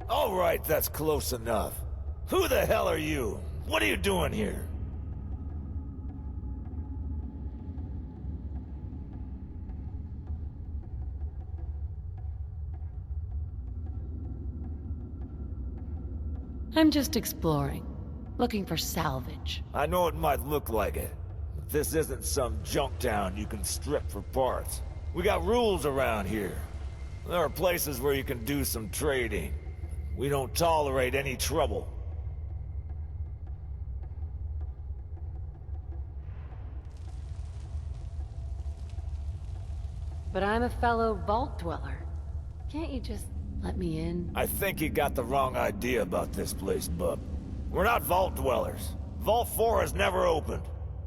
All right, that's close enough. Who the hell are you? What are you doing here? I'm just exploring, looking for salvage. I know it might look like it, but this isn't some junk town you can strip for parts. We got rules around here. There are places where you can do some trading. We don't tolerate any trouble. But I'm a fellow vault dweller. Can't you just let me in? I think you got the wrong idea about this place, bub. We're not vault dwellers. Vault 4 has never opened.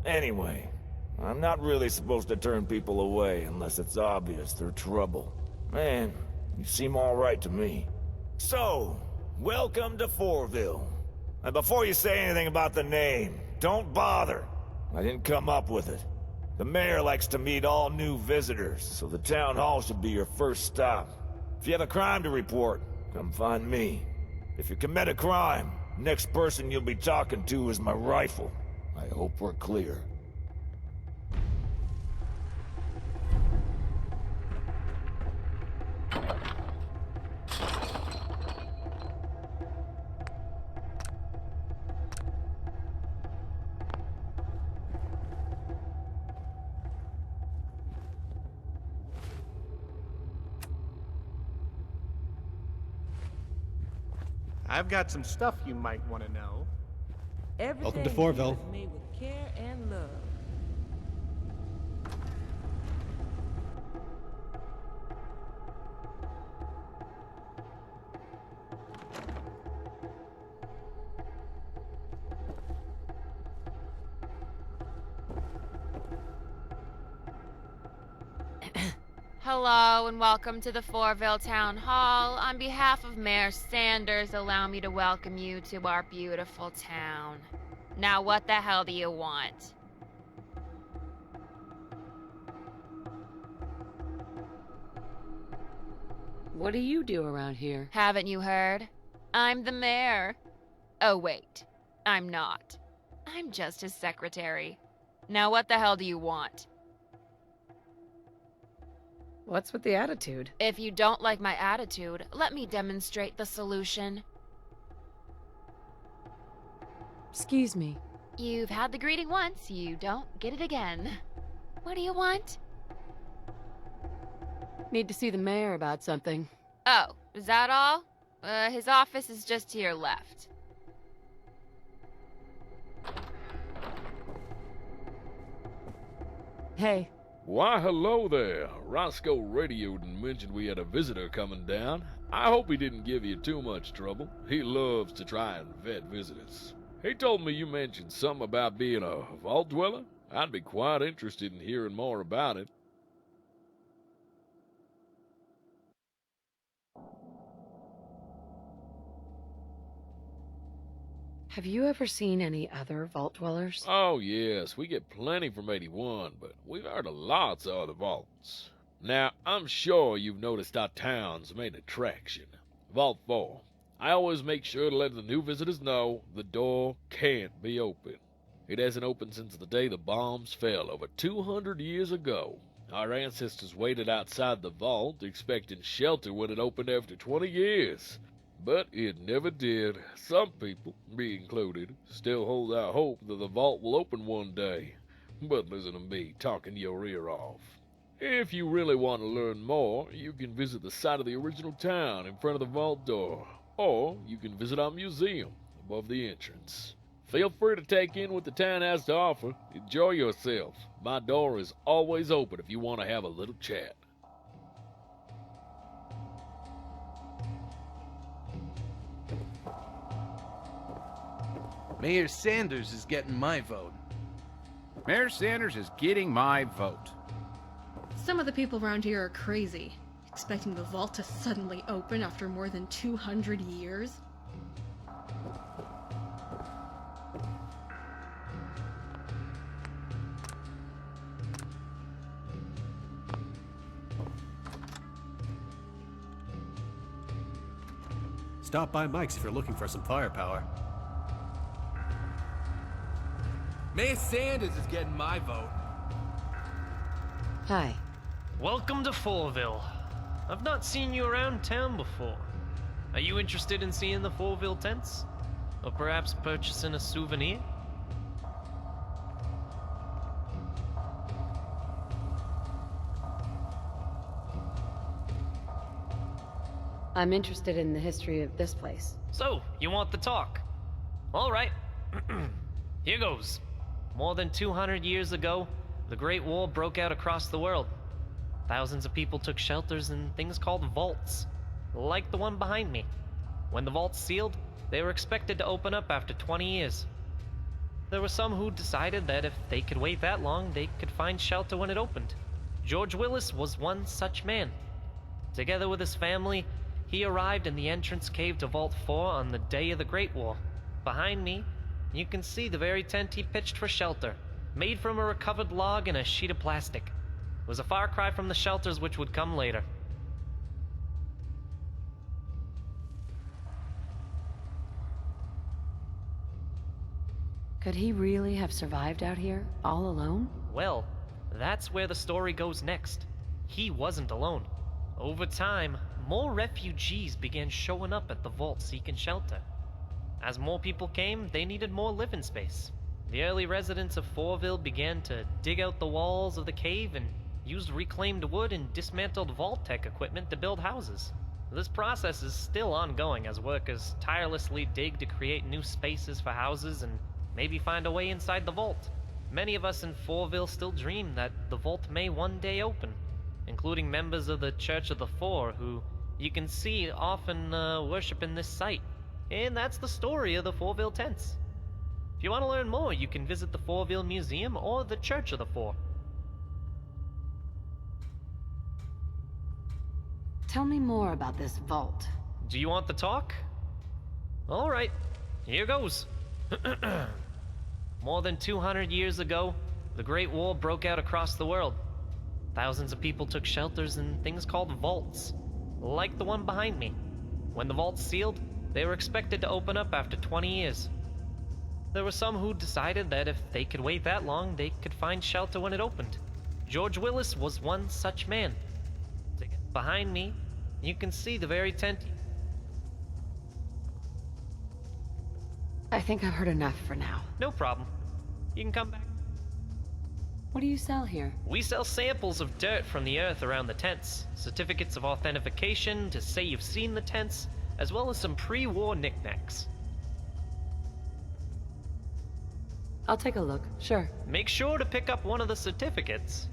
Anyway, I'm not really supposed to turn people away unless it's obvious they're trouble. Man, you seem alright to me. So, welcome to Fourville. And before you say anything about the name, don't bother. I didn't come up with it. The mayor likes to meet all new visitors, so the town hall should be your first stop. If you have a crime to report, come find me. If you commit a crime, next person you'll be talking to is my rifle. I hope we're clear. I've got some stuff you might want to know. Welcome to Fourville. Everything is made with care and love. Hello and welcome to the Fourville Town Hall. On behalf of Mayor Sanders, allow me to welcome you to our beautiful town. Now what the hell do you want? What do you do around here? Haven't you heard? I'm the mayor. Oh wait, I'm not. I'm just his secretary. Now what the hell do you want? What's with the attitude? If you don't like my attitude, let me demonstrate the solution. Excuse me. You've had the greeting once, you don't get it again. What do you want? Need to see the mayor about something. Oh, is that all? His office is just to your left. Hey. Why, hello there. Roscoe radioed and mentioned we had a visitor coming down. I hope he didn't give you too much trouble. He loves to try and vet visitors. He told me you mentioned something about being a vault dweller. I'd be quite interested in hearing more about it. Have you ever seen any other vault dwellers? Oh, yes, we get plenty from 81, but we've heard of lots of other vaults. Now, I'm sure you've noticed our town's main attraction, Vault 4. I always make sure to let the new visitors know the door can't be open. It hasn't opened since the day the bombs fell over 200 years ago. Our ancestors waited outside the vault, expecting shelter when it opened after 20 years. But it never did. Some people, me included, still hold out hope that the vault will open one day. But listen to me talking your ear off. If you really want to learn more, you can visit the site of the original town in front of the vault door, or you can visit our museum above the entrance. Feel free to take in what the town has to offer. Enjoy yourself. My door is always open if you want to have a little chat. Mayor Sanders is getting my vote. Mayor Sanders is getting my vote. Some of the people around here are crazy, expecting the vault to suddenly open after more than 200 years. Stop by Mike's if you're looking for some firepower. Mayor Sanders is getting my vote. Hi. Welcome to Fourville. I've not seen you around town before. Are you interested in seeing the Fourville tents? Or perhaps purchasing a souvenir? I'm interested in the history of this place. So, you want the talk? Alright. Here goes. More than 200 years ago, the Great War broke out across the world. Thousands of people took shelters in things called vaults, like the one behind me. When the vaults sealed, they were expected to open up after 20 years. There were some who decided that if they could wait that long, they could find shelter when it opened. George Willis was one such man. Together with his family, he arrived in the entrance cave to Vault 4 on the day of the Great War. Behind me, you can see the very tent he pitched for shelter, made from a recovered log and a sheet of plastic. It was a far cry from the shelters which would come later. Could he really have survived out here, all alone? Well, that's where the story goes next. He wasn't alone. Over time, more refugees began showing up at the vault seeking shelter. As more people came, they needed more living space. The early residents of Fourville began to dig out the walls of the cave and used reclaimed wood and dismantled vault tech equipment to build houses. This process is still ongoing as workers tirelessly dig to create new spaces for houses and maybe find a way inside the vault. Many of us in Fourville still dream that the vault may one day open, including members of the Church of the Four who you can see often worship in this site. And that's the story of the Fourville tents. If you want to learn more, you can visit the Fourville Museum or the Church of the Four. Tell me more about this vault. Do you want the talk? Alright, here goes. More than 200 years ago, the Great War broke out across the world. Thousands of people took shelters in things called vaults, like the one behind me. When the vaults sealed, they were expected to open up after 20 years. There were some who decided that if they could wait that long, they could find shelter when it opened. George Willis was one such man. Behind me, you can see the very tent. I think I've heard enough for now. No problem. You can come back. What do you sell here? We sell samples of dirt from the earth around the tents, certificates of authentication to say you've seen the tents, as well as some pre-war knickknacks. I'll take a look, sure. Make sure to pick up one of the certificates.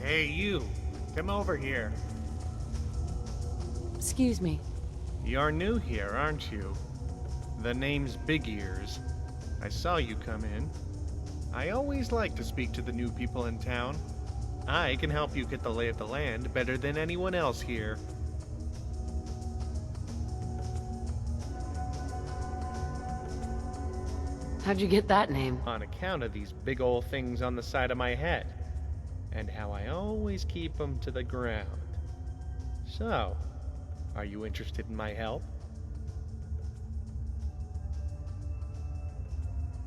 Hey, you. Come over here. Excuse me. You're new here, aren't you? The name's Big Ears. I saw you come in. I always like to speak to the new people in town. I can help you get the lay of the land better than anyone else here. How'd you get that name? On account of these big old things on the side of my head. And how I always keep them to the ground. So, are you interested in my help?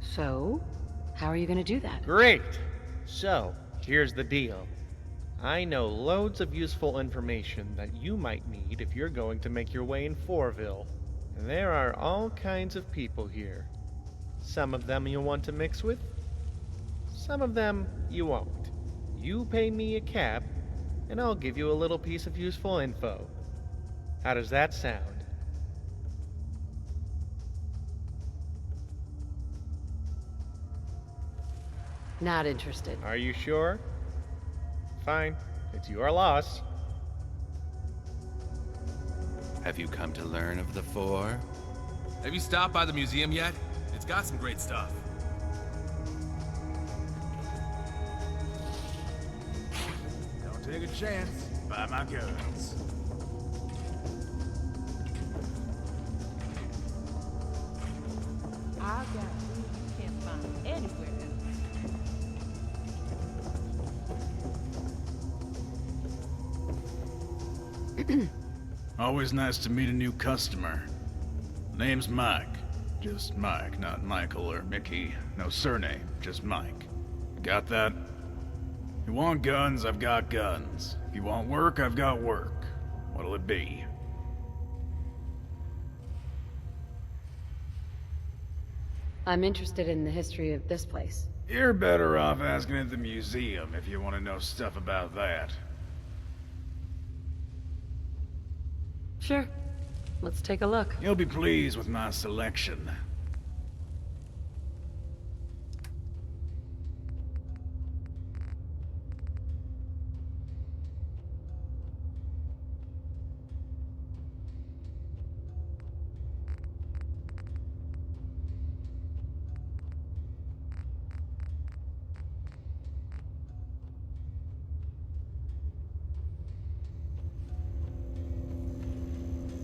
So, how are you gonna do that? Great! So, here's the deal. I know loads of useful information that you might need if you're going to make your way in Fourville. There are all kinds of people here. Some of them you'll want to mix with. Some of them you won't. You pay me a cap, and I'll give you a little piece of useful info. How does that sound? Not interested. Are you sure? Fine. It's your loss. Have you come to learn of the Four? Have you stopped by the museum yet? It's got some great stuff. Take a chance. Buy my guns. I got food you can't find anywhere else. Always nice to meet a new customer. Name's Mike. Just Mike, not Michael or Mickey. No surname, just Mike. Got that? If you want guns, I've got guns. If you want work, I've got work. What'll it be? I'm interested in the history of this place. You're better off asking at the museum if you want to know stuff about that. Sure. Let's take a look. You'll be pleased with my selection.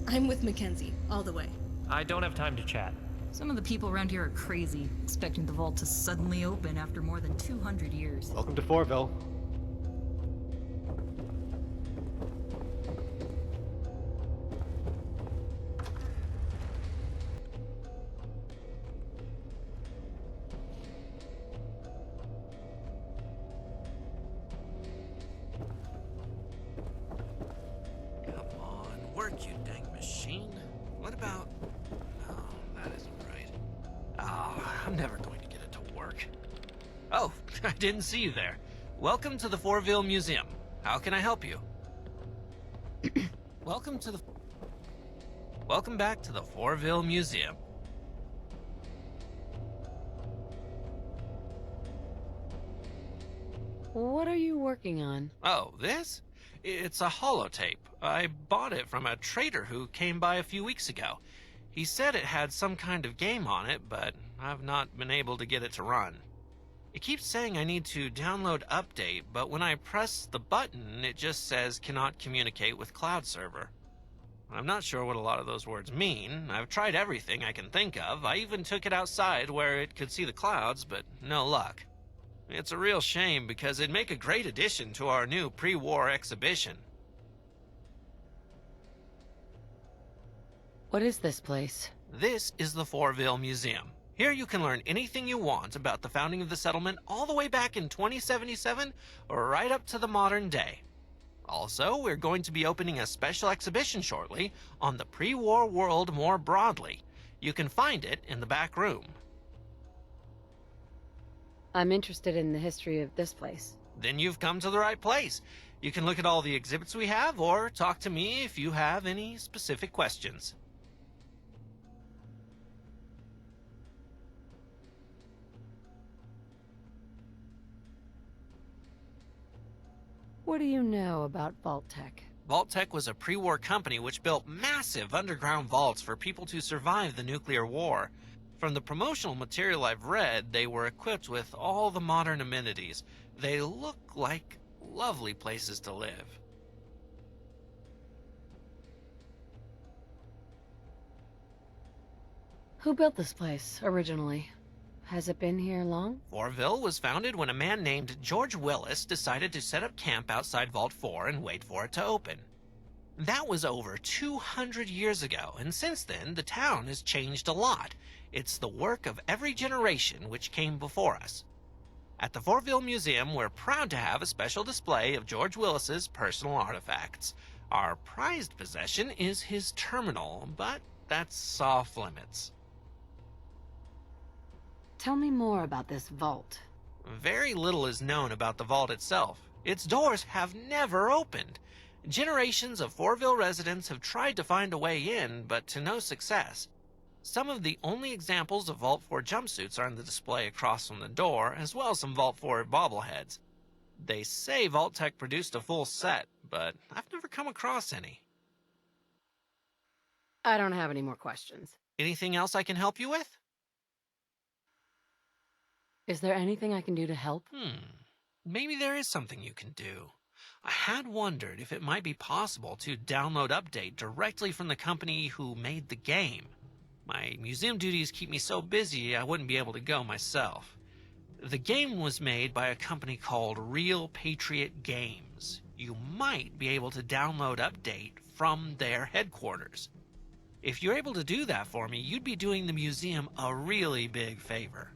I'm with Mackenzie, all the way. I don't have time to chat. Some of the people around here are crazy, expecting the vault to suddenly open after more than 200 years. Welcome to Fourville. Work, you dang machine. What about... Oh, that isn't right. Oh, I'm never going to get it to work. Oh, I didn't see you there. Welcome to the Fourville Museum. How can I help you? Welcome back to the Fourville Museum. What are you working on? Oh, this? It's a holotape. I bought it from a trader who came by a few weeks ago. He said it had some kind of game on it, but I've not been able to get it to run. It keeps saying I need to download update, but when I press the button, it just says cannot communicate with cloud server. I'm not sure what a lot of those words mean. I've tried everything I can think of. I even took it outside where it could see the clouds, but no luck. It's a real shame because it'd make a great addition to our new pre-war exhibition. What is this place? This is the Fourville Museum. Here you can learn anything you want about the founding of the settlement all the way back in 2077 or right up to the modern day. Also, we're going to be opening a special exhibition shortly on the pre-war world more broadly. You can find it in the back room. I'm interested in the history of this place. Then you've come to the right place. You can look at all the exhibits we have or talk to me if you have any specific questions. What do you know about Vault Tech? Vault Tech was a pre-war company which built massive underground vaults for people to survive the nuclear war. From the promotional material I've read, they were equipped with all the modern amenities. They look like lovely places to live. Who built this place, originally? Has it been here long? Fourville was founded when a man named George Willis decided to set up camp outside Vault 4 and wait for it to open. That was over 200 years ago, and since then, the town has changed a lot. It's the work of every generation which came before us. At the Fourville Museum, we're proud to have a special display of George Willis's personal artifacts. Our prized possession is his terminal, but that's off limits. Tell me more about this vault. Very little is known about the vault itself. Its doors have never opened. Generations of Fourville residents have tried to find a way in, but to no success. Some of the only examples of Vault 4 jumpsuits are on the display across from the door, as well as some Vault 4 bobbleheads. They say Vault Tech produced a full set, but I've never come across any. I don't have any more questions. Anything else I can help you with? Is there anything I can do to help? Maybe there is something you can do. I had wondered if it might be possible to download update directly from the company who made the game. My museum duties keep me so busy I wouldn't be able to go myself. The game was made by a company called Real Patriot Games. You might be able to download update from their headquarters. If you're able to do that for me, you'd be doing the museum a really big favor.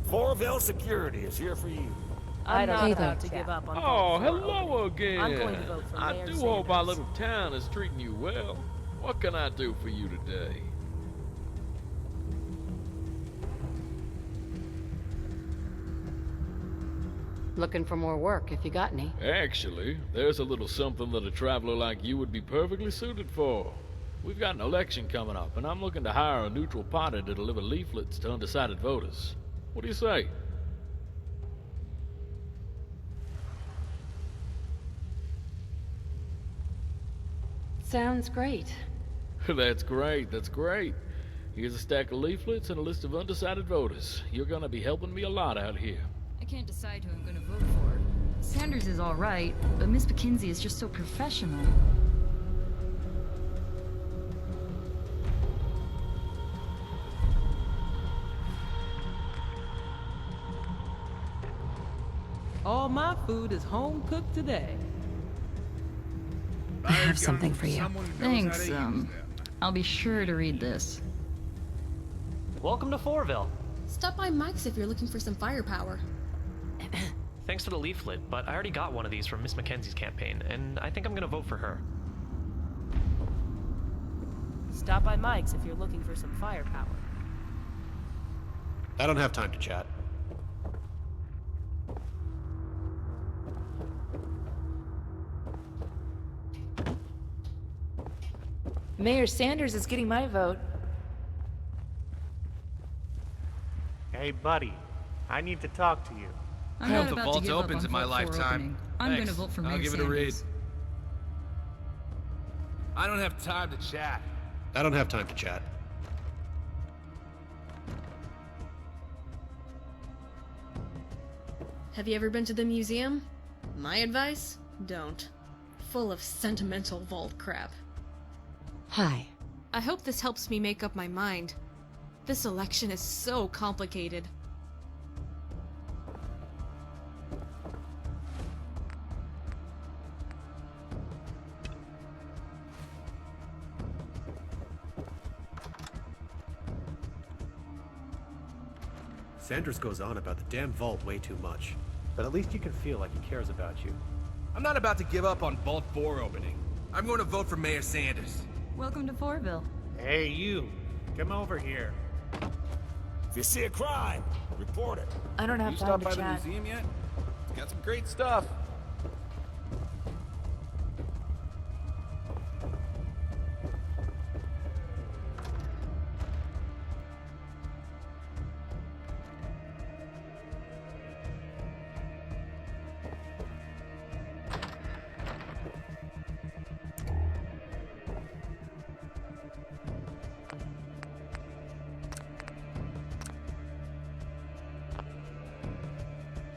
Fourville Security is here for you. I'm not Hey about there. to give up on Oh, Vault 4 hello opening. again. I'm going to vote for I Mayor do hope our Sanders. little town is treating you well. What can I do for you today? Looking for more work if you got any. Actually, there's a little something that a traveler like you would be perfectly suited for. We've got an election coming up, and I'm looking to hire a neutral party to deliver leaflets to undecided voters. What do you say? Sounds great. That's great, that's great. Here's a stack of leaflets and a list of undecided voters. You're gonna be helping me a lot out here. I can't decide who I'm gonna vote for. Sanders is alright, but Miss McKinsey is just so professional. All my food is home cooked today. I have something for you. Thanks, I'll be sure to read this. Welcome to Fourville. Stop by Mike's if you're looking for some firepower. Thanks for the leaflet, but I already got one of these from Miss Mackenzie's campaign, and I think I'm gonna vote for her. Stop by Mike's if you're looking for some firepower. I don't have time to chat. Mayor Sanders is getting my vote. Hey, buddy. I need to talk to you. I'm not about to give up on Vault 4 opening. I'm gonna vote for Mayor I'll give Sanders. it a read. I don't have time to chat. I don't have time to chat. Have you ever been to the museum? My advice? Don't. Full of sentimental vault crap. Hi. I hope this helps me make up my mind. This election is so complicated. Sanders goes on about the damn vault way too much. But at least you can feel like he cares about you. I'm not about to give up on Vault 4 opening. I'm going to vote for Mayor Sanders. Welcome to Fourville. Hey, you. Come over here. If you see a crime, report it. I don't have You time stopped to by chat. the museum yet? It's got some great stuff.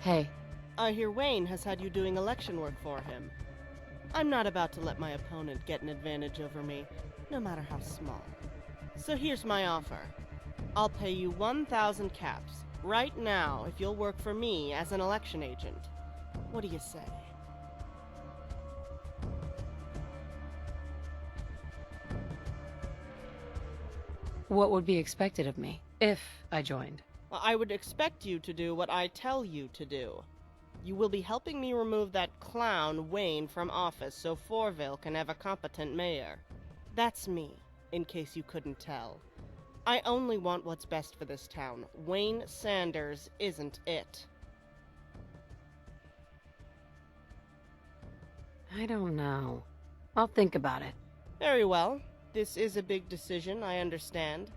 Hey. I hear Wayne has had you doing election work for him. I'm not about to let my opponent get an advantage over me, no matter how small. So here's my offer. I'll pay you 1,000 caps, right now, if you'll work for me as an election agent. What do you say? What would be expected of me if I joined? I would expect you to do what I tell you to do. You will be helping me remove that clown Wayne from office so Fourville can have a competent mayor. That's me, in case you couldn't tell. I only want what's best for this town. Wayne Sanders isn't it. I don't know. I'll think about it. Very well. This is a big decision, I understand.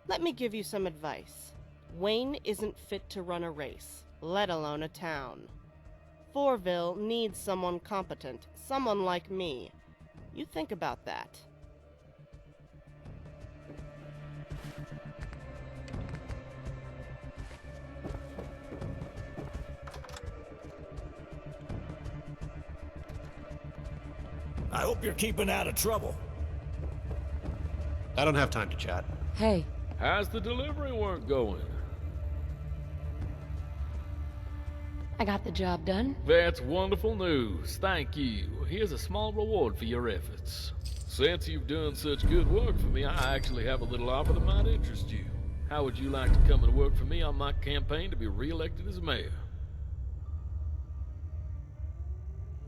Let me give you some advice. Wayne isn't fit to run a race, let alone a town. Fourville needs someone competent, someone like me. You think about that. I hope you're keeping out of trouble. I don't have time to chat. Hey. How's the delivery work going? I got the job done. That's wonderful news. Thank you. Here's a small reward for your efforts. Since you've done such good work for me, I actually have a little offer that might interest you. How would you like to come and work for me on my campaign to be re-elected as mayor?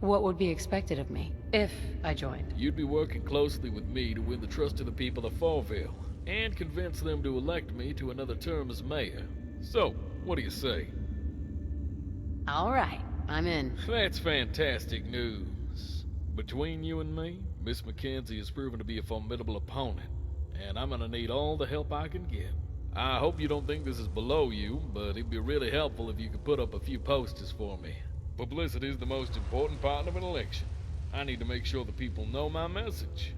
What would be expected of me if I joined? You'd be working closely with me to win the trust of the people of Fourville and convince them to elect me to another term as mayor. So, what do you say? All right, I'm in. That's fantastic news. Between you and me, Miss Mackenzie has proven to be a formidable opponent, and I'm gonna need all the help I can get. I hope you don't think this is below you, but it'd be really helpful if you could put up a few posters for me. Publicity is the most important part of an election. I need to make sure the people know my message.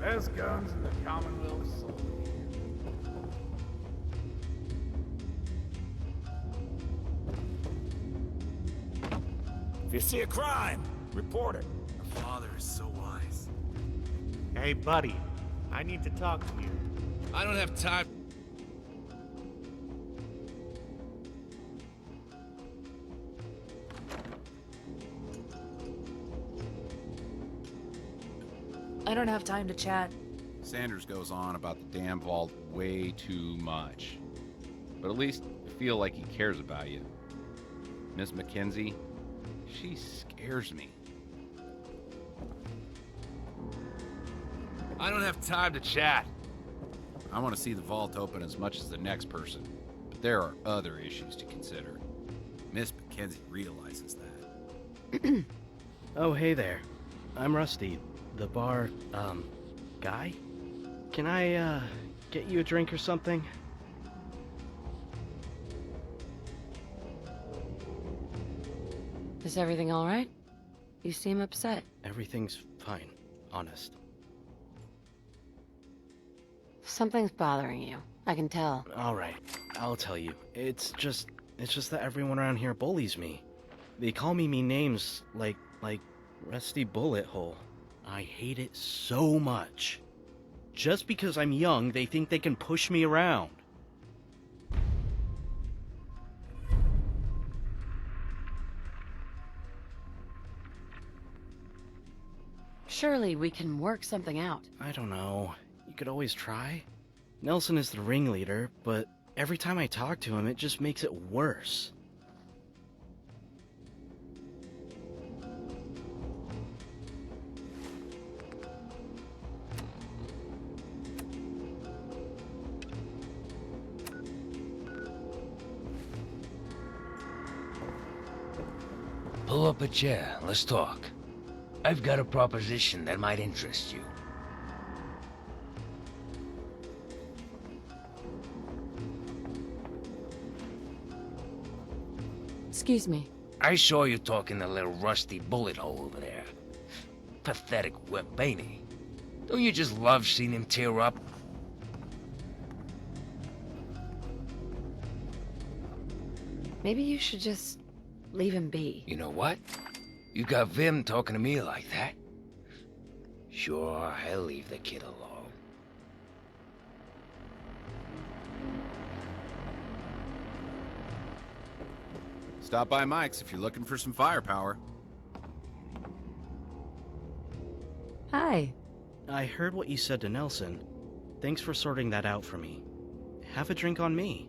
Best guns in the Commonwealth sold. If you see a crime, report it. Your father is so wise. Hey, buddy. I need to talk to you. I don't have time. I don't have time to chat. Sanders goes on about the damn vault way too much. But at least I feel like he cares about you. Miss Mackenzie, she scares me. I don't have time to chat. I want to see the vault open as much as the next person, but there are other issues to consider. Miss Mackenzie realizes that. Oh, hey there. I'm Rusty, the bar, guy? Can I, get you a drink or something? Is everything all right? You seem upset. Everything's fine, honest. Something's bothering you. I can tell. All right, I'll tell you. It's just that everyone around here bullies me. They call me mean names like Rusty Bullet Hole. I hate it so much. Just because I'm young, they think they can push me around. Surely we can work something out. I don't know. You could always try. Nelson is the ringleader, but every time I talk to him, it just makes it worse. Pull up a chair, let's talk. I've got a proposition that might interest you. Excuse me. I saw you talking to little rusty bullet hole over there. Pathetic wimp, ain't he? Don't you just love seeing him tear up? Maybe you should just leave him be. You know what? You got Vim talking to me like that? Sure, I'll leave the kid alone. Stop by Mike's if you're looking for some firepower. Hi. I heard what you said to Nelson. Thanks for sorting that out for me. Have a drink on me.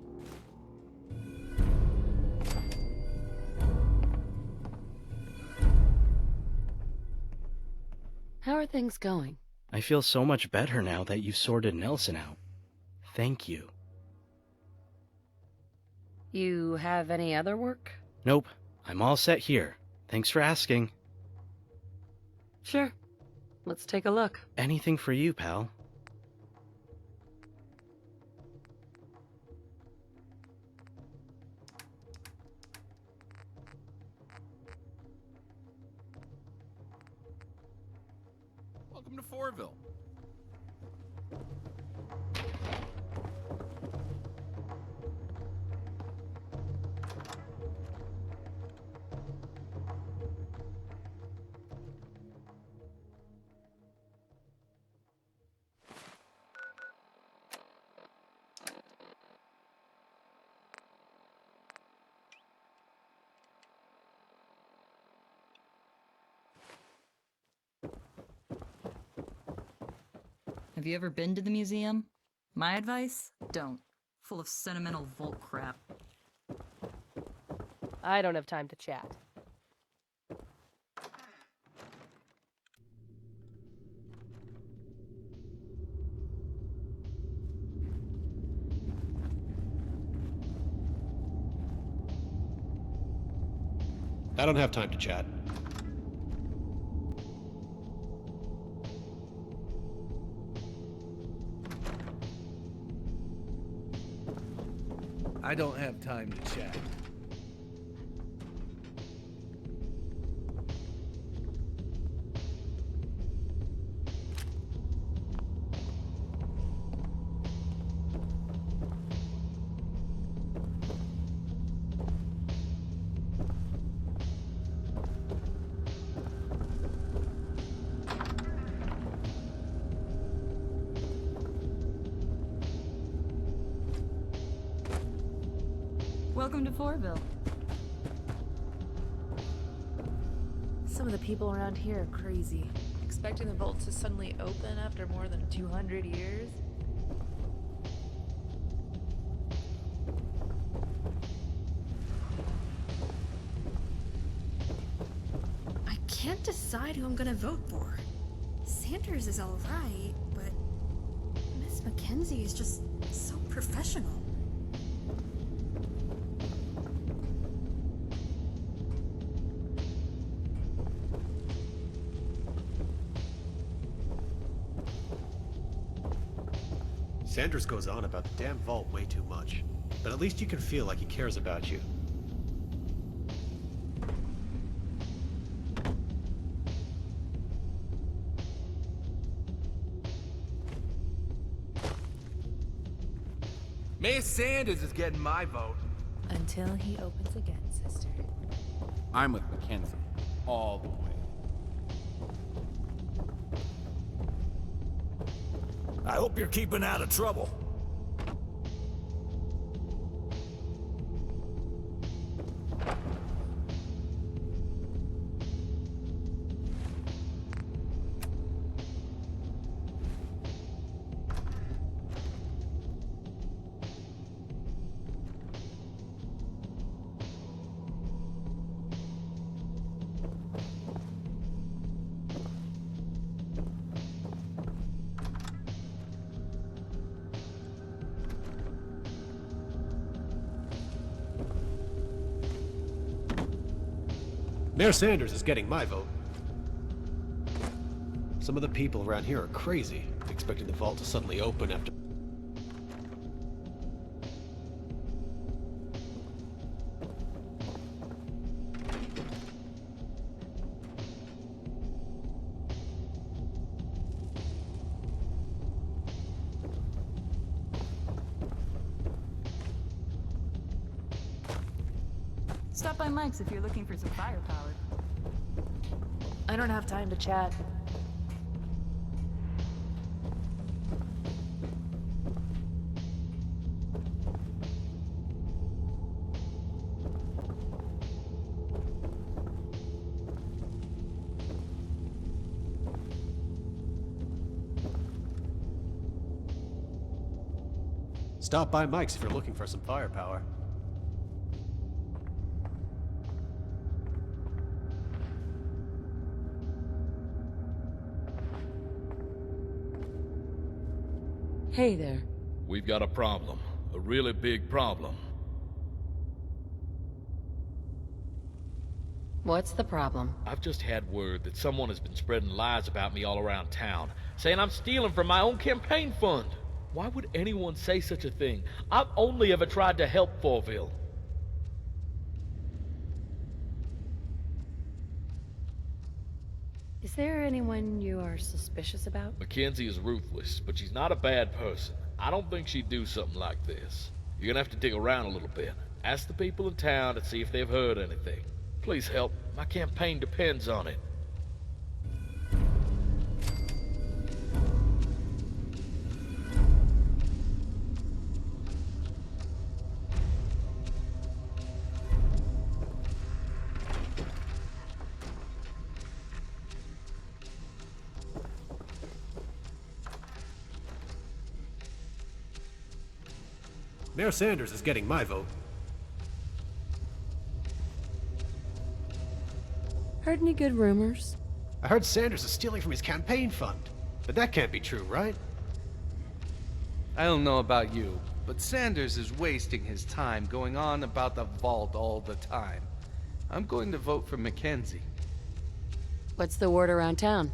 How are things going? I feel so much better now that you've sorted Nelson out. Thank you. You have any other work? Nope, I'm all set here. Thanks for asking. Sure. Let's take a look. Anything for you, pal. Welcome to Fourville. Have you ever been to the museum? My advice? Don't. Full of sentimental vault crap. I don't have time to chat. I don't have time to chat. I don't have time to chat. Welcome to Fourville. Some of the people around here are crazy. Expecting the vault to suddenly open after more than 200 years? I can't decide who I'm gonna vote for. Sanders is alright, but Miss Mackenzie is just so professional. Sanders goes on about the damn vault way too much, but at least you can feel like he cares about you. Mayor Sanders is getting my vote. Until he opens again, sister. I'm with Mackenzie. All the way. I hope you're keeping out of trouble. Mayor Sanders is getting my vote. Some of the people around here are crazy, expecting the vault to suddenly open after... Stop by Mike's if you're looking for some firepower. I don't have time to chat. Stop by Mike's if you're looking for some firepower. Hey there. We've got a problem. A really big problem. What's the problem? I've just had word that someone has been spreading lies about me all around town, saying I'm stealing from my own campaign fund. Why would anyone say such a thing? I've only ever tried to help Fourville. Is there anyone you are suspicious about? Mackenzie is ruthless, but she's not a bad person. I don't think she'd do something like this. You're gonna have to dig around a little bit. Ask the people in town to see if they've heard anything. Please help. My campaign depends on it. Mayor Sanders is getting my vote. Heard any good rumors? I heard Sanders is stealing from his campaign fund. But that can't be true, right? I don't know about you, but Sanders is wasting his time going on about the vault all the time. I'm going to vote for Mackenzie. What's the word around town?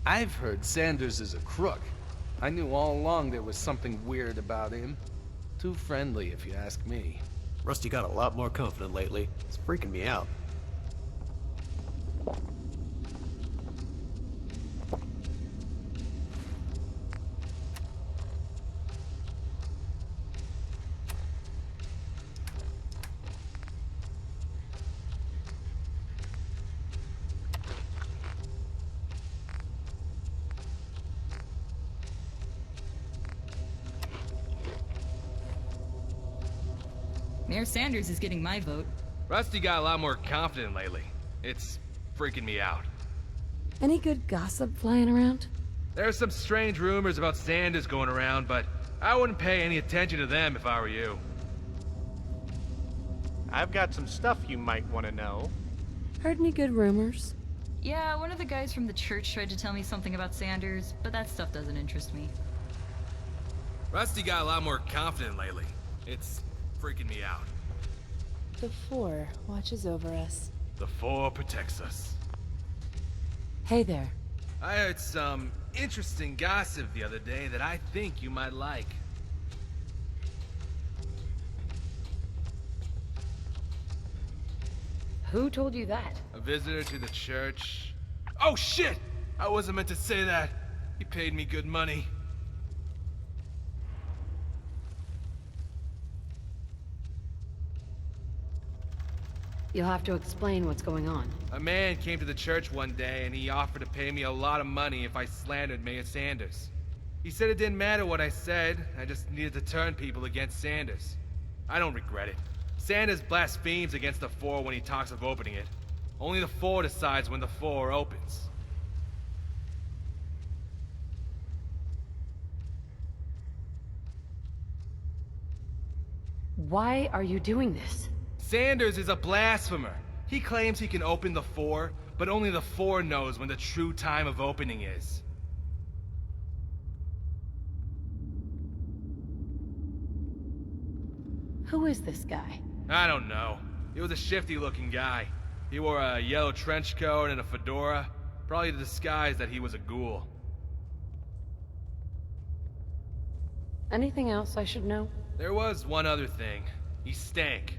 I've heard Sanders is a crook. I knew all along there was something weird about him. Too friendly, if you ask me. Rusty got a lot more confident lately. It's freaking me out. Mayor Sanders is getting my vote. Rusty got a lot more confident lately. It's freaking me out. Any good gossip flying around? There are some strange rumors about Sanders going around, but I wouldn't pay any attention to them if I were you. I've got some stuff you might want to know. Heard any good rumors? Yeah, one of the guys from the church tried to tell me something about Sanders, but that stuff doesn't interest me. Rusty got a lot more confident lately. It's freaking me out. The Four watches over us. The Four protects us. Hey there. I heard some interesting gossip the other day that I think you might like. Who told you that? A visitor to the church. Oh shit! I wasn't meant to say that. He paid me good money. You'll have to explain what's going on. A man came to the church one day and he offered to pay me a lot of money if I slandered Mayor Sanders. He said it didn't matter what I said, I just needed to turn people against Sanders. I don't regret it. Sanders blasphemes against the Four when he talks of opening it. Only the Four decides when the Four opens. Why are you doing this? Sanders is a blasphemer. He claims he can open the Four, but only the Four knows when the true time of opening is. Who is this guy? I don't know. He was a shifty-looking guy. He wore a yellow trench coat and a fedora, probably to disguise that he was a ghoul. Anything else I should know? There was one other thing. He stank.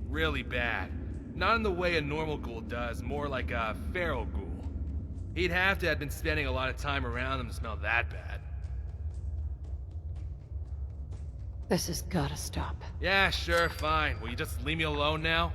Really bad. Not in the way a normal ghoul does, more like a feral ghoul. He'd have to have been spending a lot of time around them to smell that bad. This has gotta stop. Yeah, sure, fine. Will you just leave me alone now?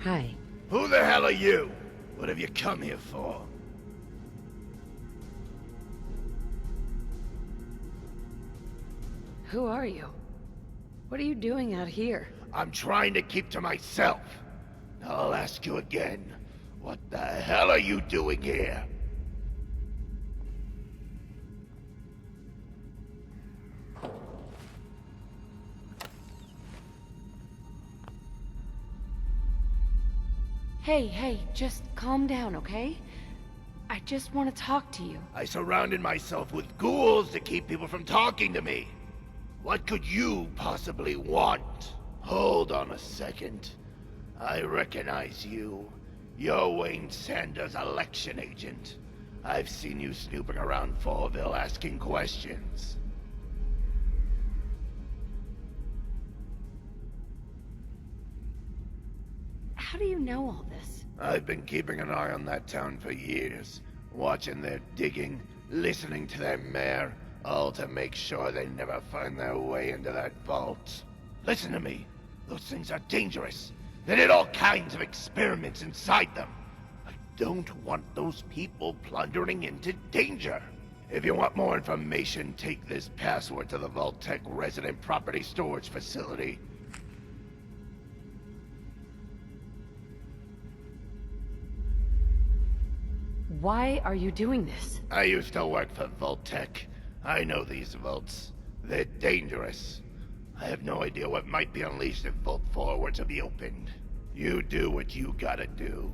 Hi. Who the hell are you? What have you come here for? Who are you? What are you doing out here? I'm trying to keep to myself. I'll ask you again. What the hell are you doing here? Hey, just calm down, okay? I just want to talk to you. I surrounded myself with ghouls to keep people from talking to me. What could you possibly want? Hold on a second. I recognize you. You're Wayne Sanders' election agent. I've seen you snooping around Fourville asking questions. How do you know all this? I've been keeping an eye on that town for years. Watching their digging, listening to their mayor, all to make sure they never find their way into that vault. Listen to me. Those things are dangerous. They did all kinds of experiments inside them. I don't want those people plundering into danger. If you want more information, take this password to the Vault-Tec resident property storage facility. Why are you doing this? I used to work for Vault-Tec. I know these vaults. They're dangerous. I have no idea what might be unleashed if Vault 4 were to be opened. You do what you gotta do.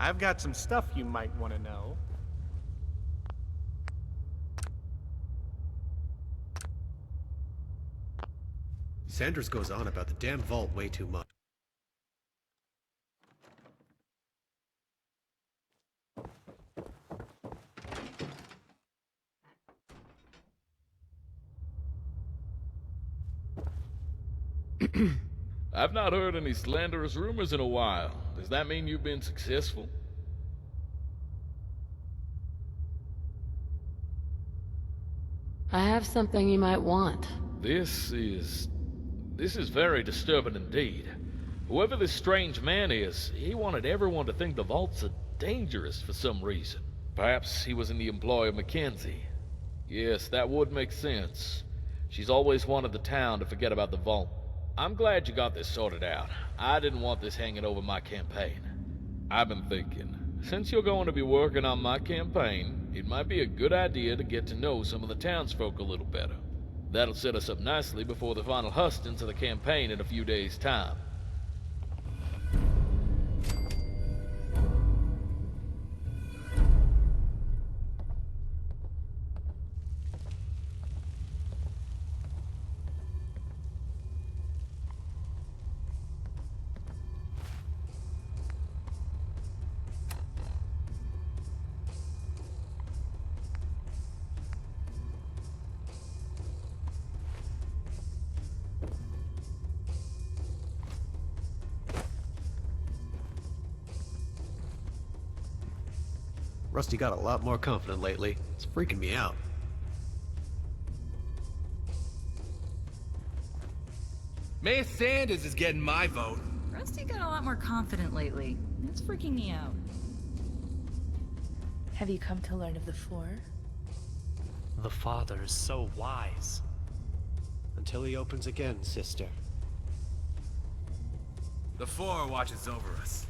I've got some stuff you might want to know. Sanders goes on about the damn vault way too much. I've not heard any slanderous rumors in a while. Does that mean you've been successful? I have something you might want. This is very disturbing indeed. Whoever this strange man is, he wanted everyone to think the vaults are dangerous for some reason. Perhaps he was in the employ of Mackenzie. Yes, that would make sense. She's always wanted the town to forget about the vault. I'm glad you got this sorted out. I didn't want this hanging over my campaign. I've been thinking, since you're going to be working on my campaign, it might be a good idea to get to know some of the townsfolk a little better. That'll set us up nicely before the final hustings of the campaign in a few days' time. Rusty got a lot more confident lately. It's freaking me out. Mayor Sanders is getting my vote. Rusty got a lot more confident lately. It's freaking me out. Have you come to learn of the Four? The father is so wise. Until he opens again, sister. The Four watches over us.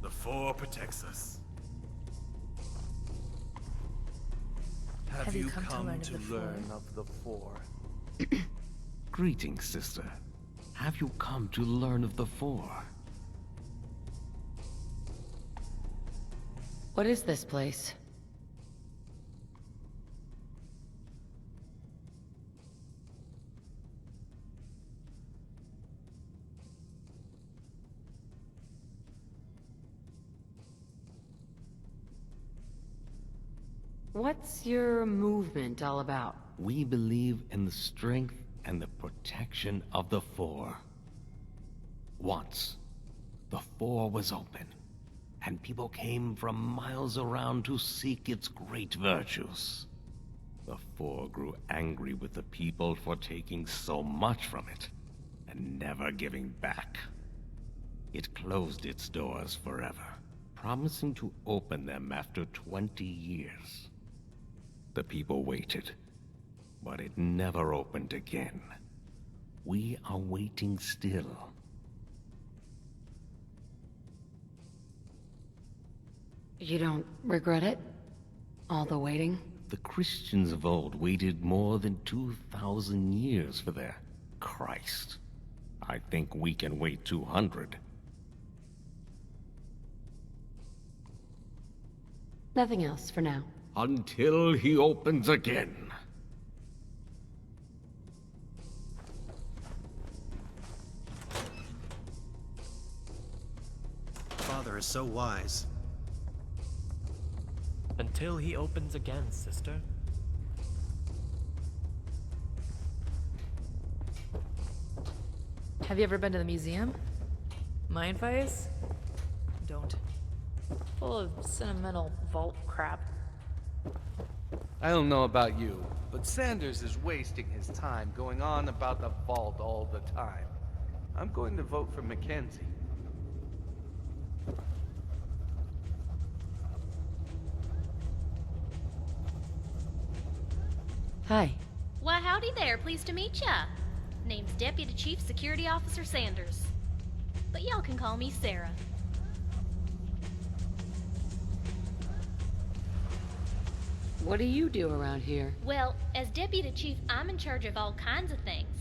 The Four protects us. Have you come to learn of the Four? Greetings, sister. Have you come to learn of the Four? What is this place? What's your movement all about? We believe in the strength and the protection of the Four. Once, the Four was open, and people came from miles around to seek its great virtues. The Four grew angry with the people for taking so much from it, and never giving back. It closed its doors forever, promising to open them after 20 years. The people waited, but it never opened again. We are waiting still. You don't regret it? All the waiting? The Christians of old waited more than 2,000 years for their Christ. I think we can wait 200. Nothing else for now. Until he opens again. Father is so wise. Until he opens again, sister. Have you ever been to the museum? My advice? Don't. Full of sentimental vault crap. I don't know about you, but Sanders is wasting his time going on about the vault all the time. I'm going to vote for Mackenzie. Hi. Why, howdy there. Pleased to meet ya. Name's Deputy Chief Security Officer Sanders. But y'all can call me Sarah. What do you do around here? Well, as deputy chief, I'm in charge of all kinds of things.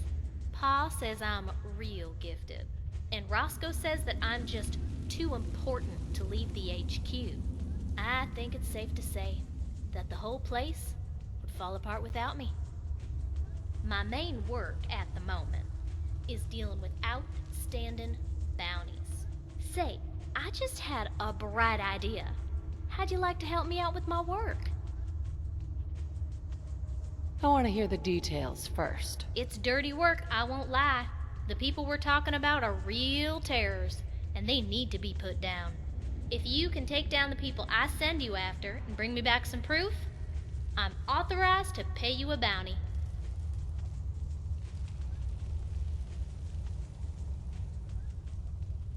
Pa says I'm real gifted, and Roscoe says that I'm just too important to leave the HQ. I think it's safe to say that the whole place would fall apart without me. My main work at the moment is dealing with outstanding bounties. Say, I just had a bright idea. How'd you like to help me out with my work? I want to hear the details first. It's dirty work, I won't lie. The people we're talking about are real terrors, and they need to be put down. If you can take down the people I send you after and bring me back some proof, I'm authorized to pay you a bounty.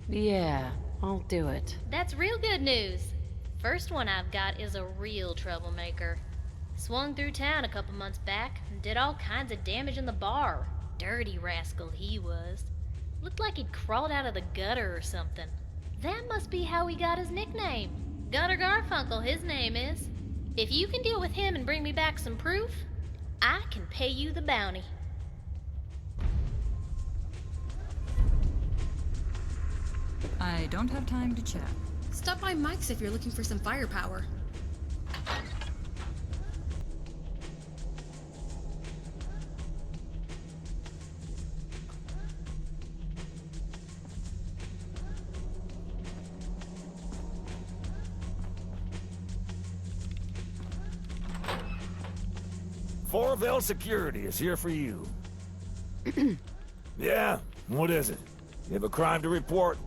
Yeah, I'll do it. That's real good news. First one I've got is a real troublemaker. Swung through town a couple months back and did all kinds of damage in the bar. Dirty rascal he was. Looked like he'd crawled out of the gutter or something. That must be how he got his nickname. Gutter Garfunkel, his name is. If you can deal with him and bring me back some proof, I can pay you the bounty. I don't have time to chat. Stop by Mike's if you're looking for some firepower. Fourville Security is here for you. Yeah, what is it? You have a crime to report?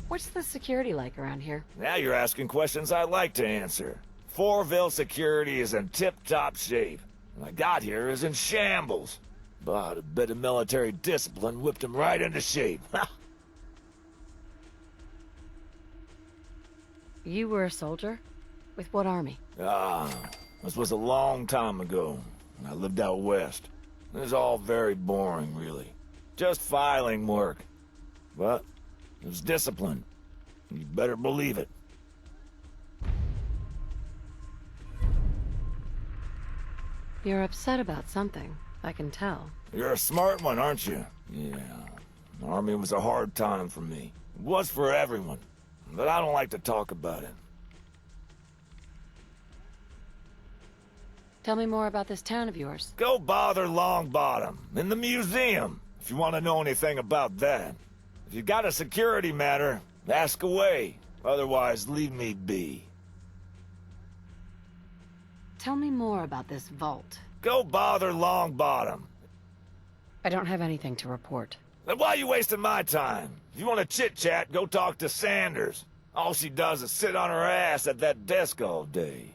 What's the security like around here? Now you're asking questions I like to answer. Fourville Security is in tip-top shape. When I got here, it was in shambles. But a bit of military discipline whipped him right into shape. You were a soldier? With what army? This was a long time ago. I lived out west. It was all very boring, really. Just filing work. But it was discipline. You better believe it. You're upset about something, I can tell. You're a smart one, aren't you? Yeah. The army was a hard time for me. It was for everyone. But I don't like to talk about it. Tell me more about this town of yours. Go bother Longbottom, in the museum, if you want to know anything about that. If you got a security matter, ask away. Otherwise, leave me be. Tell me more about this vault. Go bother Longbottom. I don't have anything to report. Then why are you wasting my time? If you want to chit-chat, go talk to Sanders. All she does is sit on her ass at that desk all day.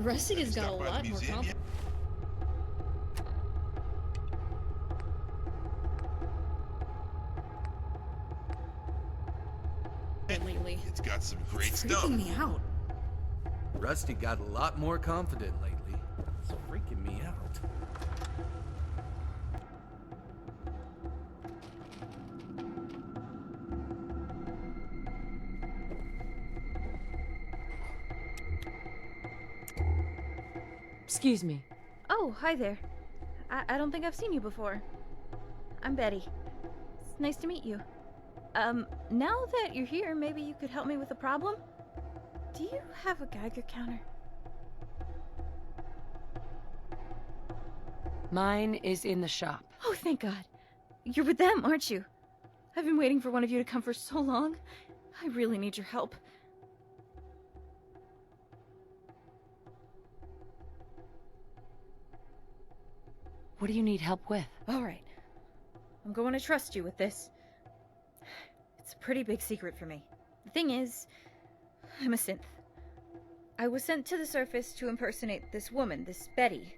Rusty has got a lot more confidence lately. It's got some great It's stuff. freaking me out. Rusty got a lot more confident lately. It's freaking me out. Excuse me. Oh, hi there. I don't think I've seen you before. I'm Betty. It's nice to meet you. Now that you're here, maybe you could help me with a problem? Do you have a Geiger counter? Mine is in the shop. Oh, thank God. You're with them, aren't you? I've been waiting for one of you to come for so long. I really need your help. What do you need help with? Alright. I'm going to trust you with this. It's a pretty big secret for me. The thing is, I'm a synth. I was sent to the surface to impersonate this woman, this Betty.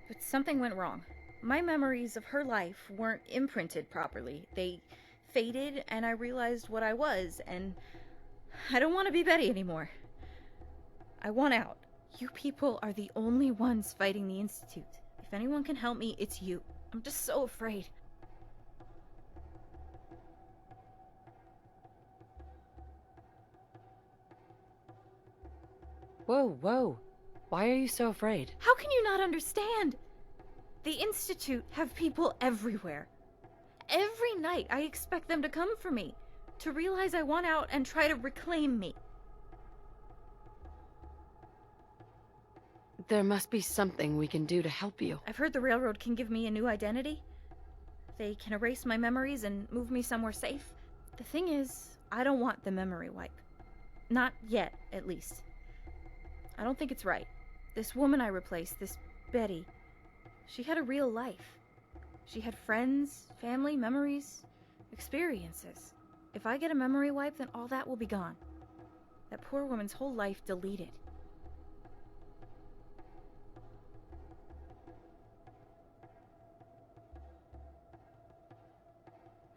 But something went wrong. My memories of her life weren't imprinted properly. They faded, and I realized what I was, and I don't want to be Betty anymore. I want out. You people are the only ones fighting the Institute. If anyone can help me, it's you. I'm just so afraid. Whoa, whoa. Why are you so afraid? How can you not understand? The Institute have people everywhere. Every night I expect them to come for me, to realize I want out and try to reclaim me. There must be something we can do to help you. I've heard the railroad can give me a new identity. They can erase my memories and move me somewhere safe. The thing is, I don't want the memory wipe. Not yet, at least. I don't think it's right. This woman I replaced, this Betty, she had a real life. She had friends, family, memories, experiences. If I get a memory wipe, then all that will be gone. That poor woman's whole life deleted.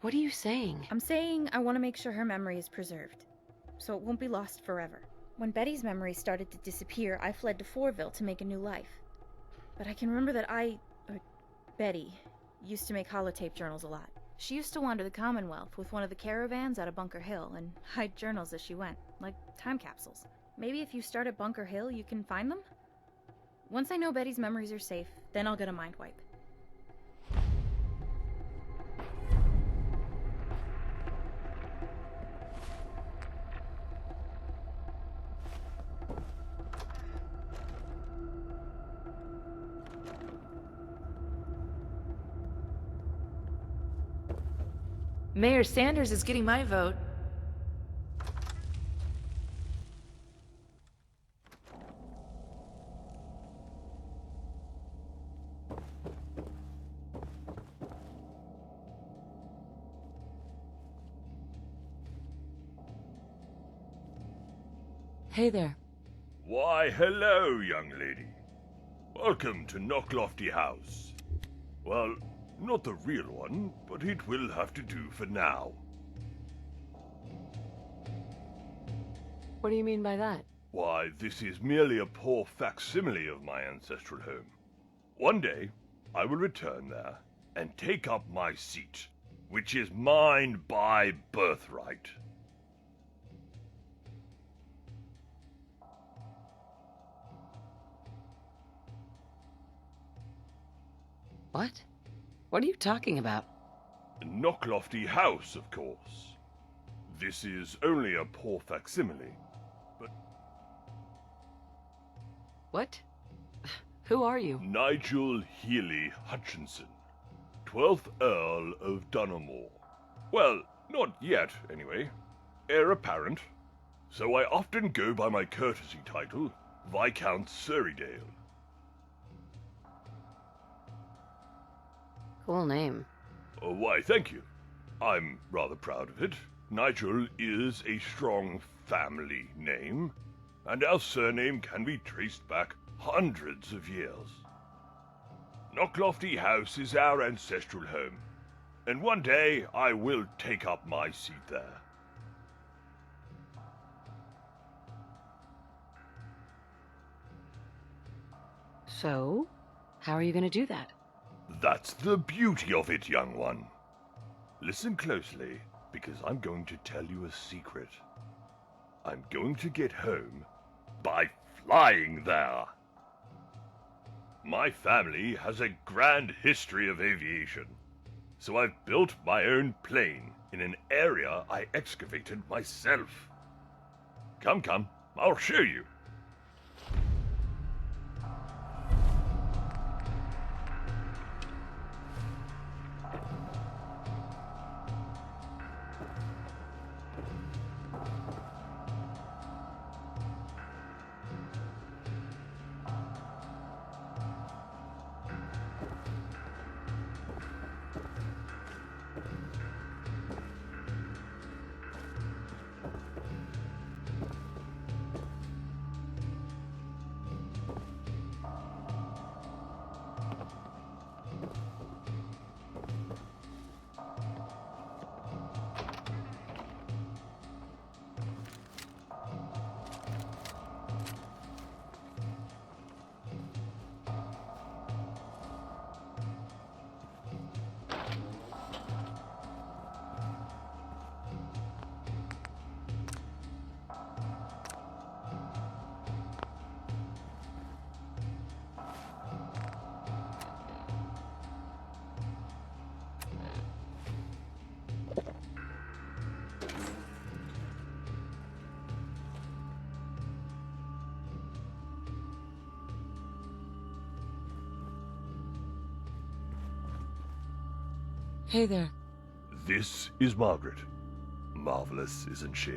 What are you saying? I'm saying I want to make sure her memory is preserved, so it won't be lost forever. When Betty's memory started to disappear, I fled to Fourville to make a new life. But I can remember that Betty, used to make holotape journals a lot. She used to wander the Commonwealth with one of the caravans out of Bunker Hill and hide journals as she went, like time capsules. Maybe if you start at Bunker Hill, you can find them? Once I know Betty's memories are safe, then I'll get a mind wipe. Mayor Sanders is getting my vote. Hey there. Why, hello, young lady. Welcome to Knocklofty House. Well, not the real one, but it will have to do for now. What do you mean by that? Why, this is merely a poor facsimile of my ancestral home. One day, I will return there and take up my seat, which is mine by birthright. What? What are you talking about? Knocklofty House, of course. This is only a poor facsimile, but... What? Who are you? Nigel Healy Hutchinson, 12th Earl of Dunamore. Well, not yet, anyway. Heir apparent. So I often go by my courtesy title, Viscount Surreydale. Cool name. Oh, why, thank you. I'm rather proud of it. Nigel is a strong family name, and our surname can be traced back hundreds of years. Knocklofty House is our ancestral home, and one day I will take up my seat there. So, how are you going to do that? That's the beauty of it, young one. Listen closely, because I'm going to tell you a secret. I'm going to get home by flying there. My family has a grand history of aviation, so I've built my own plane in an area I excavated myself. Come, come, I'll show you. Hey there. This is Margaret. Marvelous, isn't she?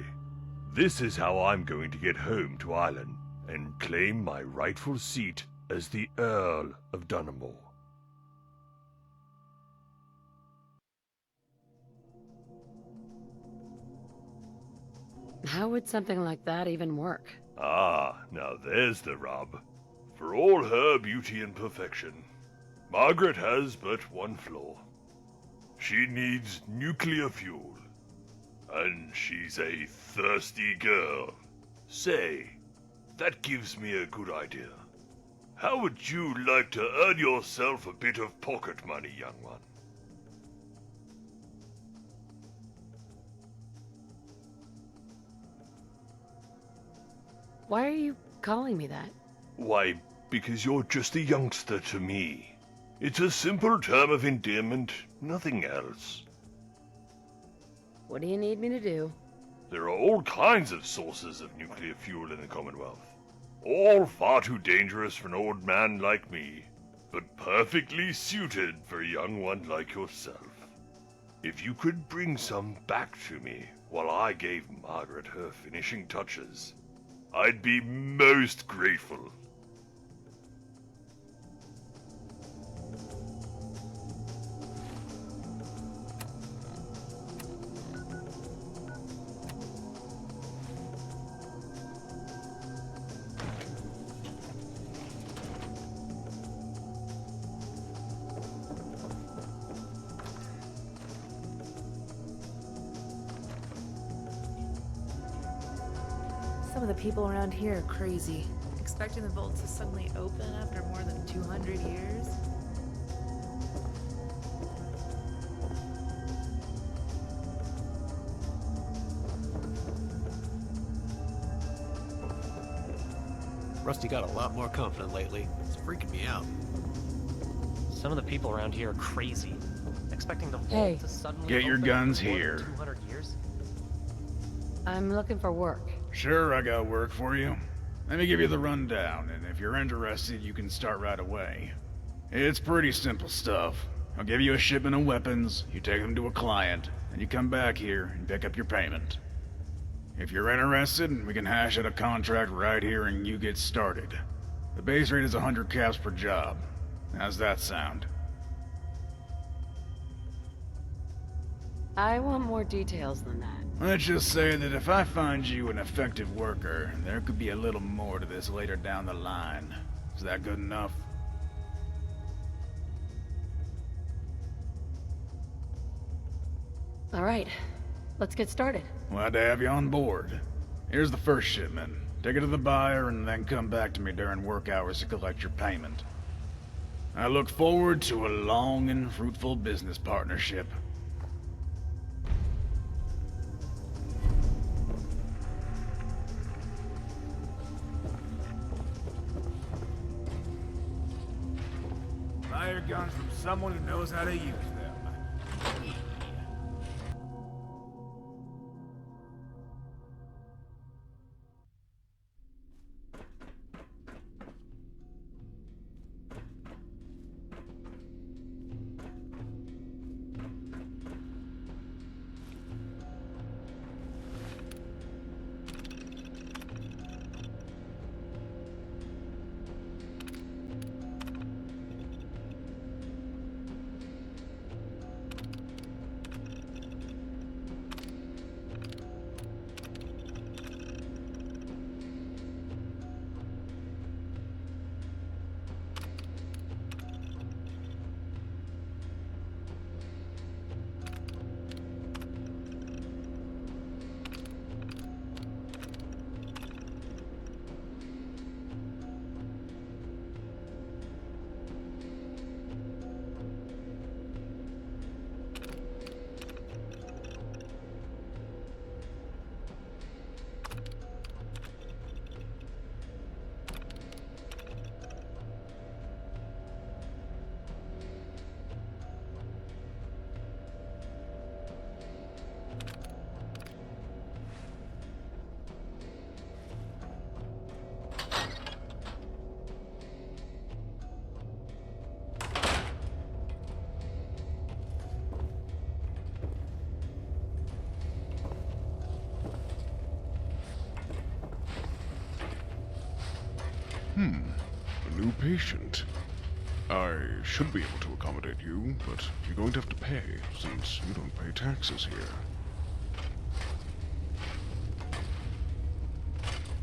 This is how I'm going to get home to Ireland and claim my rightful seat as the Earl of Dunamore. How would something like that even work? Ah, now there's the rub. For all her beauty and perfection, Margaret has but one flaw. She needs nuclear fuel. And she's a thirsty girl. Say, that gives me a good idea. How would you like to earn yourself a bit of pocket money, young one? Why are you calling me that? Why, because you're just a youngster to me. It's a simple term of endearment, nothing else. What do you need me to do? There are all kinds of sources of nuclear fuel in the Commonwealth. All far too dangerous for an old man like me, but perfectly suited for a young one like yourself. If you could bring some back to me while I gave Margaret her finishing touches, I'd be most grateful. Some of the people around here are crazy. Expecting the vault to suddenly open after more than 200 years? Rusty got a lot more confident lately. It's freaking me out. Some of the people around here are crazy. Expecting the vault Hey. to suddenly Get your open guns after more than here. 200 years? I'm looking for work. Sure, I got work for you. Let me give you the rundown, and if you're interested, you can start right away. It's pretty simple stuff. I'll give you a shipment of weapons, you take them to a client, and you come back here and pick up your payment. If you're interested, we can hash out a contract right here and you get started. The base rate is 100 caps per job. How's that sound? I want more details than that. Let's just say that if I find you an effective worker, there could be a little more to this later down the line. Is that good enough? All right, let's get started. Glad to have you on board. Here's the first shipment. Take it to the buyer and then come back to me during work hours to collect your payment. I look forward to a long and fruitful business partnership. Buy your guns from someone who knows how to use them. patient. I should be able to accommodate you, but you're going to have to pay, since you don't pay taxes here.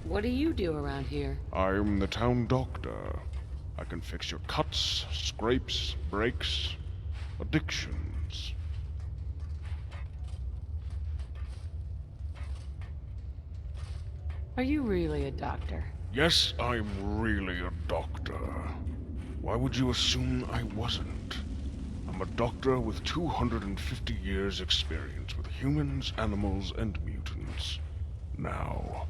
What do you do around here? I'm the town doctor. I can fix your cuts, scrapes, breaks, addictions. Are you really a doctor? Yes, I'm really a doctor. Why would you assume I wasn't? I'm a doctor with 250 years experience with humans, animals, and mutants. Now,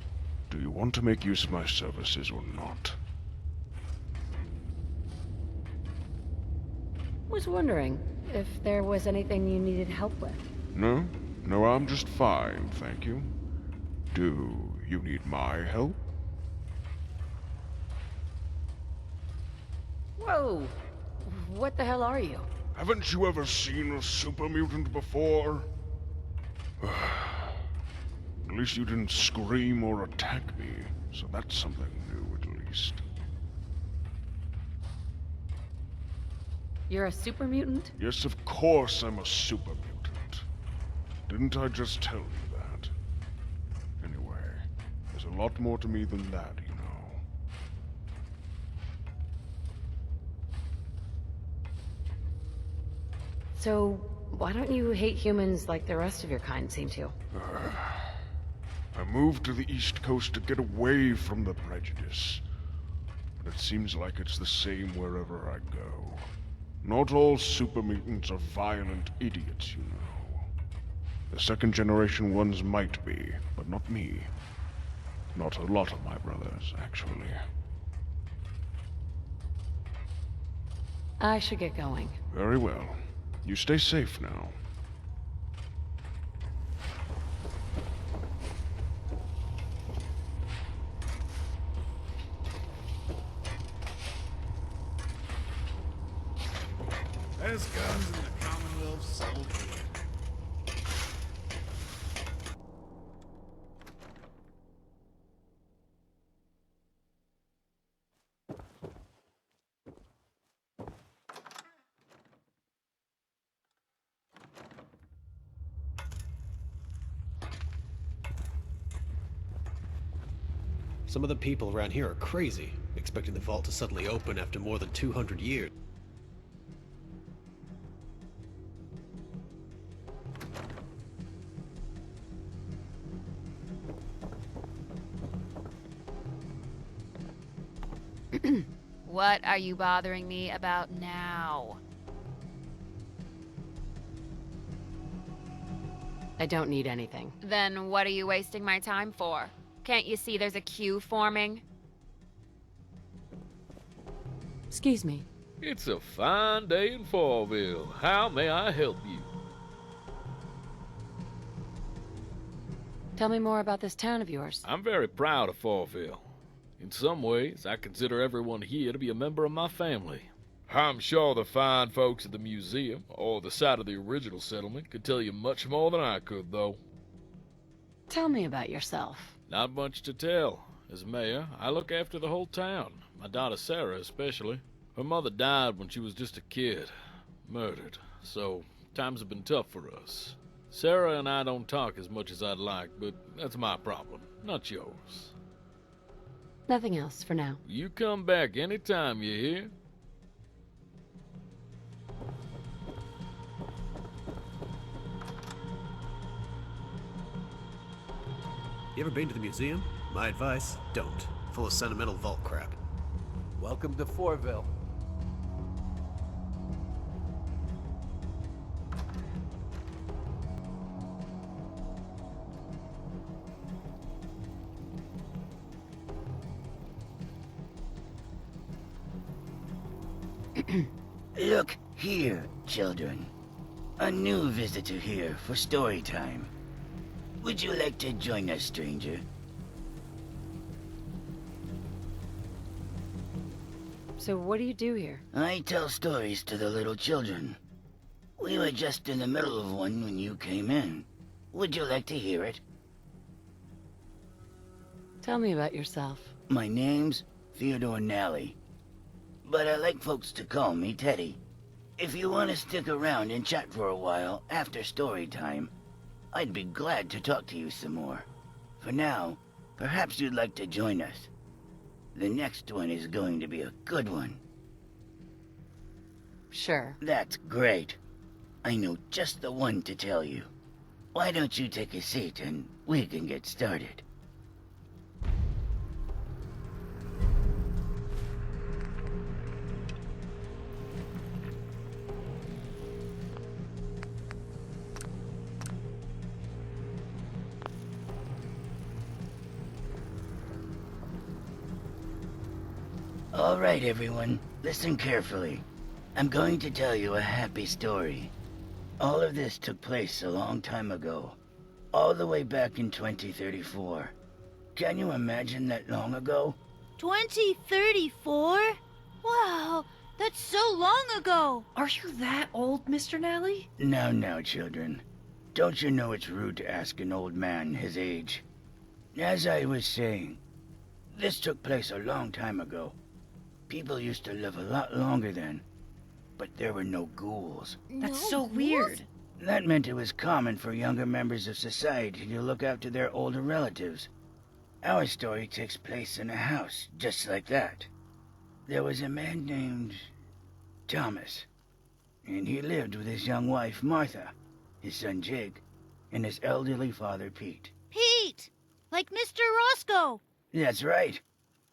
do you want to make use of my services or not? Was wondering if there was anything you needed help with. No? No, I'm just fine, thank you. Do you need my help? Whoa! What the hell are you? Haven't you ever seen a super mutant before? At least you didn't scream or attack me, so that's something new at least. You're a super mutant? Yes, of course I'm a super mutant. Didn't I just tell you that? Anyway, there's a lot more to me than that, you know. So, why don't you hate humans like the rest of your kind seem to? I moved to the East Coast to get away from the prejudice. But it seems like it's the same wherever I go. Not all super mutants are violent idiots, you know. The second generation ones might be, but not me. Not a lot of my brothers, actually. I should get going. Very well. You stay safe now. Best guns in the Commonwealth sold here. Some of the people around here are crazy, expecting the vault to suddenly open after more than 200 years. What are you bothering me about now? I don't need anything. Then what are you wasting my time for? Can't you see there's a queue forming? Excuse me. It's a fine day in Fourville. How may I help you? Tell me more about this town of yours. I'm very proud of Fourville. In some ways, I consider everyone here to be a member of my family. I'm sure the fine folks at the museum, or the site of the original settlement, could tell you much more than I could, though. Tell me about yourself. Not much to tell. As mayor, I look after the whole town. My daughter Sarah especially. Her mother died when she was just a kid. Murdered. So, times have been tough for us. Sarah and I don't talk as much as I'd like, but that's my problem, not yours. Nothing else for now. You come back anytime, you hear? You ever been to the museum? My advice, don't. Full of sentimental vault crap. Welcome to Fourville. Look here, children. A new visitor here for story time. Would you like to join us, stranger? So what do you do here? I tell stories to the little children. We were just in the middle of one when you came in. Would you like to hear it? Tell me about yourself. My name's Theodore Nally. but I like folks to call me Teddy. If you want to stick around and chat for a while after story time, I'd be glad to talk to you some more. For now, perhaps you'd like to join us. The next one is going to be a good one. Sure. That's great. I know just the one to tell you. Why don't you take a seat and we can get started? All right, everyone, listen carefully. I'm going to tell you a happy story. All of this took place a long time ago, all the way back in 2034. Can you imagine that long ago? 2034? Wow, that's so long ago. Are you that old, Mr. Nally? Now, children. Don't you know it's rude to ask an old man his age? As I was saying, this took place a long time ago. People used to live a lot longer then, but there were no ghouls. That's so weird. That meant it was common for younger members of society to look after their older relatives. Our story takes place in a house just like that. There was a man named Thomas, and he lived with his young wife Martha, his son Jake, and his elderly father Pete. Pete! Like Mr. Roscoe! That's right.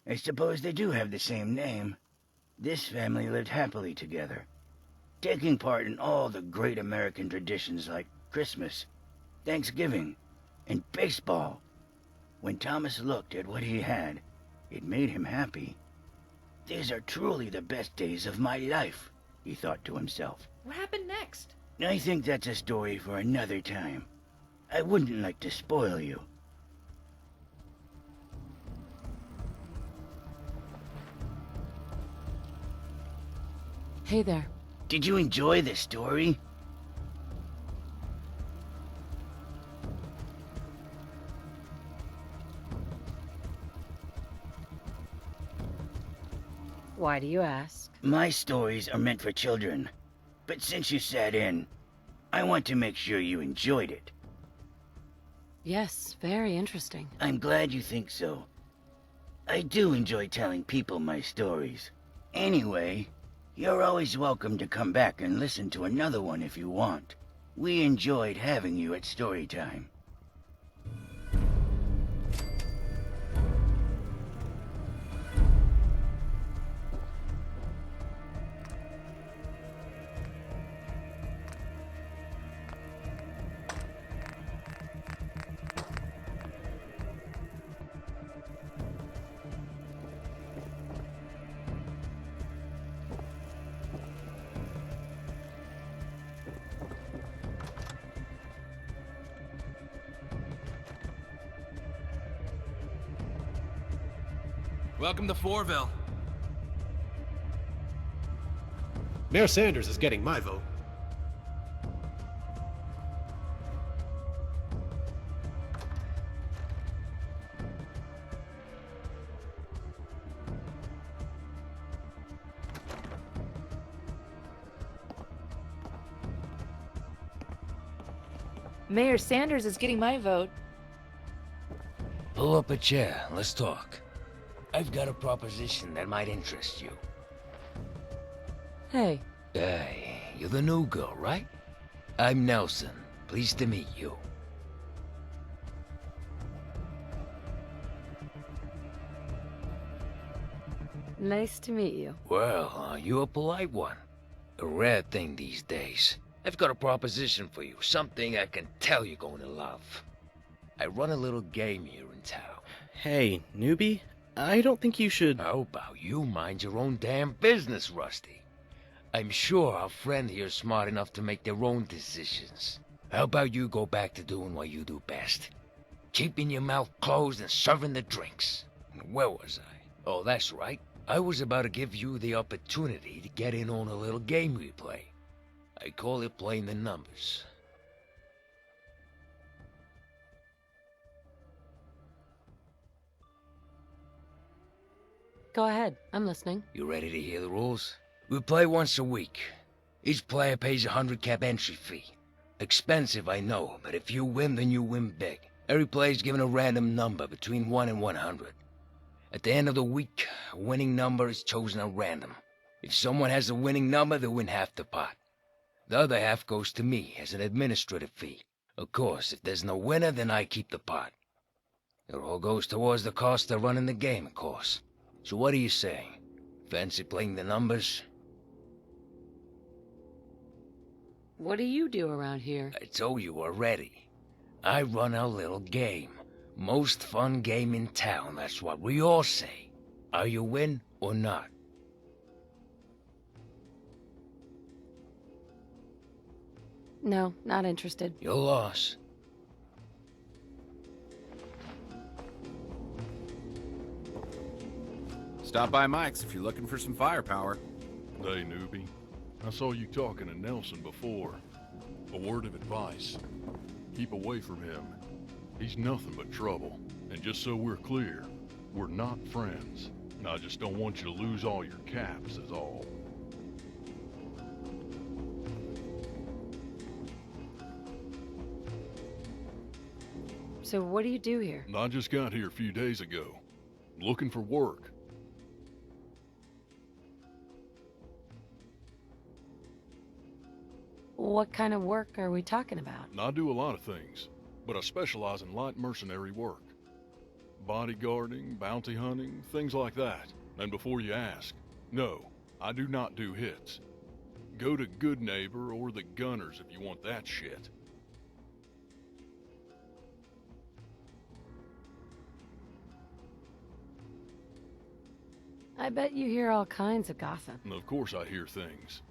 I suppose they do have the same name. This family lived happily together, taking part in all the great American traditions like Christmas, Thanksgiving, and baseball. When Thomas looked at what he had, it made him happy. These are truly the best days of my life, he thought to himself. What happened next? I think that's a story for another time. I wouldn't like to spoil you. Hey there. Did you enjoy the story? Why do you ask? My stories are meant for children, but since you sat in, I want to make sure you enjoyed it. Yes, very interesting. I'm glad you think so. I do enjoy telling people my stories. Anyway, you're always welcome to come back and listen to another one if you want. We enjoyed having you at Storytime. Welcome to Fourville. Mayor Sanders is getting my vote. Mayor Sanders is getting my vote. Pull up a chair, let's talk. I've got a proposition that might interest you. Hey. Hey, you're the new girl, right? I'm Nelson. Pleased to meet you. Nice to meet you. Well, you're a polite one. A rare thing these days. I've got a proposition for you, something I can tell you're going to love. I run a little game here in town. Hey, newbie? I don't think you should... How about you mind your own damn business, Rusty? I'm sure our friend here's smart enough to make their own decisions. How about you go back to doing what you do best? Keeping your mouth closed and serving the drinks. Where was I? Oh, that's right. I was about to give you the opportunity to get in on a little game we play. I call it playing the numbers. Go ahead. I'm listening. You ready to hear the rules? We play once a week. Each player pays a 100 cap entry fee. Expensive, I know, but if you win, then you win big. Every player is given a random number between 1 and 100. At the end of the week, a winning number is chosen at random. If someone has a winning number, they win half the pot. The other half goes to me as an administrative fee. Of course, if there's no winner, then I keep the pot. It all goes towards the cost of running the game, of course. So what are you saying? Fancy playing the numbers? What do you do around here? I told you already. I run a little game. Most fun game in town, that's what we all say. Are you in or not? No, not interested. Your loss. Stop by Mike's if you're looking for some firepower. Hey, newbie. I saw you talking to Nelson before. A word of advice. Keep away from him. He's nothing but trouble. And just so we're clear, we're not friends. I just don't want you to lose all your caps, is all. So what do you do here? I just got here a few days ago. Looking for work. What kind of work are we talking about? I do a lot of things, but I specialize in light mercenary work. Bodyguarding, bounty hunting, things like that. And before you ask, no, I do not do hits. Go to Good Neighbor or the Gunners if you want that shit. I bet you hear all kinds of gossip. And of course I hear things.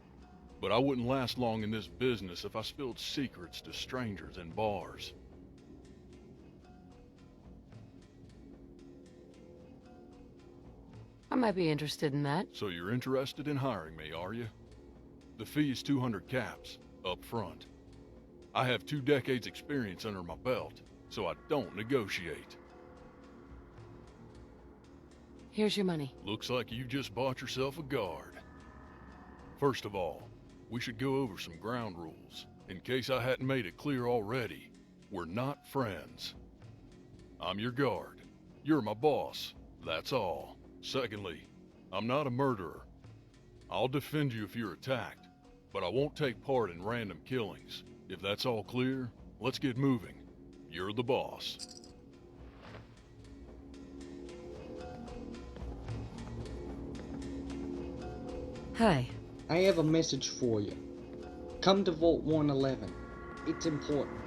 But I wouldn't last long in this business if I spilled secrets to strangers in bars. I might be interested in that. So you're interested in hiring me, are you? The fee is 200 caps, up front. I have 2 decades experience under my belt, so I don't negotiate. Here's your money. Looks like you just bought yourself a guard. First of all, we should go over some ground rules. In case I hadn't made it clear already, we're not friends. I'm your guard. You're my boss. That's all. Secondly, I'm not a murderer. I'll defend you if you're attacked, but I won't take part in random killings. If that's all clear, let's get moving. You're the boss. Hi. I have a message for you. Come to Vault 111. It's important.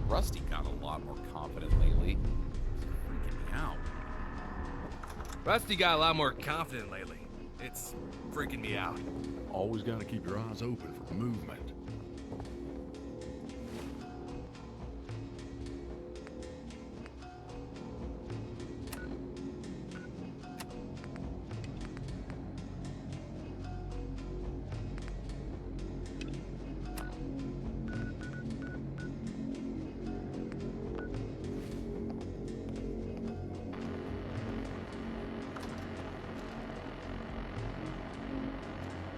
Rusty got a lot more confident lately. It's freaking me out. Rusty got a lot more confident lately. It's freaking me out. Always gotta keep your eyes open for movement.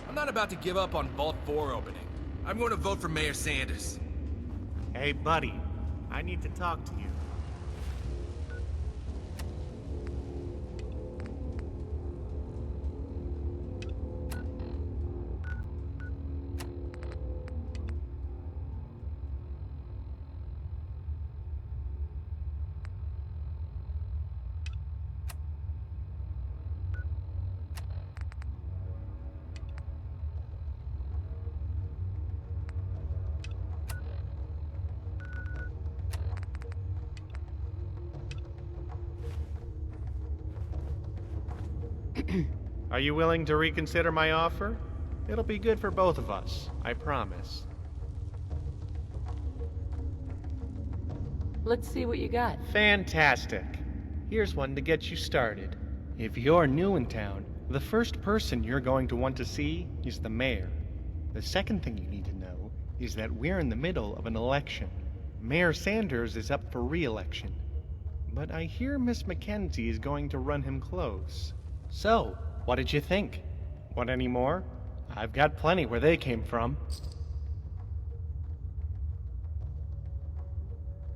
I'm not about to give up on Vault 4 opening. I'm going to vote for Mayor Sanders. Hey, buddy. I need to talk to you. Are you willing to reconsider my offer? It'll be good for both of us, I promise. Let's see what you got. Fantastic. Here's one to get you started. If you're new in town, the first person you're going to want to see is the mayor. The second thing you need to know is that we're in the middle of an election. Mayor Sanders is up for re-election. but I hear Miss Mackenzie is going to run him close. So, what did you think? Want any more? I've got plenty where they came from.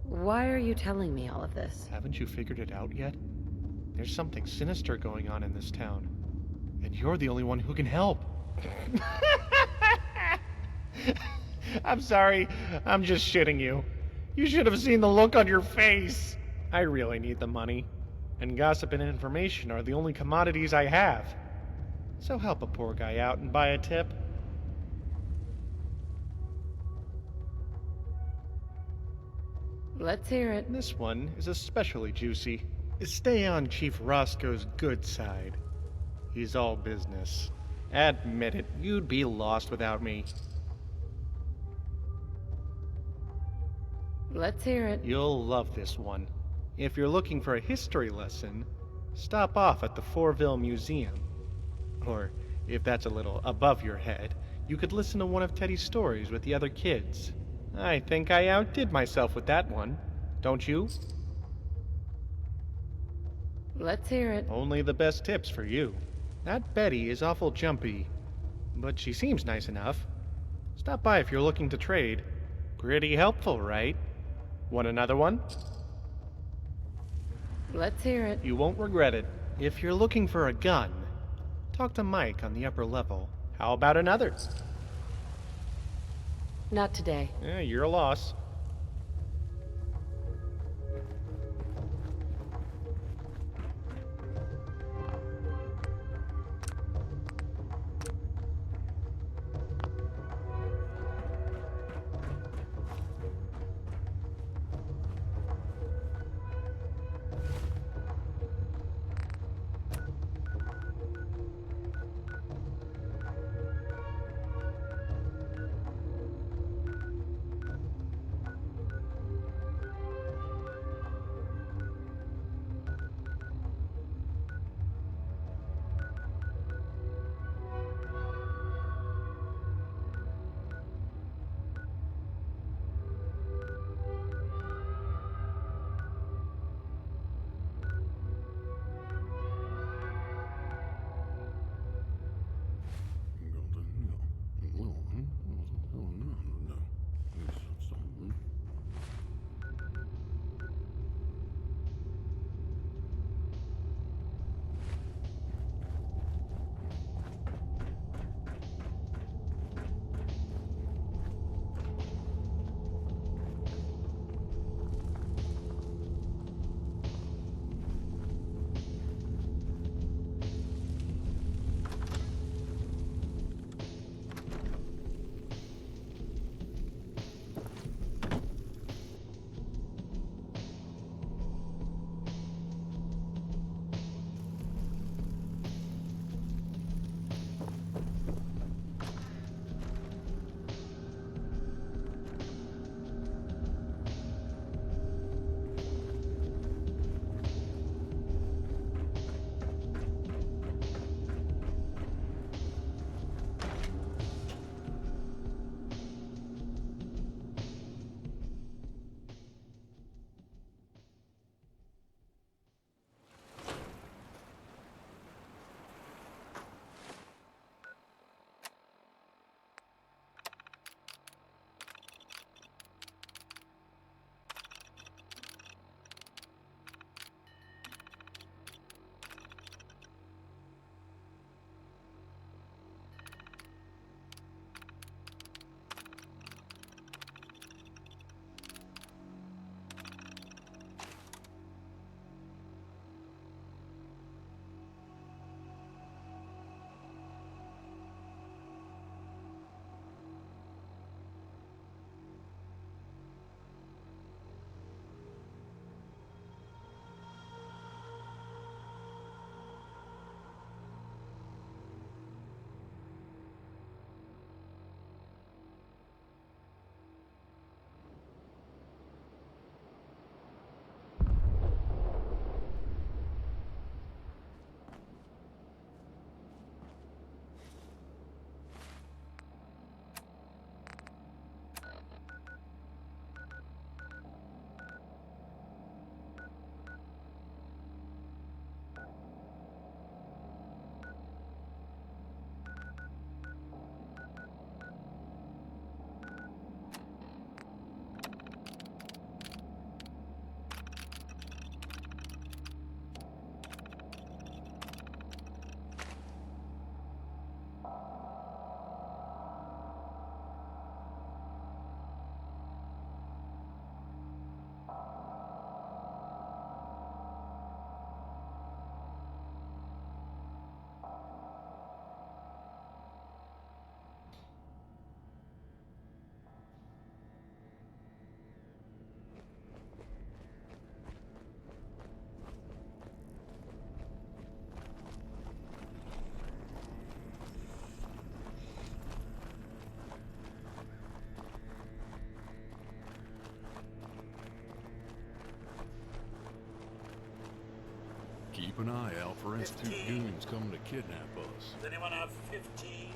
Why are you telling me all of this? Haven't you figured it out yet? There's something sinister going on in this town, and you're the only one who can help. I'm sorry, I'm just shitting you. You should have seen the look on your face. I really need the money, and gossip and information are the only commodities I have. So help a poor guy out and buy a tip. Let's hear it. This one is especially juicy. Stay on Chief Roscoe's good side. He's all business. Admit it, you'd be lost without me. Let's hear it. You'll love this one. If you're looking for a history lesson, stop off at the Fourville Museum. Or, if that's a little above your head, you could listen to one of Teddy's stories with the other kids. I think I outdid myself with that one. Don't you? Let's hear it. Only the best tips for you. That Betty is awful jumpy, but she seems nice enough. Stop by if you're looking to trade. Pretty helpful, right? Want another one? Let's hear it. You won't regret it. If you're looking for a gun, talk to Mike on the upper level. How about another? Not today. You're a loss. Keep an eye out for Institute goons coming to kidnap us. Does anyone have 15?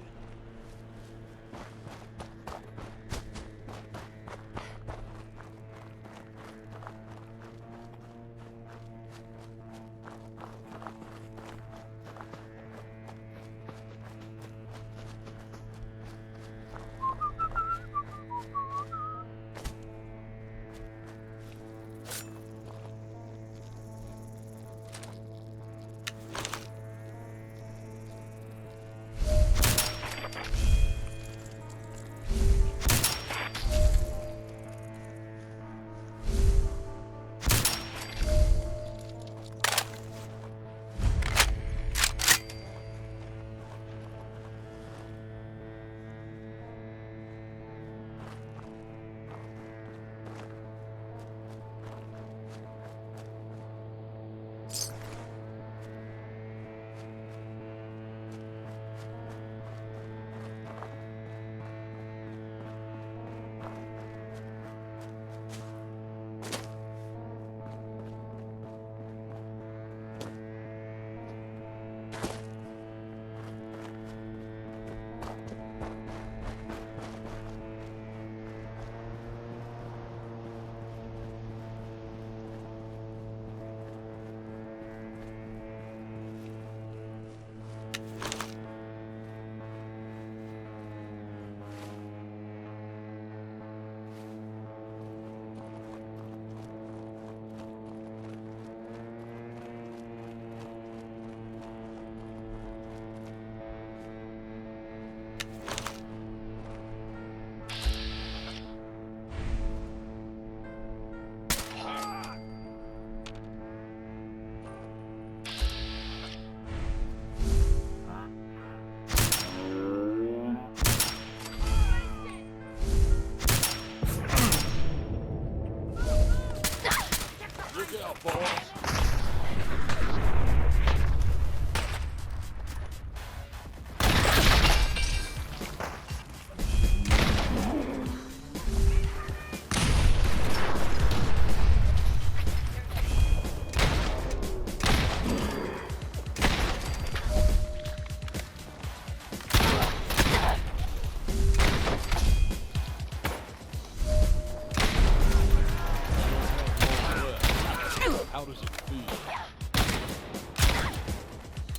How does it feel?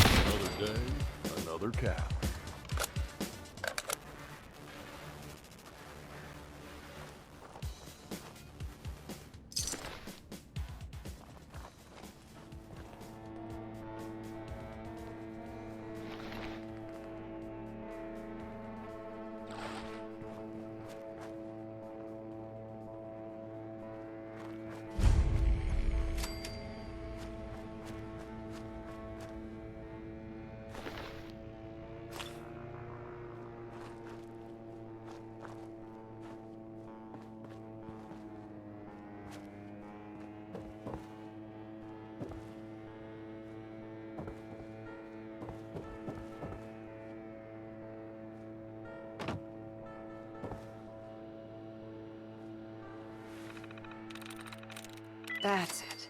Another day, another cow. That's it.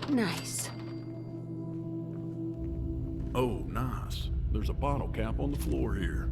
Nice. Oh, nice. There's a bottle cap on the floor here.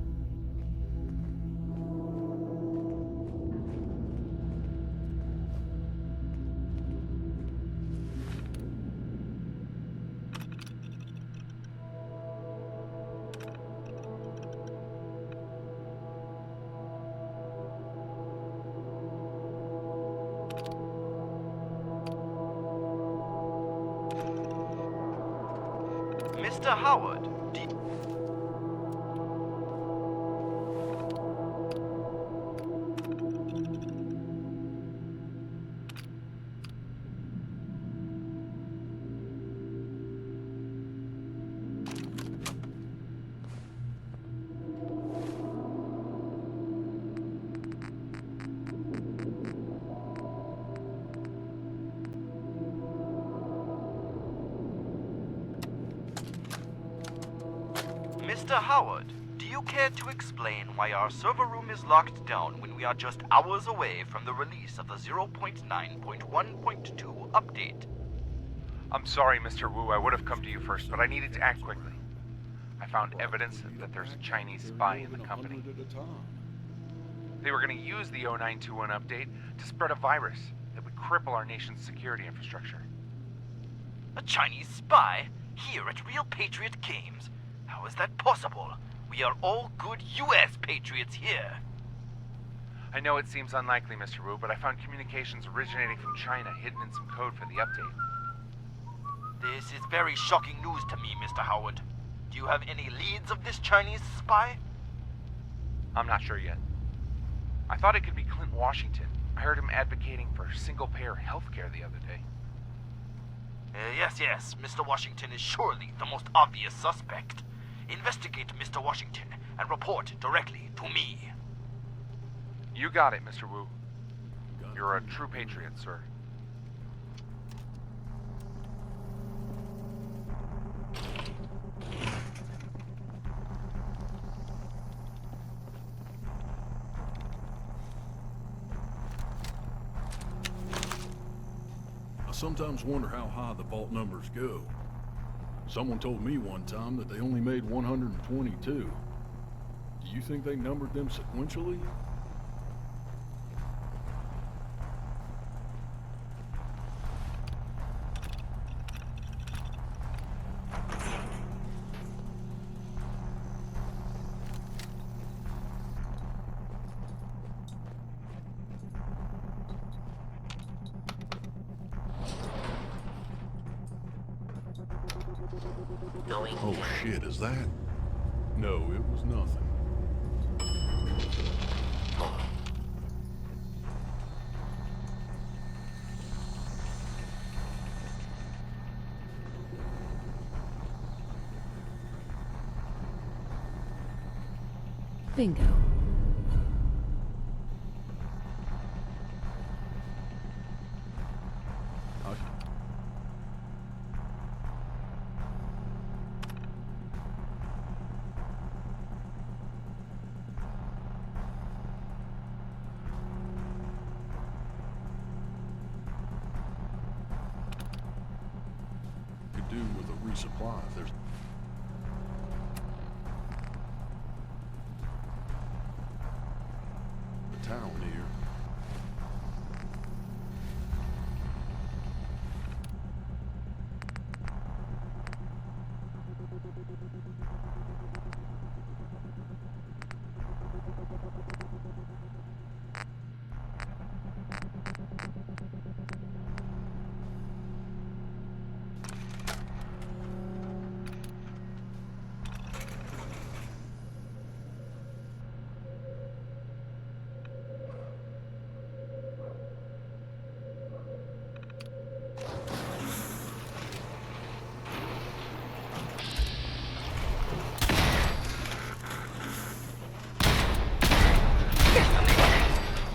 Mr. Howard, Mr. Howard, do you care to explain why our server room is locked down when we are just hours away from the release of the 0.9.1.2 update? I'm sorry, Mr. Wu. I would have come to you first, but I needed to act quickly. I found evidence that there's a Chinese spy in the company. They were going to use the 0921 update to spread a virus that would cripple our nation's security infrastructure. A Chinese spy? Here at Real Patriot Games? How is that possible? We are all good U.S. patriots here. I know it seems unlikely, Mr. Wu, but I found communications originating from China hidden in some code for the update. This is very shocking news to me, Mr. Howard. Do you have any leads of this Chinese spy? I'm not sure yet. I thought it could be Clint Washington. I heard him advocating for single-payer healthcare the other day. Yes, Mr. Washington is surely the most obvious suspect. Investigate Mr. Washington and report directly to me. You got it, Mr. Wu. You're a true patriot, sir. I sometimes wonder how high the vault numbers go. Someone told me one time that they only made 122. Do you think they numbered them sequentially? Oh shit, is that? No, it was nothing. Bingo. Could do with a resupply if there's... a town here.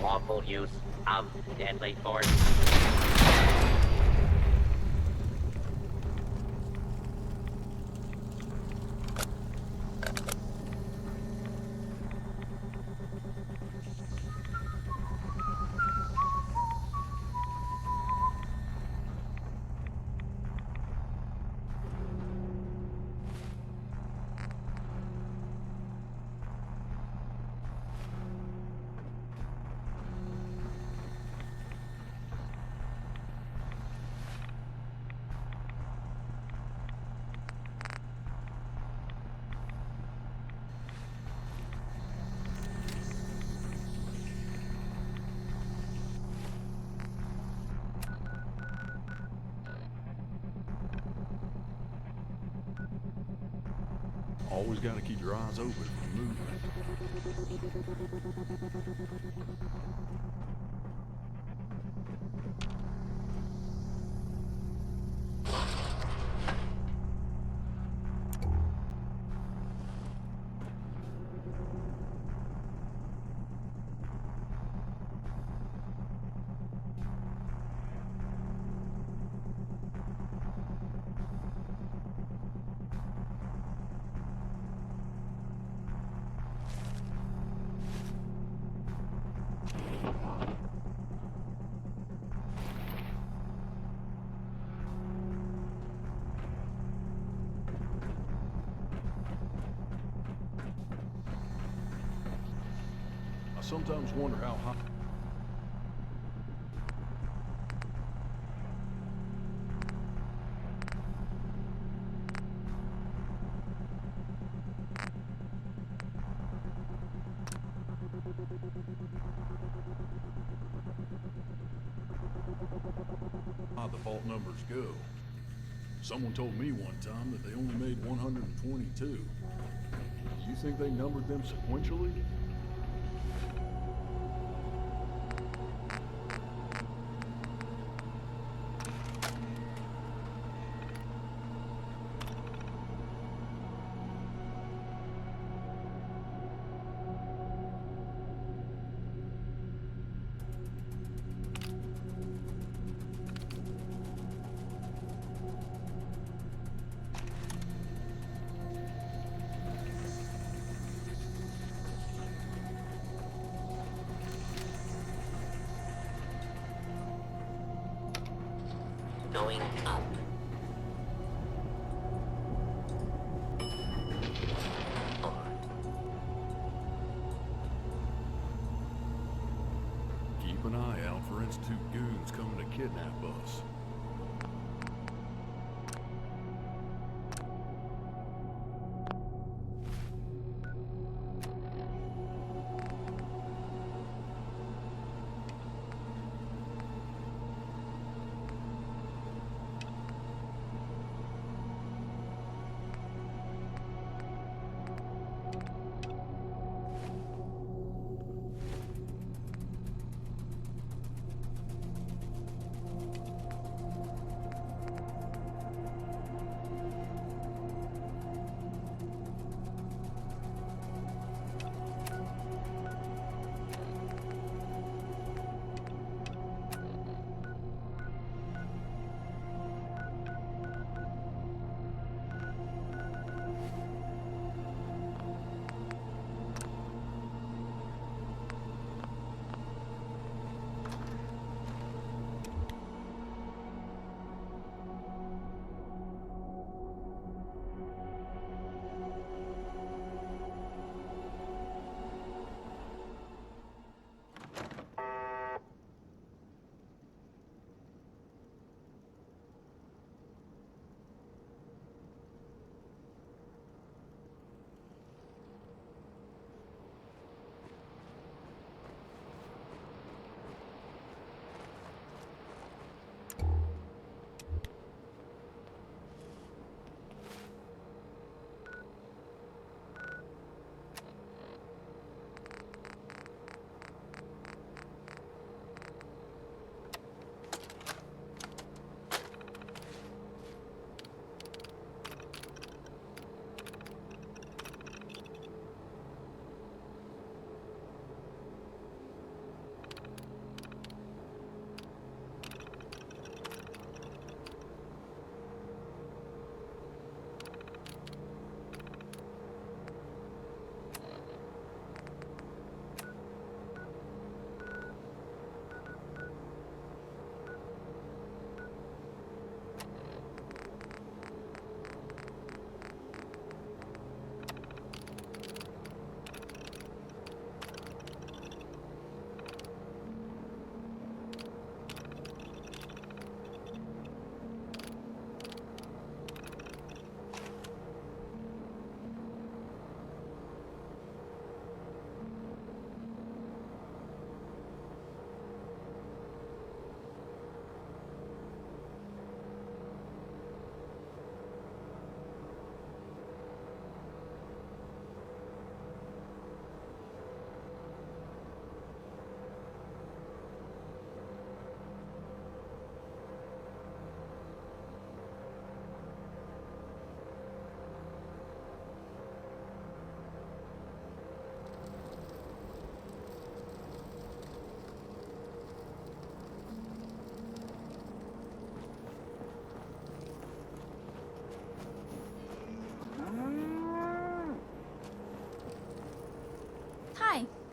Lawful use of deadly force. Always gotta keep your eyes open for movement. I sometimes wonder how high... how the vault numbers go. Someone told me one time that they only made 122. Do you think they numbered them sequentially? Going up. Keep an eye out for Institute goons coming to kidnap us.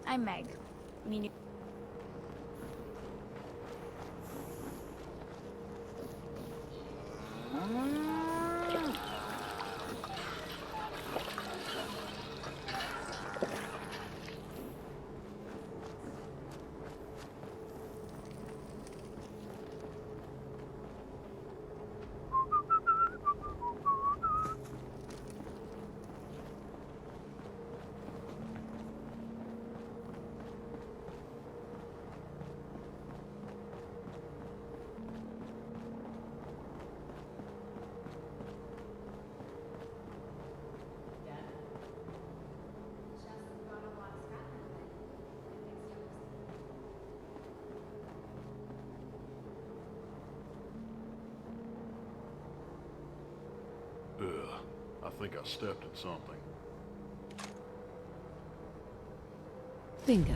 I'm Meg. Meaning. I think I stepped in something. Bingo.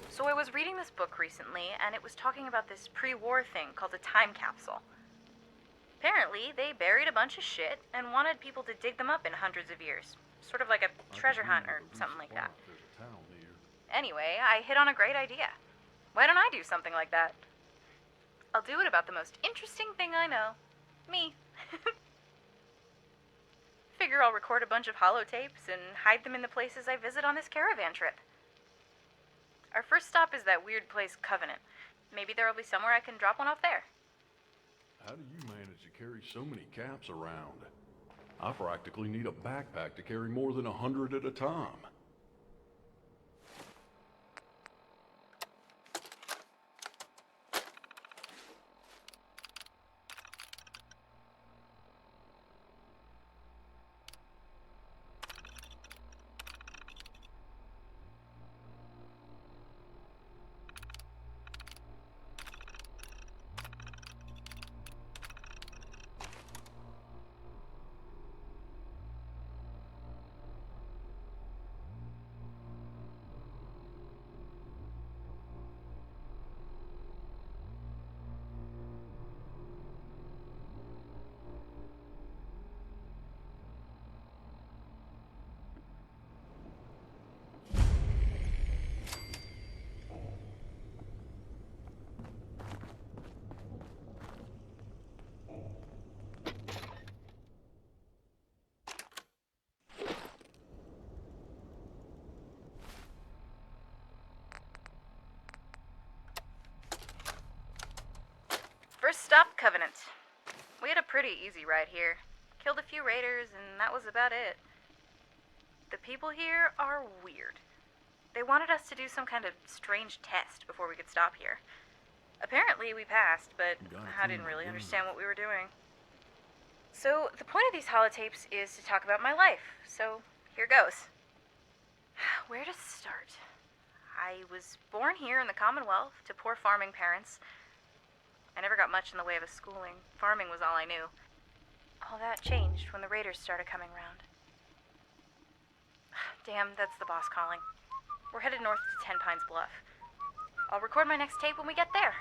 So I was reading this book recently, and it was talking about this pre-war thing called a time capsule. Apparently, they buried a bunch of shit and wanted people to dig them up in hundreds of years. Sort of like a treasure hunt or something like that. Anyway, I hit on a great idea. Why don't I do something like that? I'll do it about the most interesting thing I know. Me. Figure I'll record a bunch of holotapes and hide them in the places I visit on this caravan trip. Our first stop is that weird place, Covenant. Maybe there'll be somewhere I can drop one off there. How do you manage to carry so many caps around? I practically need a backpack to carry more than 100 at a time. First stop, Covenant. We had a pretty easy ride here. Killed a few raiders, and that was about it. The people here are weird. They wanted us to do some kind of strange test before we could stop here. Apparently we passed, but I didn't really understand what we were doing. So the point of these holotapes is to talk about my life, so here goes. Where to start? I was born here in the Commonwealth to poor farming parents. I never got much in the way of a schooling. Farming was all I knew. All that changed when the raiders started coming round. Damn, that's the boss calling. We're headed north to Ten Pines Bluff. I'll record my next tape when we get there.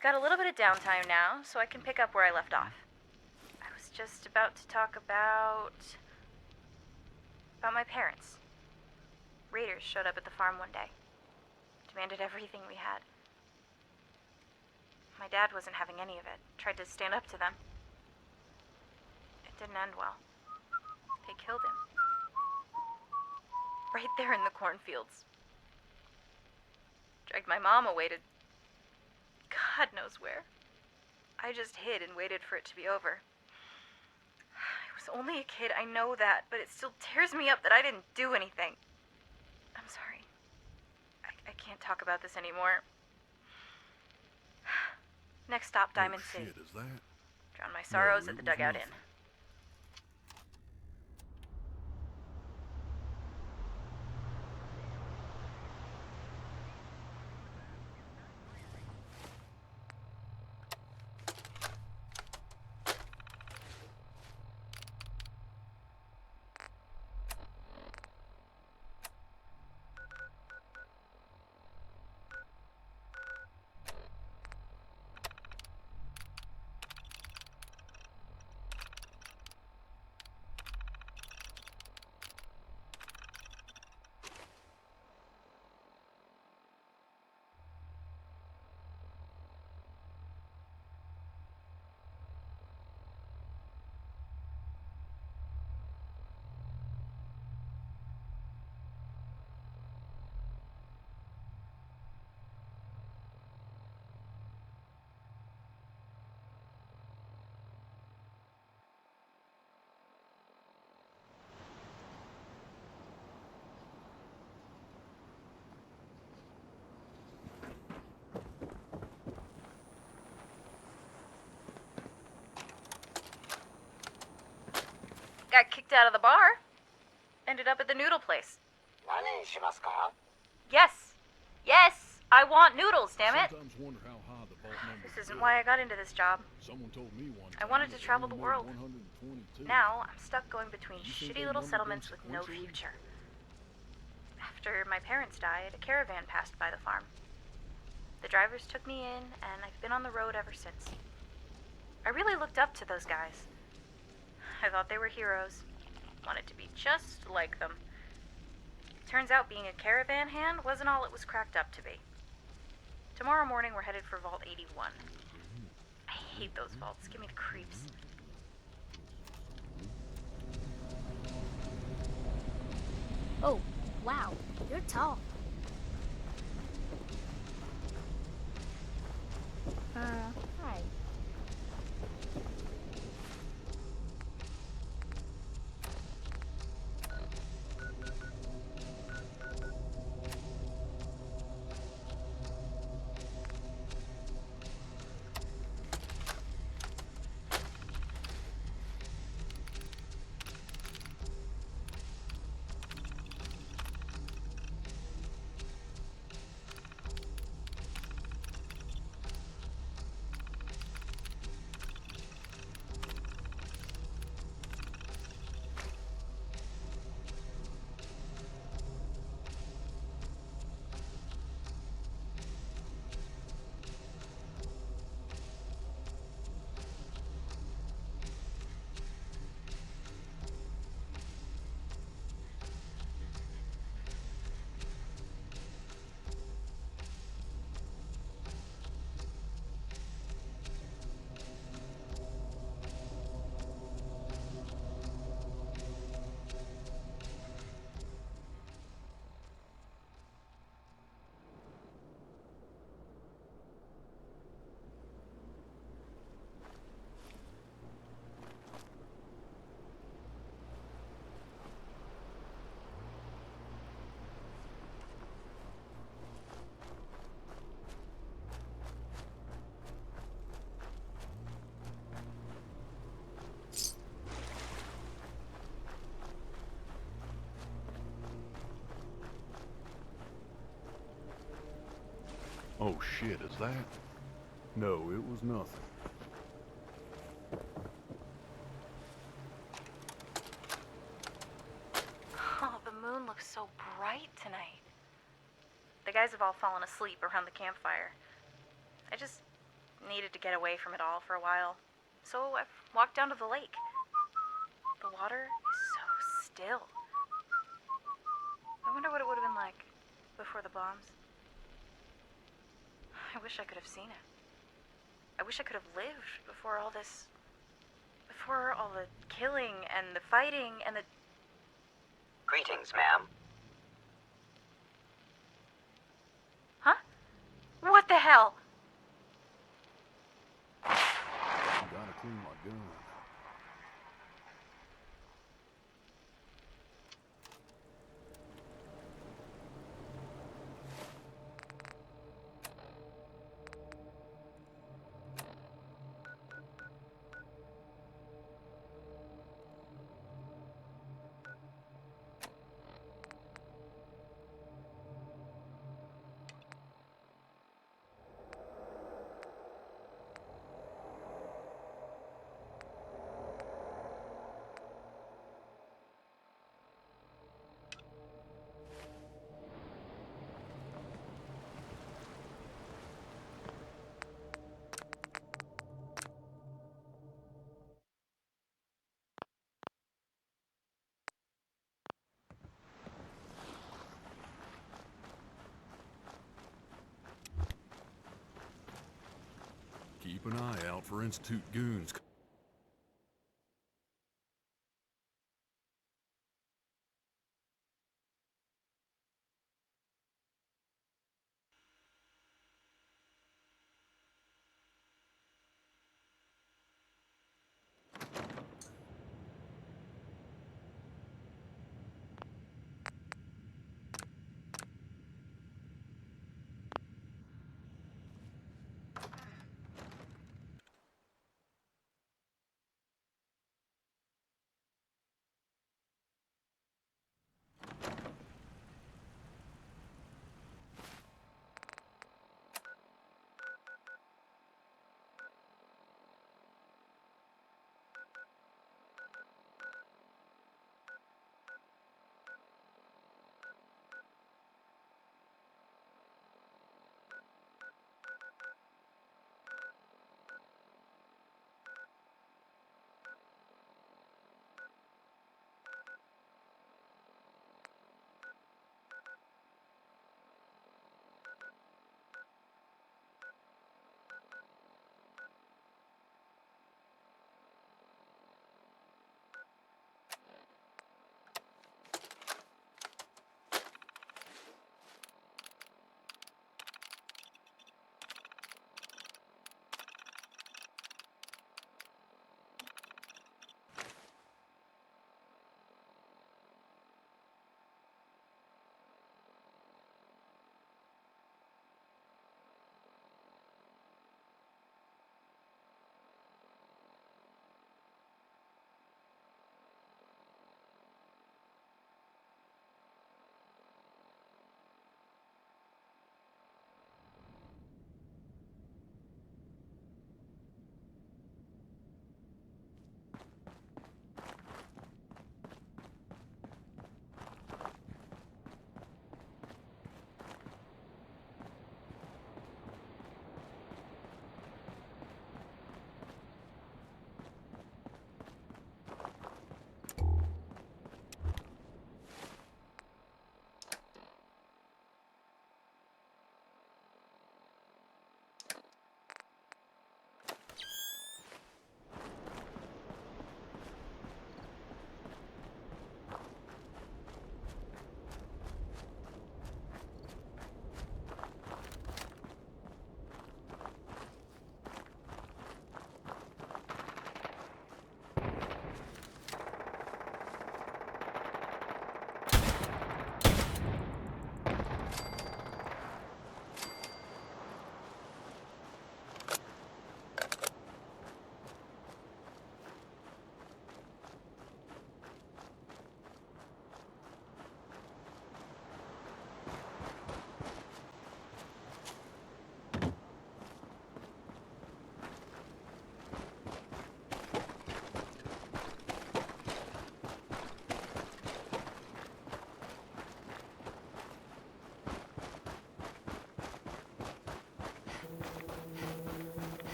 We've got a little bit of downtime now, so I can pick up where I left off. I was just about to talk about... About my parents. Raiders showed up at the farm one day. Demanded everything we had. My dad wasn't having any of it. Tried to stand up to them. It didn't end well. They killed him. Right there in the cornfields. Dragged my mom away to God knows where. I just hid and waited for it to be over. I was only a kid, I know that, but it still tears me up that I didn't do anything. I'm sorry. I can't talk about this anymore. Next stop, Diamond City. Shit, is that? Drown my sorrows No, at the it was Dugout nothing. Inn. Got kicked out of the bar. Ended up at the noodle place. Yes. Yes! I want noodles, damn it! Sometimes wonder how high the vault number This isn't why I got into this job. Someone told me one I time wanted to that travel the only made world. 122. Now, I'm stuck going between You think shitty they little numbered them settlements with no sequentially? future. After my parents died, a caravan passed by the farm. The drivers took me in, and I've been on the road ever since. I really looked up to those guys. I thought they were heroes. Wanted to be just like them. Turns out being a caravan hand wasn't all it was cracked up to be. Tomorrow morning we're headed for Vault 81. I hate those vaults. Give me the creeps. Oh, wow. You're tall. Hi. Oh shit, is that? No, it was nothing. Oh, the moon looks so bright tonight. The guys have all fallen asleep around the campfire. I just needed to get away from it all for a while. So I walked down to the lake. The water is so still. I wonder what it would have been like before the bombs. I wish I could have seen it. I wish I could have lived before all this... Before all the killing and the fighting and the... Greetings, ma'am. Huh? What the hell? Gotta clean my gun. Keep an eye out for Institute goons.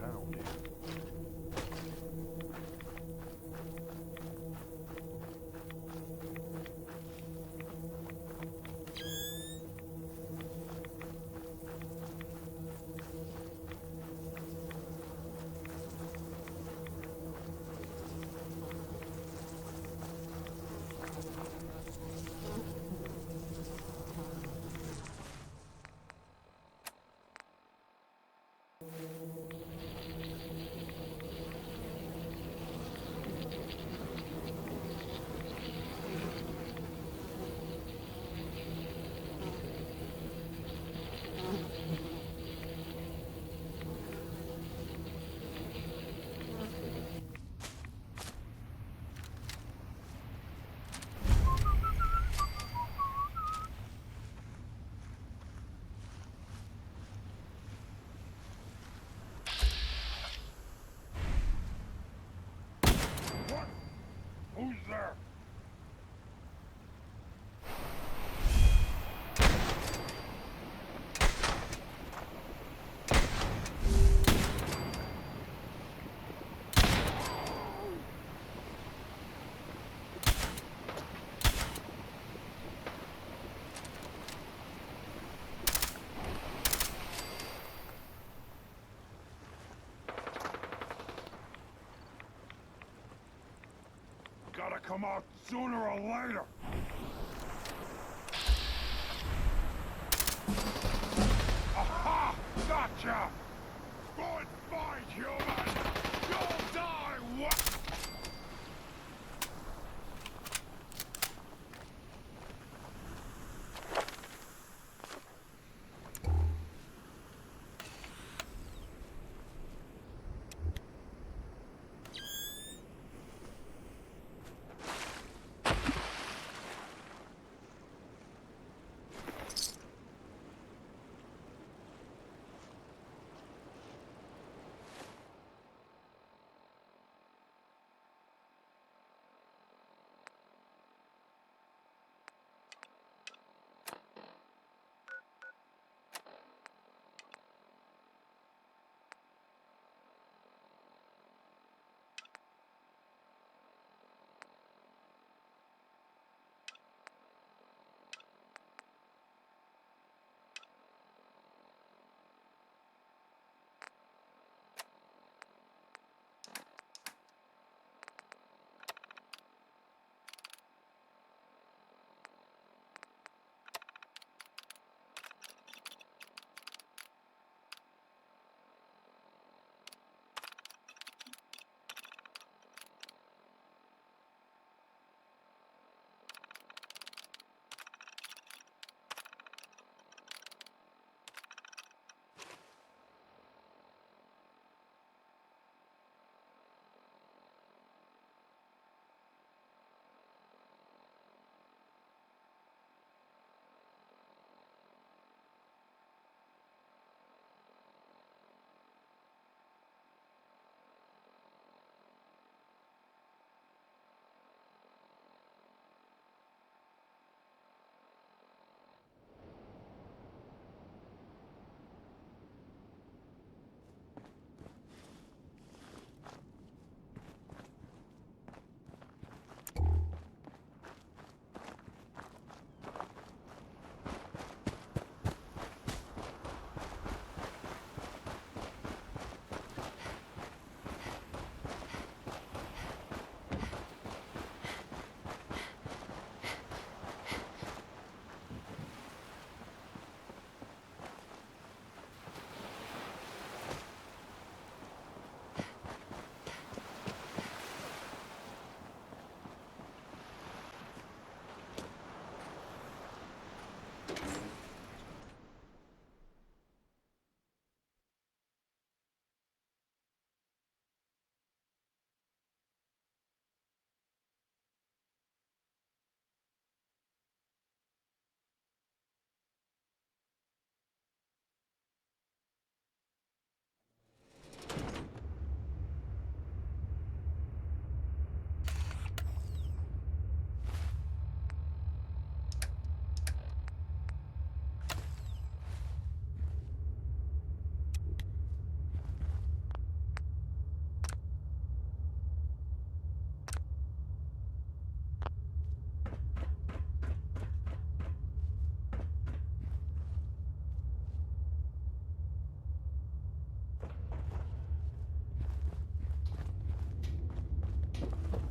found him. Who's there? Gotta come out sooner or later. Aha! Gotcha! Good fight, human! You'll die! What?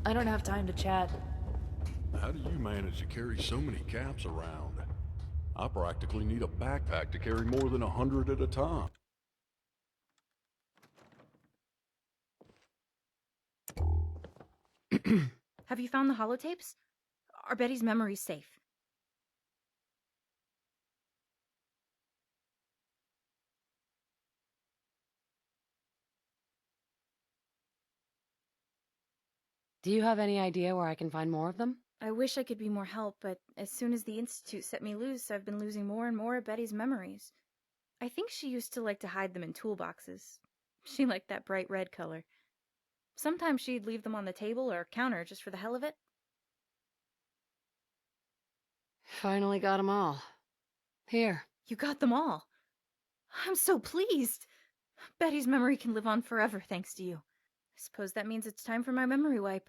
I don't have time to chat. How do you manage to carry so many caps around? I practically need a backpack to carry more than 100 at a time. Have you found the holotapes? Are Betty's memories safe? Do you have any idea where I can find more of them? I wish I could be more help, but as soon as the Institute set me loose, I've been losing more and more of Betty's memories. I think she used to like to hide them in toolboxes. She liked that bright red color. Sometimes she'd leave them on the table or counter just for the hell of it. Finally got them all. Here. You got them all. I'm so pleased. Betty's memory can live on forever thanks to you. I suppose that means it's time for my memory wipe.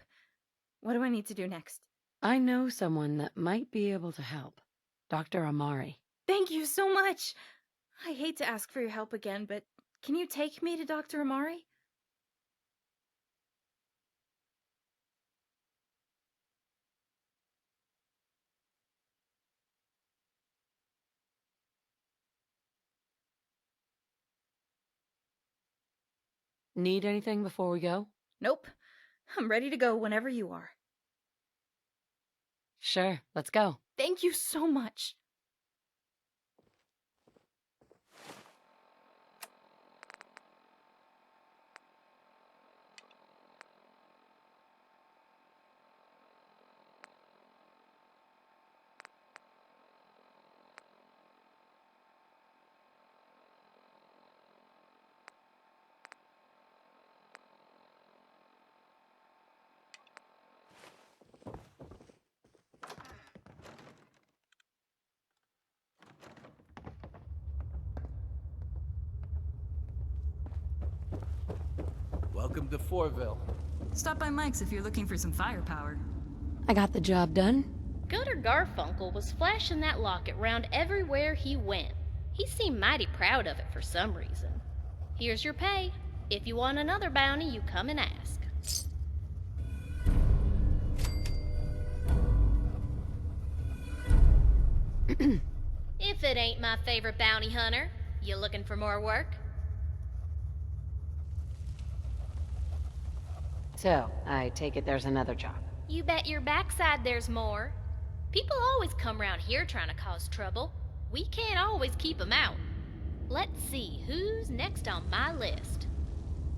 What do I need to do next? I know someone that might be able to help. Dr. Amari. Thank you so much. I hate to ask for your help again, but can you take me to Dr. Amari? Need anything before we go? Nope. I'm ready to go whenever you are. Sure, let's go. Thank you so much. Welcome to Fourville. Stop by Mike's if you're looking for some firepower. I got the job done. Gunter Garfunkel was flashing that locket round everywhere he went. He seemed mighty proud of it for some reason. Here's your pay. If you want another bounty, you come and ask. If it ain't my favorite bounty hunter, you looking for more work? So, I take it there's another job. You bet your backside there's more. People always come round here trying to cause trouble. We can't always keep 'em out. Let's see, who's next on my list?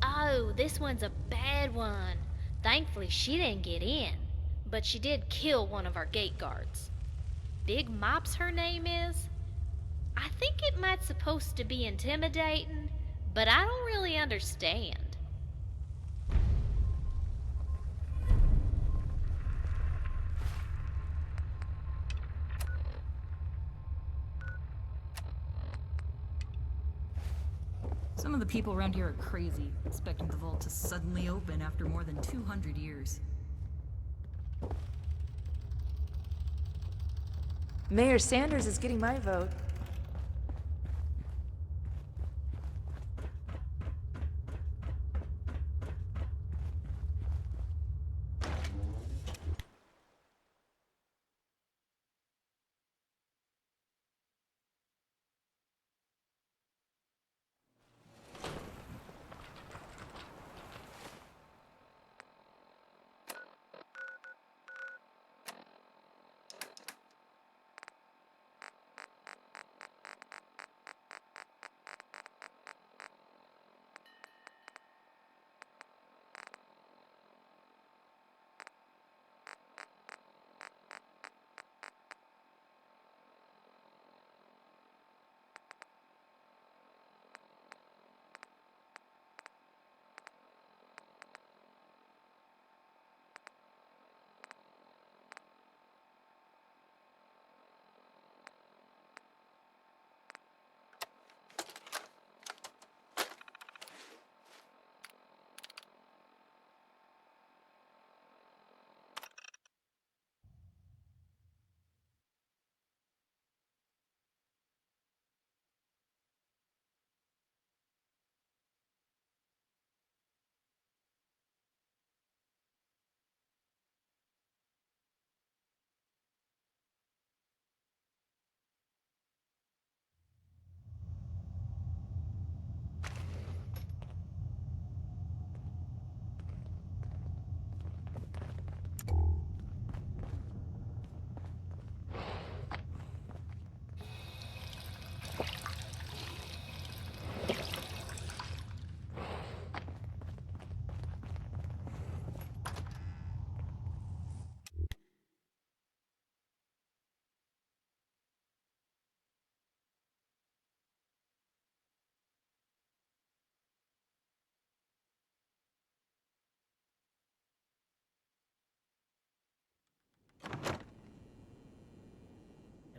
Oh, this one's a bad one. Thankfully, she didn't get in. But she did kill one of our gate guards. Big Mop's her name is? I think it might supposed to be intimidating, but I don't really understand. Some of the people around here are crazy, expecting the vault to suddenly open after more than 200 years. Mayor Sanders is getting my vote.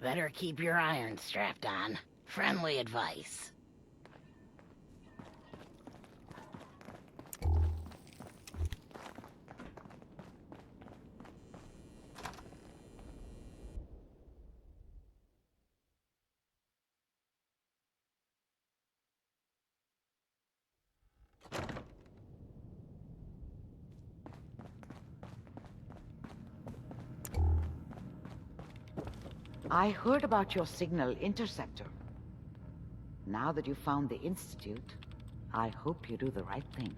Better keep your iron strapped on. Friendly advice. I heard about your signal interceptor. Now that you found the Institute, I hope you do the right thing.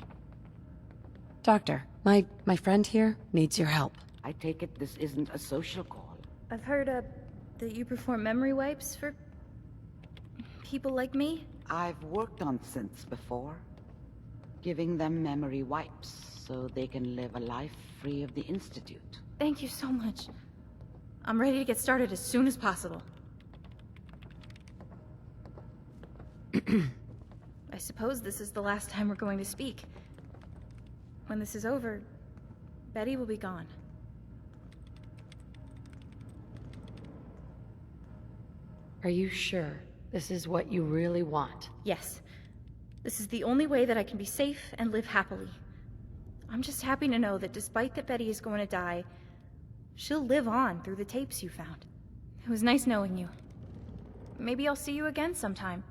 Doctor, my friend here needs your help. I take it this isn't a social call. I've heard, that you perform memory wipes for people like me? I've worked on synths before, giving them memory wipes so they can live a life free of the Institute. Thank you so much. I'm ready to get started as soon as possible. I suppose this is the last time we're going to speak. When this is over, Betty will be gone. Are you sure this is what you really want? Yes. This is the only way that I can be safe and live happily. I'm just happy to know that despite that Betty is going to die, she'll live on through the tapes you found. It was nice knowing you. Maybe I'll see you again sometime.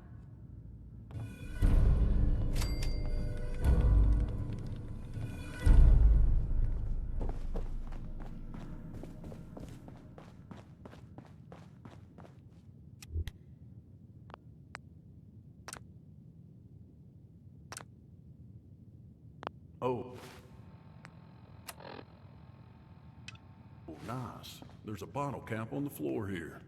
Oh. Oh, nice. There's a bottle cap on the floor here.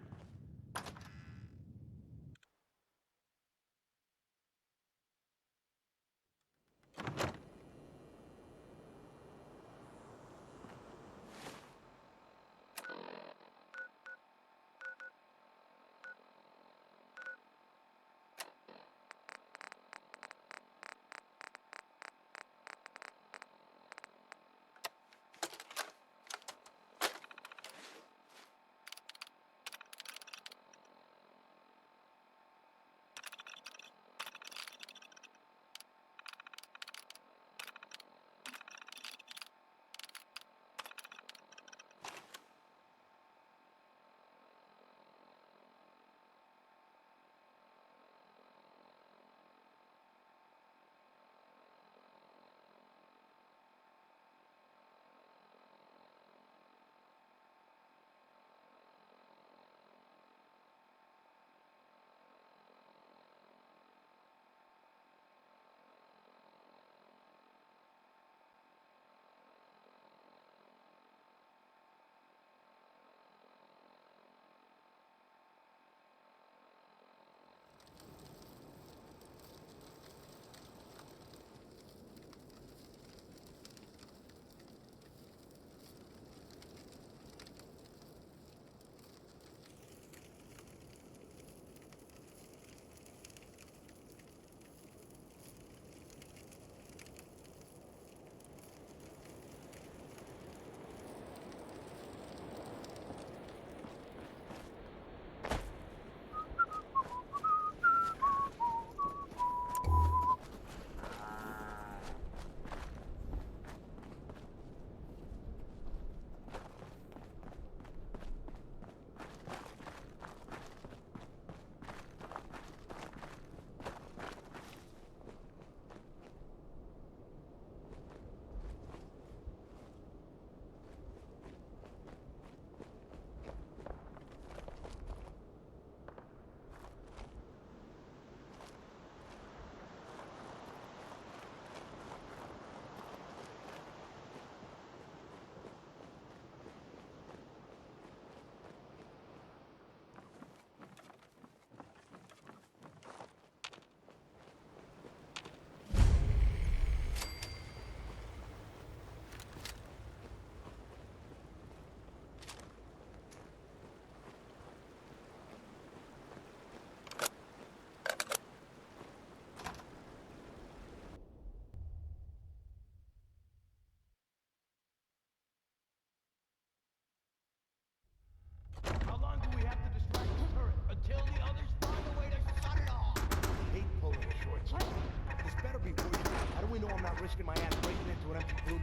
not risking my ass breaking into an empty room.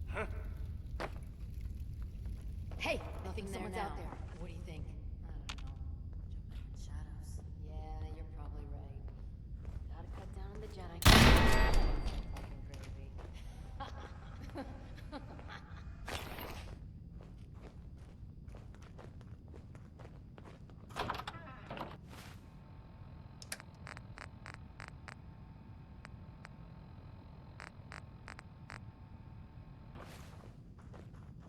Huh? Hey, I think someone's there out now. there. What do you think? I don't know. Jumping in shadows. Yeah, you're probably right. Gotta cut down on the Jedi. Fucking gravy.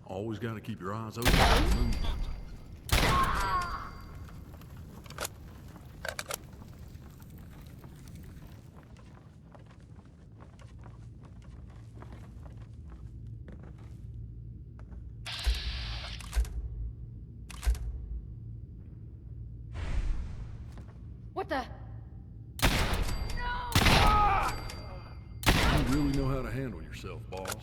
Always got to keep your eyes open for movement. What the? You really know how to handle yourself, boss.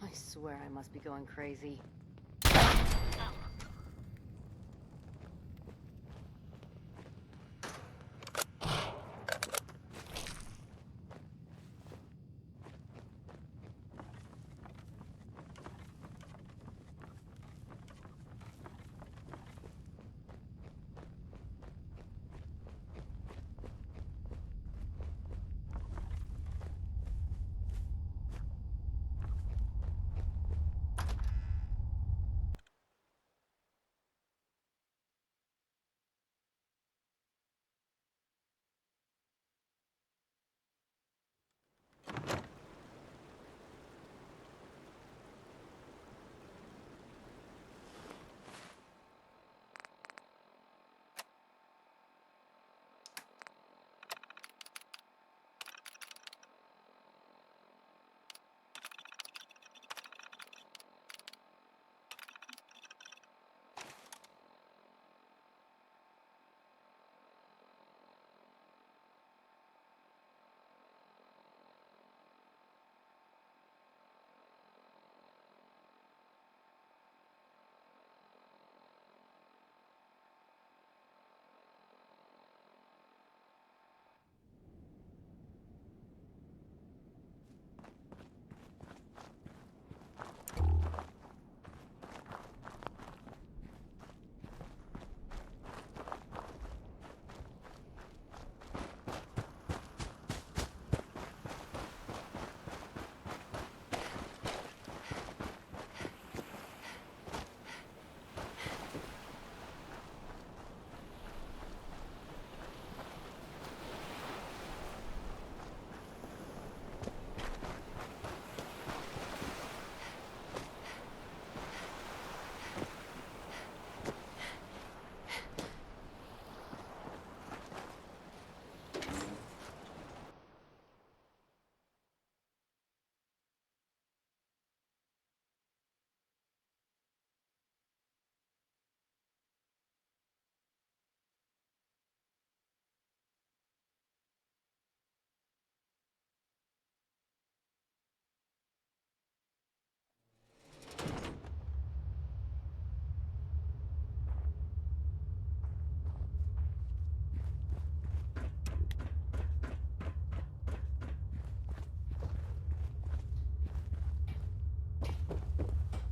I swear I must be going crazy.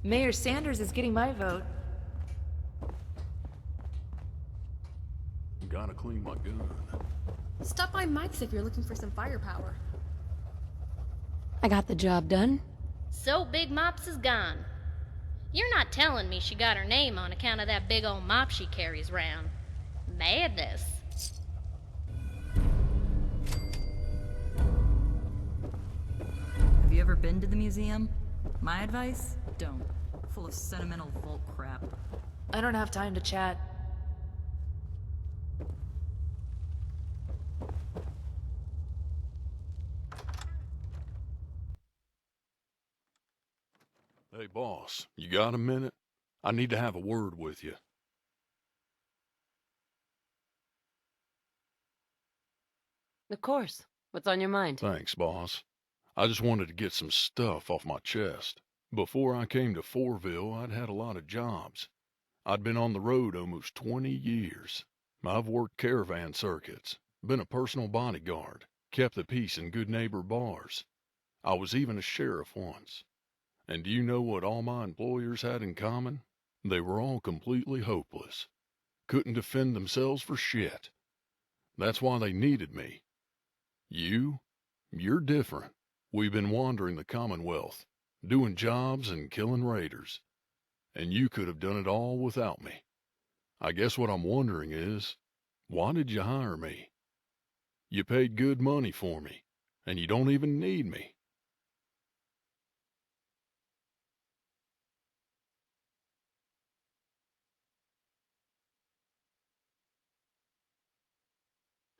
Mayor Sanders is getting my vote. Gotta clean my gun. Stop by Mike's if you're looking for some firepower. I got the job done. So Big Mops is gone. You're not telling me she got her name on account of that big old mop she carries round. Madness. Have you ever been to the museum? My advice? Don't. Full of sentimental vault crap. I don't have time to chat. Hey, boss, you got a minute? I need to have a word with you. Of course. What's on your mind? Thanks, boss. I just wanted to get some stuff off my chest. Before I came to Fourville, I'd had a lot of jobs. I'd been on the road almost 20 years. I've worked caravan circuits, been a personal bodyguard, kept the peace in good neighbor bars. I was even a sheriff once. And do you know what all my employers had in common? They were all completely hopeless. Couldn't defend themselves for shit. That's why they needed me. You're different. We've been wandering the Commonwealth, doing jobs and killing raiders. And you could have done it all without me. I guess what I'm wondering is, why did you hire me? You paid good money for me, and you don't even need me.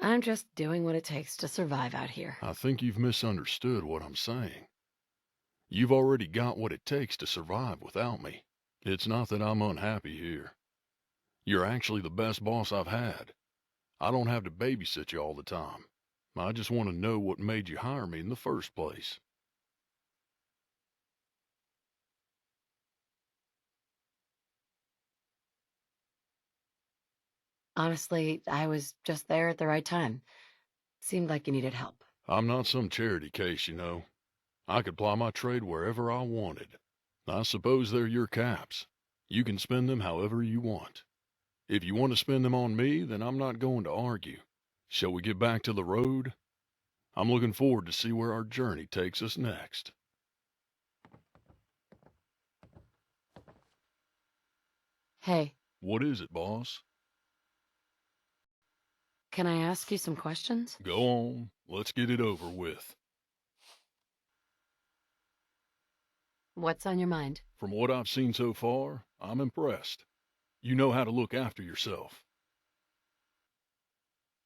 I'm just doing what it takes to survive out here. I think you've misunderstood what I'm saying. You've already got what it takes to survive without me. It's not that I'm unhappy here. You're actually the best boss I've had. I don't have to babysit you all the time. I just want to know what made you hire me in the first place. Honestly, I was just there at the right time. Seemed like you needed help. I'm not some charity case, you know. I could ply my trade wherever I wanted. I suppose they're your caps. You can spend them however you want. If you want to spend them on me, then I'm not going to argue. Shall we get back to the road? I'm looking forward to see where our journey takes us next. Hey. What is it, boss? Can I ask you some questions? Go on. Let's get it over with. What's on your mind? From what I've seen so far, I'm impressed. You know how to look after yourself.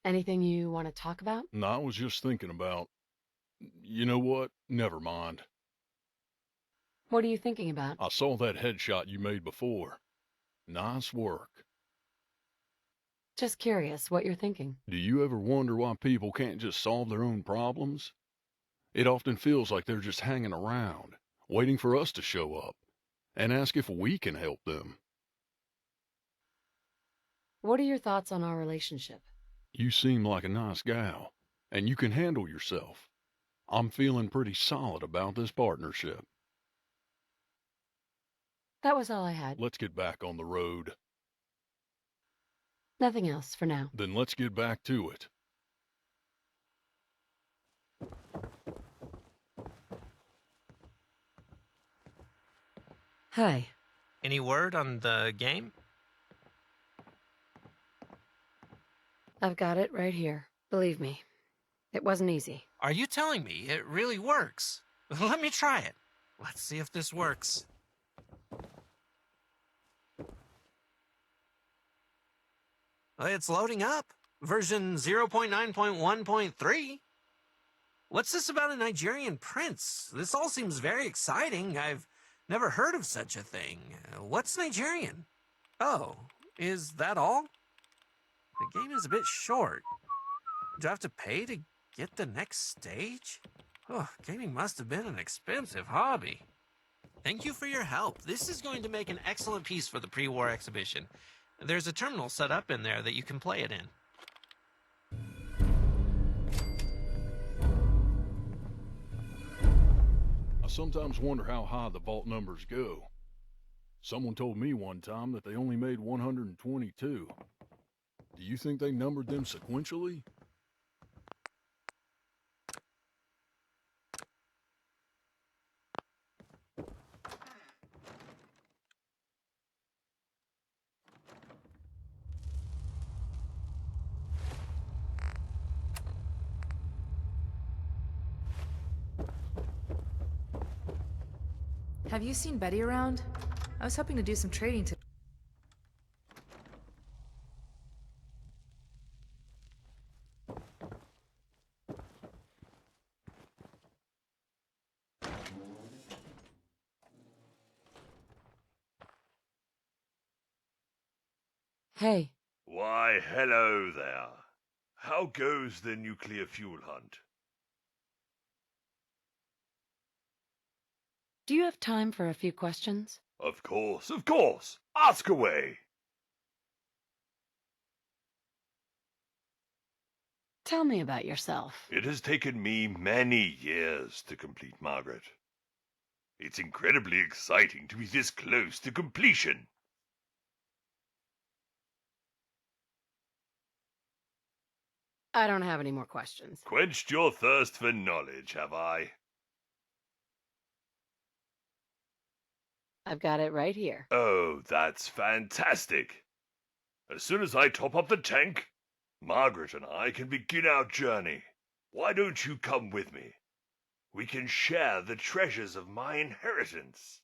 Anything you want to talk about? No, I was just thinking about... You know what? Never mind. What are you thinking about? I saw that headshot you made before. Nice work. Just curious what you're thinking. Do you ever wonder why people can't just solve their own problems? It often feels like they're just hanging around, waiting for us to show up, and ask if we can help them. What are your thoughts on our relationship? You seem like a nice gal, and you can handle yourself. I'm feeling pretty solid about this partnership. That was all I had. Let's get back on the road. Nothing else for now. Then let's get back to it. Hi. Any word on the game? I've got it right here. Believe me, it wasn't easy. Are you telling me it really works? Let me try it. Let's see if this works. It's loading up. Version 0.9.1.3. What's this about a Nigerian prince? This all seems very exciting. I've never heard of such a thing. What's Nigerian? Oh, is that all? The game is a bit short. Do I have to pay to get the next stage? Oh, gaming must have been an expensive hobby. Thank you for your help. This is going to make an excellent piece for the pre-war exhibition. There's a terminal set up in there that you can play it in. I sometimes wonder how high the vault numbers go. Someone told me one time that they only made 122. Do you think they numbered them sequentially? Have you seen Betty around? I was hoping to do some trading today. Hey. Why, hello there. How goes the nuclear fuel hunt? Do you have time for a few questions? Of course, of course. Ask away. Tell me about yourself. It has taken me many years to complete Margaret. It's incredibly exciting to be this close to completion. I don't have any more questions. Quenched your thirst for knowledge, have I? I've got it right here. Oh, that's fantastic. As soon as I top up the tank, Margaret and I can begin our journey. Why don't you come with me? We can share the treasures of my inheritance.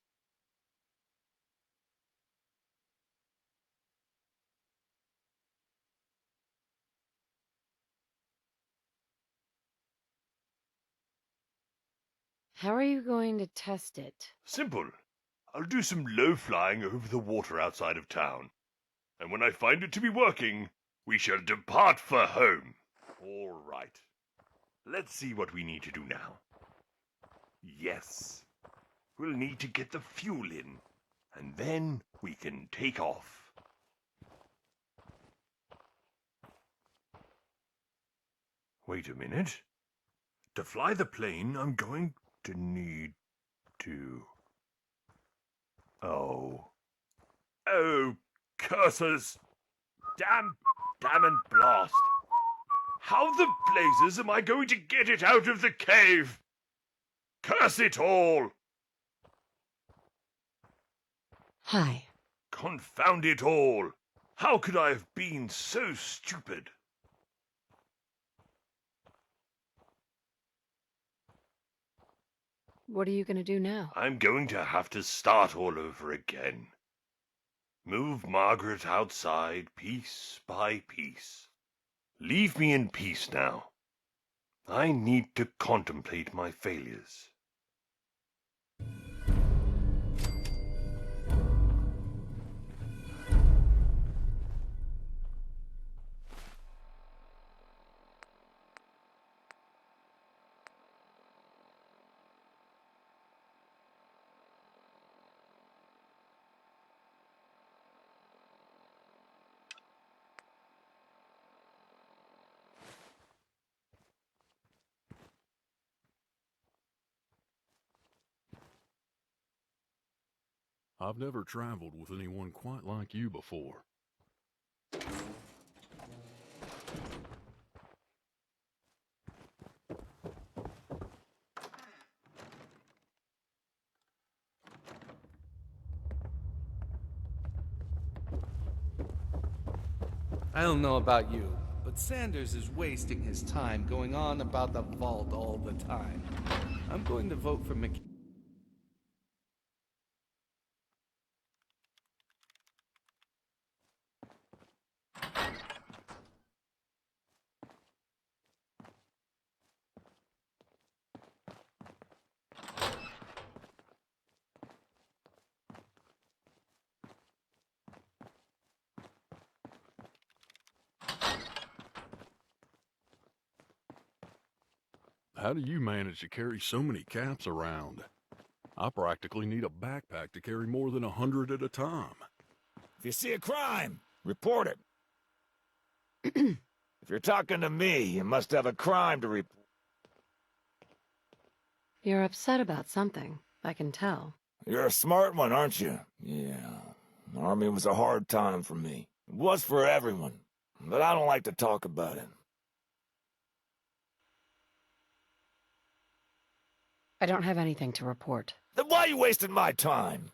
How are you going to test it? Simple. I'll do some low flying over the water outside of town. And when I find it to be working, we shall depart for home. All right. Let's see what we need to do now. Yes. We'll need to get the fuel in, and then we can take off. Wait a minute. To fly the plane, I'm going to need to... Oh, curses! Damn and blast! How the blazes am I going to get it out of the cave? Curse it all! Hi. Confound it all! How could I have been so stupid? What are you going to do now? I'm going to have to start all over again. Move Margaret outside piece by piece. Leave me in peace now. I need to contemplate my failures. I've never traveled with anyone quite like you before. I don't know about you, but Sanders is wasting his time going on about the vault all the time. I'm going to vote for Mc... How do you manage to carry so many caps around? I practically need a backpack to carry more than 100 at a time. If you see a crime, report it. If you're talking to me, you must have a crime to report. You're upset about something, I can tell. You're a smart one, aren't you? Yeah. The Army was a hard time for me. It was for everyone. But I don't like to talk about it. I don't have anything to report. Then why are you wasting my time?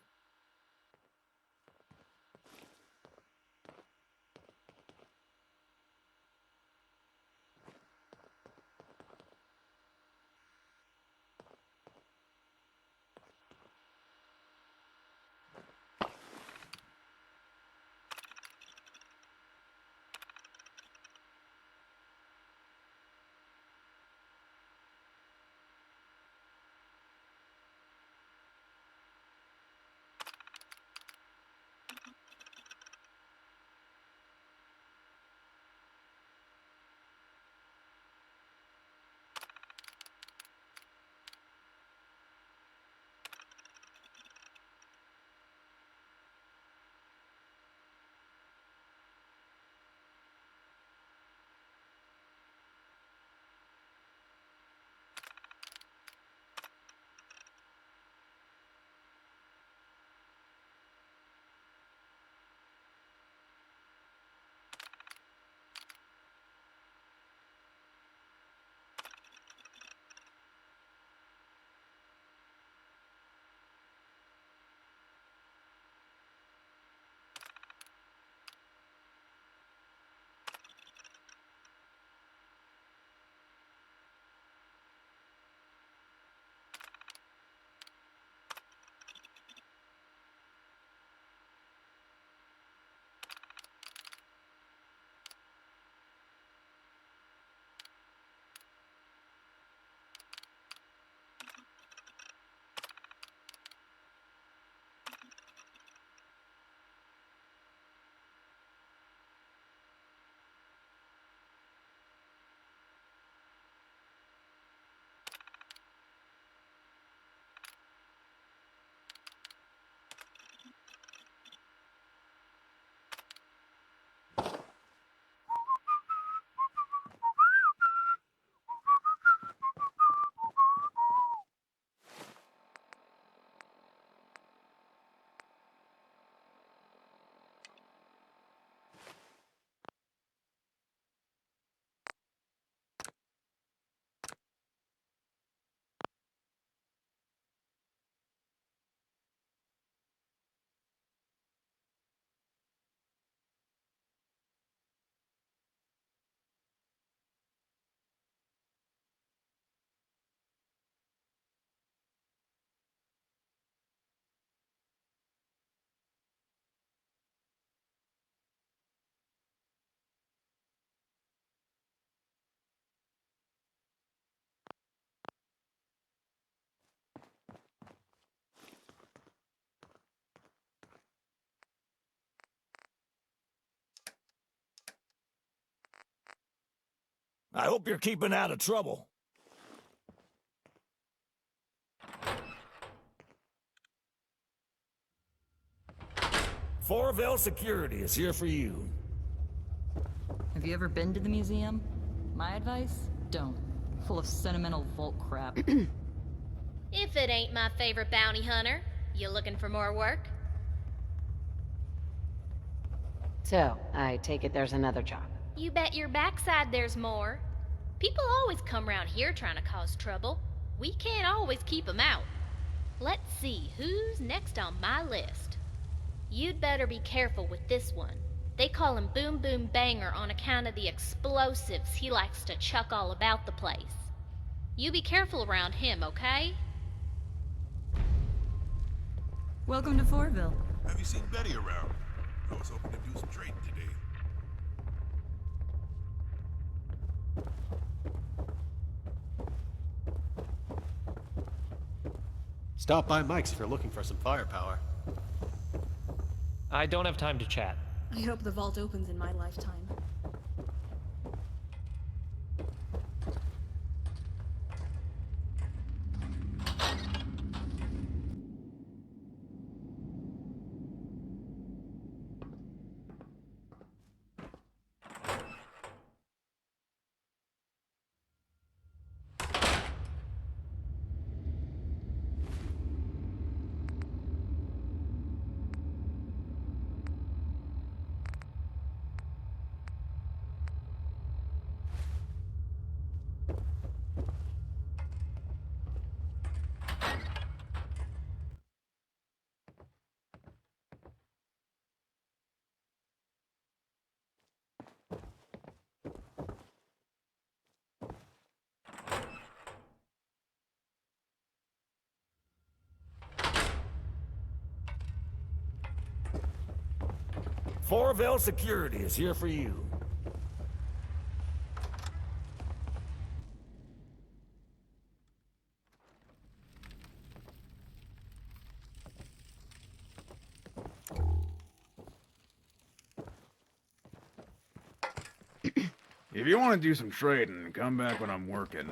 I hope you're keeping out of trouble. Fourville Security is here for you. Have you ever been to the museum? My advice? Don't. Full of sentimental vault crap. If it ain't my favorite bounty hunter, you looking for more work? So, I take it there's another job. You bet your backside there's more. People always come round here trying to cause trouble. We can't always keep 'em out. Let's see who's next on my list. You'd better be careful with this one. They call him Boom Boom Banger on account of the explosives he likes to chuck all about the place. You be careful around him, okay? Welcome to Fourville. Have you seen Betty around? I was hoping to do some trading today. Stop by Mike's if you're looking for some firepower. I don't have time to chat. I hope the vault opens in my lifetime. Fourville Security is here for you. If you want to do some trading, come back when I'm working.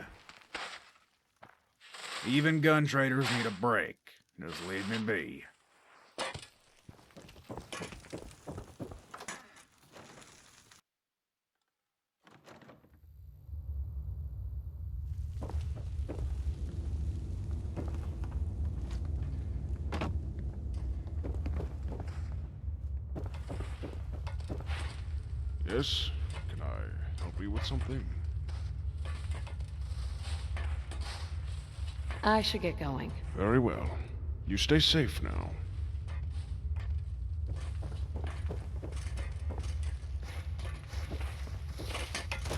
Even gun traders need a break. Just leave me be. Yes? Can I help you with something? I should get going. Very well. You stay safe now.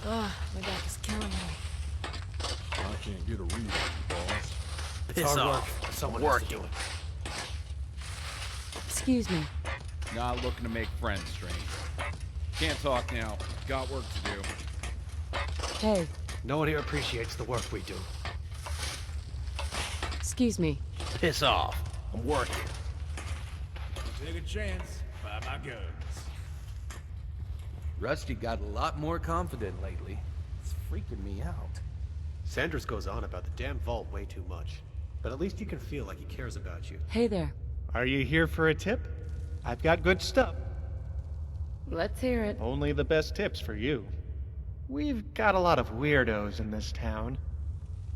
Ugh, my back is killing me. I can't get a read on you, boss. Piss off. Someone has to do it. Excuse me. Not looking to make friends, stranger. Can't talk now. Got work to do. Hey. No one here appreciates the work we do. Excuse me. Piss off. I'm working. Take a chance. Buy my guns. Rusty got a lot more confident lately. It's freaking me out. Sanders goes on about the damn vault way too much. But at least you can feel like he cares about you. Hey there. Are you here for a tip? I've got good stuff. Let's hear it. Only the best tips for you. We've got a lot of weirdos in this town.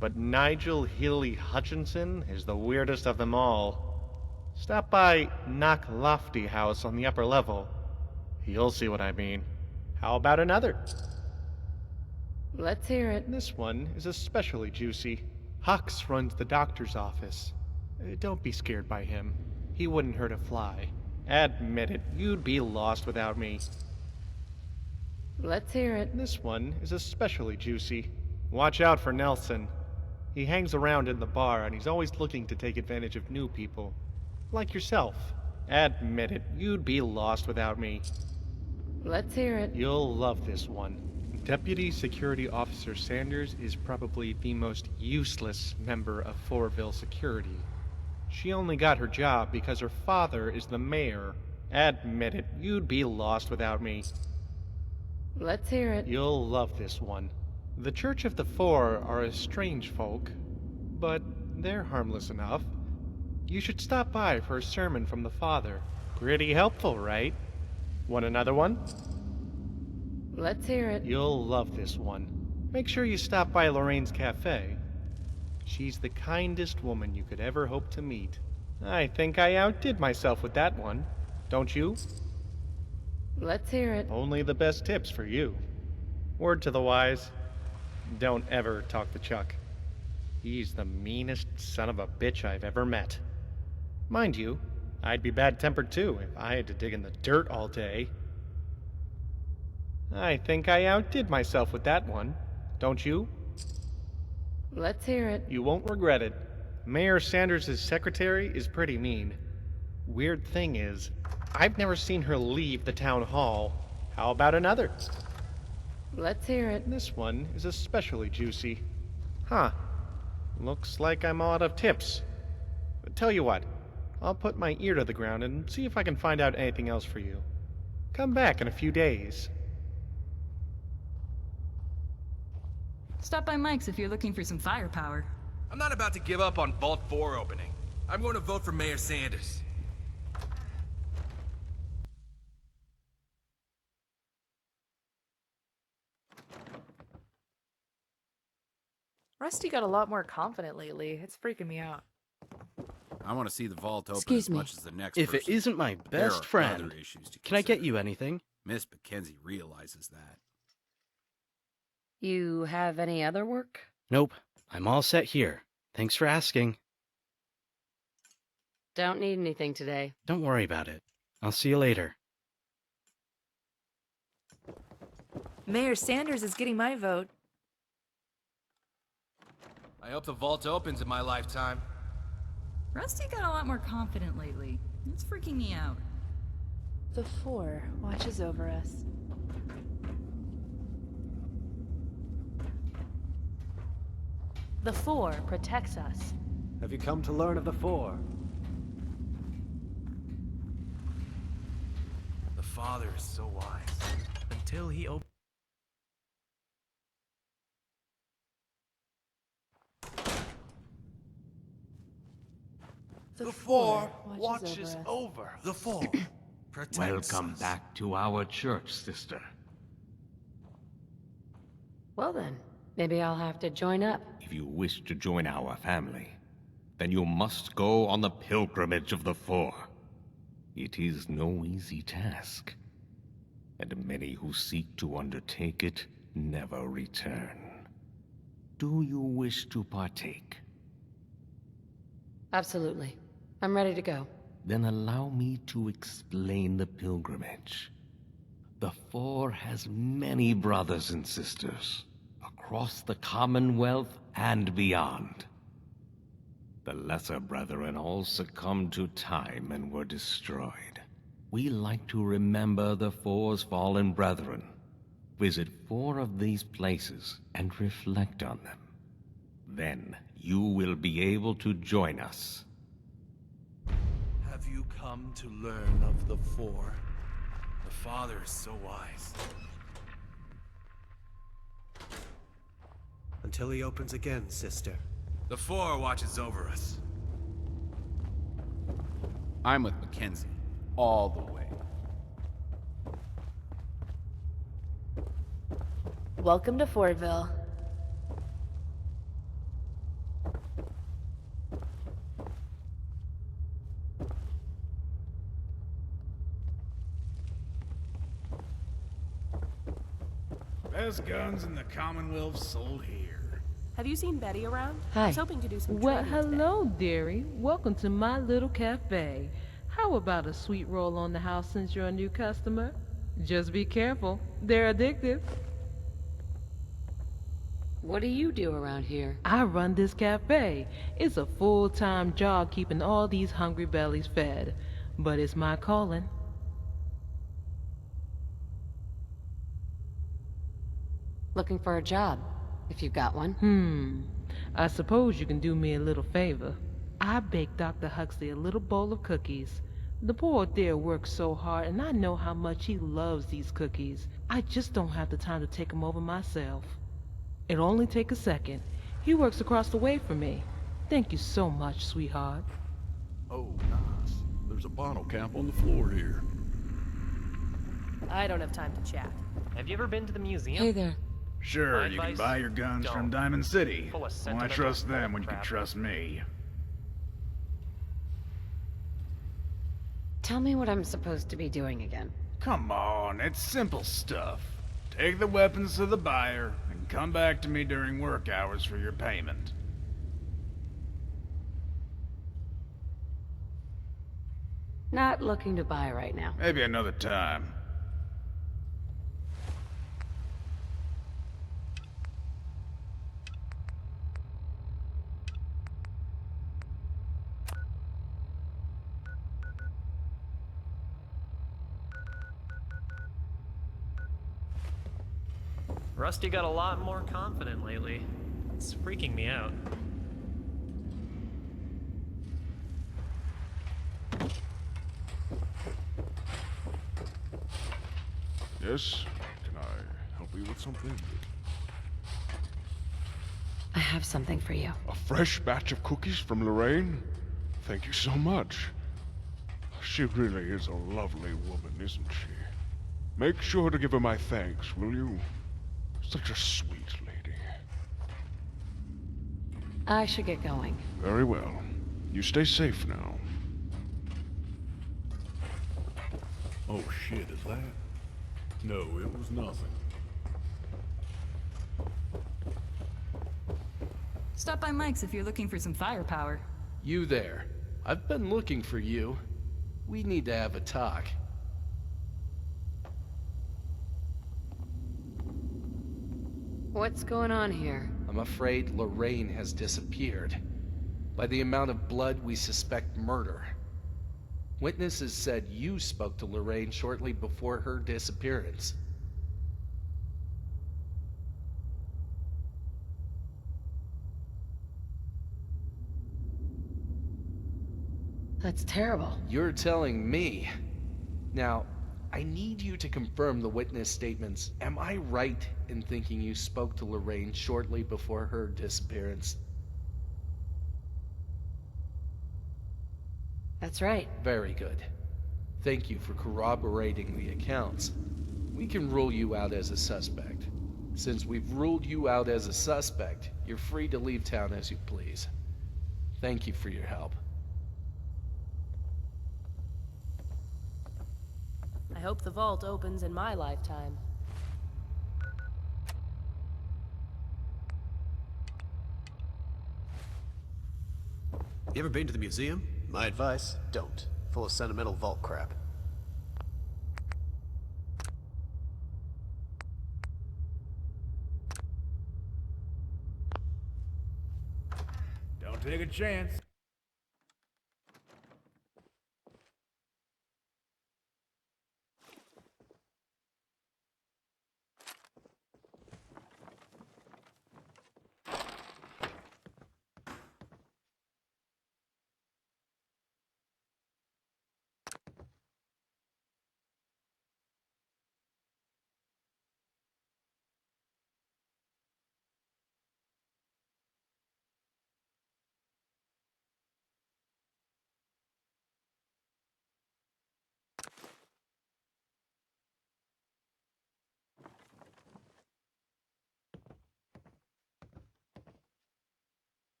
But Nigel Healy Hutchinson is the weirdest of them all. Stop by Knock Lofty House on the upper level. You'll see what I mean. How about another? Let's hear it. This one is especially juicy. Hux runs the doctor's office. Don't be scared by him. He wouldn't hurt a fly. Admit it, you'd be lost without me. Let's hear it. This one is especially juicy. Watch out for Nelson. He hangs around in the bar and he's always looking to take advantage of new people. Like yourself. Admit it, you'd be lost without me. Let's hear it. You'll love this one. Deputy Security Officer Sanders is probably the most useless member of Fourville Security. She only got her job because her father is the mayor. Admit it, you'd be lost without me. Let's hear it. You'll love this one. The Church of the Four are a strange folk, but they're harmless enough. You should stop by for a sermon from the father. Pretty helpful, right? Want another one? Let's hear it. You'll love this one. Make sure you stop by Lorraine's cafe. She's the kindest woman you could ever hope to meet. I think I outdid myself with that one. Don't you? Let's hear it. Only the best tips for you. Word to the wise. Don't ever talk to Chuck. He's the meanest son of a bitch I've ever met. Mind you, I'd be bad-tempered too if I had to dig in the dirt all day. I think I outdid myself with that one. Don't you? Let's hear it. You won't regret it. Mayor Sanders' secretary is pretty mean. Weird thing is, I've never seen her leave the town hall. How about another? Let's hear it. This one is especially juicy. Huh. Looks like I'm all out of tips. But tell you what, I'll put my ear to the ground and see if I can find out anything else for you. Come back in a few days. Stop by Mike's if you're looking for some firepower. I'm not about to give up on Vault 4 opening. I'm going to vote for Mayor Sanders. Rusty got a lot more confident lately. It's freaking me out. I want to see the vault open Excuse as me. much as the next If it person. isn't my There best are friend, other issues to can I get consider. you anything? Miss Mackenzie realizes that. You have any other work? Nope. I'm all set here. Thanks for asking. Don't need anything today. Don't worry about it. I'll see you later. Mayor Sanders is getting my vote. I hope the vault opens in my lifetime. Rusty got a lot more confident lately. It's freaking me out. The Four watches over us. The Four protects us. Have you come to learn of the Four? The Father is so wise. Until he opens. The Four watches over The Four. protects Welcome us. back to our church, sister. Well then, maybe I'll have to join up. If you wish to join our family, then you must go on the pilgrimage of the Four. It is no easy task, and many who seek to undertake it never return. Do you wish to partake? Absolutely. I'm ready to go. Then allow me to explain the pilgrimage. The Four has many brothers and sisters across the Commonwealth and beyond. The lesser brethren all succumbed to time and were destroyed. We like to remember the Four's fallen brethren. Visit 4 of these places and reflect on them. Then you will be able to join us. Have you come to learn of the Four? The Father is so wise. Until he opens again, sister. The Four watches over us. I'm with Mackenzie. All the way. Welcome to Fourville. Best guns in the Commonwealth sold here. Have you seen Betty around? Hi. I was hoping to do some Well, trading today. hello, dearie. Welcome to my little cafe. How about a sweet roll on the house since you're a new customer? Just be careful. They're addictive. What do you do around here? I run this cafe. It's a full-time job keeping all these hungry bellies fed. But it's my calling. Looking for a job, if you've got one. I suppose you can do me a little favor. I baked Dr. Huxley a little bowl of cookies. The poor dear works so hard, and I know how much he loves these cookies. I just don't have the time to take them over myself. It'll only take a second. He works across the way from me. Thank you so much, sweetheart. Oh, nice. There's a bottle cap on the floor here. I don't have time to chat. Have you ever been to the museum? Hey there. Sure, My you can advice? buy your guns from Don't. Diamond City. Full of Why sentimental trust them when you can crap. trust me? Tell me what I'm supposed to be doing again. Come on, it's simple stuff. Take the weapons to the buyer, and come back to me during work hours for your payment. Not looking to buy right now. Maybe another time. Rusty got a lot more confident lately. It's freaking me out. Yes? Can I help you with something? I have something for you. A fresh batch of cookies from Lorraine? Thank you so much. She really is a lovely woman, isn't she? Make sure to give her my thanks, will you? Such a sweet lady. I should get going. Very well. You stay safe now. Oh shit, is that? No, it was nothing. Stop by Mike's if you're looking for some firepower. You there. I've been looking for you. We need to have a talk. What's going on here? I'm afraid Lorraine has disappeared. By the amount of blood, we suspect murder. Witnesses said you spoke to Lorraine shortly before her disappearance. That's terrible. You're telling me. Now, I need you to confirm the witness statements. Am I right in thinking you spoke to Lorraine shortly before her disappearance? That's right. Very good. Thank you for corroborating the accounts. We can rule you out as a suspect. Since we've ruled you out as a suspect, you're free to leave town as you please. Thank you for your help. I hope the vault opens in my lifetime. You ever been to the museum? My advice, don't. Full of sentimental vault crap. Don't take a chance.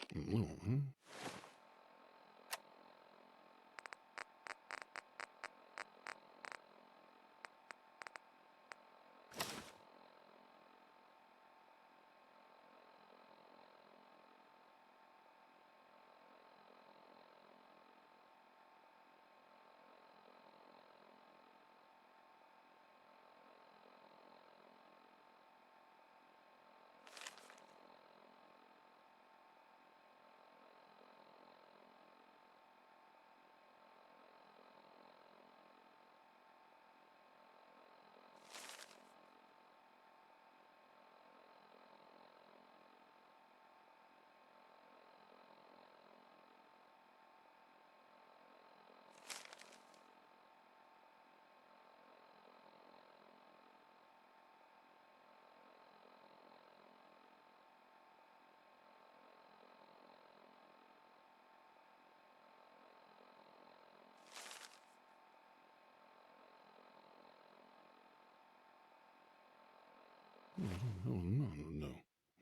No.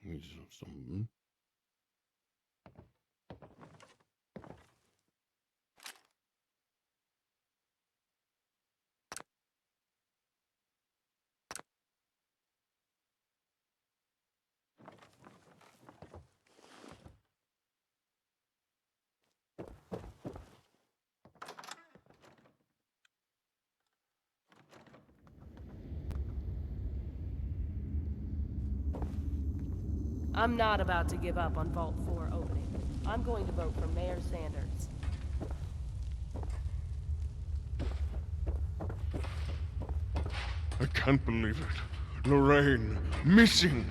He's some. I'm not about to give up on Vault 4 opening. I'm going to vote for Mayor Sanders. I can't believe it. Lorraine, missing!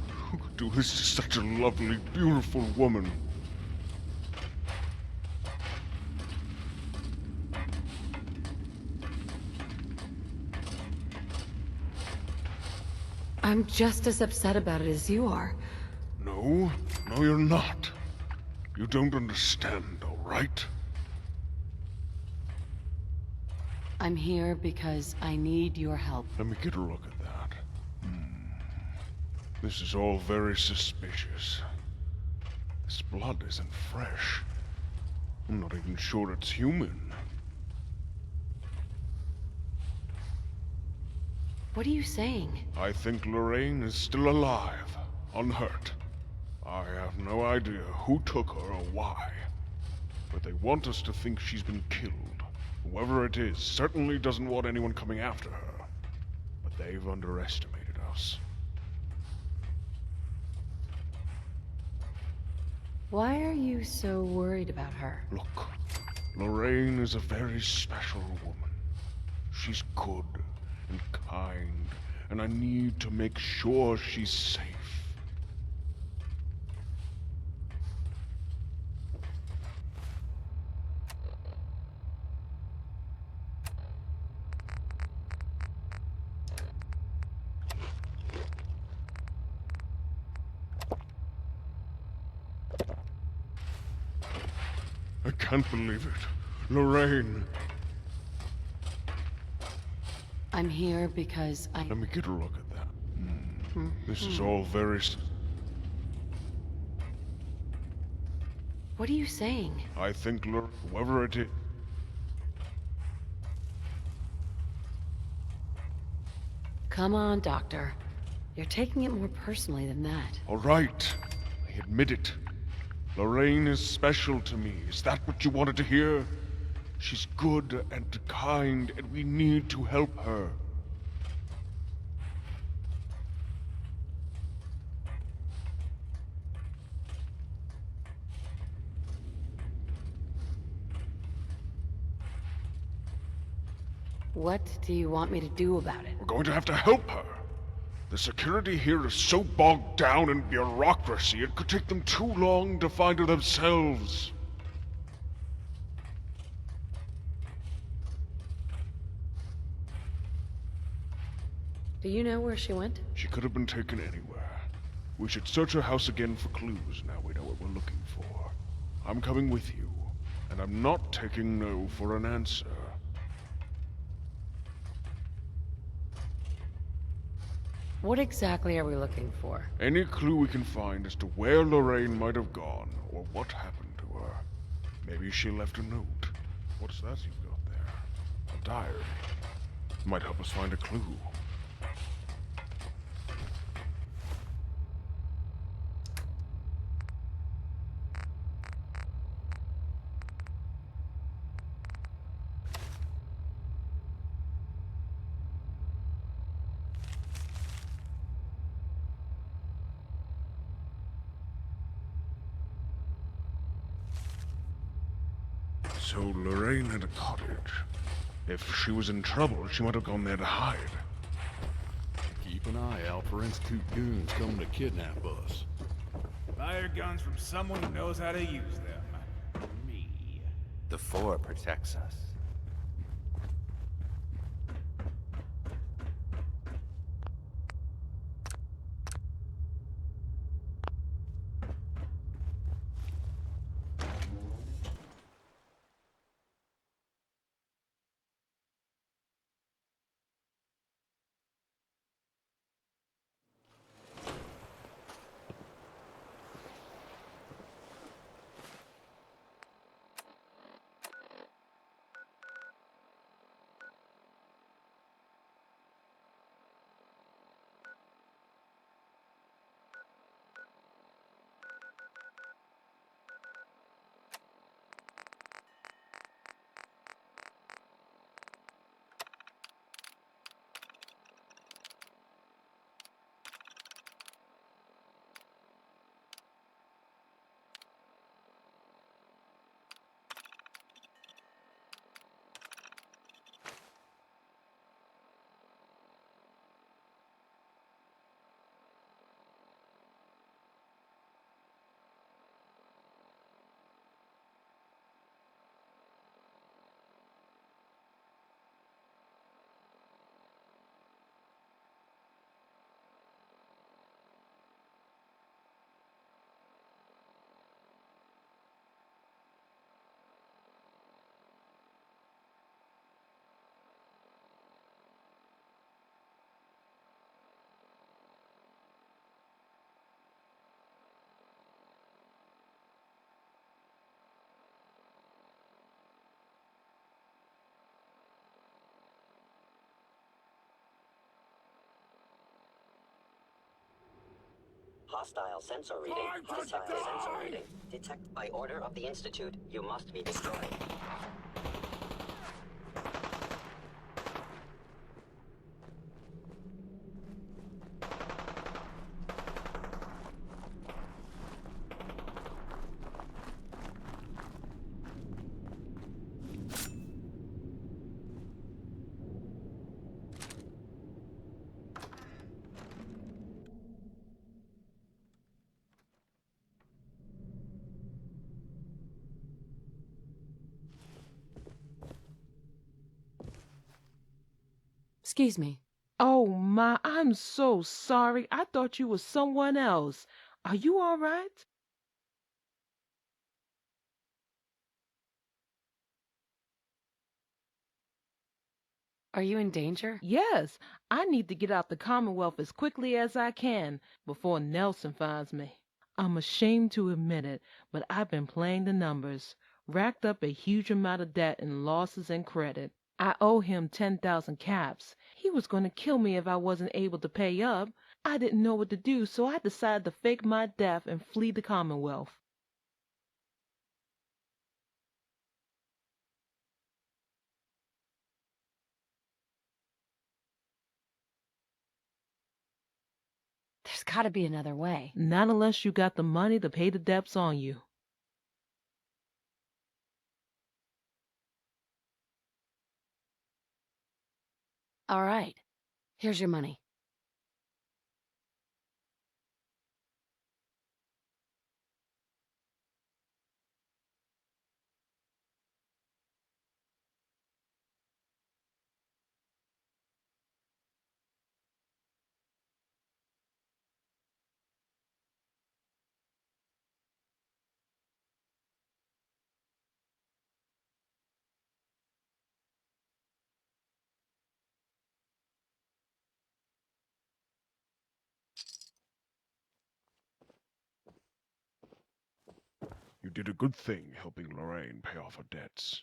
Who could do this to such a lovely, beautiful woman? I'm just as upset about it as you are. No, you're not. You don't understand, all right? I'm here because I need your help. Let me get a look at that. This is all very suspicious. This blood isn't fresh. I'm not even sure it's human. What are you saying? I think Lorraine is still alive, unhurt. I have no idea who took her or why, but they want us to think she's been killed. Whoever it is certainly doesn't want anyone coming after her, but they've underestimated us. Why are you so worried about her? Look, Lorraine is a very special woman. She's good and kind, and I need to make sure she's safe. I can't believe it. Lorraine. I'm here because I... Let me get a look at that. This is all very... What are you saying? I think whoever it is... Come on, Doctor. You're taking it more personally than that. All right. I admit it. Lorraine is special to me. Is that what you wanted to hear? She's good and kind, and we need to help her. What do you want me to do about it? We're going to have to help her. The security here is so bogged down in bureaucracy, it could take them too long to find her themselves. Do you know where she went? She could have been taken anywhere. We should search her house again for clues now we know what we're looking for. I'm coming with you, and I'm not taking no for an answer. What exactly are we looking for? Any clue we can find as to where Lorraine might have gone, or what happened to her. Maybe she left a note. What's that you've got there? A diary. Might help us find a clue. So Lorraine had a cottage. If she was in trouble, she might have gone there to hide. Keep an eye out for Institute goons coming to kidnap us. Buy your guns from someone who knows how to use them. Me. The Four protects us. Hostile sensor reading. Hostile sensor reading. Detect by order of the Institute. You must be destroyed. Excuse me. Oh my, I'm so sorry. I thought you were someone else. Are you all right? Are you in danger? Yes, I need to get out the Commonwealth as quickly as I can before Nelson finds me. I'm ashamed to admit it, but I've been playing the numbers, racked up a huge amount of debt in losses and credit. I owe him 10,000 caps. He was going to kill me if I wasn't able to pay up. I didn't know what to do, so I decided to fake my death and flee the Commonwealth. There's gotta be another way. Not unless you got the money to pay the debts on you. All right. Here's your money. You did a good thing helping Lorraine pay off her debts.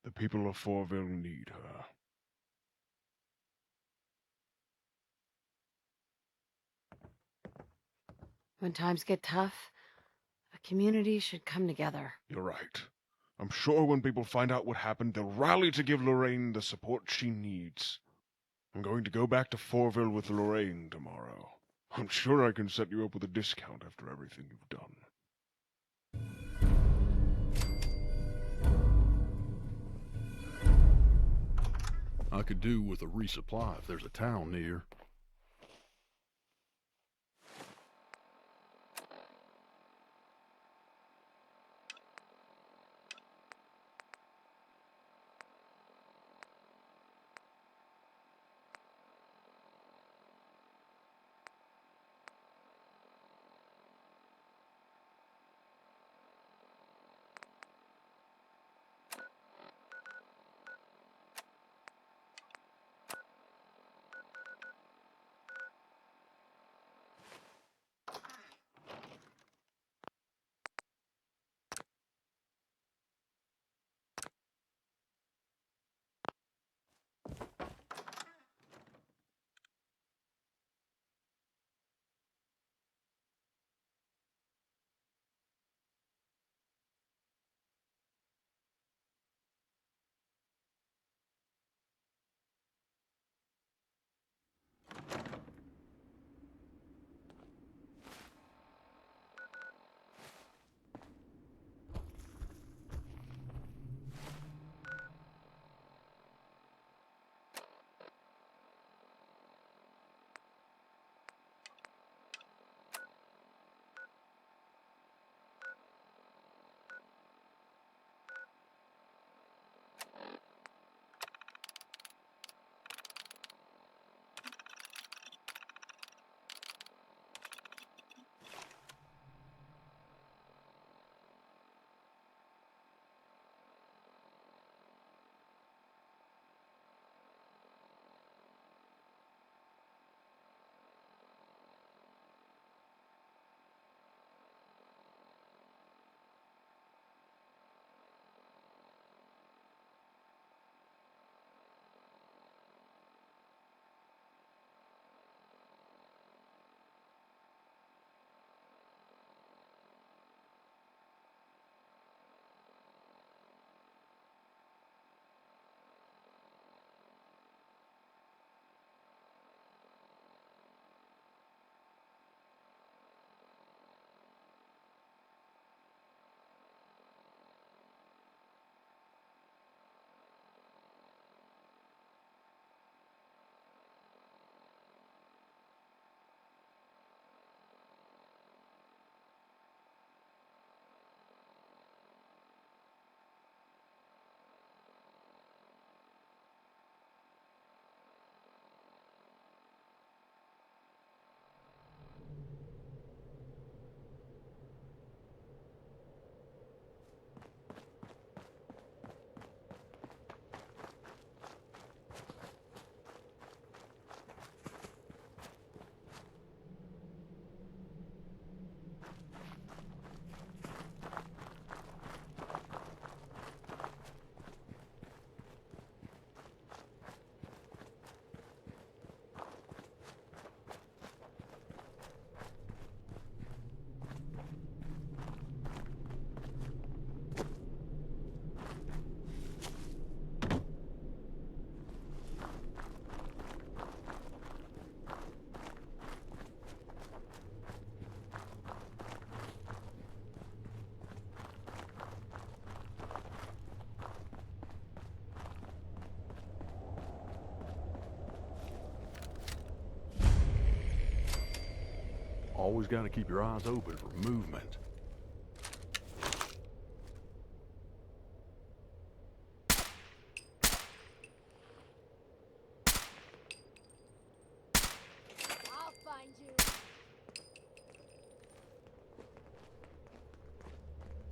The people of Fourville need her. When times get tough, a community should come together. You're right. I'm sure when people find out what happened, they'll rally to give Lorraine the support she needs. I'm going to go back to Fourville with Lorraine tomorrow. I'm sure I can set you up with a discount after everything you've done. I could do with a resupply if there's a town near. Always gotta keep your eyes open for movement. I'll find you.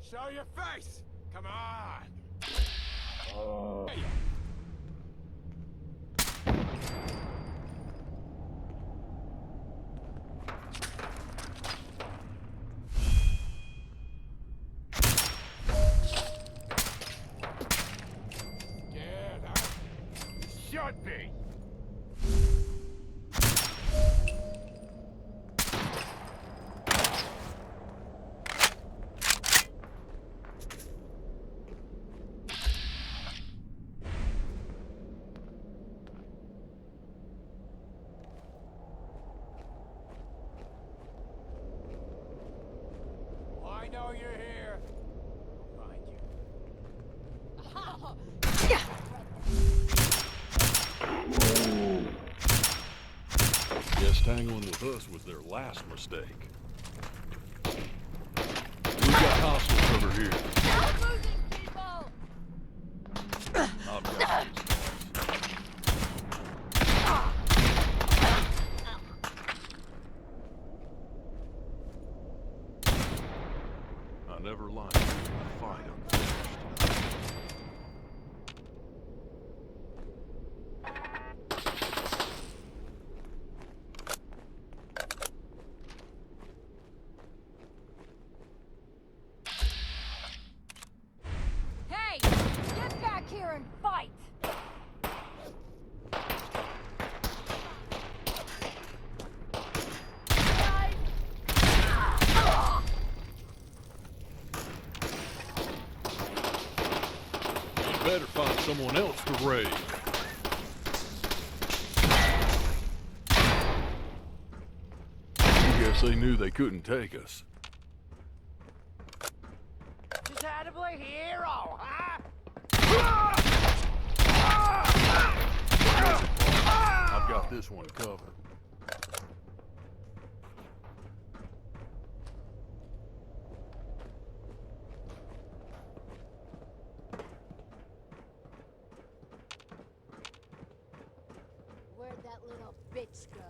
Show your face! Come on! Hey. Get out. Should be. I know you're here. I'll find you. Guess tangling with us was their last mistake. We got hostiles over here. Stop losing people! I've got these. I never liked a fight unfinished. Hey! Get back here and fight! You better find someone else to raid. I guess they knew they couldn't take us. Just had to play hero, huh? I've got this one covered. Where'd that little bitch go?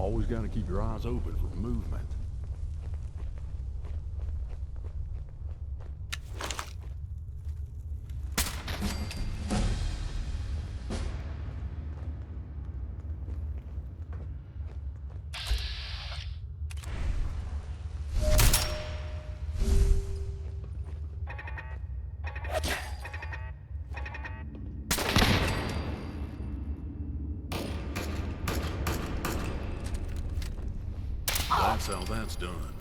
Always gotta keep your eyes open for movement. That's how that's done.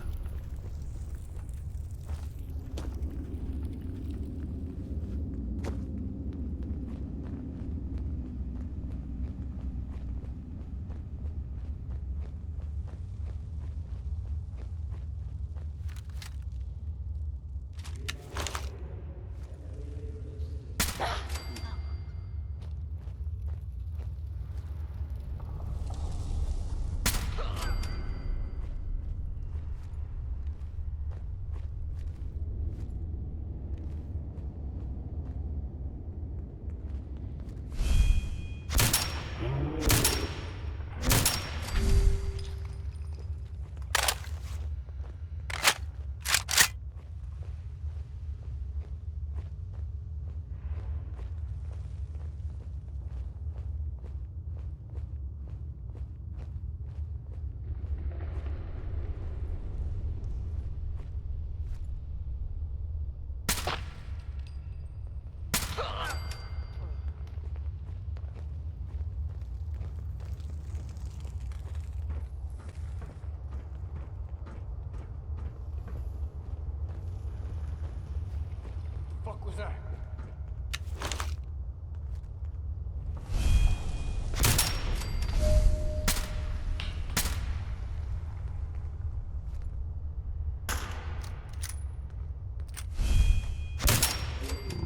Fuck was that?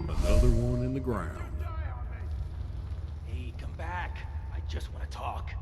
Another one in the ground. Hey, come back. I just want to talk.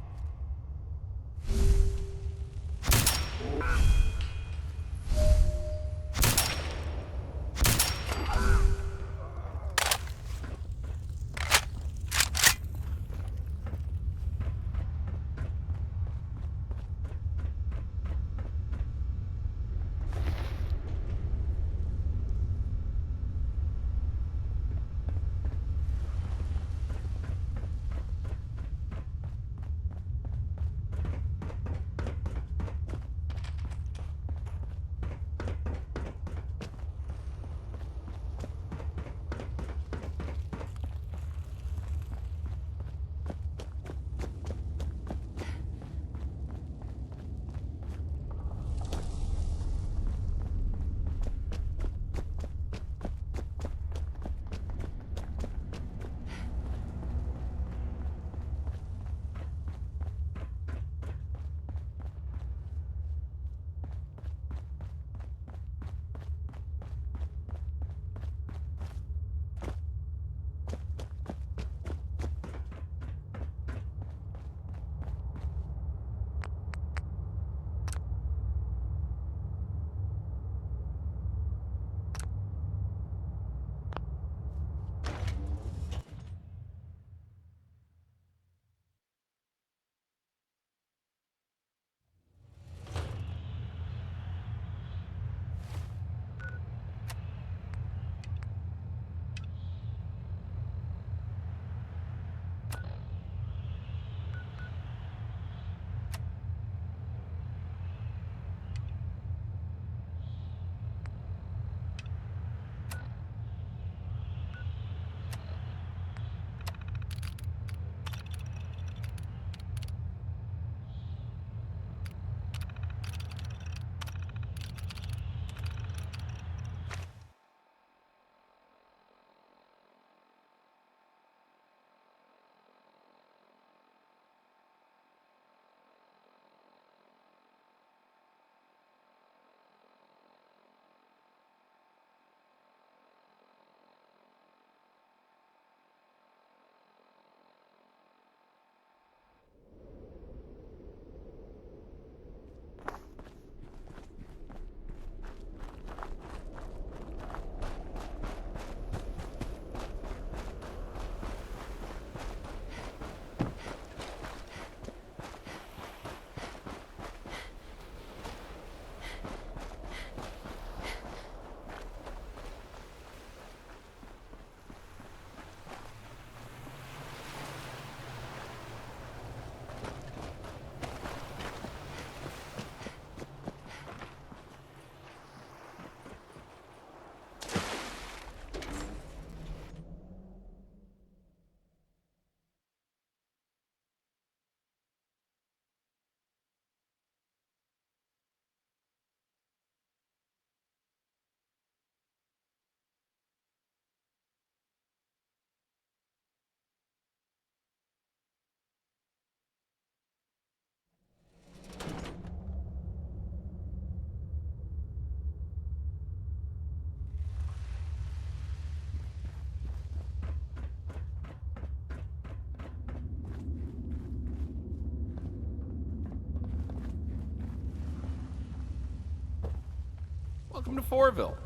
Welcome to Fourville.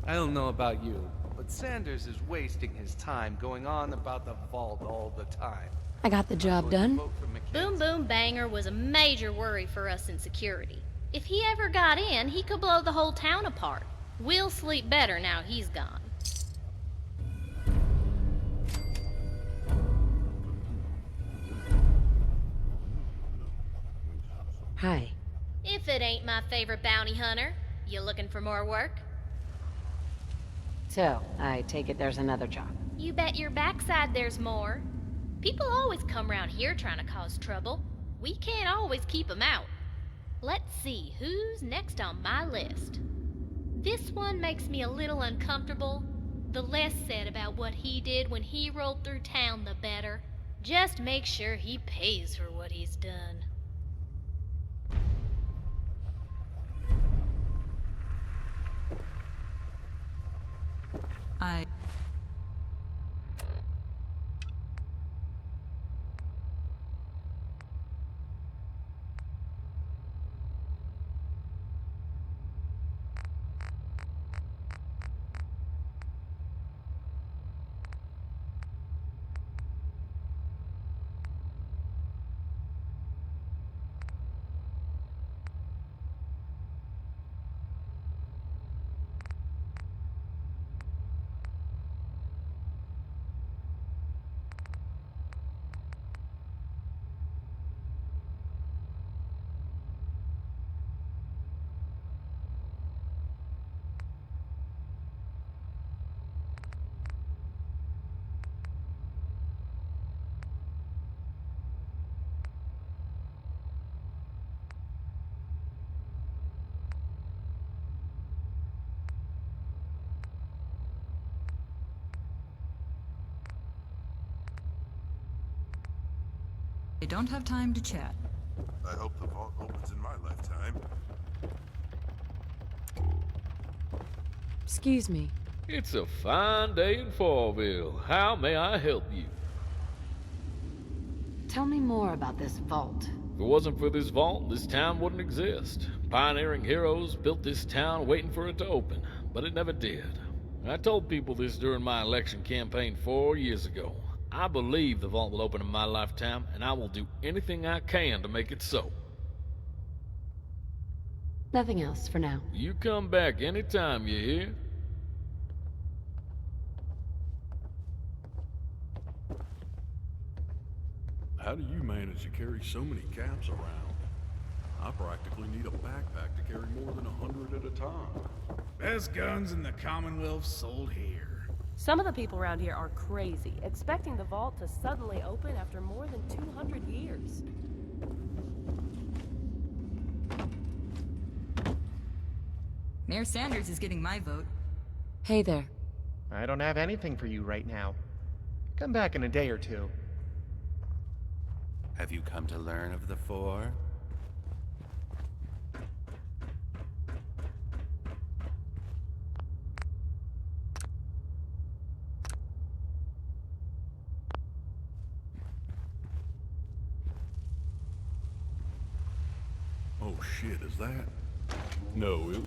I don't know about you, but Sanders is wasting his time going on about the vault all the time. I got the job done. Boom Boom Banger was a major worry for us in security. If he ever got in, he could blow the whole town apart. We'll sleep better now he's gone. Hi. If it ain't my favorite bounty hunter, you looking for more work? So, I take it there's another job. You bet your backside there's more. People always come around here trying to cause trouble. We can't always keep 'em out. Let's see who's next on my list. This one makes me a little uncomfortable. The less said about what he did when he rolled through town, the better. Just make sure he pays for what he's done. I don't have time to chat. I hope the vault opens in my lifetime. Excuse me. It's a fine day in Fourville. How may I help you? Tell me more about this vault. If it wasn't for this vault, this town wouldn't exist. Pioneering heroes built this town waiting for it to open, but it never did. I told people this during my election campaign 4 years ago. I believe the vault will open in my lifetime, and I will do anything I can to make it so. Nothing else for now. You come back anytime, you hear? How do you manage to carry so many caps around? I practically need a backpack to carry more than 100 at a time. Best guns in the Commonwealth sold here. Some of the people around here are crazy, expecting the vault to suddenly open after more than 200 years. Mayor Sanders is getting my vote. Hey there. I don't have anything for you right now. Come back in a day or two. Have you come to learn of the Four? Oh shit, is that? No, it...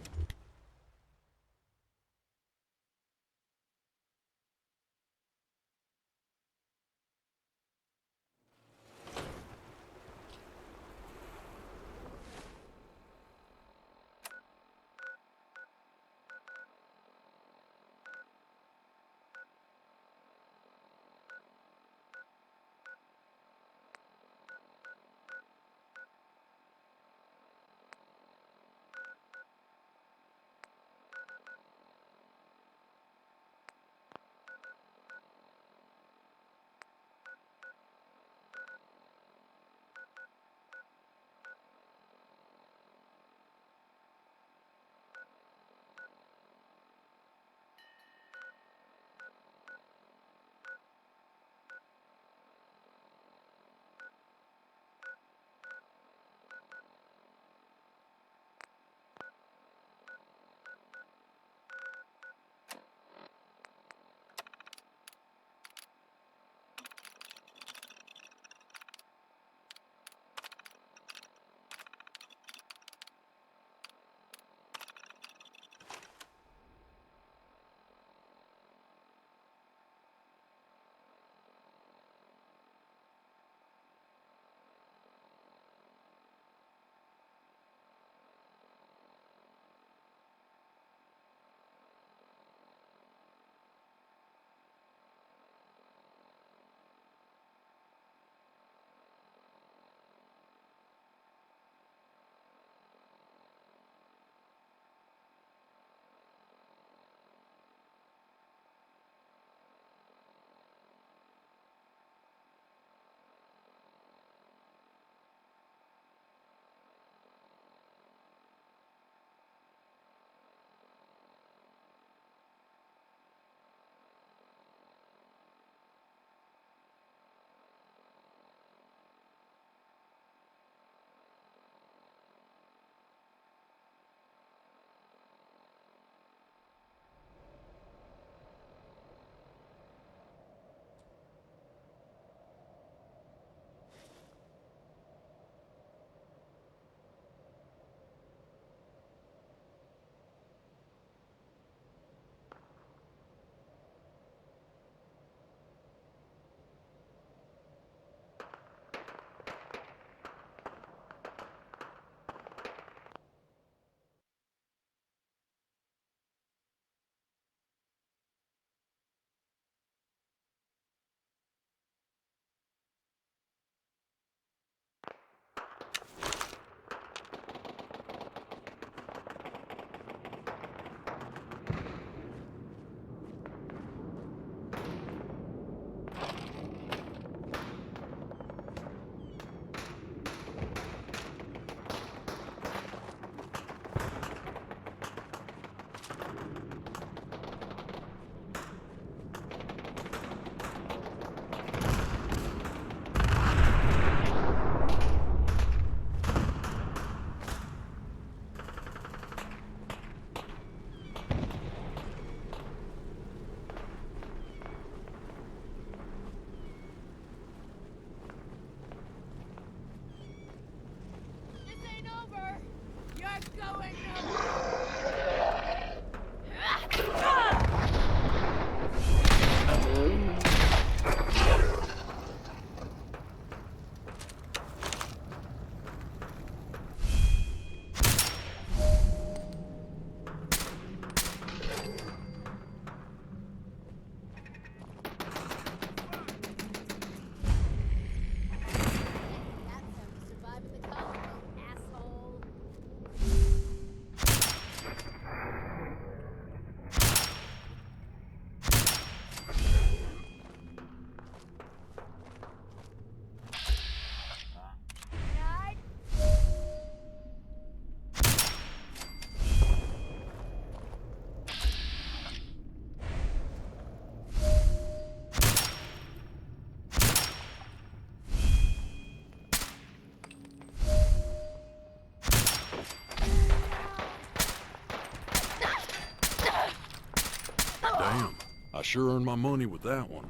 sure earned my money with that one.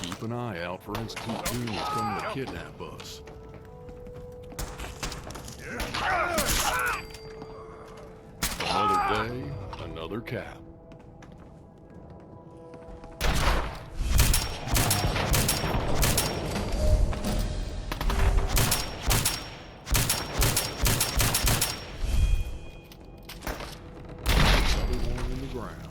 Keep an eye out for Institute goons coming to kidnap us. Another day, another cap. Another one in the ground.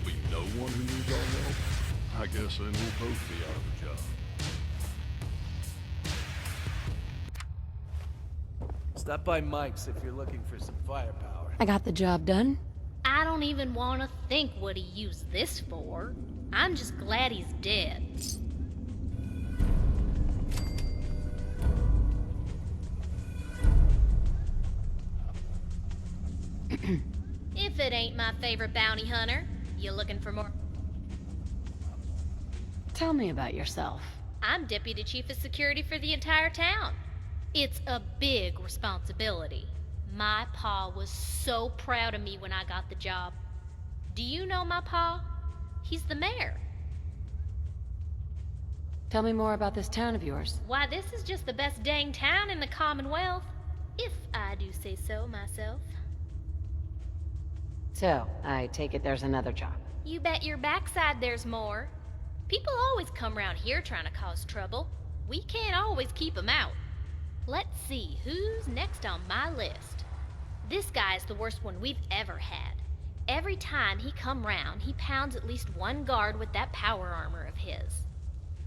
There'll be no one who needs our help? I guess then we'll both be out of a job. Stop by Mike's if you're looking for some firepower. I got the job done. I don't even want to think what he used this for. I'm just glad he's dead. If it ain't my favorite bounty hunter, you looking for more? Tell me about yourself. I'm Deputy Chief of Security for the entire town. It's a big responsibility. My pa was so proud of me when I got the job. Do you know my pa? He's the mayor. Tell me more about this town of yours. Why, this is just the best dang town in the Commonwealth, if I do say so myself. So, I take it there's another job. You bet your backside there's more. People always come around here trying to cause trouble. We can't always keep 'em out. Let's see, who's next on my list? This guy's the worst one we've ever had. Every time he come round, he pounds at least one guard with that power armor of his.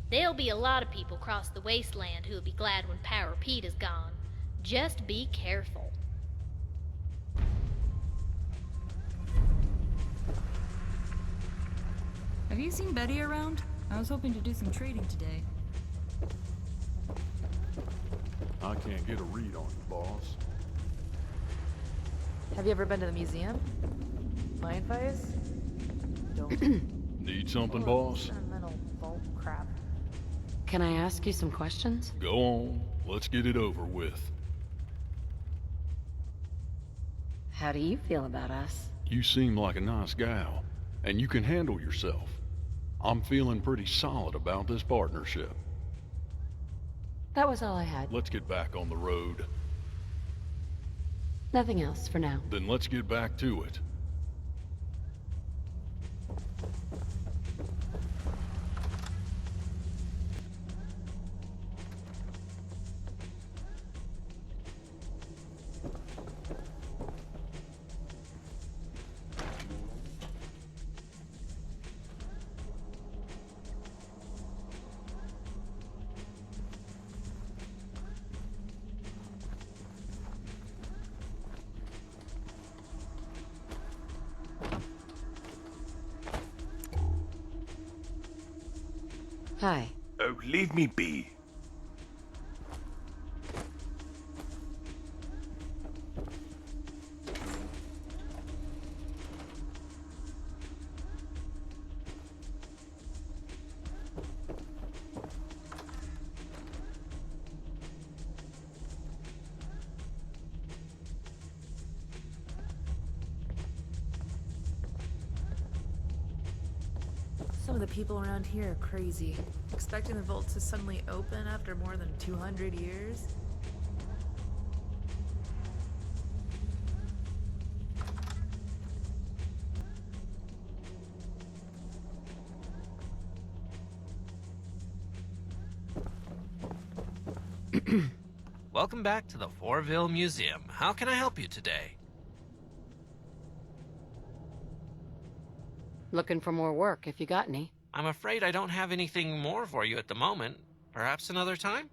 There'll be a lot of people across the wasteland who'll be glad when Power Pete is gone. Just be careful. Have you seen Betty around? I was hoping to do some trading today. I can't get a read on you, boss. Have you ever been to the museum? My advice? Don't. Need something, boss? Sentimental vault crap. Can I ask you some questions? Go on. Let's get it over with. How do you feel about us? You seem like a nice gal, and you can handle yourself. I'm feeling pretty solid about this partnership. That was all I had. Let's get back on the road. Nothing else for now. Then let's get back to it. Hi. Oh, leave me be. Some of the people around here are crazy. Expecting the vault to suddenly open after more than 200 years? Welcome back to the Fourville Museum. How can I help you today? Looking for more work, if you got any. I'm afraid I don't have anything more for you at the moment. Perhaps another time?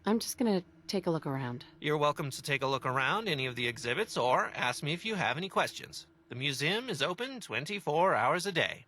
I'm just gonna take a look around. You're welcome to take a look around any of the exhibits or ask me if you have any questions. The museum is open 24 hours a day.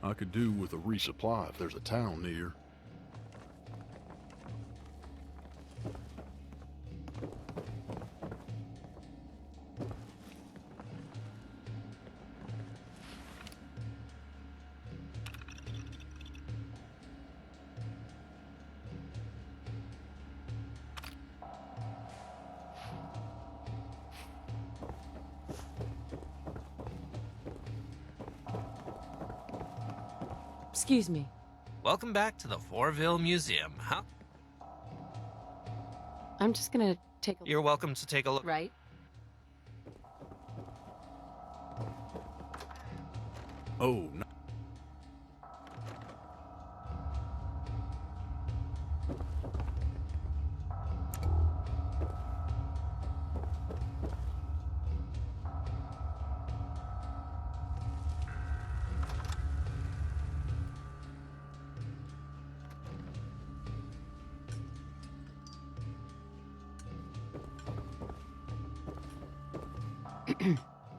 I could do with a resupply if there's a town near. Excuse me. Welcome back to the Fourville Museum, huh? I'm just gonna take a You're welcome to take a look. Right? Oh, no.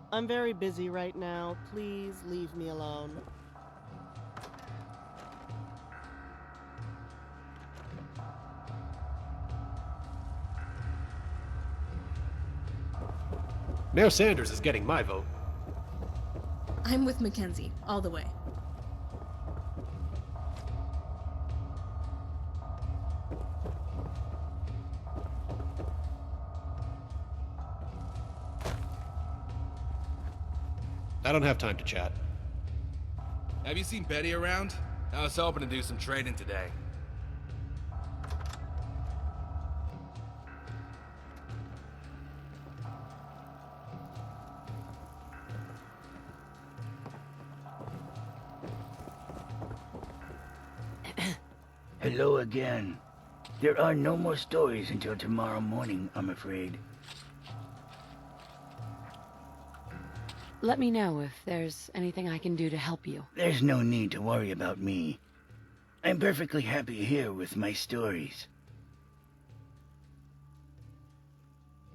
I'm very busy right now. Please leave me alone. Mayor Sanders is getting my vote. I'm with Mackenzie, all the way. I don't have time to chat. Have you seen Betty around? I was hoping to do some trading today. Hello again. There are no more stories until tomorrow morning, I'm afraid. Let me know if there's anything I can do to help you. There's no need to worry about me. I'm perfectly happy here with my stories.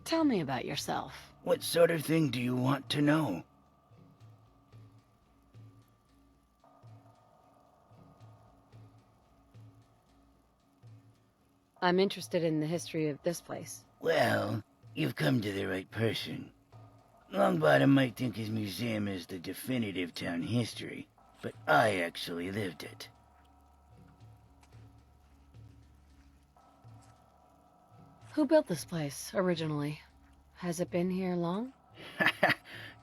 Tell me about yourself. What sort of thing do you want to know? I'm interested in the history of this place. Well, you've come to the right person. Longbottom might think his museum is the definitive town history, but I actually lived it. Who built this place, originally? Has it been here long?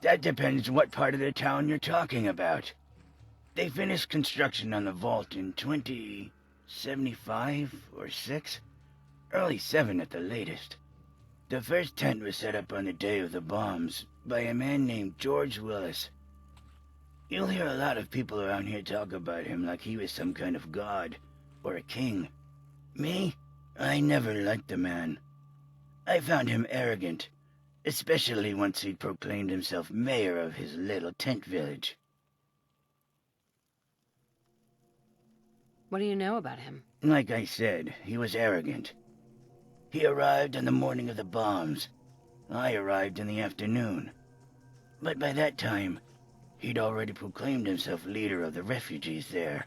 That depends what part of the town you're talking about. They finished construction on the vault in 2075 or 6? Early 7 at the latest. The first tent was set up on the day of the bombs by a man named George Willis. You'll hear a lot of people around here talk about him like he was some kind of god or a king. Me? I never liked the man. I found him arrogant, especially once he proclaimed himself mayor of his little tent village. What do you know about him? Like I said, he was arrogant. He arrived on the morning of the bombs. I arrived in the afternoon. But by that time, he'd already proclaimed himself leader of the refugees there.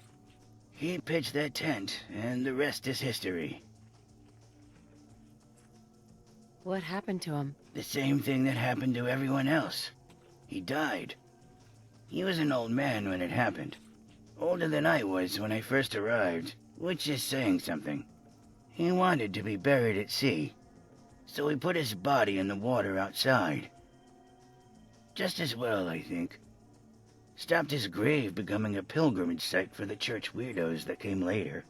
He pitched that tent, and the rest is history. What happened to him? The same thing that happened to everyone else. He died. He was an old man when it happened. Older than I was when I first arrived, which is saying something. He wanted to be buried at sea, so we put his body in the water outside. Just as well, I think. Stopped his grave becoming a pilgrimage site for the church weirdos that came later.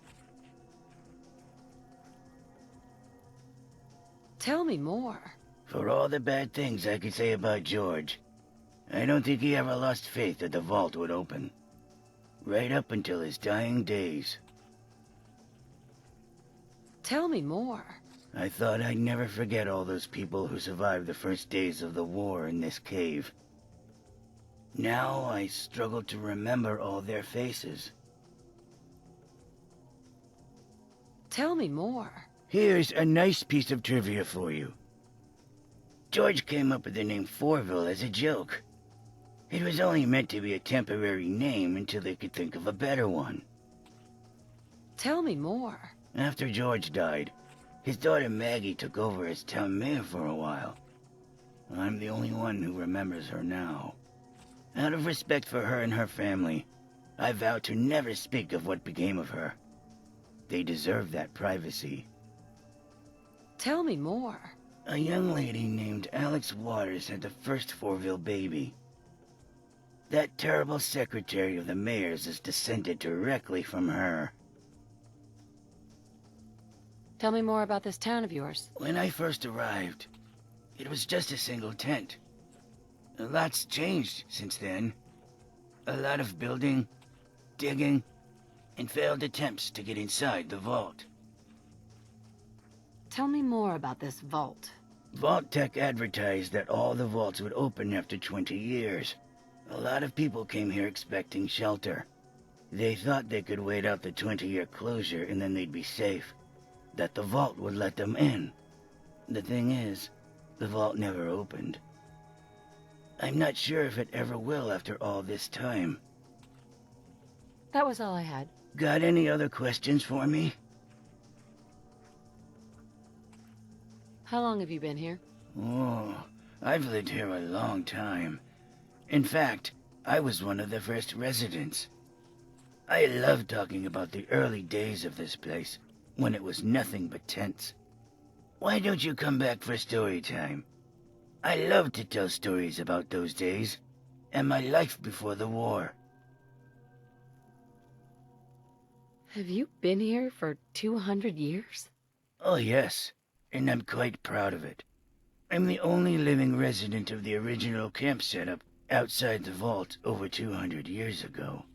Tell me more. For all the bad things I could say about George, I don't think he ever lost faith that the vault would open. Right up until his dying days. Tell me more. I thought I'd never forget all those people who survived the first days of the war in this cave. Now I struggle to remember all their faces. Tell me more. Here's a nice piece of trivia for you. George came up with the name Fourville as a joke. It was only meant to be a temporary name until they could think of a better one. Tell me more. After George died, his daughter Maggie took over as town mayor for a while. I'm the only one who remembers her now. Out of respect for her and her family, I vowed to never speak of what became of her. They deserve that privacy. Tell me more. A young lady named Alex Waters had the first Fourville baby. That terrible secretary of the mayor's is descended directly from her. Tell me more about this town of yours. When I first arrived, it was just a single tent. A lot's changed since then. A lot of building, digging, and failed attempts to get inside the vault. Tell me more about this vault. Vault Tech advertised that all the vaults would open after 20 years. A lot of people came here expecting shelter. They thought they could wait out the 20-year closure and then they'd be safe. That the vault would let them in. The thing is, the vault never opened. I'm not sure if it ever will after all this time. That was all I had. Got any other questions for me? How long have you been here? Oh, I've lived here a long time. In fact, I was one of the first residents. I love talking about the early days of this place, when it was nothing but tents. Why don't you come back for story time? I love to tell stories about those days, and my life before the war. Have you been here for 200 years? Oh yes, and I'm quite proud of it. I'm the only living resident of the original camp setup outside the vault over 200 years ago.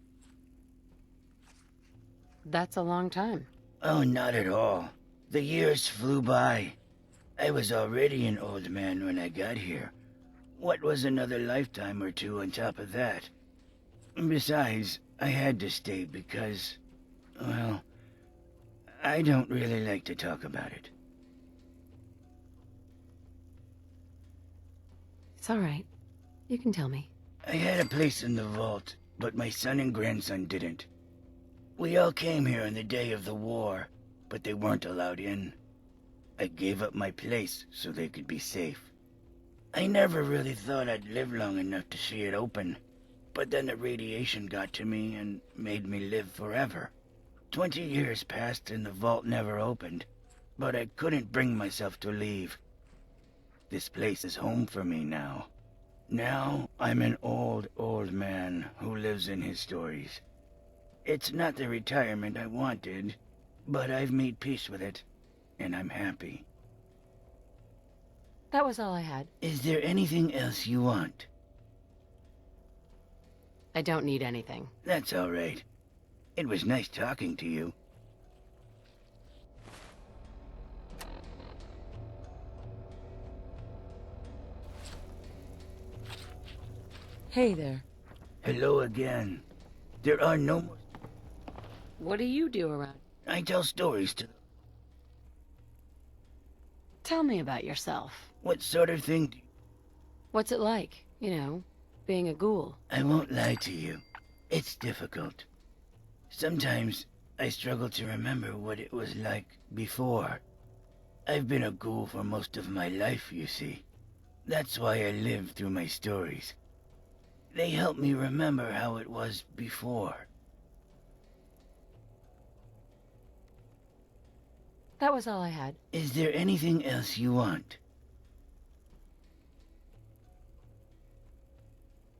That's a long time. Oh, not at all. The years flew by. I was already an old man when I got here. What was another lifetime or two on top of that? Besides, I had to stay because, well, I don't really like to talk about it. It's all right. You can tell me. I had a place in the vault, but my son and grandson didn't. We all came here on the day of the war, but they weren't allowed in. I gave up my place so they could be safe. I never really thought I'd live long enough to see it open, but then the radiation got to me and made me live forever. 20 years passed and the vault never opened, but I couldn't bring myself to leave. This place is home for me now. Now I'm an old man who lives in his stories. It's not the retirement I wanted, but I've made peace with it, and I'm happy. That was all I had. Is there anything else you want? I don't need anything. That's all right. It was nice talking to you. Hey there. Hello again. There are no more... What do you do around? I tell stories to... Tell me about yourself. What sort of thing do you... What's it like, you know, being a ghoul? I won't lie to you. It's difficult. Sometimes I struggle to remember what it was like before. I've been a ghoul for most of my life, you see. That's why I live through my stories. They help me remember how it was before. That was all I had. Is there anything else you want?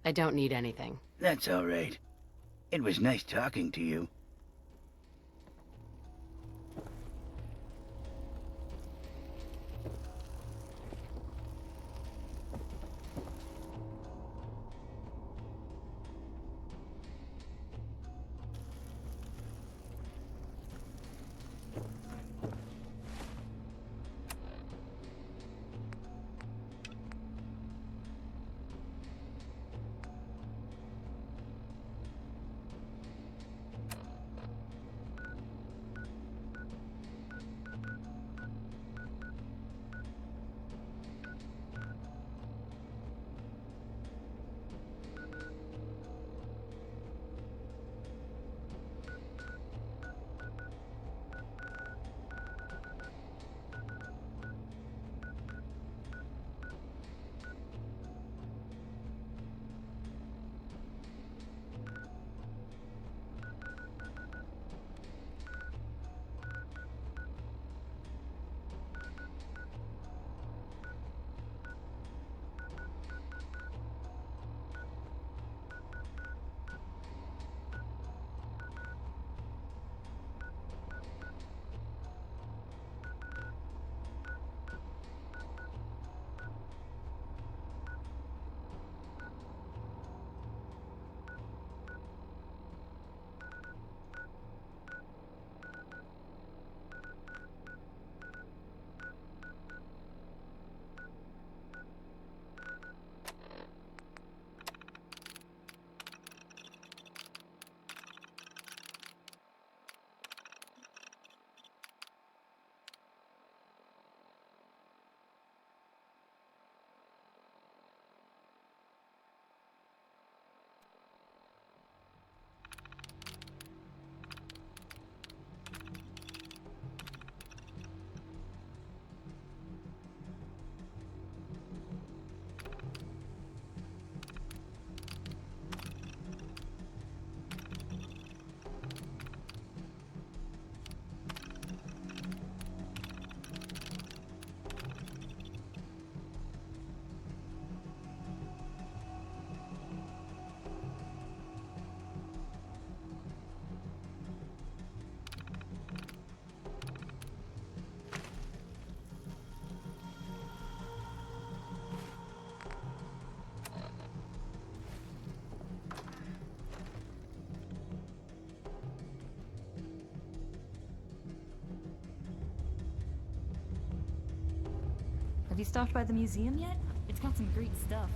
I don't need anything. That's all right. It was nice talking to you. Have you stopped by the museum yet? It's got some great stuff.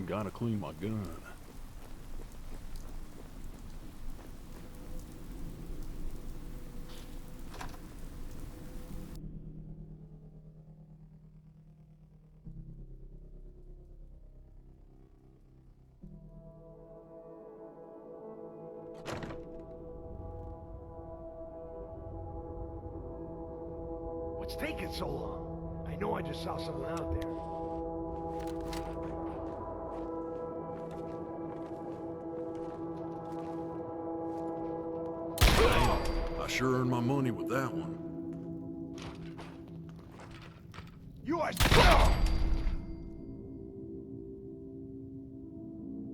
Gotta clean my gun. What's taking so long? I know I just saw someone out there. I sure earned my money with that one. You are...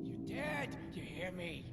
You dead? You hear me?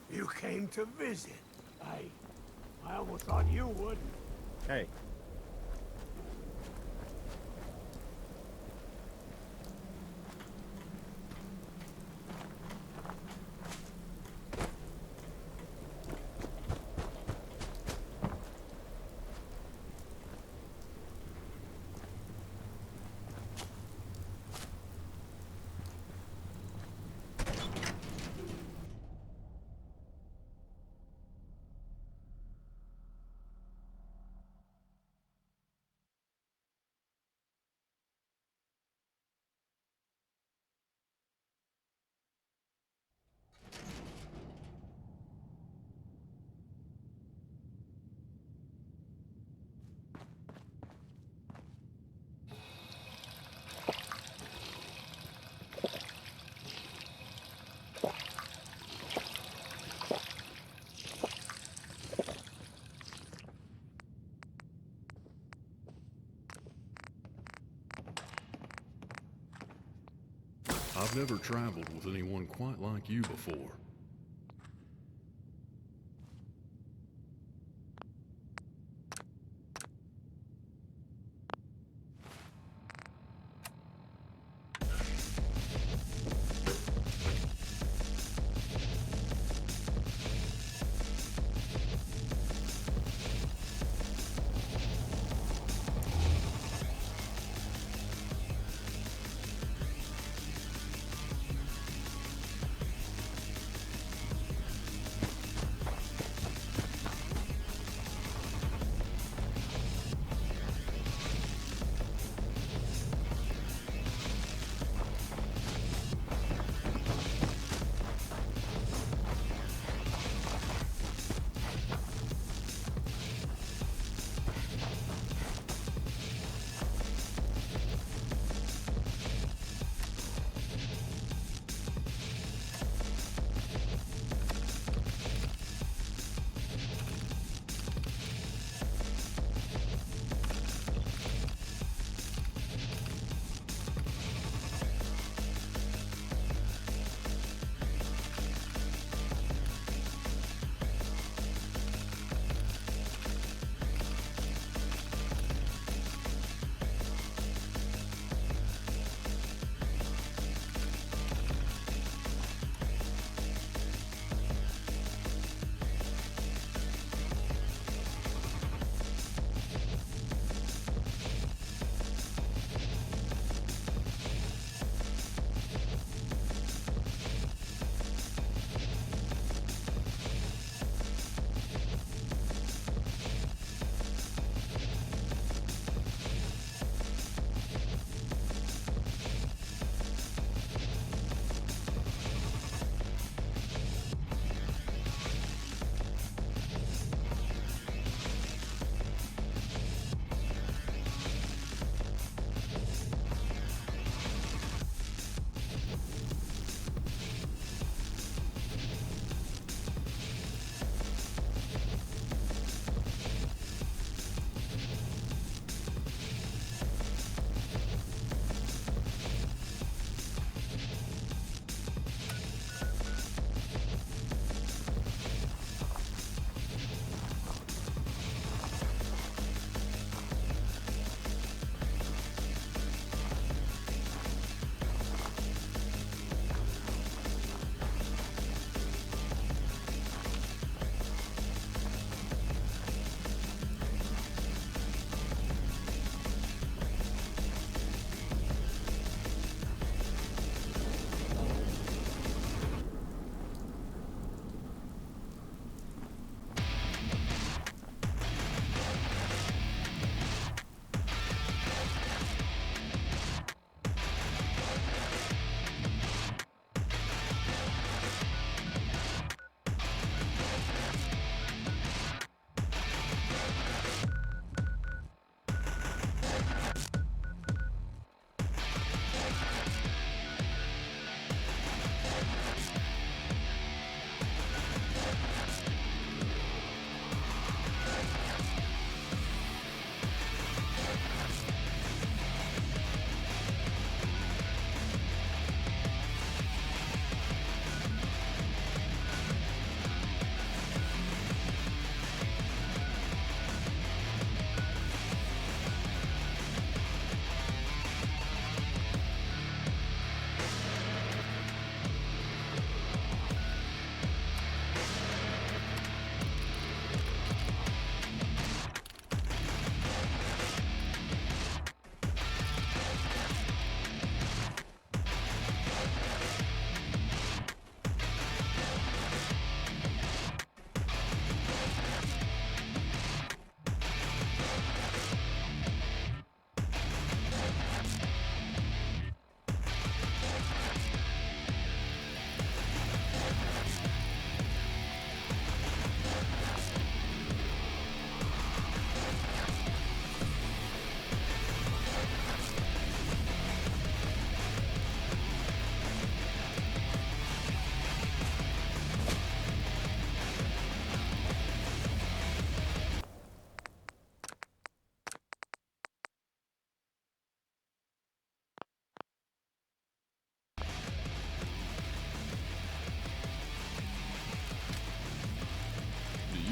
You came to visit. I almost thought you would. Hey. I've never traveled with anyone quite like you before.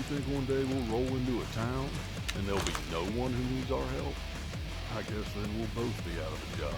think one day we'll roll into a town and there'll be no one who needs our help? I guess then we'll both be out of a job.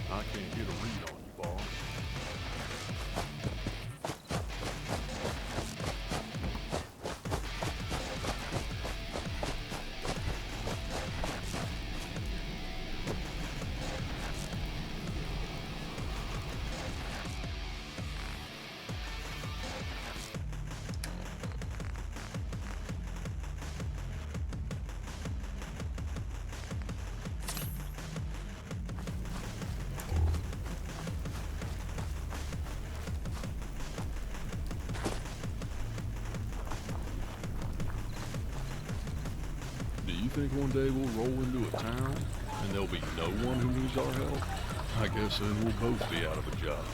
I can't get a read on you, boss. Do you think one day we'll roll into a town and there'll be no one who needs our help? I guess then we'll both be out of a job.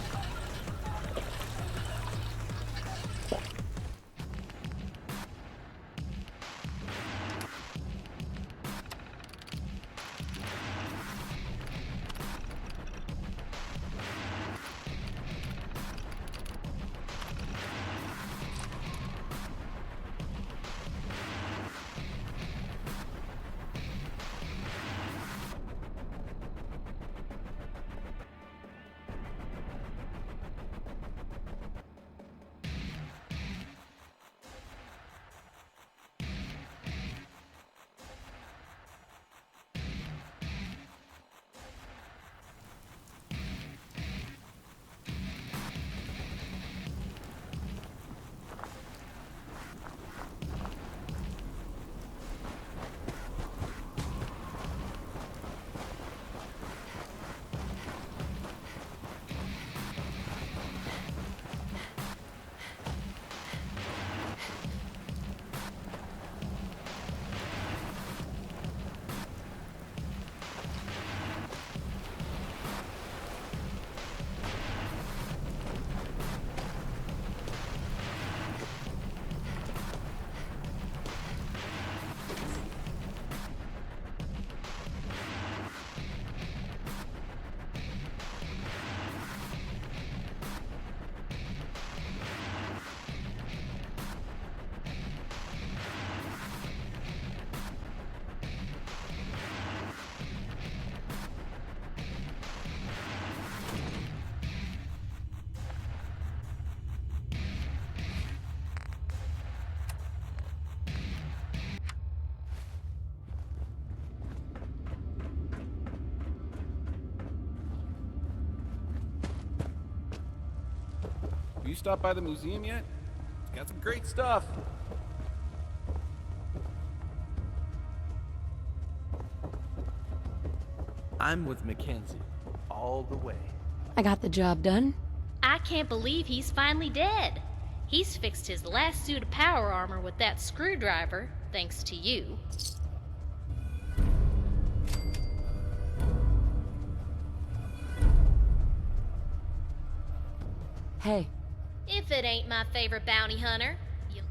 You stopped by the museum yet? It's got some great stuff. I'm with Mackenzie, all the way. I got the job done. I can't believe he's finally dead. He's fixed his last suit of power armor with that screwdriver, thanks to you. Hey. If it ain't my favorite bounty hunter, you...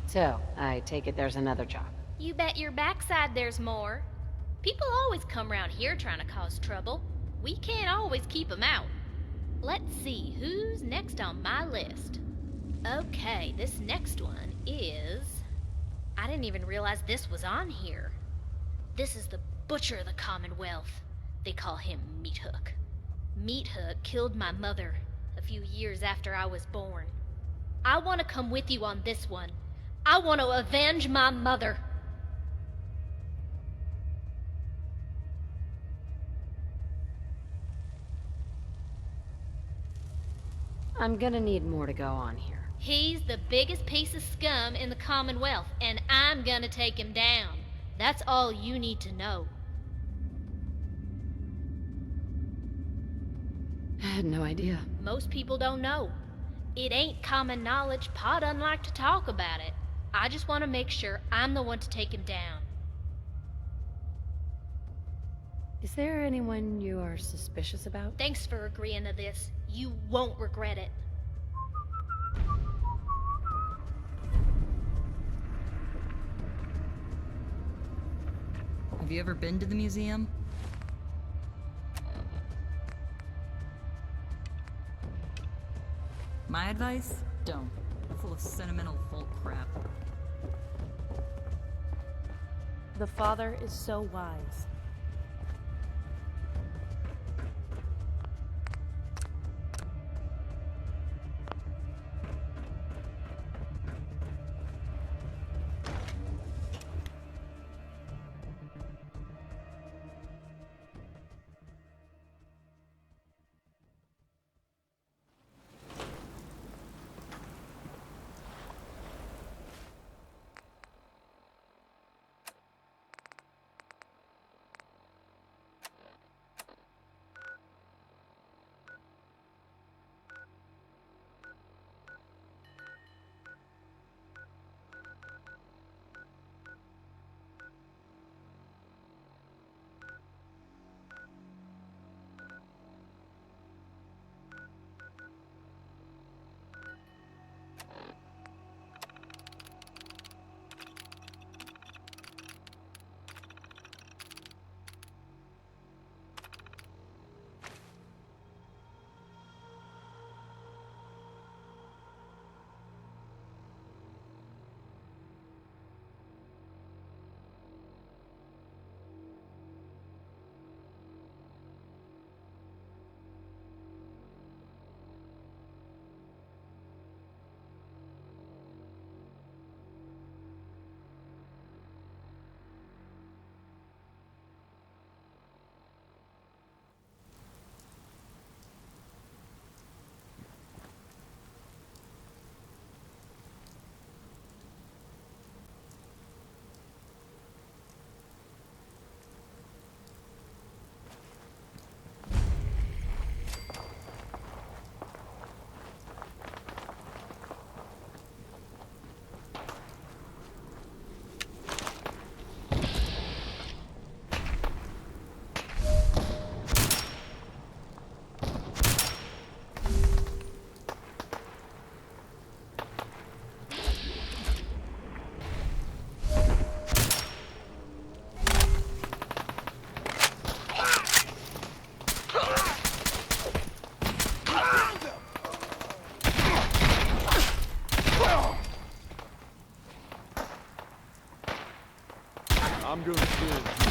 So, I take it there's another job. You bet your backside there's more. People always come around here trying to cause trouble. We can't always keep 'em out. Let's see who's next on my list. Okay, this next one is... I didn't even realize this was on here. This is the Butcher of the Commonwealth. They call him Meat Hook. Meat Hook killed my mother a few years after I was born. I want to come with you on this one. I want to avenge my mother. I'm gonna need more to go on here. He's the biggest piece of scum in the Commonwealth, and I'm gonna take him down. That's all you need to know. I had no idea. Most people don't know. It ain't common knowledge. Pa doesn't like to talk about it. I just want to make sure I'm the one to take him down. Is there anyone you are suspicious about? Thanks for agreeing to this. You won't regret it. Have you ever been to the museum? My advice? Don't. Full of sentimental folk crap. The father is so wise. I'm gonna send you.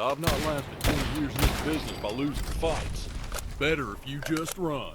I've not lasted 20 years in this business by losing fights. Better if you just run.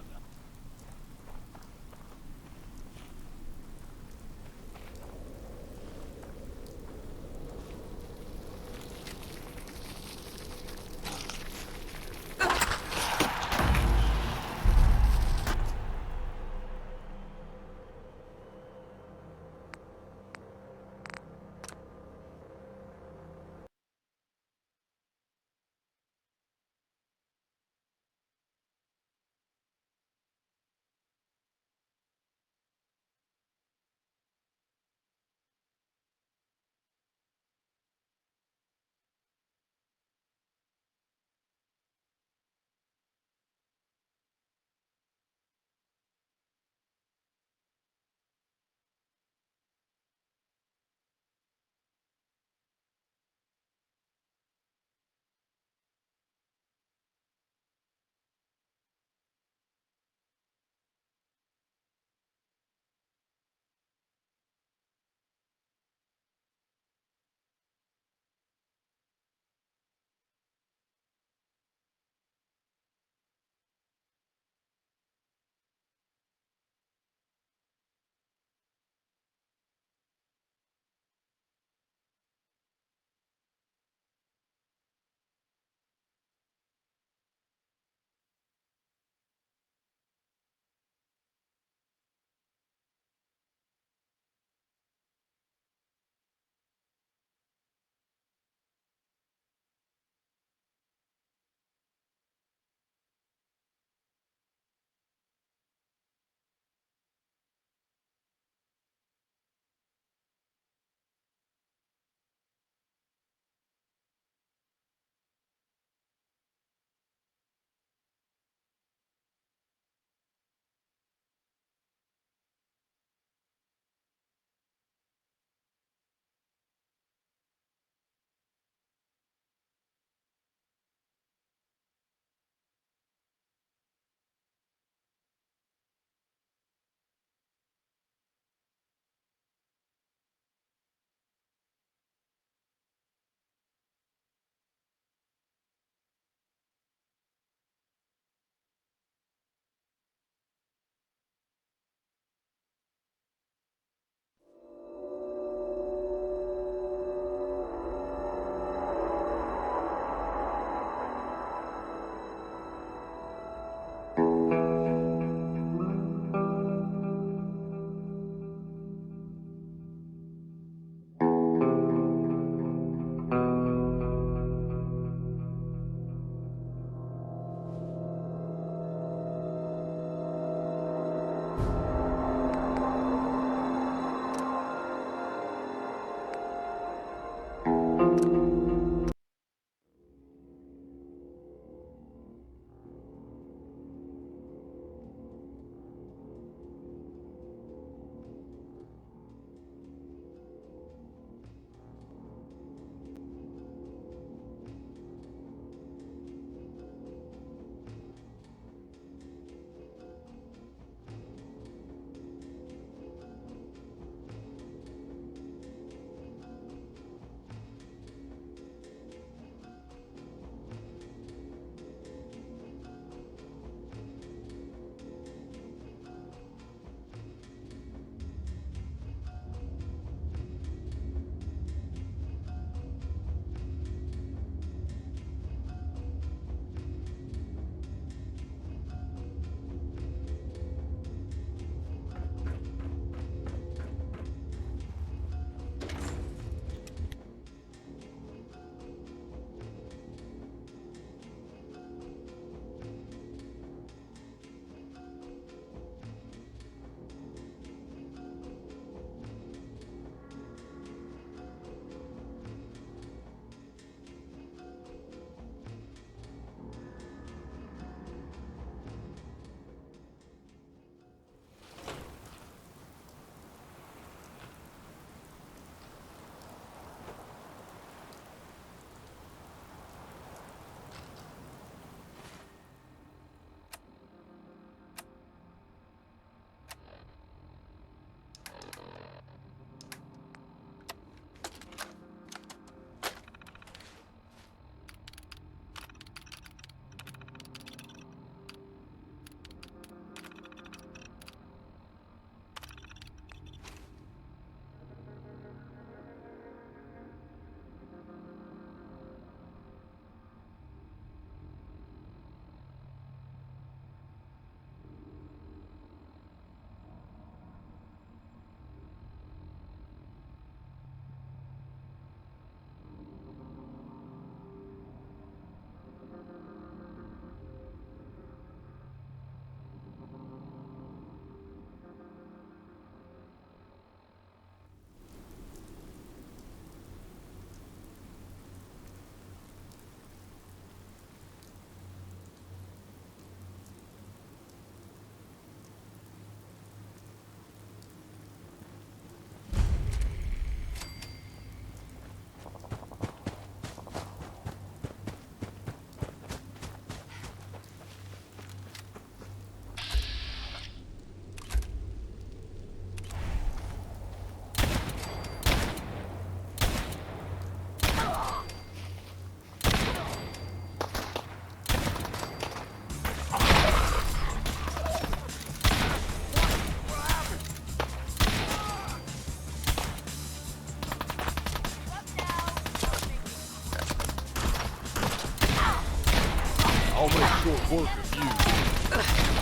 I'll make short work of you.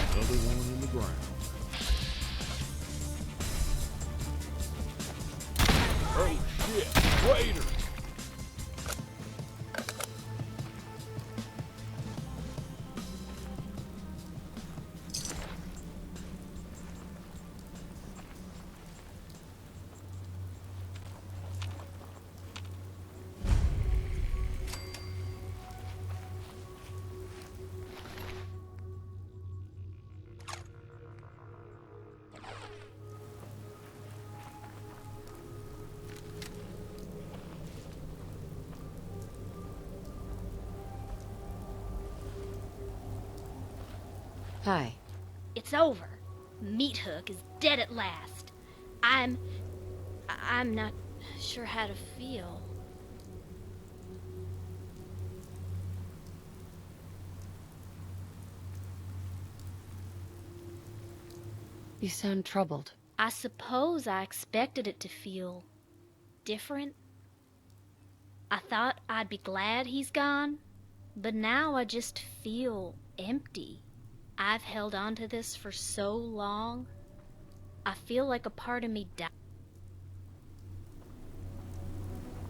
Another one in the ground. Oh shit, waiter! Hi. It's over. Meat Hook is dead at last. I'm not sure how to feel. You sound troubled. I suppose I expected it to feel different. I thought I'd be glad he's gone, but now I just feel empty. I've held on to this for so long. I feel like a part of me died.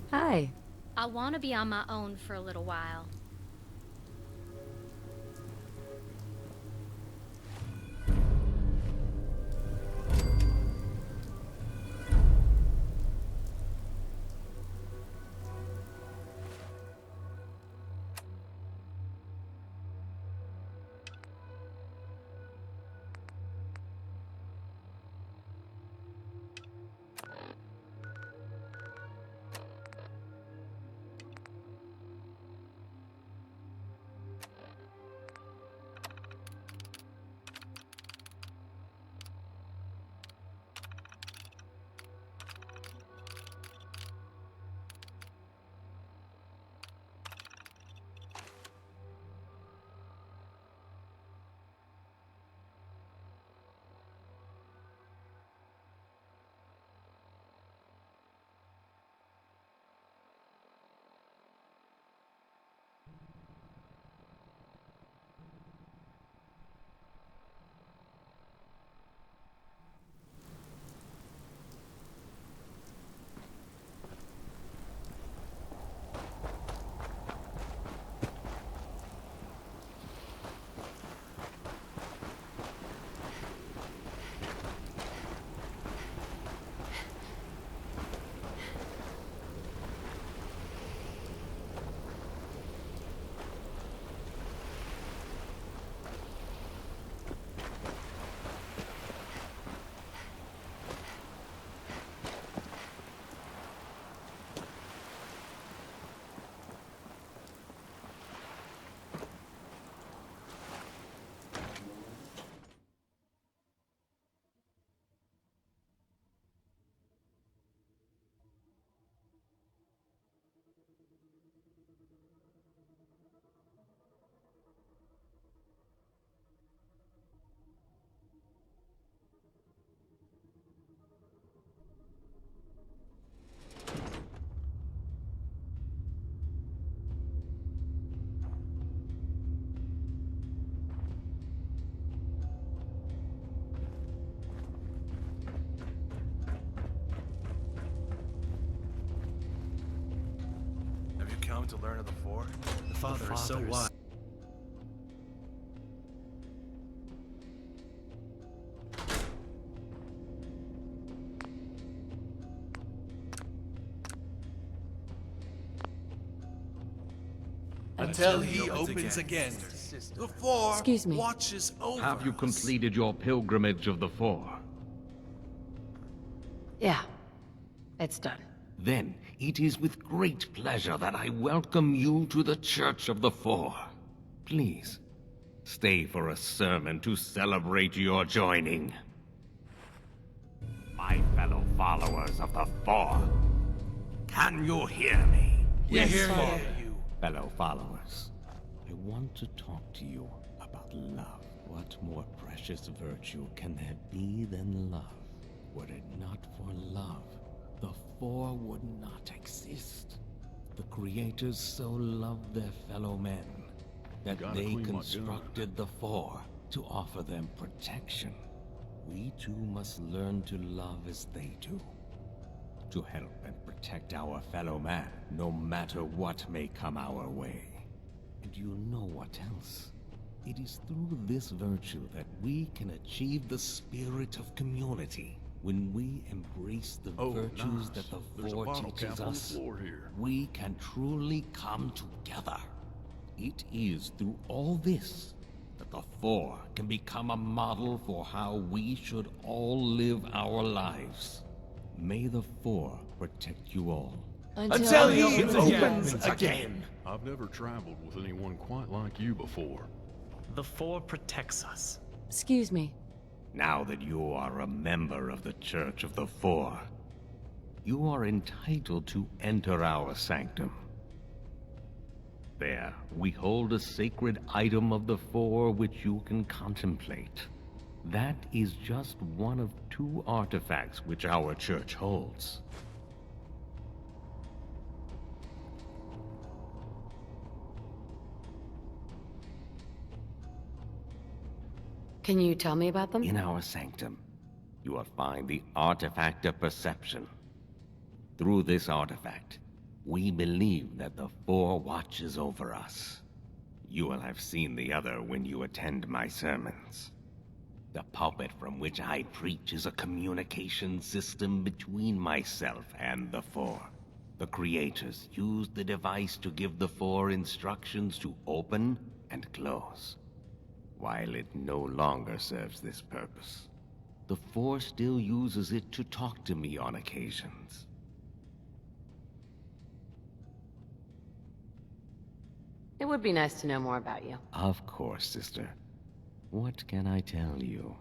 Hi. I want to be on my own for a little while. Come to learn of the Four? The Father is so wise. Until he opens again. The Four Excuse me. watches over Have you us. completed your pilgrimage of the Four? Yeah. It's done. Then it is with great pleasure that I welcome you to the Church of the Four. Please, stay for a sermon to celebrate your joining. My fellow followers of the Four, can you hear me? We hear Father. you. Fellow followers, I want to talk to you about love. What more precious virtue can there be than love? Were it not for love, the Four would not exist. The creators so loved their fellow men that Gotta they clean my gun. constructed the Four to offer them protection. We too must learn to love as they do. To help and protect our fellow man, no matter what may come our way. And you know what else? It is through this virtue that we can achieve the spirit of community. When we embrace the virtues nice. that the There's a Four bottle teaches cap on the us, floor here. we can truly come together. It is through all this that the Four can become a model for how we should all live our lives. May the Four protect you all. Until he opens again. I've never traveled with anyone quite like you before. The Four protects us. Excuse me. Now that you are a member of the Church of the Four, you are entitled to enter our sanctum. There, we hold a sacred item of the Four which you can contemplate. That is just one of 2 artifacts which our church holds. Can you tell me about them? In our sanctum, you will find the artifact of perception. Through this artifact, we believe that the Four watches over us. You will have seen the other when you attend my sermons. The pulpit from which I preach is a communication system between myself and the Four. The creators used the device to give the Four instructions to open and close. While it no longer serves this purpose, the Four still uses it to talk to me on occasions. It would be nice to know more about you. Of course, sister. What can I tell you?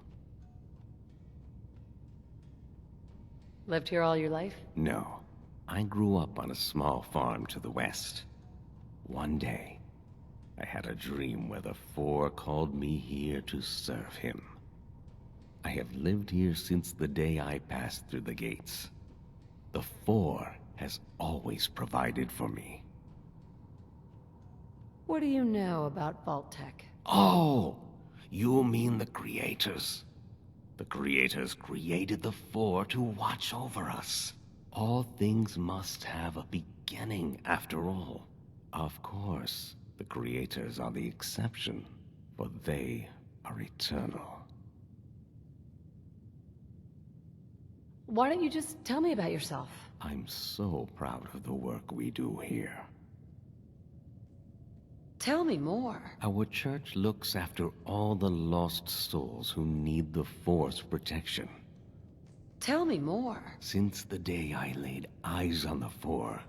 Lived here all your life? No. I grew up on a small farm to the west. One day, I had a dream where the Four called me here to serve him. I have lived here since the day I passed through the gates. The Four has always provided for me. What do you know about Vault Tech? Oh! You mean the creators. The creators created the Four to watch over us. All things must have a beginning, after all. Of course, the creators are the exception, for they are eternal. Why don't you just tell me about yourself? I'm so proud of the work we do here. Tell me more. Our church looks after all the lost souls who need the Four's protection. Tell me more. Since the day I laid eyes on the Four,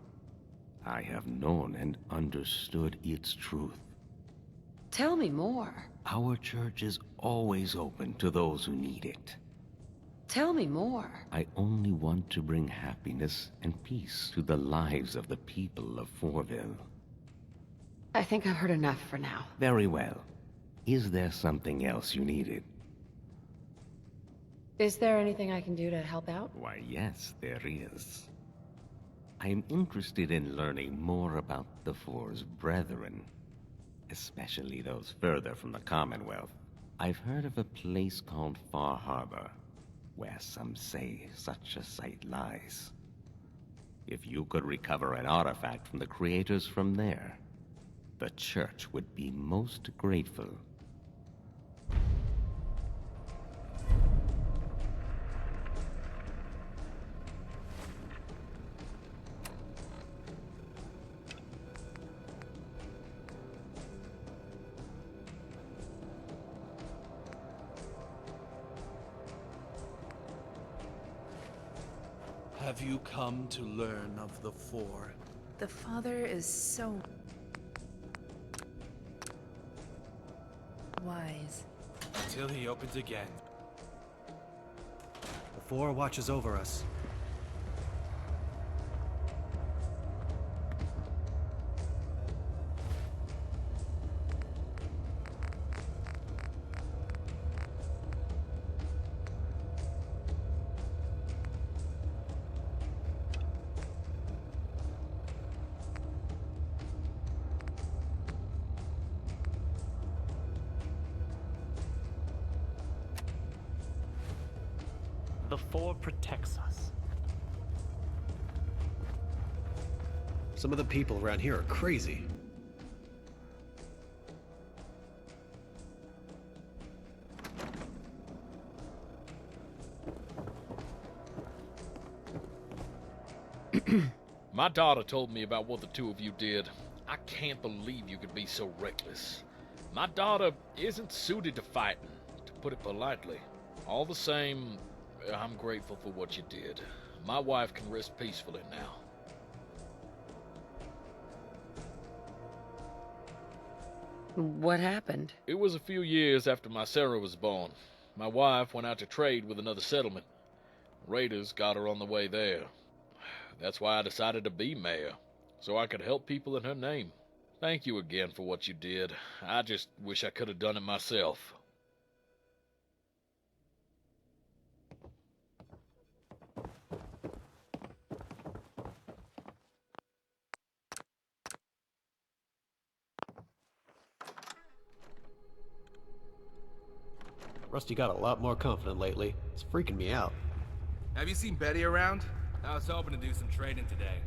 I have known and understood its truth. Tell me more. Our church is always open to those who need it. Tell me more. I only want to bring happiness and peace to the lives of the people of Fourville. I think I've heard enough for now. Very well. Is there something else you needed? Is there anything I can do to help out? Why, yes, there is. I am interested in learning more about the Four's brethren, especially those further from the Commonwealth. I've heard of a place called Far Harbor, where some say such a site lies. If you could recover an artifact from the creators from there, the church would be most grateful. Have you come to learn of the Four? The father is so wise. Until he opens again. The Four watches over us. Four protects us. Some of the people around here are crazy. My daughter told me about what the two of you did. I can't believe you could be so reckless. My daughter isn't suited to fighting, to put it politely. All the same, I'm grateful for what you did. My wife can rest peacefully now. What happened? It was a few years after my Sarah was born. My wife went out to trade with another settlement. Raiders got her on the way there. That's why I decided to be mayor, so I could help people in her name. Thank you again for what you did. I just wish I could have done it myself. Rusty got a lot more confident lately. It's freaking me out. Have you seen Betty around? I was hoping to do some trading today.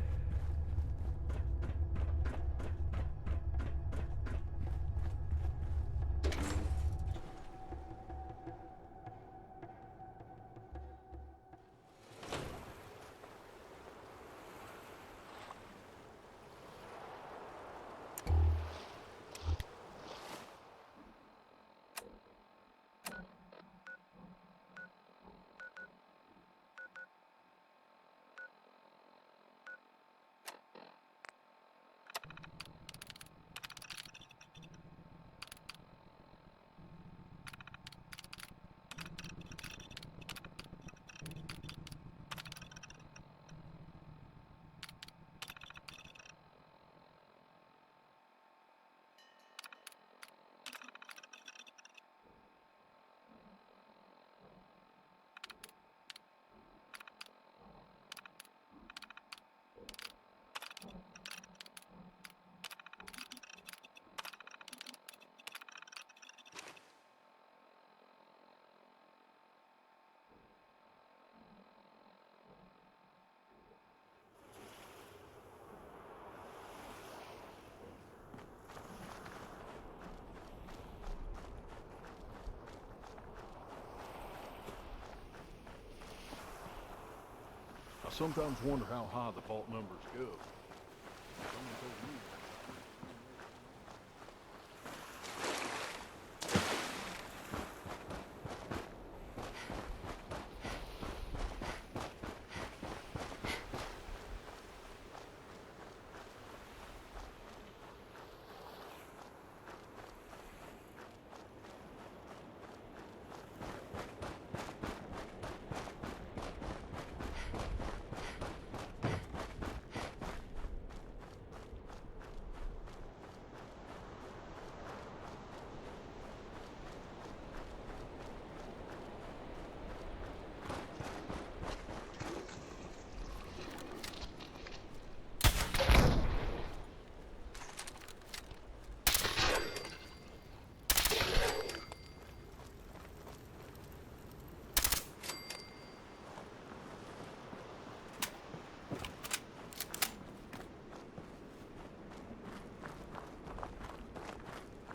I sometimes wonder how high the vault numbers go. Someone told me.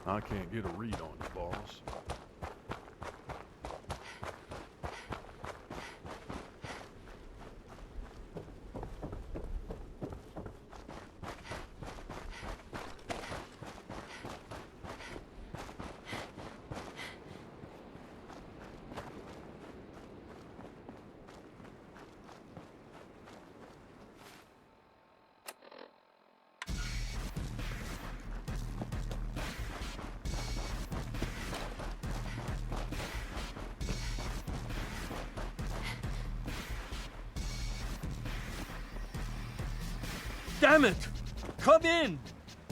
I can't get a read on you, boss. Damn it! Come in!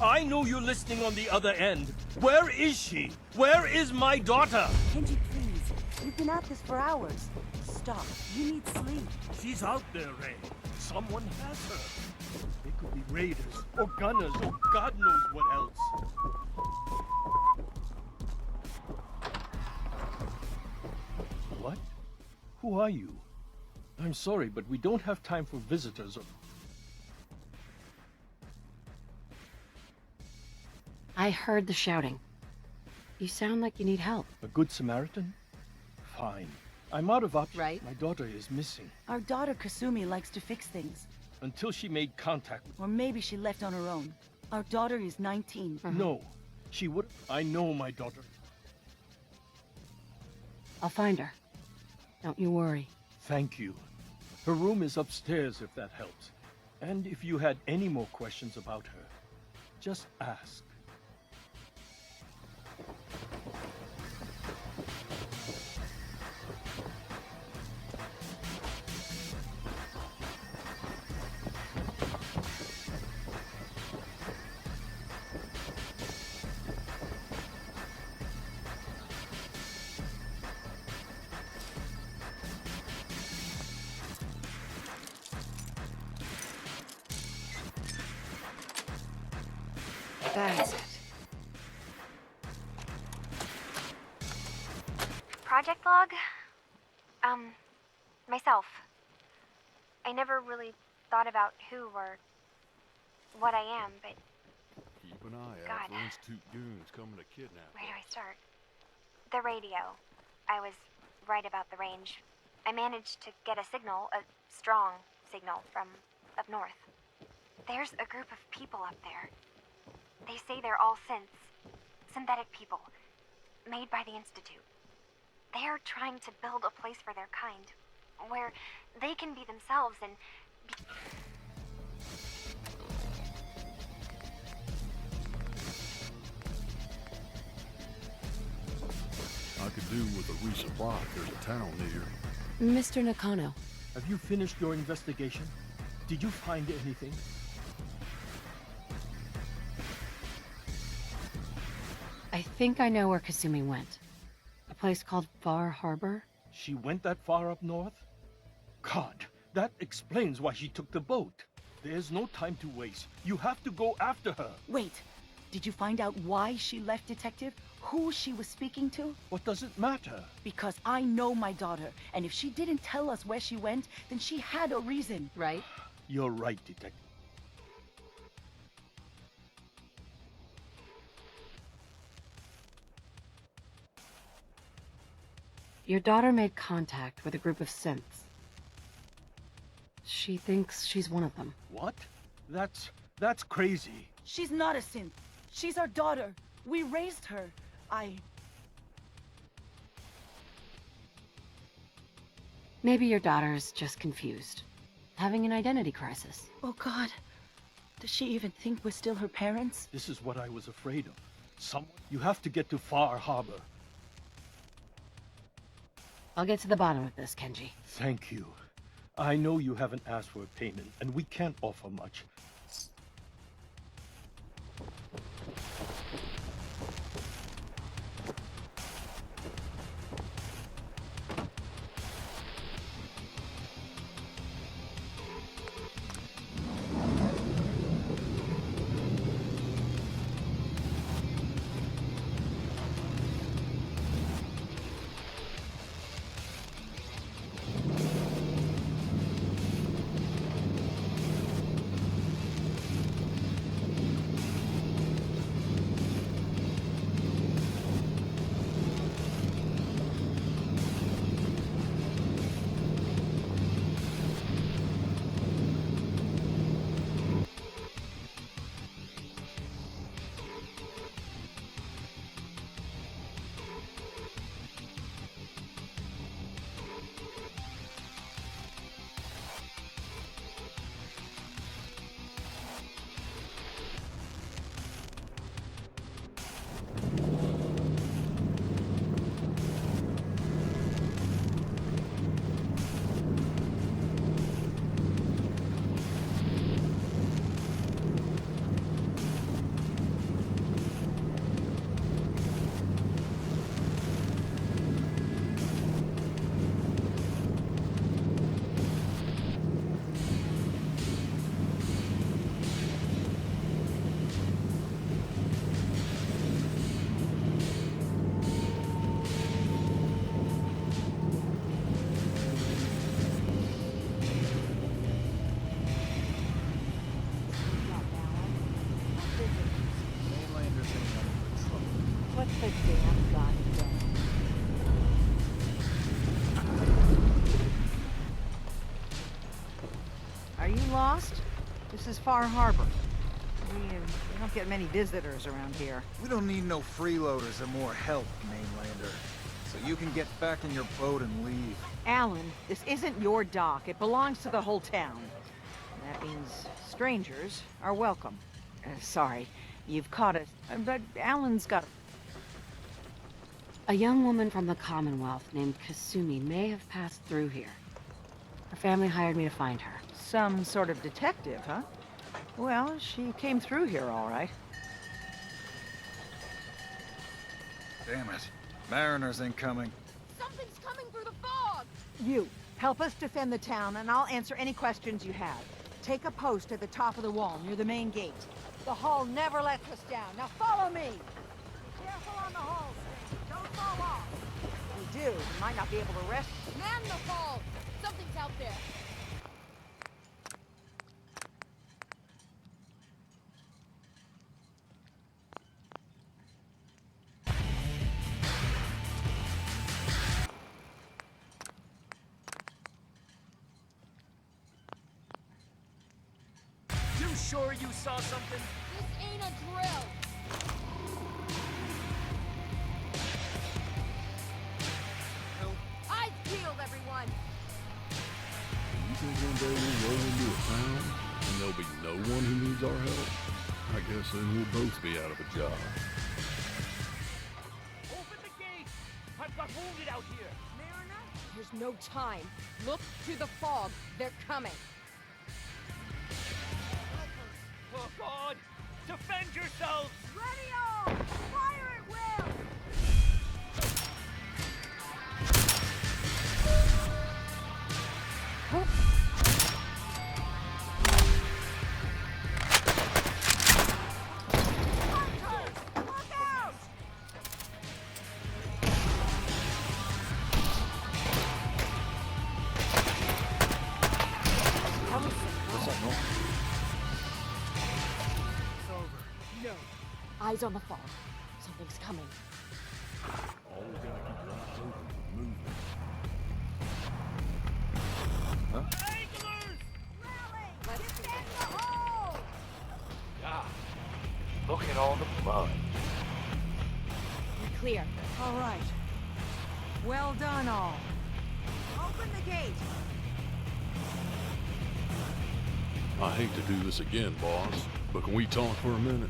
I know you're listening on the other end. Where is she? Where is my daughter? Kenji, please. We've been at this for hours. Stop. You need sleep. She's out there, Ray. Someone has her. They could be raiders, or gunners, or God knows what else. What? Who are you? I'm sorry, but we don't have time for visitors. I heard the shouting. You sound like you need help. A good Samaritan? Fine. I'm out of options. Right. My daughter is missing. Our daughter Kazumi likes to fix things. Until she made contact with... Or maybe she left on her own. Our daughter is 19. No. She would... I know my daughter. I'll find her. Don't you worry. Thank you. Her room is upstairs if that helps. And if you had any more questions about her, just ask. That's it. Project log? Myself. I never really thought about who or what I am, but Keep an eye God. out for Institute goons coming to kidnap where do us. I start? The radio. I was right about the range. I managed to get a signal, a strong signal, from up north. There's a group of people up there. They say they're all synths. Synthetic people. Made by the Institute. They're trying to build a place for their kind. Where they can be themselves and I could do with a resupply if there's a town near. Mr. Nakano. Have you finished your investigation? Did you find anything? I think I know where Kazumi went. A place called Far Harbor? She went that far up north? God, that explains why she took the boat. There's no time to waste. You have to go after her. Wait, did you find out why she left, Detective? Who she was speaking to? What does it matter? Because I know my daughter, and if she didn't tell us where she went, then she had a reason. Right? You're right, Detective. Your daughter made contact with a group of synths. She thinks she's one of them. What? That's crazy. She's not a synth. She's our daughter. We raised her. Maybe your daughter is just confused. Having an identity crisis. Oh God. Does she even think we're still her parents? This is what I was afraid of. You have to get to Far Harbor. I'll get to the bottom of this, Kenji. Thank you. I know you haven't asked for a payment, and we can't offer much. Put the damn gun down. Are you lost? This is Far Harbor. We don't get many visitors around here. We don't need no freeloaders or more help, mainlander. So you can get back in your boat and leave. Alan, this isn't your dock. It belongs to the whole town. That means strangers are welcome. Sorry, you've caught us, but Alan's got... A young woman from the Commonwealth named Kazumi may have passed through here. Her family hired me to find her. Some sort of detective, huh? Well, she came through here all right. Damn it. Mariners incoming. Something's coming through the fog! You, help us defend the town, and I'll answer any questions you have. Take a post at the top of the wall, near the main gate. The hull never lets us down. Now follow me! Be careful on the hull, Steve. Don't fall off. If we do, we might not be able to rest. Man the fog! Something's out there! Sure you saw something? This ain't a drill! Eyes peeled, everyone! You think one day we'll roll into a town and there'll be no one who needs our help? I guess then we'll both be out of a job. Open the gate! I've got wounded out here! Mariner? There's no time. Look to the fog. They're coming. Oh, God! Defend yourselves! Ready all! Fire at will! Look out! What's up, Noel? No. Eyes on the fog. Something's coming. Always gotta keep your eyes open for movement. Huh? Anglers! Rally! Let's defend the hole! God, look at all the blood. We're clear. All right. Well done, all. Open the gate. I hate to do this again, boss, but can we talk for a minute?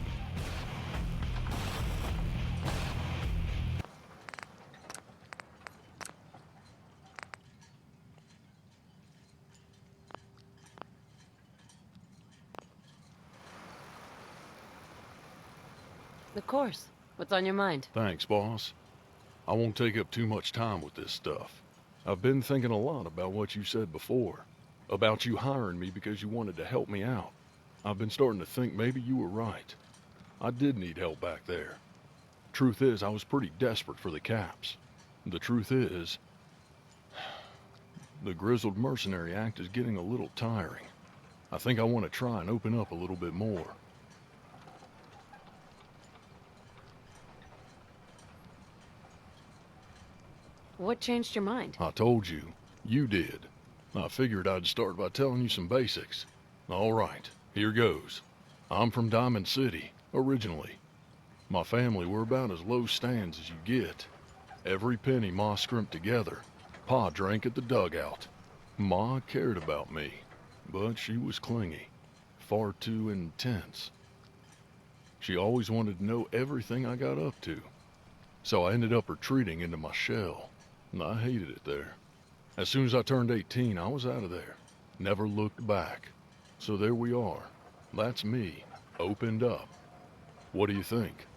Of course. What's on your mind? Thanks, boss. I won't take up too much time with this stuff. I've been thinking a lot about what you said before, about you hiring me because you wanted to help me out. I've been starting to think maybe you were right. I did need help back there. Truth is, I was pretty desperate for the caps. The truth is, the grizzled mercenary act is getting a little tiring. I think I want to try and open up a little bit more. What changed your mind? I told you. You did. I figured I'd start by telling you some basics. All right, here goes. I'm from Diamond City, originally. My family were about as low stands as you get. Every penny Ma scrimped together. Pa drank at the dugout. Ma cared about me, but she was clingy. Far too intense. She always wanted to know everything I got up to. So I ended up retreating into my shell. And I hated it there. As soon as I turned 18, I was out of there. Never looked back. So there we are. That's me. Opened up. What do you think?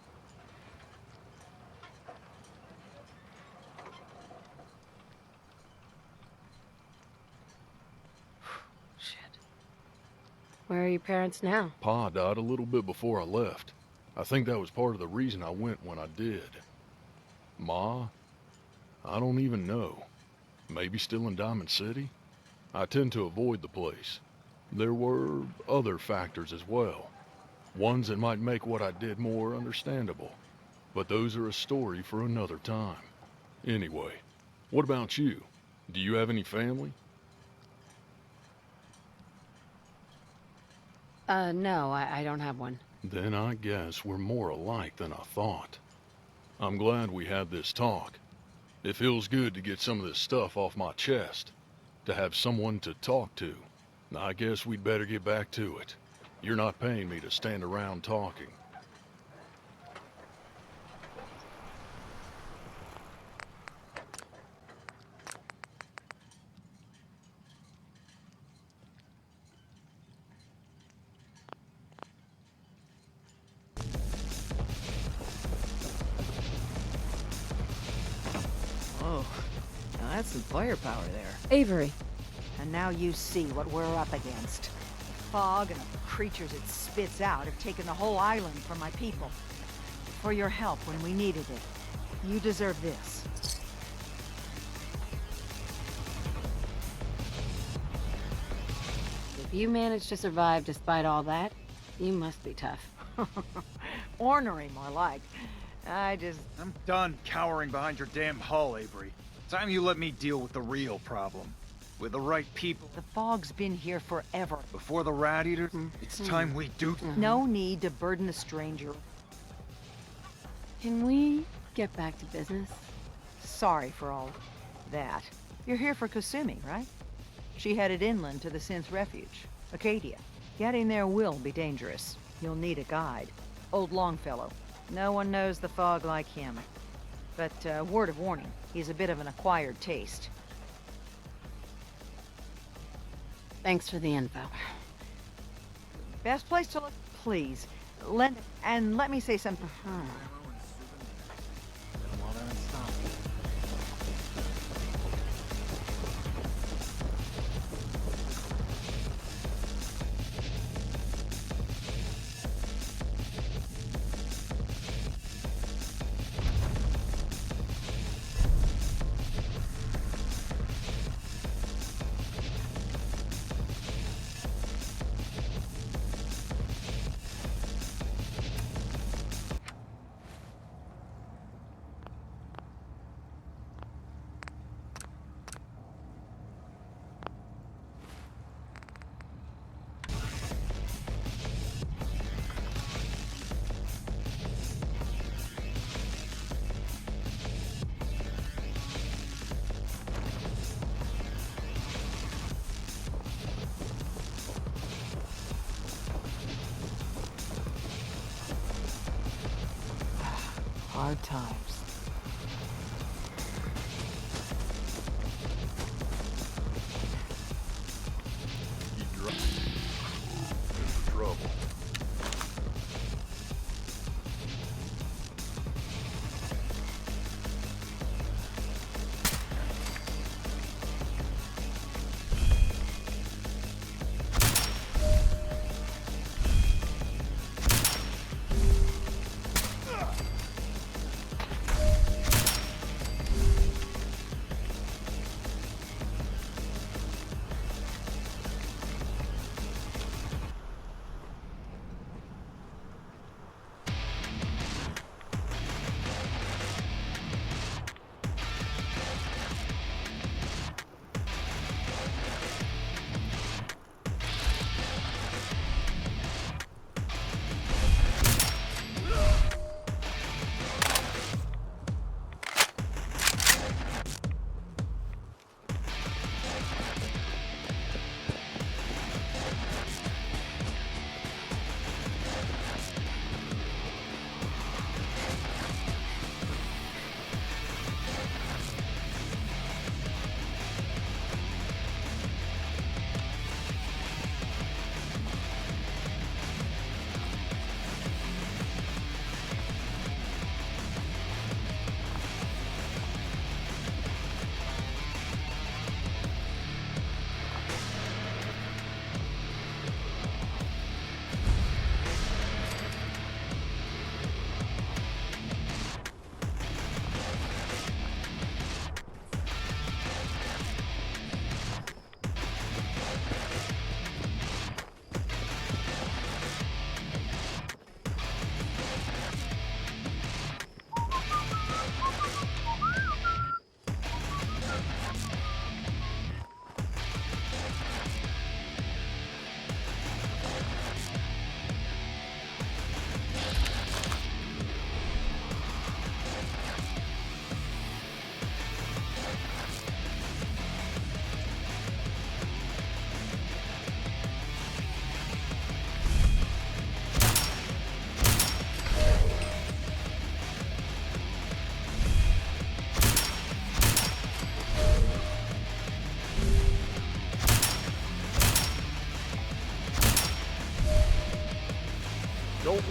Where are your parents now? Pa died a little bit before I left. I think that was part of the reason I went when I did. Ma? I don't even know. Maybe still in Diamond City? I tend to avoid the place. There were other factors as well. Ones that might make what I did more understandable. But those are a story for another time. Anyway, what about you? Do you have any family? No, I don't have one. Then I guess we're more alike than I thought. I'm glad we had this talk. It feels good to get some of this stuff off my chest. To have someone to talk to. I guess we'd better get back to it. You're not paying me to stand around talking. Oh, now that's some firepower there. Avery. And now you see what we're up against. The fog and the creatures it spits out have taken the whole island from my people. For your help when we needed it. You deserve this. If you managed to survive despite all that, you must be tough. Ornery, more like. I'm done cowering behind your damn hull, Avery. Time you let me deal with the real problem. With the right people. The fog's been here forever. Before the rat eaters, it's time we do... No need to burden a stranger. Can we get back to business? Sorry for all that. You're here for Kazumi, right? She headed inland to the synth refuge, Acadia. Getting there will be dangerous. You'll need a guide. Old Longfellow. No one knows the fog like him. But, word of warning, he's a bit of an acquired taste. Thanks for the info. Best place to look, please. Let me say something. Hard times. Keep driving. In for trouble.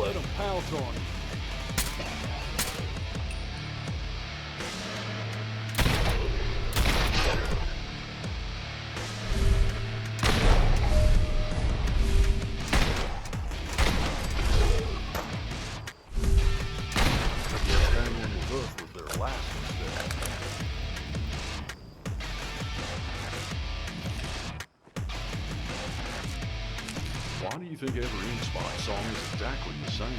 let them pounce on you. Why do you think every InSpot song is exactly the same?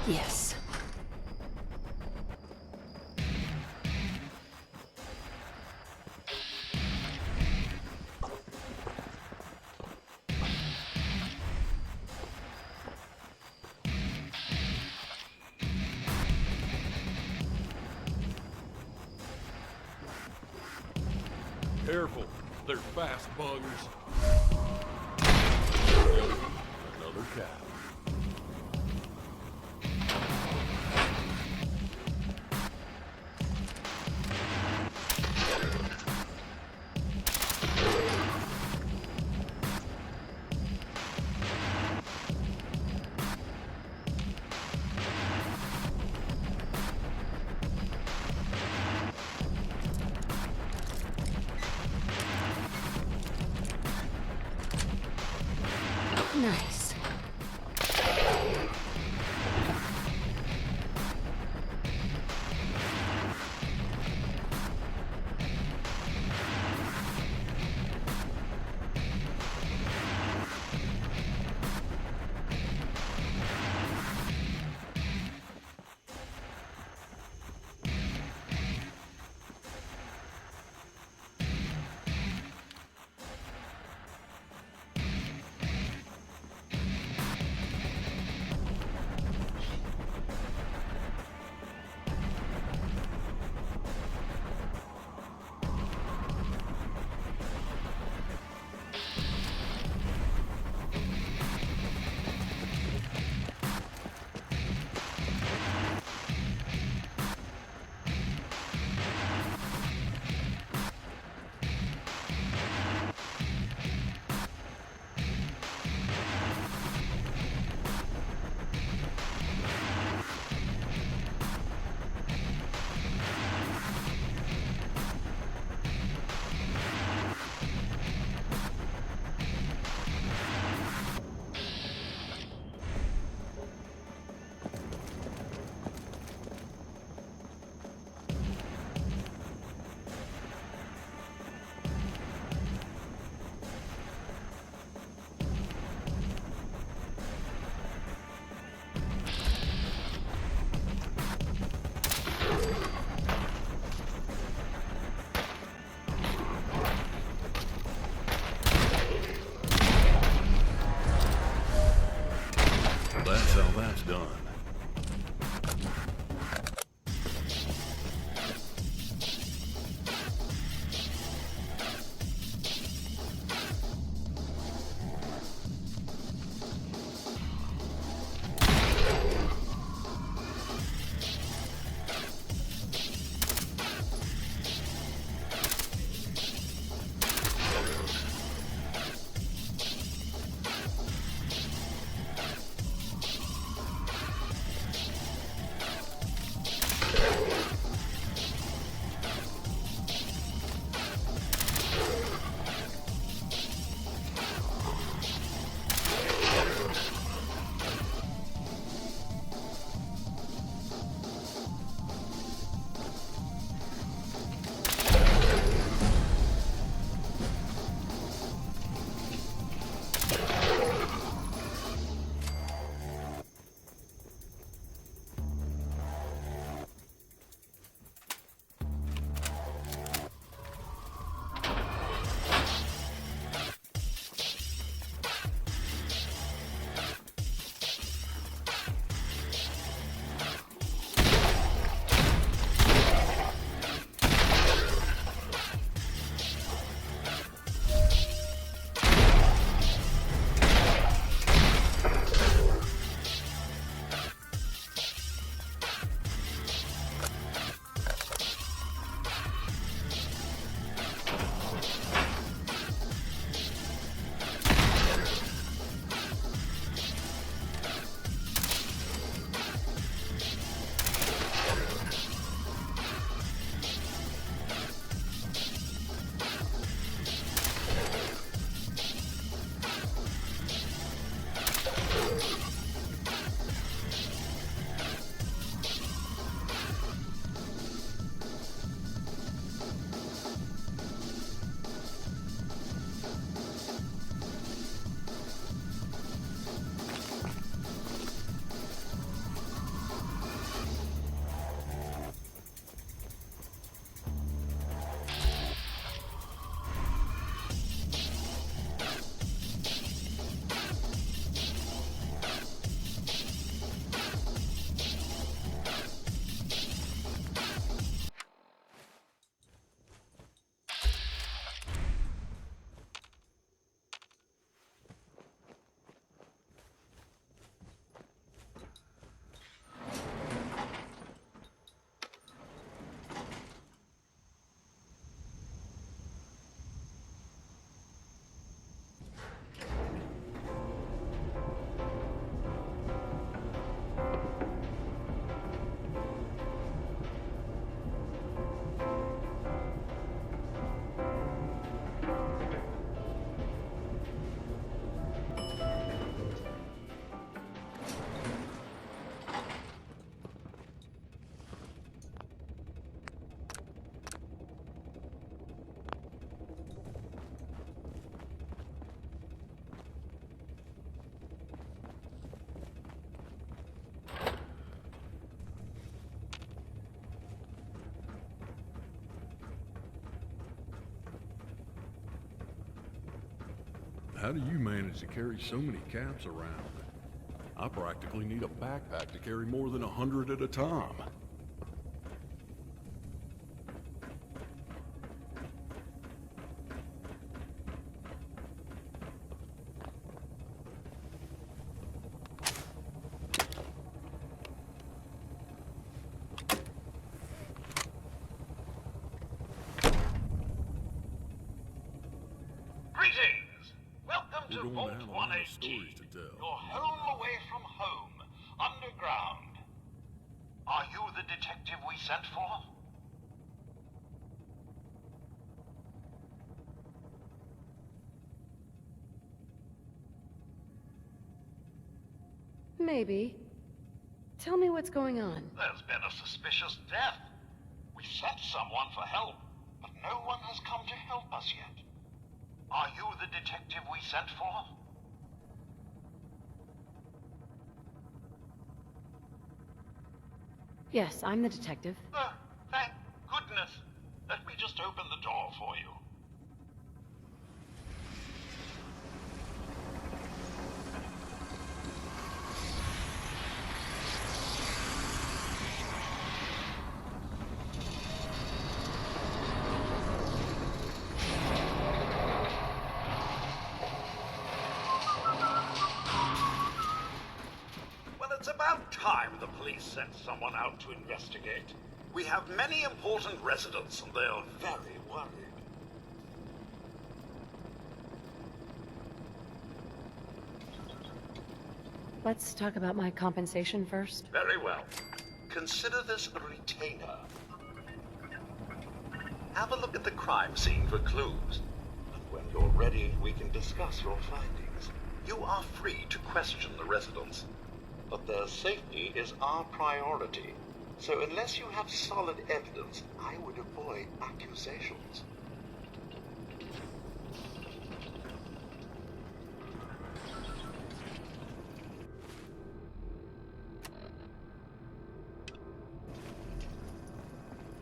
Yes. Careful, they're fast buggers. Another cow. Nice. How do you manage to carry so many caps around? I practically need a backpack to carry more than 100 at a time. To Vault 180, your home away from home, underground. Are you the detective we sent for? Maybe. Tell me what's going on. There's been a suspicious death. We've sent someone for help, but no one has come to help us yet. Are you the detective we sent for? Yes, I'm the detective. Thank goodness. Let me just open the door for you. It's about time the police sent someone out to investigate. We have many important residents and they are very worried. Let's talk about my compensation first. Very well. Consider this a retainer. Have a look at the crime scene for clues. And when you're ready, we can discuss your findings. You are free to question the residents. But their safety is our priority. So unless you have solid evidence, I would avoid accusations.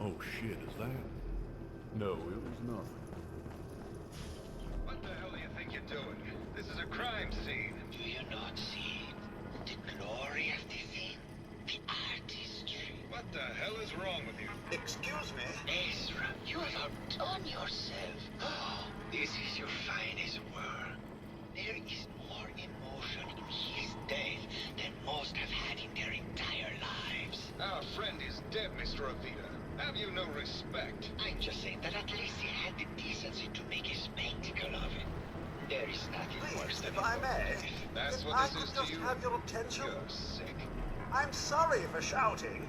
Oh shit, is that? No, it was nothing. What the hell do you think you're doing? This is a crime scene. Do you not see the glory of the thing? The artistry. What the hell is wrong with you? Excuse me? Ezra, you have outdone yourself. This is your finest work. There is more emotion in his death than most have had in their entire lives. Our friend is dead, Mr. Avita. Have you no respect? I'm just saying that at least he had the decency to make a spectacle of it. There is nothing worse than if I may, That's if what I this could is just to you. have your attention. You're sick. I'm sorry for shouting,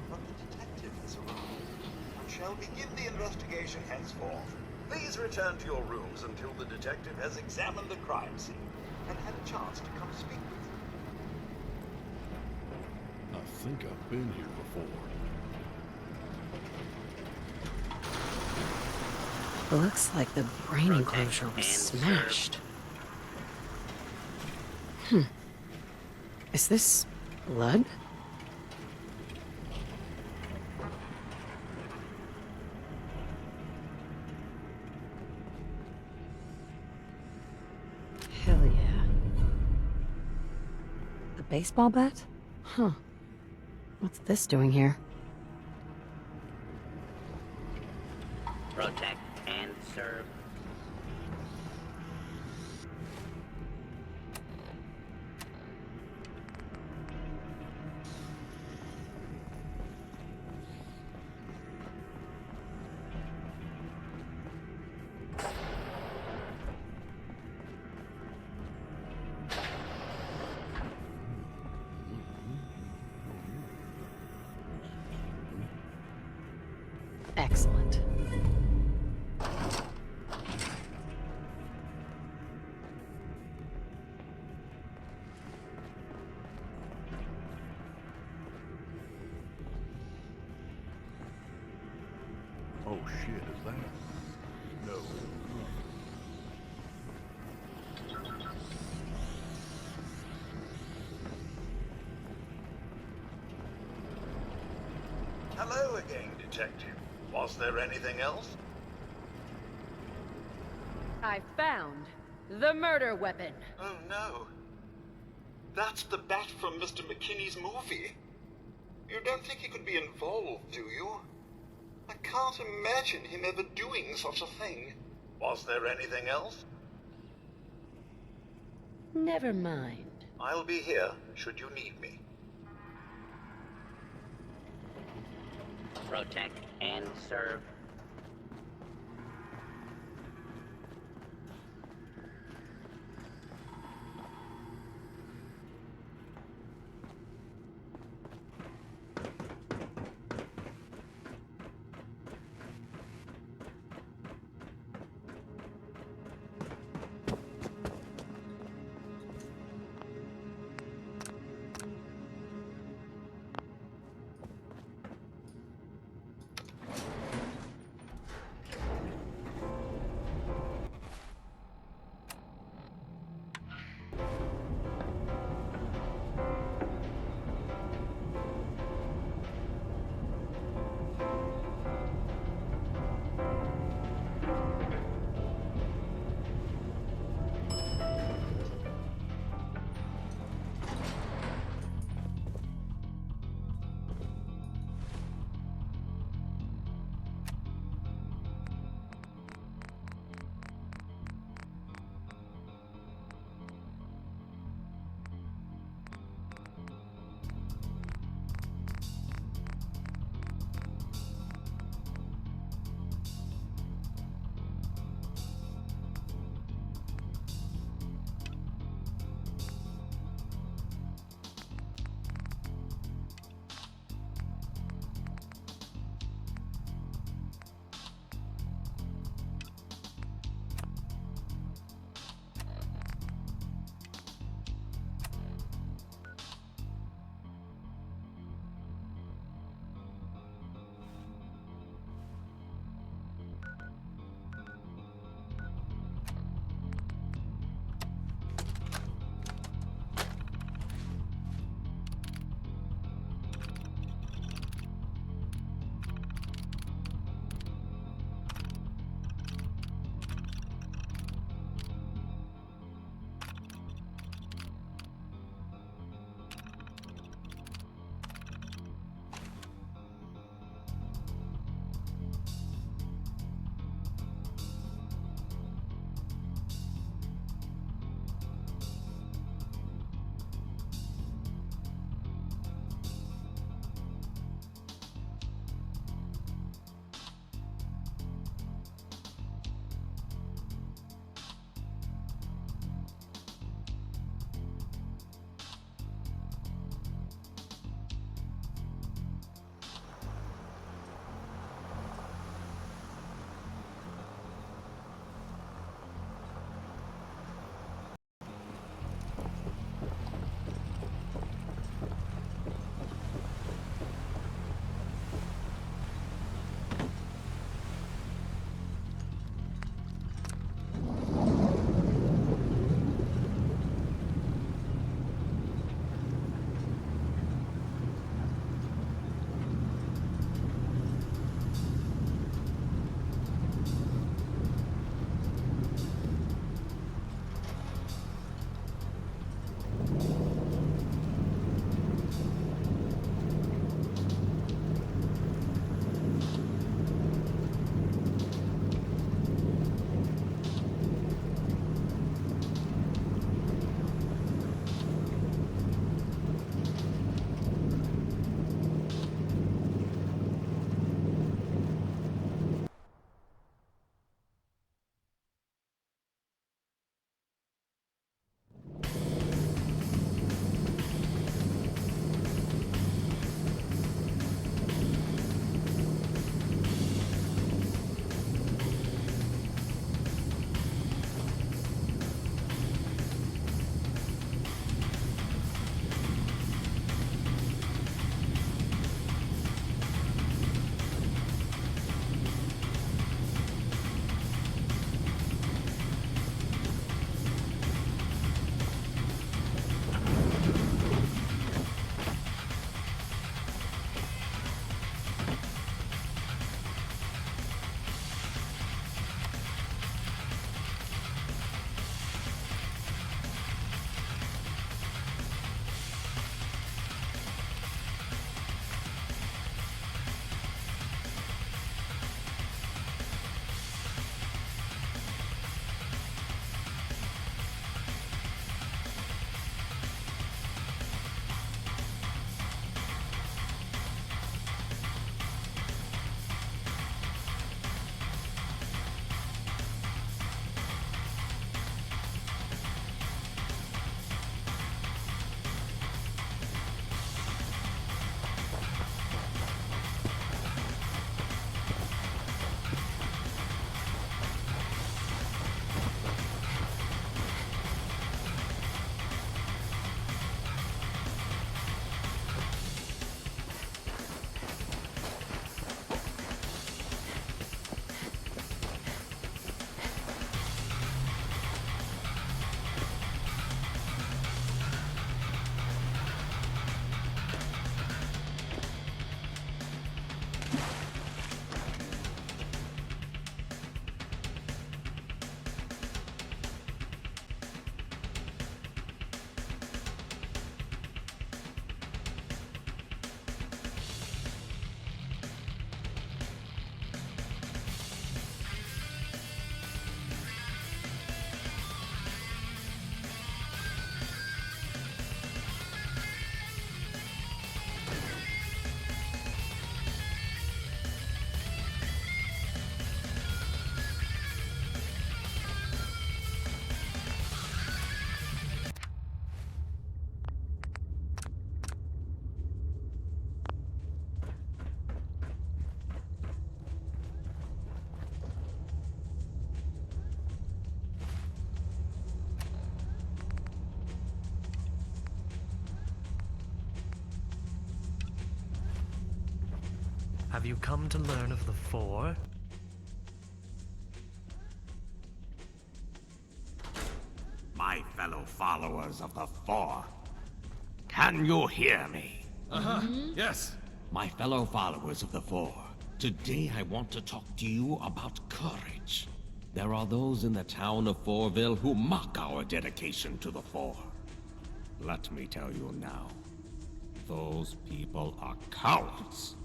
but the detective has arrived and shall begin the investigation henceforth. Please return to your rooms until the detective has examined the crime scene and had a chance to come speak with you. I think I've been here before. Looks like the brain enclosure was smashed. Is this blood? Hell yeah. A baseball bat? Huh. What's this doing here? Protect and serve. Excellent. Oh shit, is that? No. Hello again, Detective. Was there anything else? I found The murder weapon. Oh no. That's the bat from Mr. McKinney's movie. You don't think he could be involved, do you? I can't imagine him ever doing such a thing. Was there anything else? Never mind. I'll be here, should you need me. Protect and serve. Have you come to learn of the Four? My fellow followers of the Four, can you hear me? Yes. My fellow followers of the Four, today I want to talk to you about courage. There are those in the town of Fourville who mock our dedication to the Four. Let me tell you now, those people are cowards.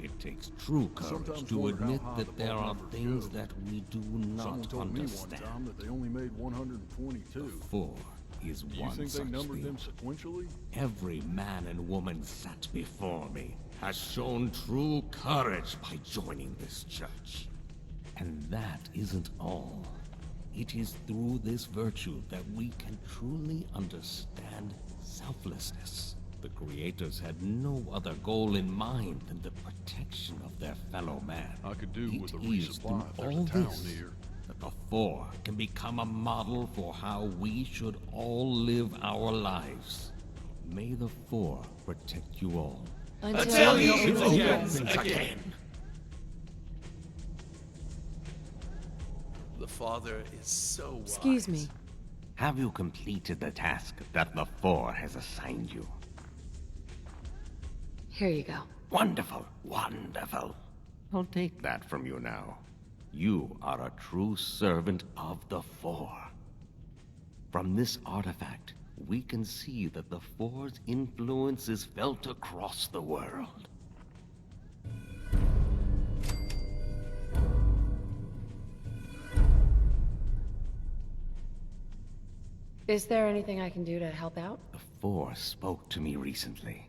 It takes true courage to admit that there are things that we do not understand. That they only made 122. The Four is Do you one think such they numbered thing. them sequentially? Every man and woman sat before me has shown true courage by joining this church. And that isn't all. It is through this virtue that we can truly understand selflessness. The creators had no other goal in mind than the protection of their fellow man. I could do with a It is resupply if through there's all a town this near. that the Four can become a model for how we should all live our lives. May the Four protect you all. Until he opens again. The Father is so wise. Excuse me. Have you completed the task that the Four has assigned you? Here you go. Wonderful, wonderful. I'll take that from you now. You are a true servant of the Four. From this artifact, we can see that the Four's influence is felt across the world. Is there anything I can do to help out? The Four spoke to me recently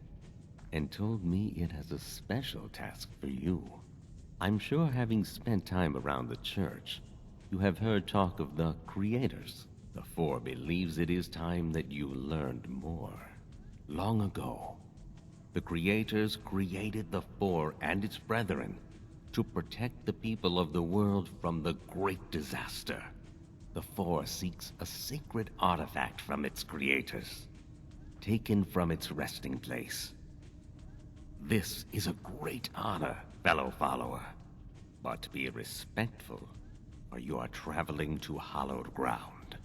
and told me it has a special task for you. I'm sure having spent time around the church, you have heard talk of the creators. The Four believes it is time that you learned more. Long ago, the creators created the Four and its brethren to protect the people of the world from the great disaster. The Four seeks a sacred artifact from its creators, taken from its resting place. This is a great honor, fellow follower, but be respectful, for you are traveling to hallowed ground.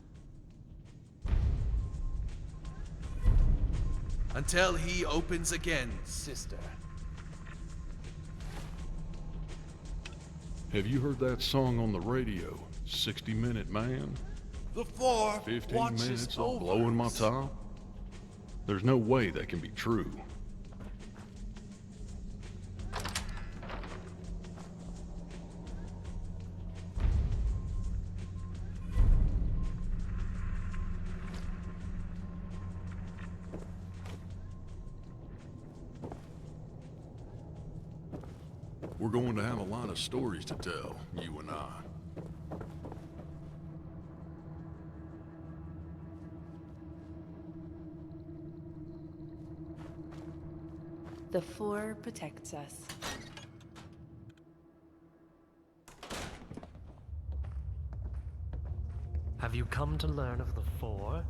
Until he opens again, sister. Have you heard that song on the radio? 60-Minute Man? The Four 15 watches minutes of over blowing my us. top? There's no way that can be true. We're going to have a lot of stories to tell, you and I. The Four protects us. Have you come to learn of the Four?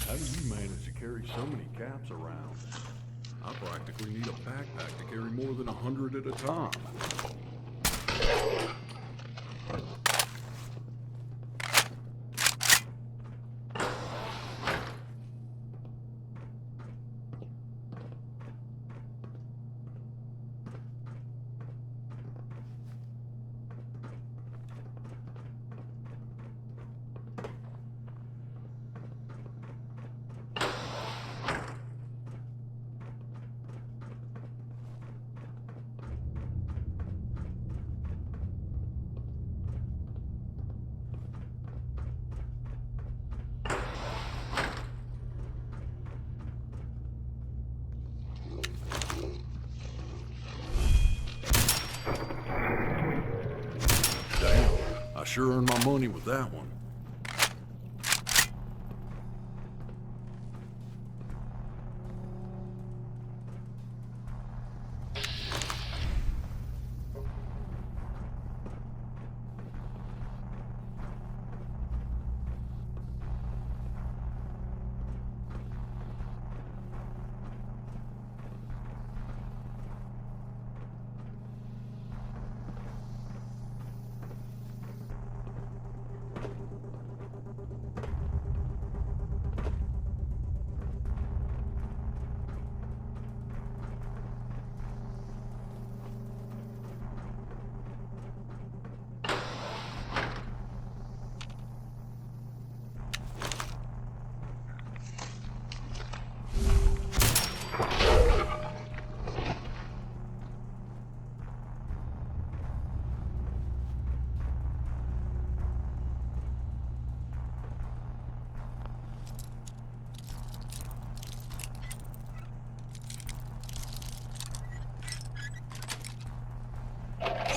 How do you manage to carry so many caps around? I practically need a backpack to carry more than 100 at a time. I sure earned my money with that one.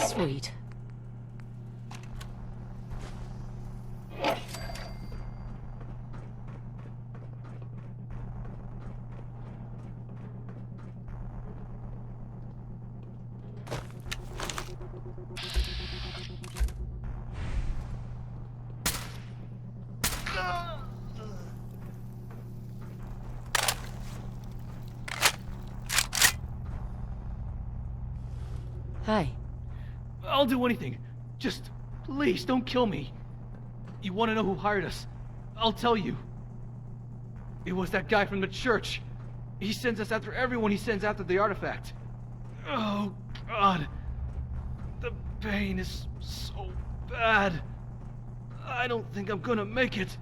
Sweet. Hi. I'll do anything. Just, please, don't kill me. You want to know who hired us? I'll tell you. It was that guy from the church. He sends us after everyone he sends after the artifact. Oh, God. The pain is so bad. I don't think I'm gonna make it.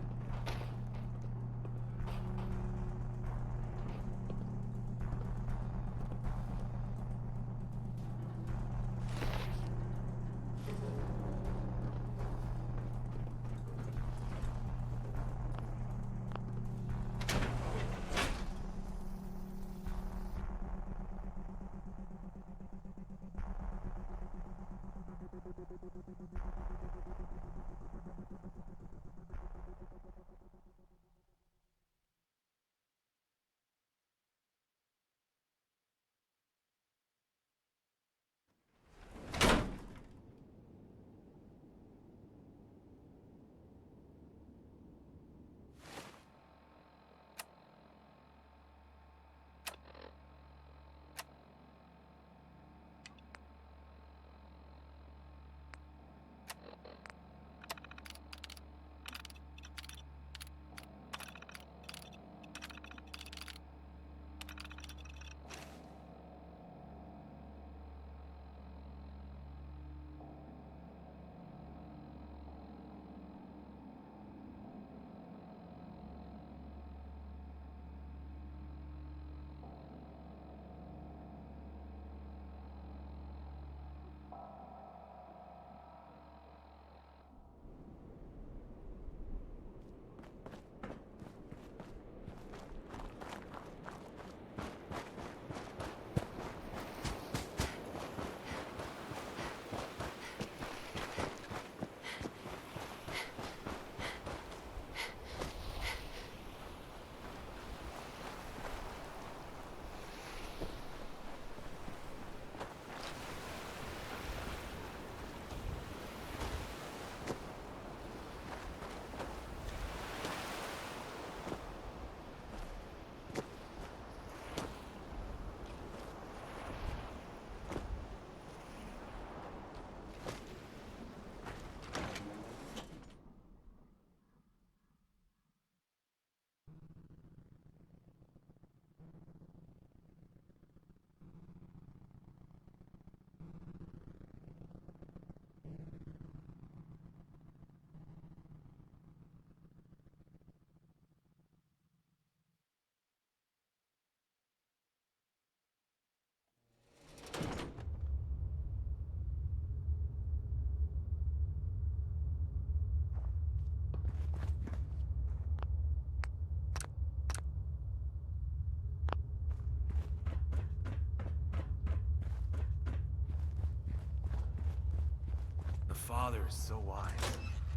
father is so wise.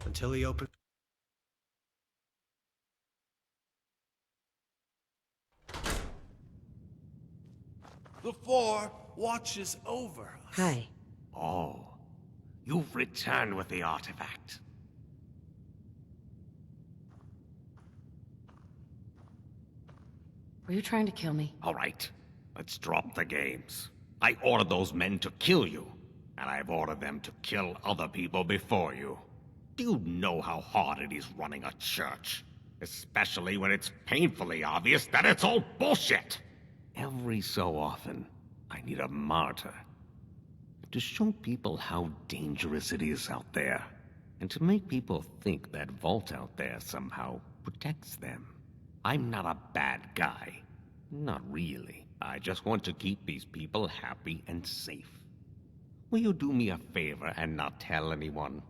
Until he opens... The Four watches over us. Hi. Oh, you've returned with the artifact. Were you trying to kill me? All right, let's drop the games. I ordered those men to kill you, and I've ordered them to kill other people before you. Do you know how hard it is running a church? Especially when it's painfully obvious that it's all bullshit! Every so often, I need a martyr. To show people how dangerous it is out there, and to make people think that vault out there somehow protects them. I'm not a bad guy. Not really. I just want to keep these people happy and safe. Will you do me a favor and not tell anyone?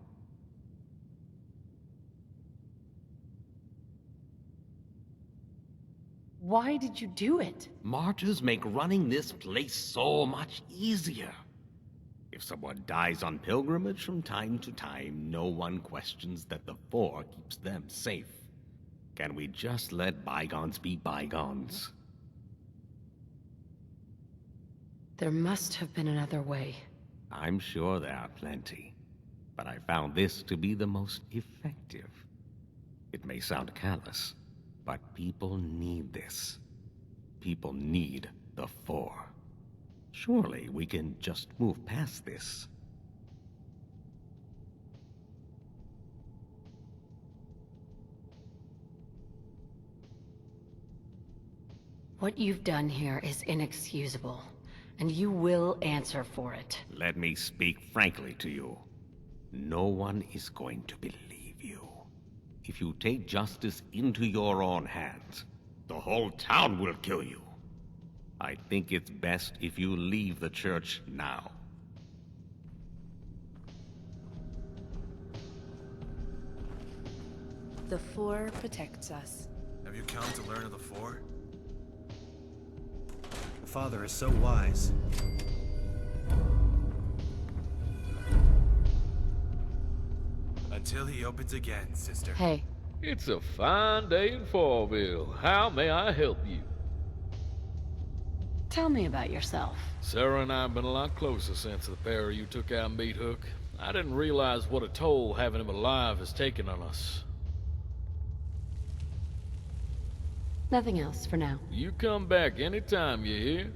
Why did you do it? Martyrs make running this place so much easier. If someone dies on pilgrimage from time to time, no one questions that the Four keeps them safe. Can we just let bygones be bygones? There must have been another way. I'm sure there are plenty, but I found this to be the most effective. It may sound callous, but people need this. People need the Four. Surely we can just move past this. What you've done here is inexcusable, and you will answer for it. Let me speak frankly to you. No one is going to believe you. If you take justice into your own hands, the whole town will kill you. I think it's best if you leave the church now. The Four protects us. Have you come to learn of the Four? The Father is so wise. Until he opens again, sister. Hey. It's a fine day in Fourville. How may I help you? Tell me about yourself. Sarah and I have been a lot closer since the pair of you took out Meat Hook. I didn't realize what a toll having him alive has taken on us. Nothing else for now. You come back anytime, you hear?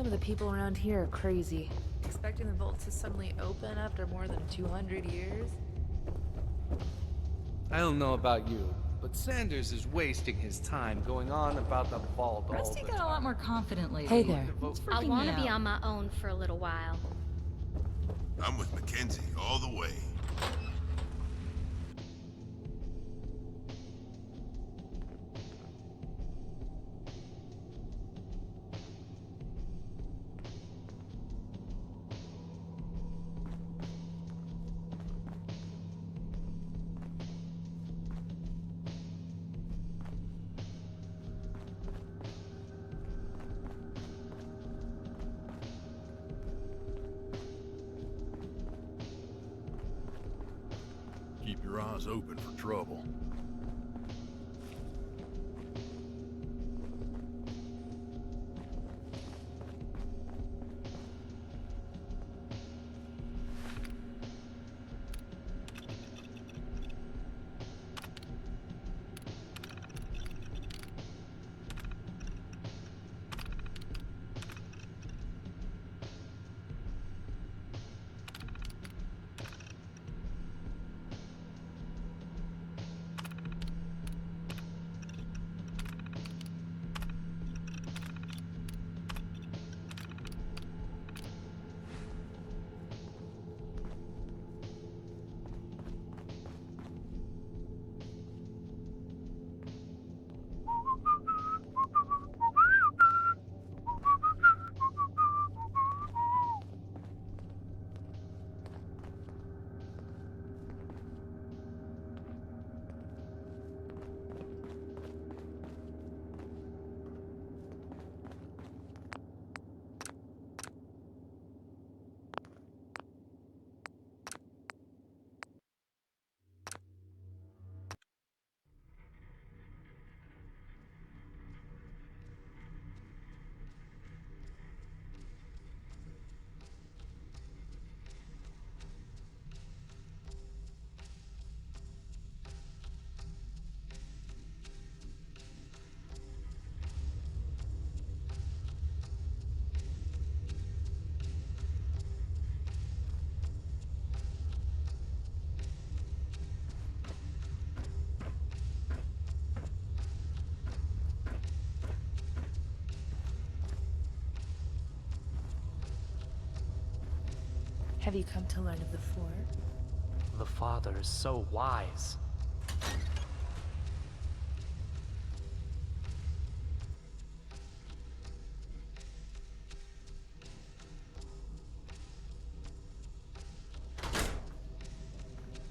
Some of the people around here are crazy. Expecting the vault to suddenly open after more than 200 years? I don't know about you, but Sanders is wasting his time going on about the vault all Rusty the got time. a lot more confident lately. Hey there. It's I freaking want me to be out. on my own for a little while. I'm with Mackenzie all the way. Keep your eyes open for trouble. Have you come to learn of the Four? The Father is so wise.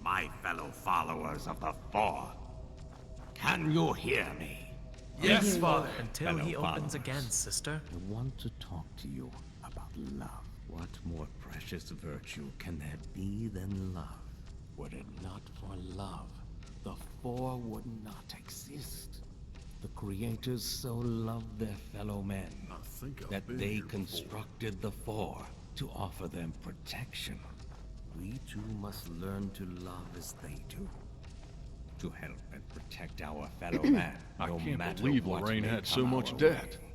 My fellow followers of the Four, can you hear me? Yes, Father. Until Until he he opens opens again, sister. I want to talk to you about love. What more precious virtue can there be than love? Were it not for love, the Four would not exist. The creators so loved their fellow men that they constructed the Four to offer them protection. We too must learn to love as they do. To help and protect our fellow man, I no can't matter believe what Lorraine may had so come much our debt. way.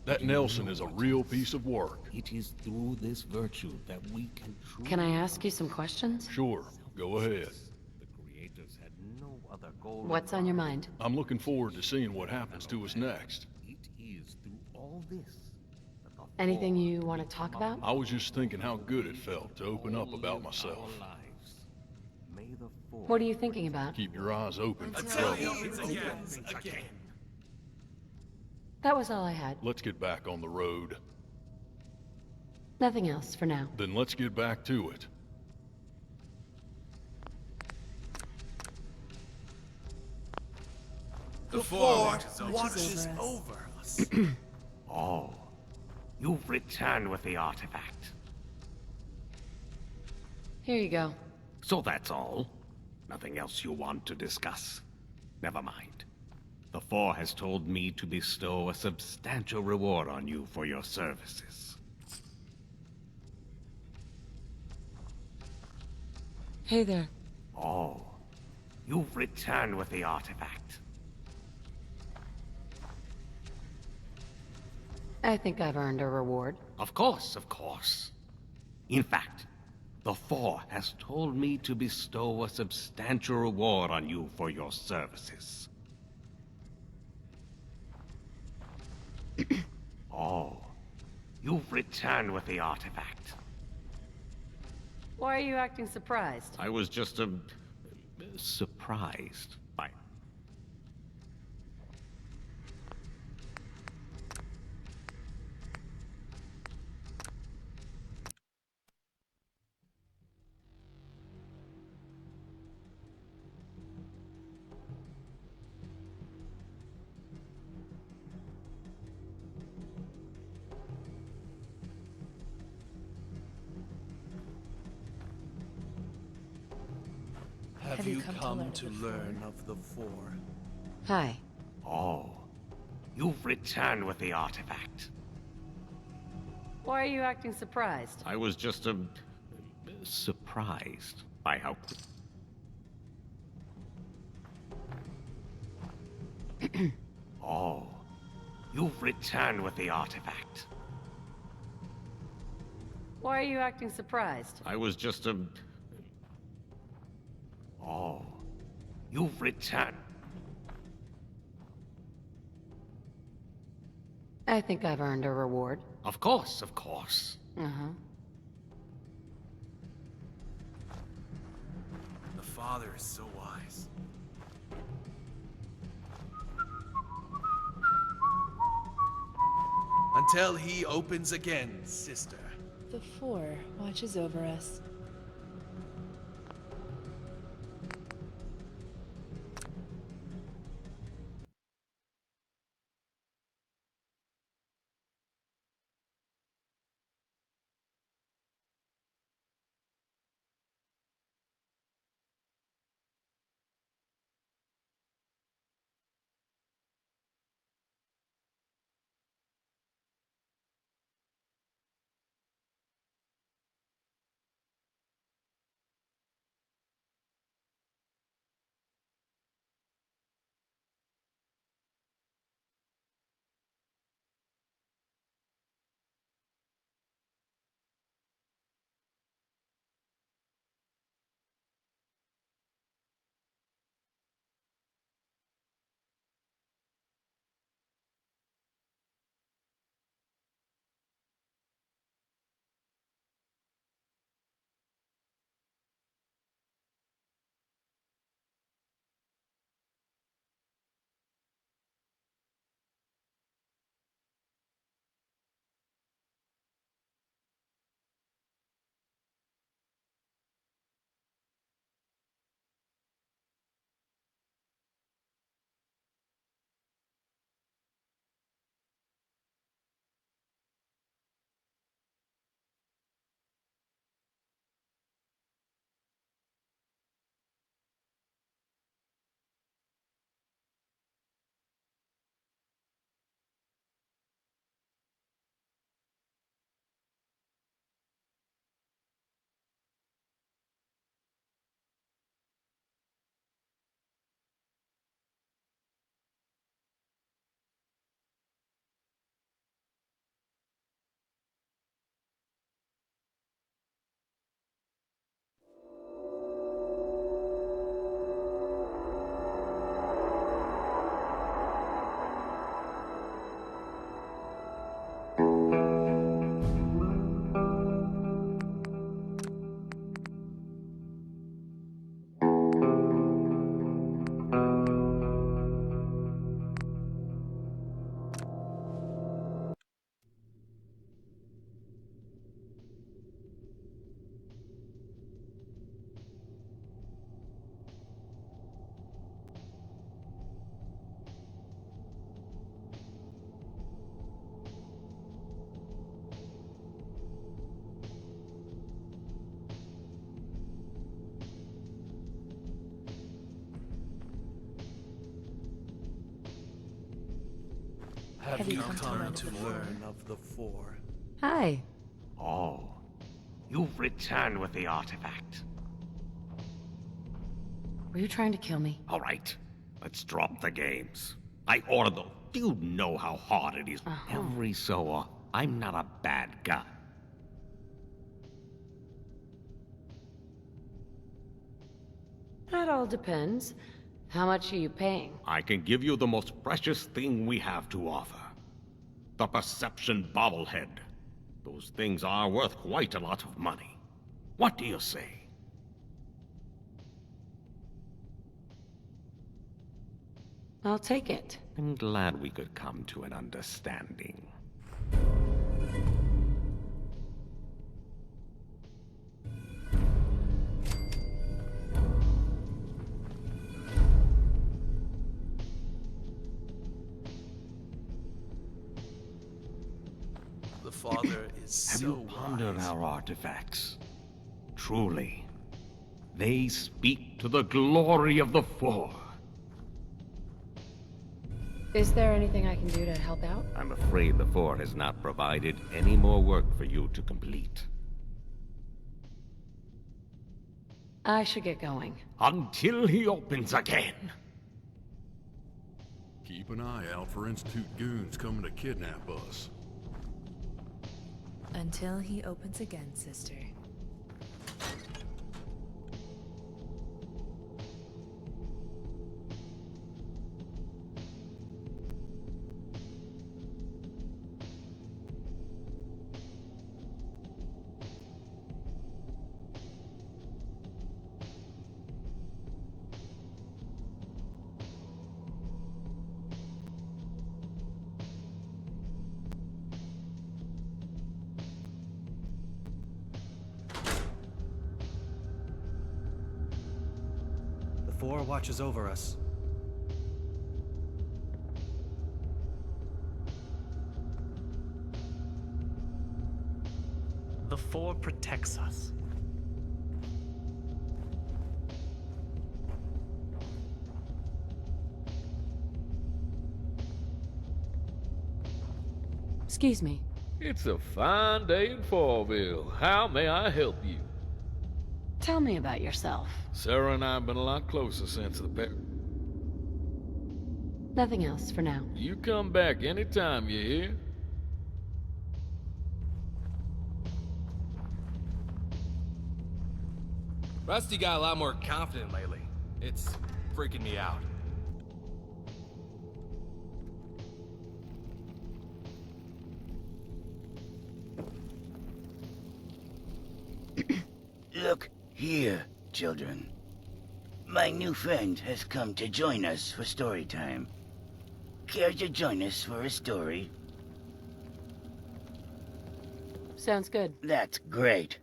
That You Nelson know is a what real piece of work. It is through this virtue that we can truly... Can I ask you some questions? Sure, go ahead. The creators had no other goal. What's on your mind? I'm looking forward to seeing what happens to us next. It is through all this that the Anything you want to talk about? I was just thinking how good it felt to open up about myself. May the Four... What are you thinking about? Keep your eyes open for Until he trouble. opens again. That was all I had. Let's get back on the road. Nothing else for now. Then let's get back to it. The Four watches over us. Oh, you've returned with the artifact. Here you go. So that's all? Nothing else you want to discuss? Never mind. The Four has told me to bestow a substantial reward on you for your services. Hey there. Oh, you've returned with the artifact. I think I've earned a reward. Of course, of course. In fact, the Four has told me to bestow a substantial reward on you for your services. Oh, you've returned with the artifact. Why are you acting surprised? I was just, surprised by... Have you come to learn of the Four? Hi. Oh, you've returned with the artifact. Why are you acting surprised? I was just, surprised by how... Oh, you've returned with the artifact. Why are you acting surprised? I was just, Oh, you've returned. I think I've earned a reward. Of course, of course. Uh-huh. The Father is so wise. Until he opens again, sister. The Four watches over us. Have you come to learn of the Four? Hi. Oh, you've returned with the artifact. Were you trying to kill me? All right, let's drop the games. I ordered them. Do you know how hard it is? Every so often, I'm not a bad guy. That all depends. How much are you paying? I can give you the most precious thing we have to offer. The Perception Bobblehead. Those things are worth quite a lot of money. What do you say? I'll take it. I'm glad we could come to an understanding. The Father is Have so you pondered our artifacts? Truly, they speak to the glory of the Four. Is there anything I can do to help out? I'm afraid the Four has not provided any more work for you to complete. I should get going. Until he opens again. Keep an eye out for Institute goons coming to kidnap us. Until he opens again, sister. The Four watches over us. The Four protects us. Excuse me. It's a fine day in Fourville. How may I help you? Tell me about yourself. Sarah and I have been a lot closer since the pair. Nothing else for now. You come back anytime, you hear? Rusty got a lot more confident lately. It's freaking me out. Look here, children. My new friend has come to join us for story time. Care to join us for a story? Sounds good. That's great.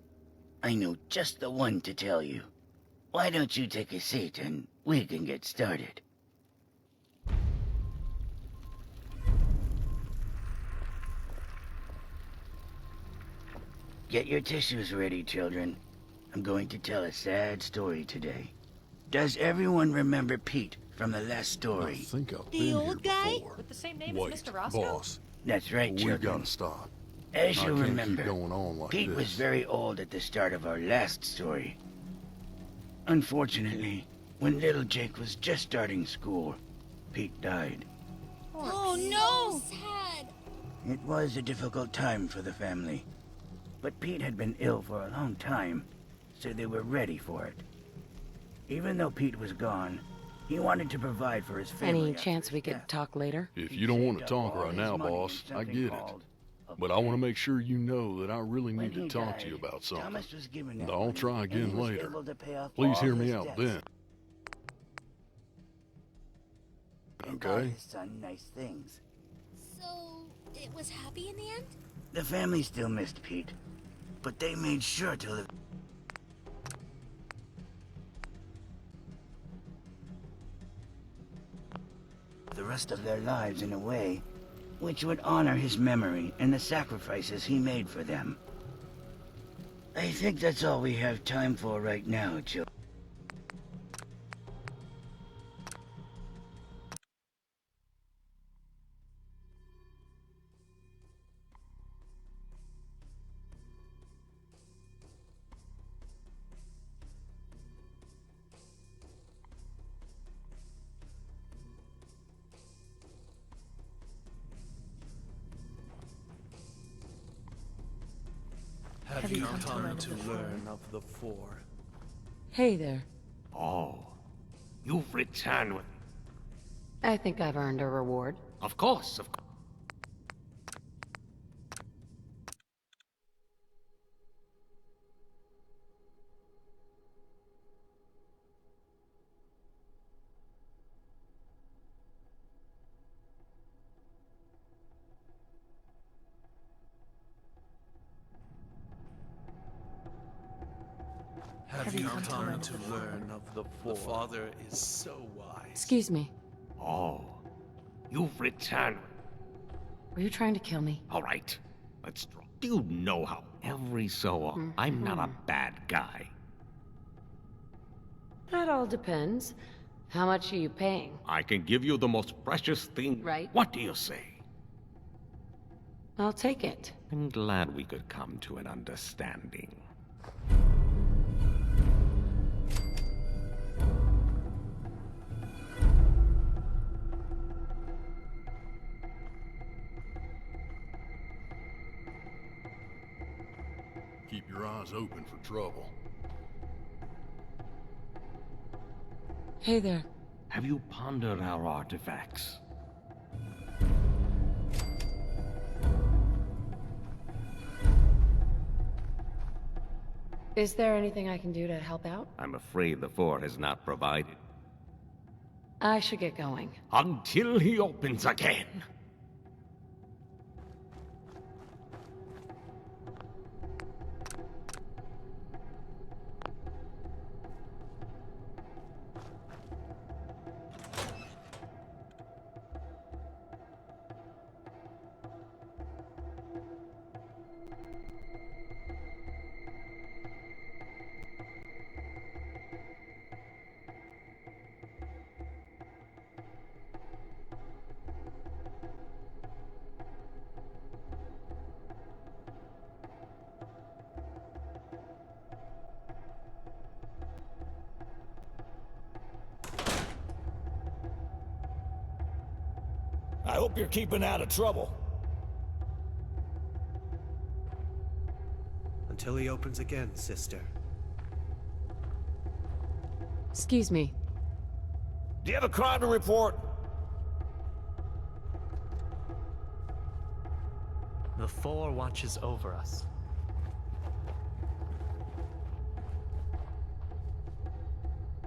I know just the one to tell you. Why don't you take a seat and we can get started? Get your tissues ready, children. I'm going to tell a sad story today. Does everyone remember Pete from the last story? I think I've The been old here guy? before. With the same name Wait, as Mr. Roscoe? boss. That's right, We children. gotta stop. As I you can't keep remember, going on like Pete this. was very old at the start of our last story. Unfortunately, when little Jake was just starting school, Pete died. Oh no! Sad. It was a difficult time for the family. But Pete had been ill for a long time, so they were ready for it. Even though Pete was gone, he wanted to provide for his family. Any chance we could talk later? If you don't want to talk right now, boss, I get it. But I want to make sure you know that I really need to talk to you about something. Thomas was given And that I'll money, try and he again was later. able to pay off Please all hear me his out debts. then. And got Okay? his son nice things. So, it was happy in the end? The family still missed Pete, but they made sure to live the rest of their lives in a way which would honor his memory and the sacrifices he made for them. I think that's all we have time for right now, Joe. Have you come Time to to learn learn of the Four. Hey there. Oh, you've returned with... I think I've earned a reward. Of course, of course. Have you come to learn of the Four? The Father is so wise. Excuse me. Oh, you've returned. Were you trying to kill me? All right, let's draw. Do you know how every so often I'm not a bad guy? That all depends. How much are you paying? I can give you the most precious thing. Right. What do you say? I'll take it. I'm glad we could come to an understanding. Keep your eyes open for trouble. Hey there. Have you pondered our artifacts? Is there anything I can do to help out? I'm afraid the Four has not provided. I should get going. Until he opens again. I hope you're keeping out of trouble. Until he opens again, sister. Excuse me. Do you have a crime to report? The Four watches over us.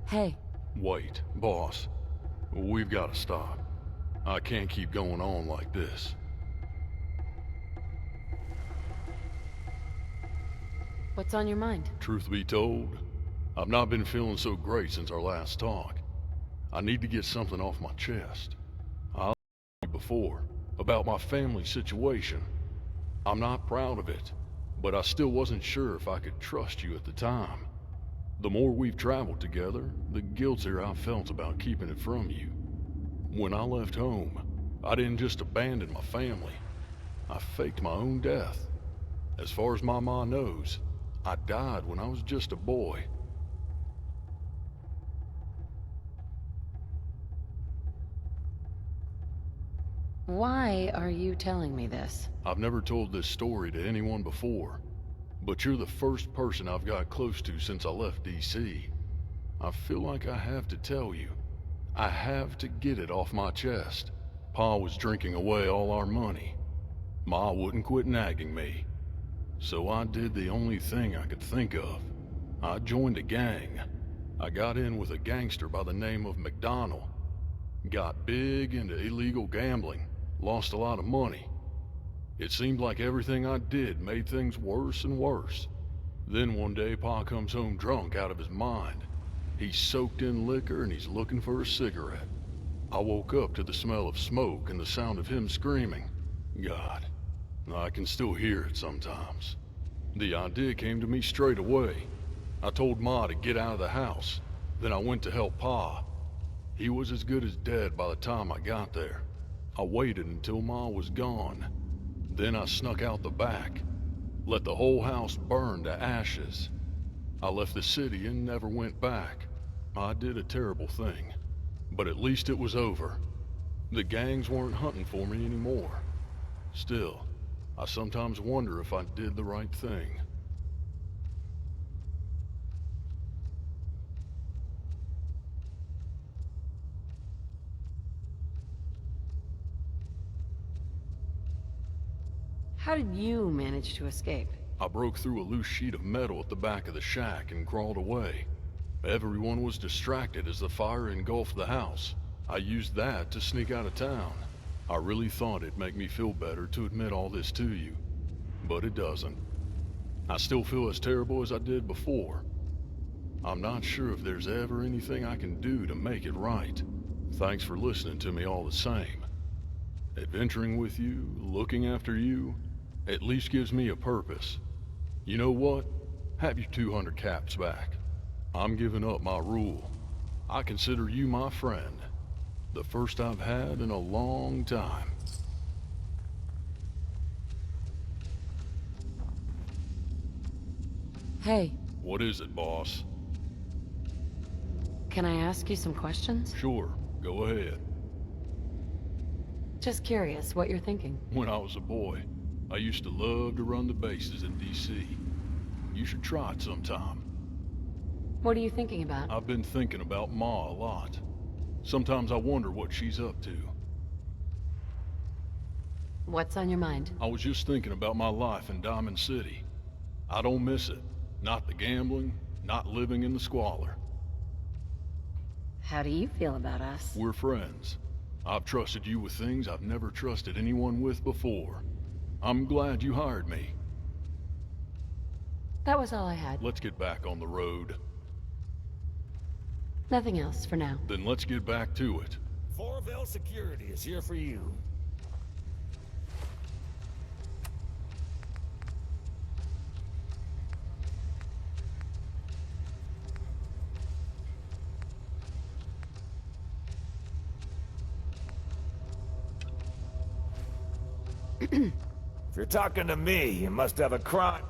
Hey. Wait, boss. We've got to stop. I can't keep going on like this. What's on your mind? Truth be told, I've not been feeling so great since our last talk. I need to get something off my chest. I told you before about my family situation. I'm not proud of it, but I still wasn't sure if I could trust you at the time. The more we've traveled together, the guiltier I felt about keeping it from you. When I left home, I didn't just abandon my family. I faked my own death. As far as my ma knows, I died when I was just a boy. Why are you telling me this? I've never told this story to anyone before, but you're the first person I've got close to since I left DC. I feel like I have to tell you. I have to get it off my chest. Pa was drinking away all our money. Ma wouldn't quit nagging me. So I did the only thing I could think of. I joined a gang. I got in with a gangster by the name of McDonald. Got big into illegal gambling. Lost a lot of money. It seemed like everything I did made things worse and worse. Then one day Pa comes home drunk out of his mind. He's soaked in liquor and he's looking for a cigarette. I woke up to the smell of smoke and the sound of him screaming. God, I can still hear it sometimes. The idea came to me straight away. I told Ma to get out of the house. Then I went to help Pa. He was as good as dead by the time I got there. I waited until Ma was gone. Then I snuck out the back. Let the whole house burn to ashes. I left the city and never went back. I did a terrible thing, but at least it was over. The gangs weren't hunting for me anymore. Still, I sometimes wonder if I did the right thing. How did you manage to escape? I broke through a loose sheet of metal at the back of the shack and crawled away. Everyone was distracted as the fire engulfed the house. I used that to sneak out of town. I really thought it'd make me feel better to admit all this to you, but it doesn't. I still feel as terrible as I did before. I'm not sure if there's ever anything I can do to make it right. Thanks for listening to me all the same. Adventuring with you, looking after you, at least gives me a purpose. You know what? Have your 200 caps back. I'm giving up my rule. I consider you my friend. The first I've had in a long time. Hey. What is it, boss? Can I ask you some questions? Sure, go ahead. Just curious what you're thinking. When I was a boy, I used to love to run the bases in DC. You should try it sometime. What are you thinking about? I've been thinking about Ma a lot. Sometimes I wonder what she's up to. What's on your mind? I was just thinking about my life in Diamond City. I don't miss it. Not the gambling, not living in the squalor. How do you feel about us? We're friends. I've trusted you with things I've never trusted anyone with before. I'm glad you hired me. That was all I had. Let's get back on the road. Nothing else for now. Then let's get back to it. Fourville Security is here for you. If you're talking to me, you must have a crime.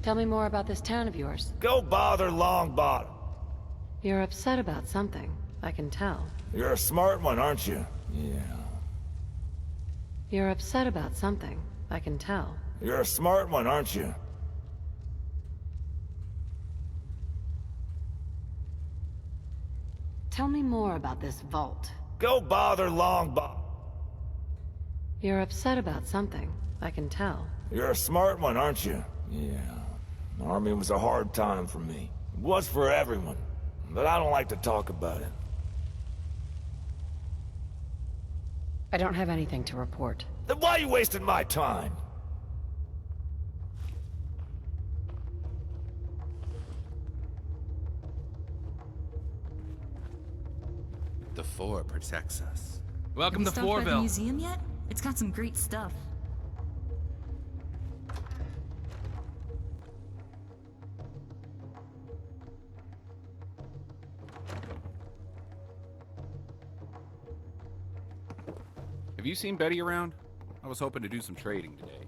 Tell me more about this town of yours. Go bother Longbottom. You're upset about something, I can tell. You're a smart one, aren't you? Yeah. You're upset about something, I can tell. You're a smart one, aren't you? Tell me more about this vault. Go bother Longbottom. You're upset about something, I can tell. You're a smart one, aren't you? Yeah. The army was a hard time for me. It was for everyone. But I don't like to talk about it. I don't have anything to report. Then why are you wasting my time? The Four protects us. Welcome to Stopped by the Fourville. museum yet? It's got some great stuff. Have you seen Betty around? I was hoping to do some trading today.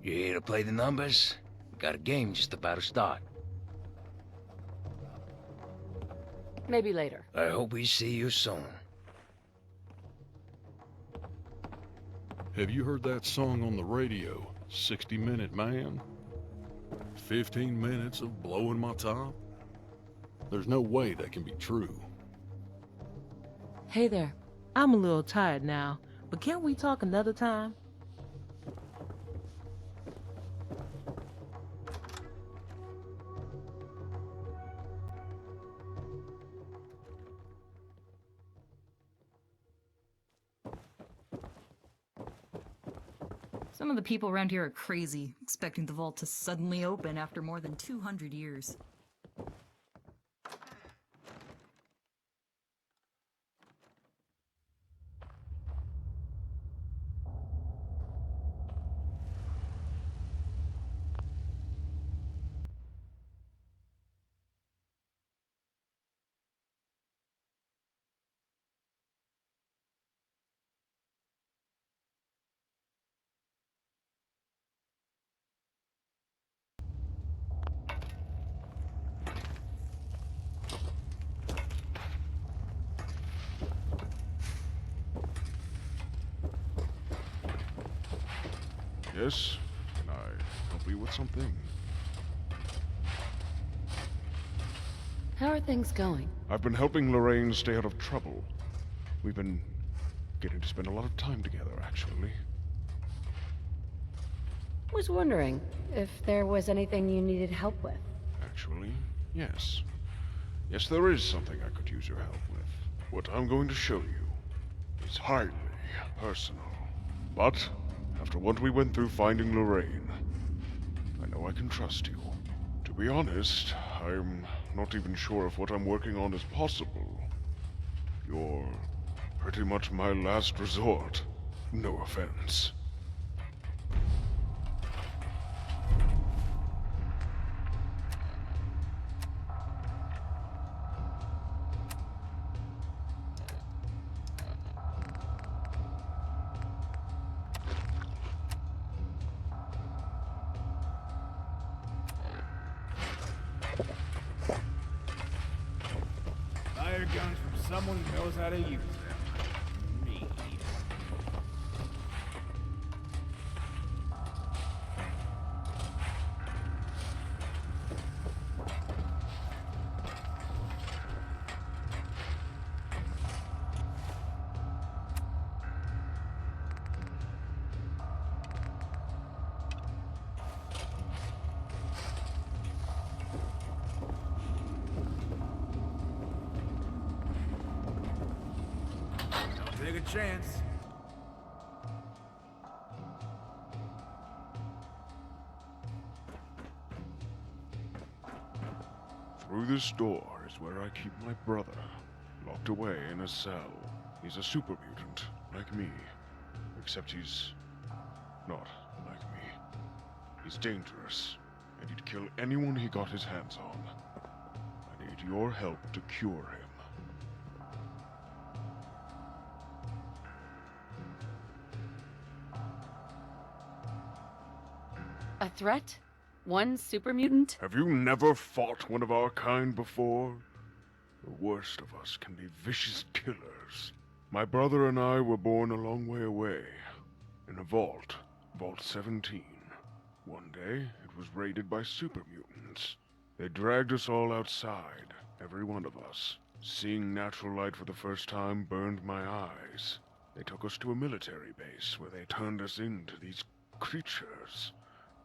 You here to play the numbers? We got a game just about to start. Maybe later. I hope we see you soon. Have you heard that song on the radio? 60-Minute Man? 15 minutes of blowing my top? There's no way that can be true. Hey there. I'm a little tired now, but can't we talk another time? Some of the people around here are crazy, expecting the vault to suddenly open after more than 200 years. Yes? Can I help you with something? How are things going? I've been helping Lorraine stay out of trouble. We've been getting to spend a lot of time together, actually. Was wondering if there was anything you needed help with. Actually, yes. Yes, there is something I could use your help with. What I'm going to show you is highly personal. But, after what we went through finding Lorraine, I know I can trust you. To be honest, I'm not even sure if what I'm working on is possible. You're pretty much my last resort. No offense. Fire guns from someone who knows how to use them. Me. Take a chance. Through this door is where I keep my brother, locked away in a cell. He's a super mutant, like me. Except he's not like me. He's dangerous, and he'd kill anyone he got his hands on. I need your help to cure him. A threat? One super mutant? Have you never fought one of our kind before? The worst of us can be vicious killers. My brother and I were born a long way away, in a vault, Vault 17. One day, it was raided by super mutants. They dragged us all outside, every one of us. Seeing natural light for the first time burned my eyes. They took us to a military base where they turned us into these creatures.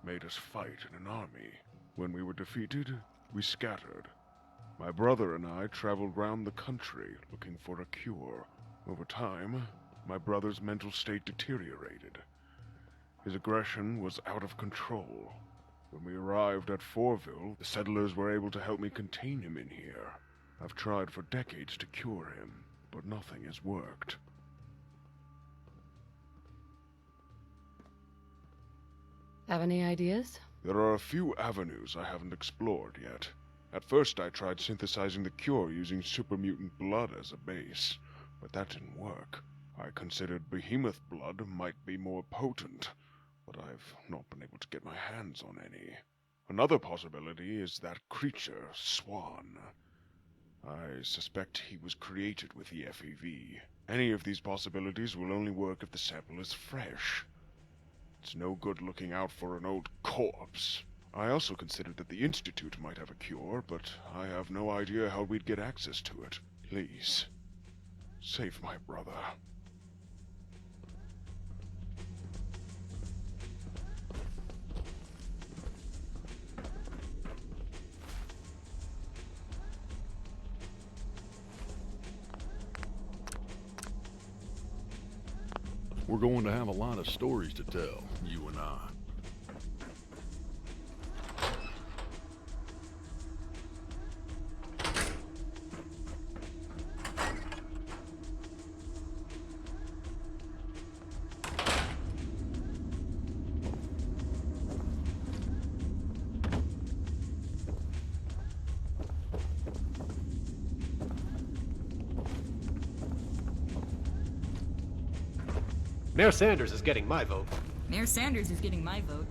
Made us fight in an army. When we were defeated, we scattered. My brother and I traveled round the country looking for a cure. Over time, my brother's mental state deteriorated. His aggression was out of control. When we arrived at Fourville, the settlers were able to help me contain him in here. I've tried for decades to cure him, but nothing has worked. Have any ideas? There are a few avenues I haven't explored yet. At first I tried synthesizing the cure using super mutant blood as a base, but that didn't work. I considered behemoth blood might be more potent, but I've not been able to get my hands on any. Another possibility is that creature, Swan. I suspect he was created with the FEV. Any of these possibilities will only work if the sample is fresh. It's no good looking out for an old corpse. I also considered that the Institute might have a cure, but I have no idea how we'd get access to it. Please, save my brother. We're going to have a lot of stories to tell, you and I. Mayor Sanders is getting my vote. Mayor Sanders is getting my vote.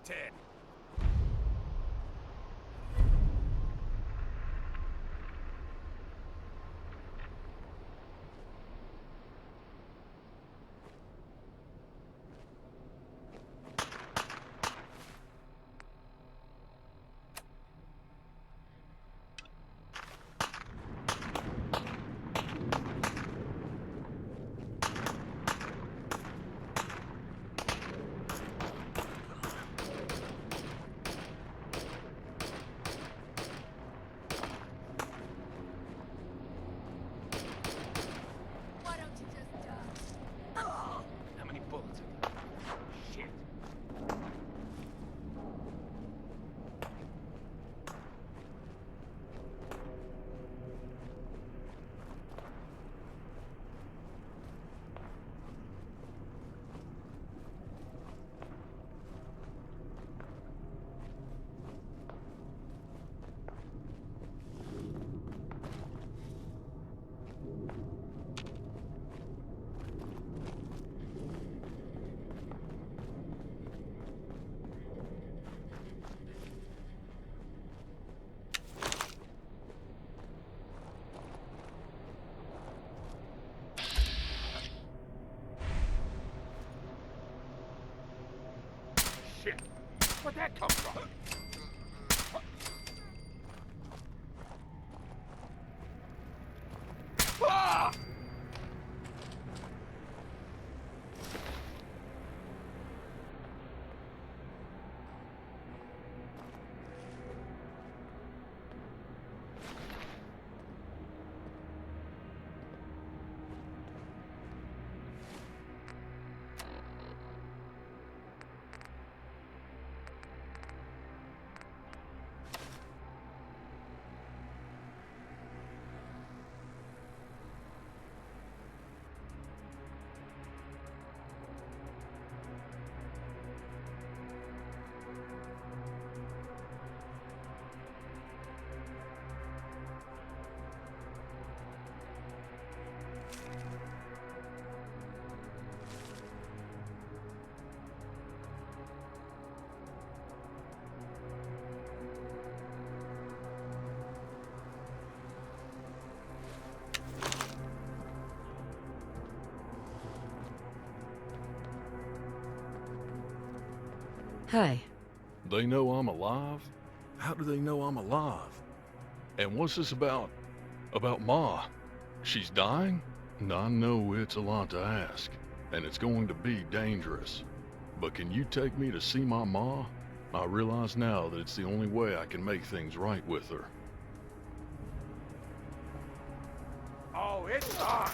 Ted. How many bullets are there? Shit. Shit! Where'd that come from? Ah! Hi. They know I'm alive? How do they know I'm alive? And what's this about? About Ma? She's dying? I know it's a lot to ask, and it's going to be dangerous. But can you take me to see my Ma? I realize now that it's the only way I can make things right with her. Oh, it's on!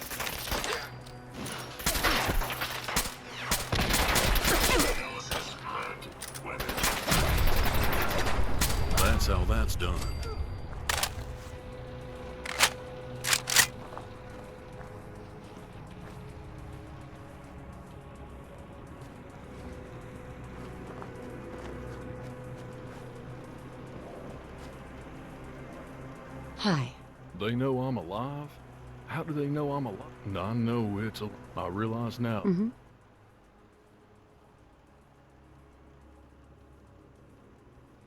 That's how that's done. Hi. They know I'm alive? How do they know I'm alive? I know it's a... I realize now.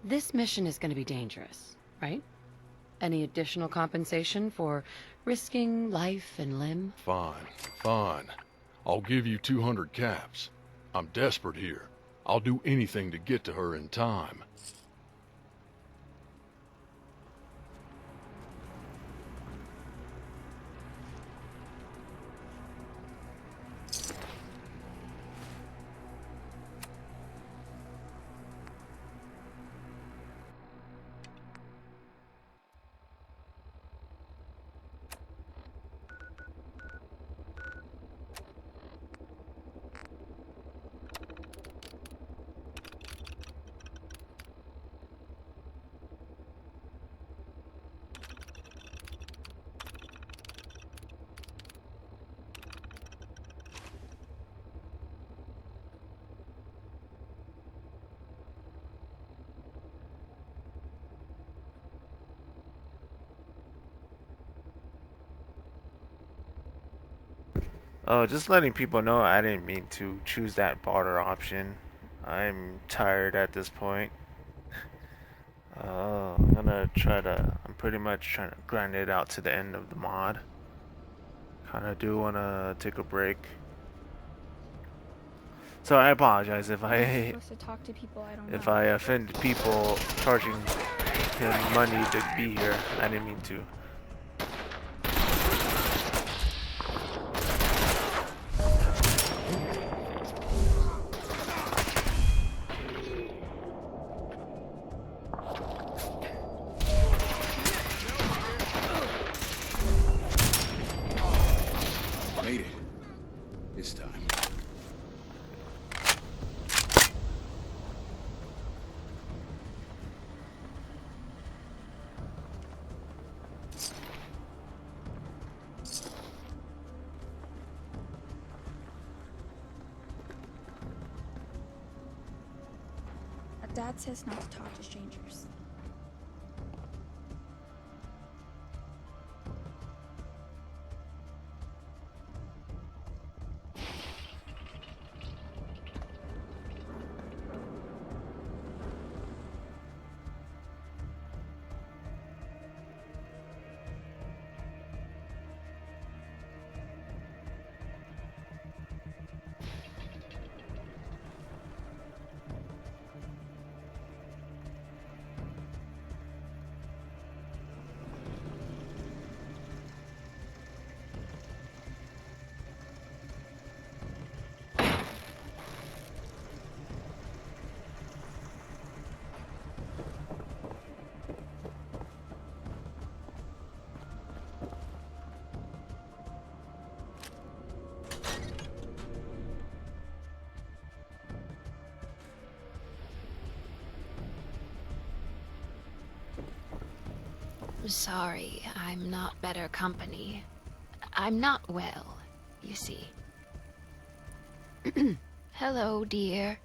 This mission is going to be dangerous, right? Any additional compensation for risking life and limb? Fine, fine. I'll give you 200 caps. I'm desperate here. I'll do anything to get to her in time. Oh, just letting people know I didn't mean to choose that barter option. I'm tired at this point. I'm pretty much trying to grind it out to the end of the mod. Kinda do wanna take a break. So I apologize if I supposed to talk to people I don't if know. I offend people charging him money to be here. I didn't mean to. Made it. This time. Dad says not to talk to strangers. Sorry, I'm not better company. I'm not well, you see. Hello, dear.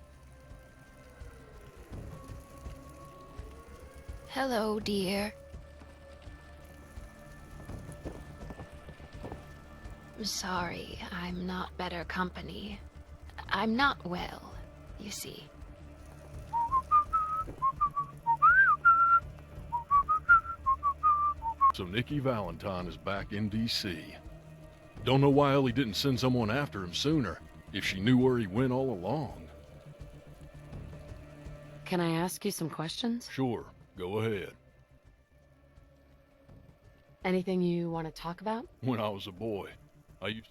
Hello, dear. Sorry, I'm not better company. I'm not well, you see. So Nikki Valentine is back in D.C. Don't know why Ellie didn't send someone after him sooner, if she knew where he went all along. Can I ask you some questions? Sure, go ahead. Anything you want to talk about? When I was a boy, I used...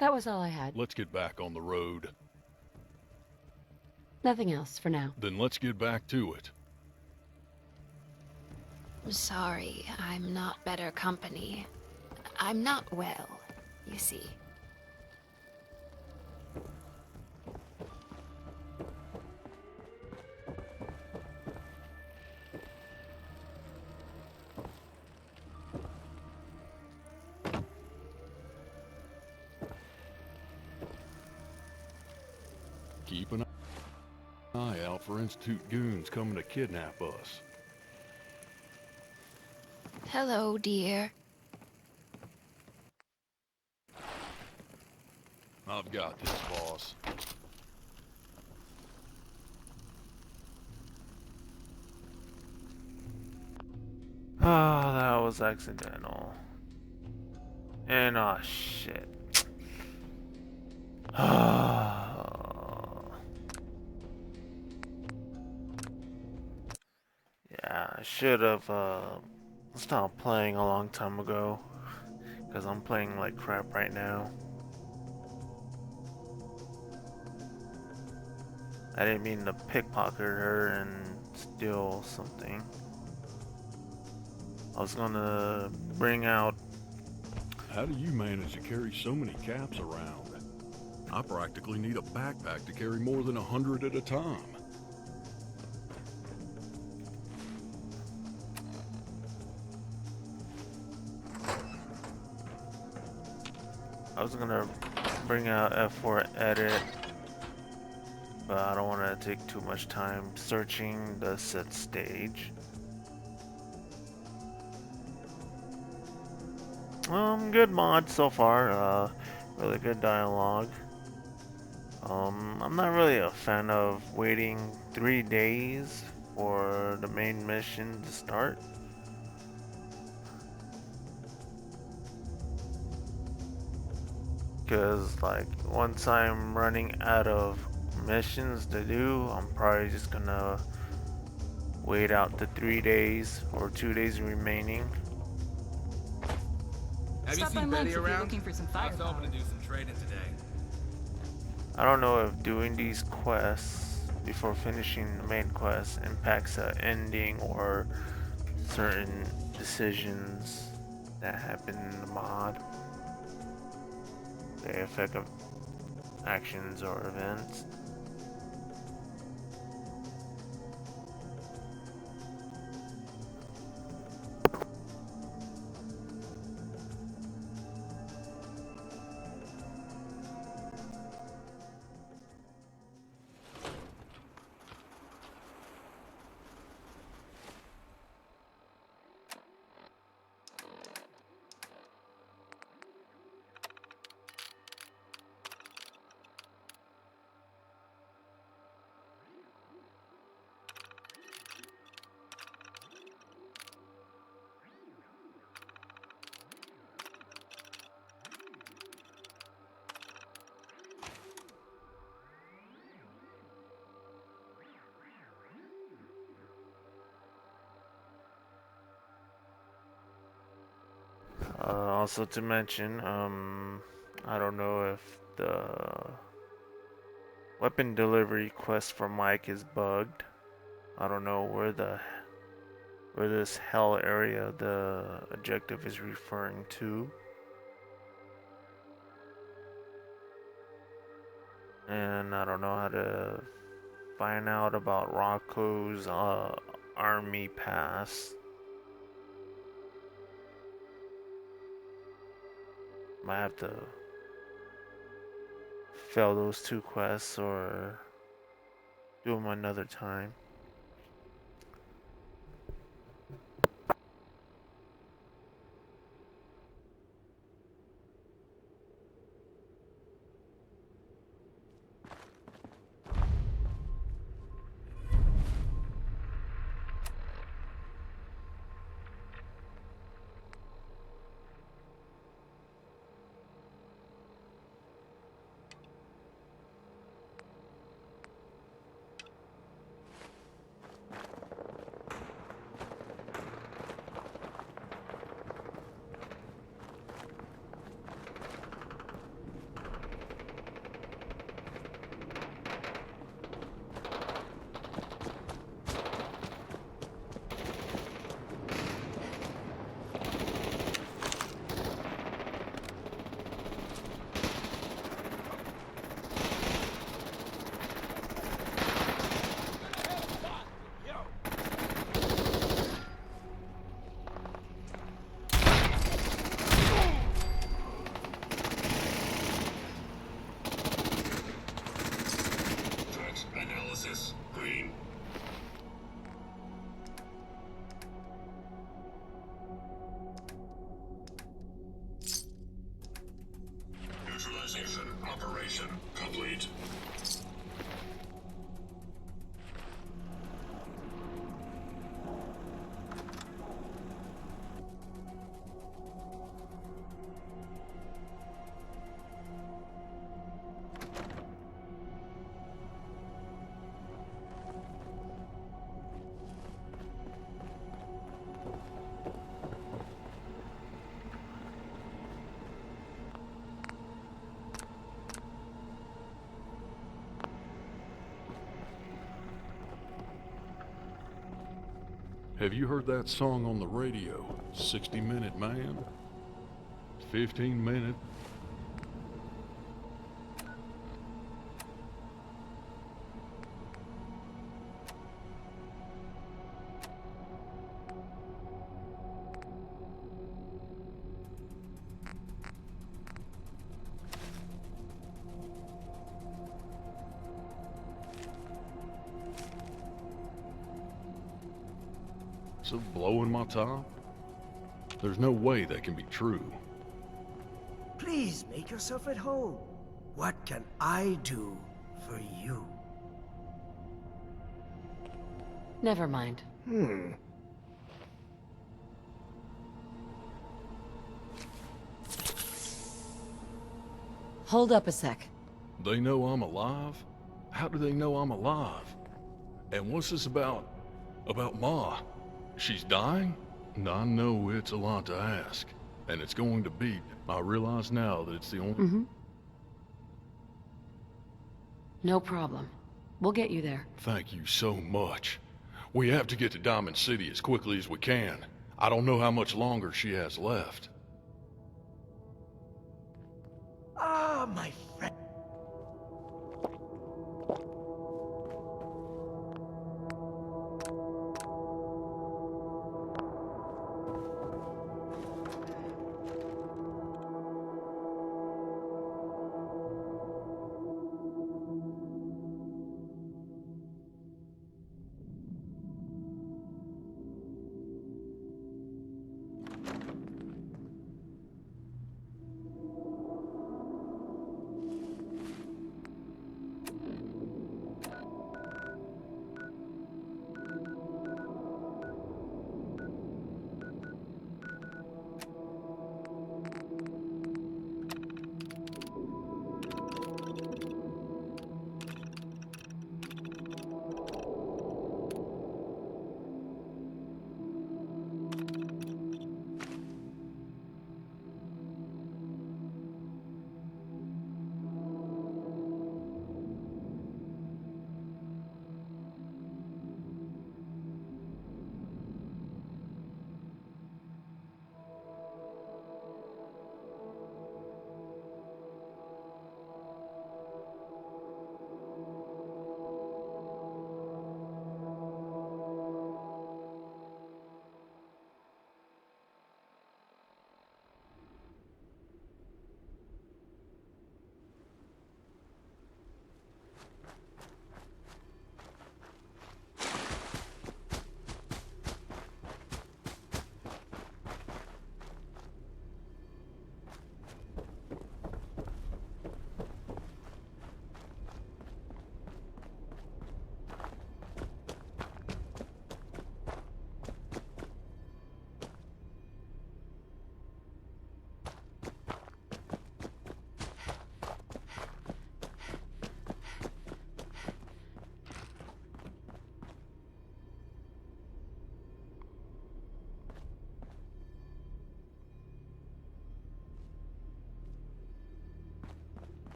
That was all I had. Let's get back on the road. Nothing else for now. Then let's get back to it. Sorry, I'm not better company. I'm not well, you see. Keep an eye out for Institute goons coming to kidnap us. Hello, dear. I've got this, boss. Oh, that was accidental. And oh shit. Yeah, I should have stopped playing a long time ago. Because I'm playing like crap right now. I didn't mean to pickpocket her and steal something. I was gonna bring out... How do you manage to carry so many caps around? I practically need a backpack to carry more than 100 at a time. I was gonna bring out F4 edit, but I don't want to take too much time searching the set stage. Good mod so far. Really good dialogue. I'm not really a fan of waiting 3 days for the main mission to start. Because, like, once I'm running out of missions to do, I'm probably just gonna wait out the 3 days or 2 days remaining. Have you Stop by seen Mike's Betty if you're around? looking for some I was hoping firepower. to do some trading today. I don't know if doing these quests before finishing the main quest impacts the ending or certain decisions that happen in the mod. The effect of actions or events. Also to mention, I don't know if the weapon delivery quest for Mike is bugged. I don't know where this hell area the objective is referring to. And I don't know how to find out about Rocco's army pass. Might have to fail those 2 quests or do them another time. Analysis green. Neutralization operation complete. Have you heard that song on the radio? 60-minute man? 15-minute? So blowing my top? There's no way that can be true. Please make yourself at home. What can I do for you? Never mind. Hold up a sec. They know I'm alive? How do they know I'm alive? And what's this about Ma? She's dying? I know it's a lot to ask, and it's going to be. I realize now that it's the only... No problem. We'll get you there. Thank you so much. We have to get to Diamond City as quickly as we can. I don't know how much longer she has left. Ah, my friend.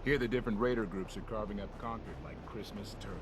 Here the different raider groups are carving up Concord like Christmas turkey.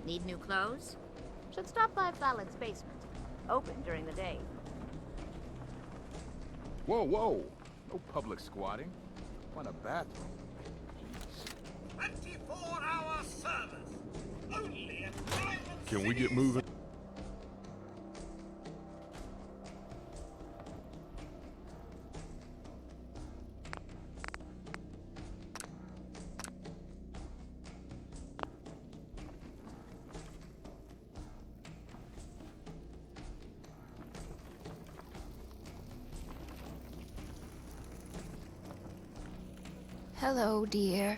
Need new clothes? Should stop by Fallon's basement. Open during the day. Whoa, whoa! No public squatting. Want a bathroom? 24-hour service. Only at private. Can we get moving? Hello, dear.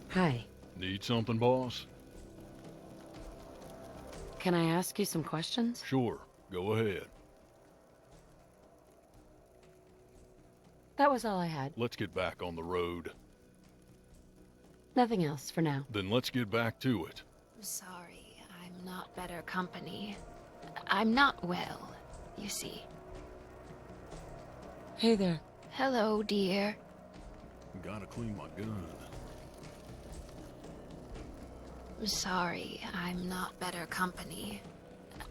Hi. Need something, boss? Can I ask you some questions? Sure. Go ahead. That was all I had. Let's get back on the road. Nothing else for now. Then let's get back to it. Sorry, I'm not better company. I'm not well, you see. Hey there. Hello, dear. Gotta clean my gun. Sorry, I'm not better company.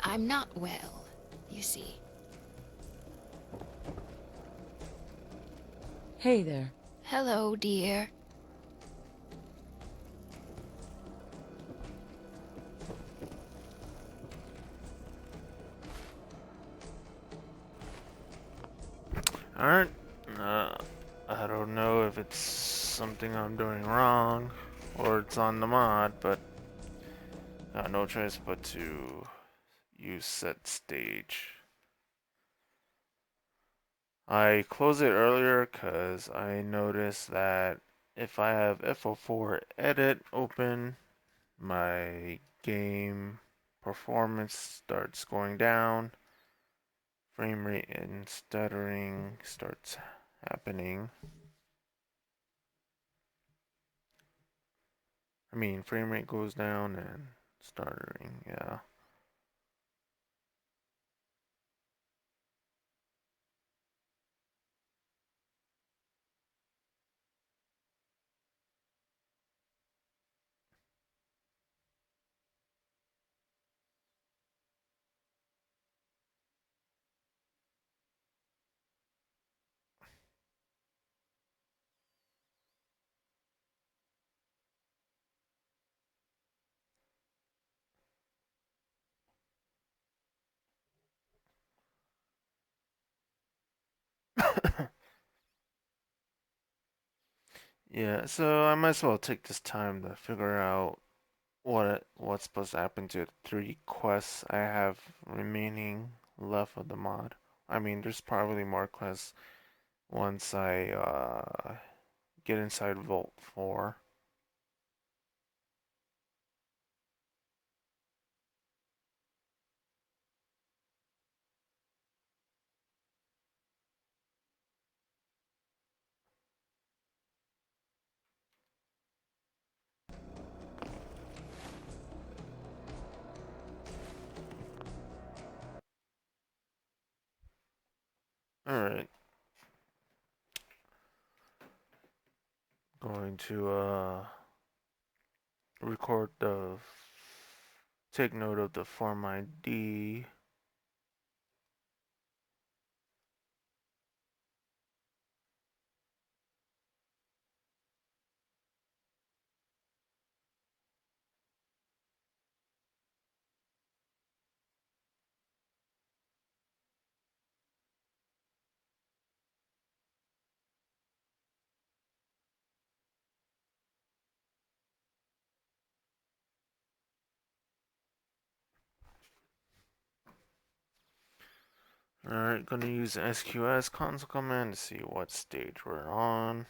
I'm not well, you see. Hey there. Hello, dear. Alright. I don't know if it's something I'm doing wrong or it's on the mod, but no choice but to use set stage. I closed it earlier because I noticed that if I have F04 edit open, my game performance starts going down. Frame rate and stuttering starts happening. I mean, frame rate goes down and stuttering, yeah. Yeah, so I might as well take this time to figure out what's supposed to happen to the 3 quests I have remaining left of the mod. I mean, there's probably more quests once I get inside Vault 4. Alright. Going to record take note of the form ID. Alright, gonna use SQS console command to see what stage we're on.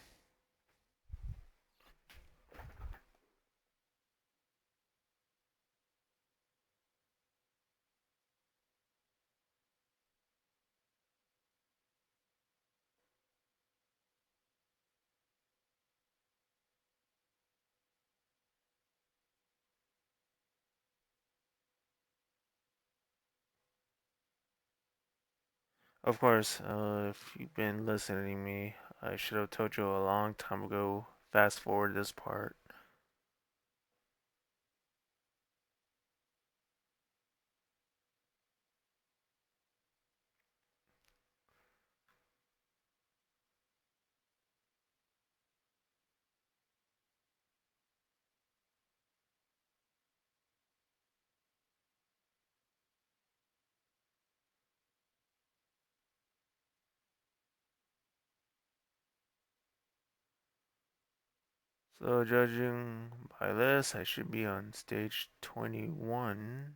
Of course, if you've been listening to me, I should have told you a long time ago, fast forward this part. So judging by this, I should be on stage 21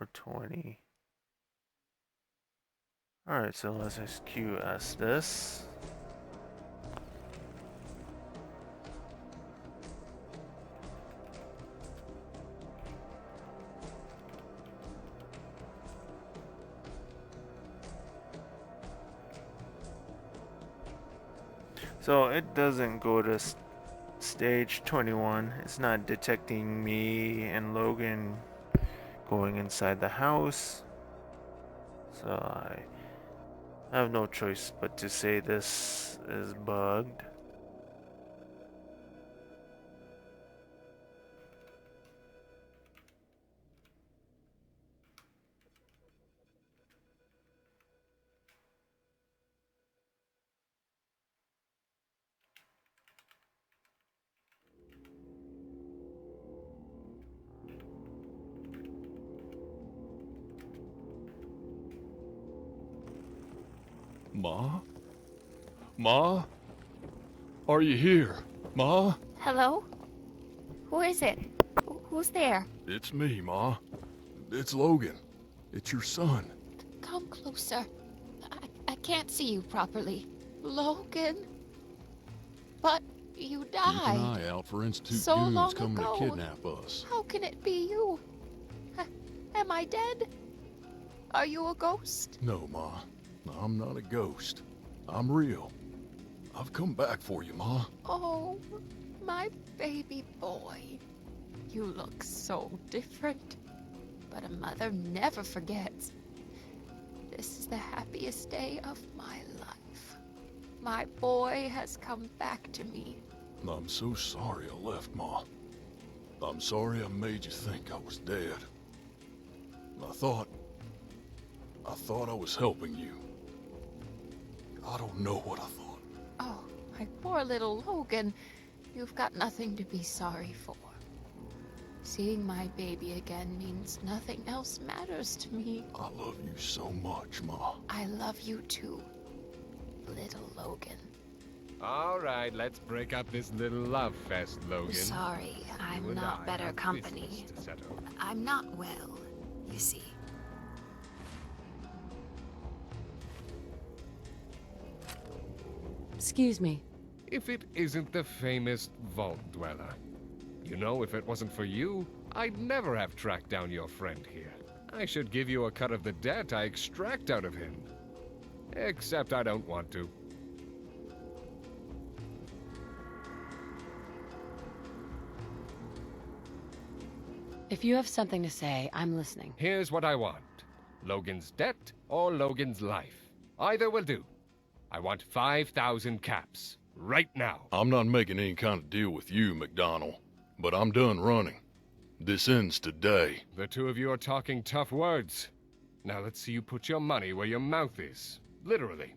or 20. Alright, so let's SQS this. So it doesn't go to stage 21. It's not detecting me and Logan going inside the house. So I have no choice but to say this is bugged. Ma? Ma? Are you here? Ma? Hello? Who is it? Who's there? It's me, Ma. It's Logan. It's your son. Come closer. I can't see you properly. Logan? But you Keep died. an eye out for Institute So goons long coming ago. to kidnap us. How can it be you? Am I dead? Are you a ghost? No, Ma. I'm not a ghost. I'm real. I've come back for you, Ma. Oh, my baby boy. You look so different. But a mother never forgets. This is the happiest day of my life. My boy has come back to me. I'm so sorry I left, Ma. I'm sorry I made you think I was dead. I thought I was helping you. I don't know what I thought. Oh, my poor little Logan. You've got nothing to be sorry for. Seeing my baby again means nothing else matters to me. I love you so much, Ma. I love you too, little Logan. All right, let's break up this little love fest, Logan. Sorry, I'm You and not I better have company. business to settle. I'm not well, you see. Excuse me. If it isn't the famous Vault Dweller. You know, if it wasn't for you, I'd never have tracked down your friend here. I should give you a cut of the debt I extract out of him. Except I don't want to. If you have something to say, I'm listening. Here's what I want. Logan's debt or Logan's life. Either will do. I want 5,000 caps. Right now. I'm not making any kind of deal with you, McDonald. But I'm done running. This ends today. The two of you are talking tough words. Now let's see you put your money where your mouth is. Literally.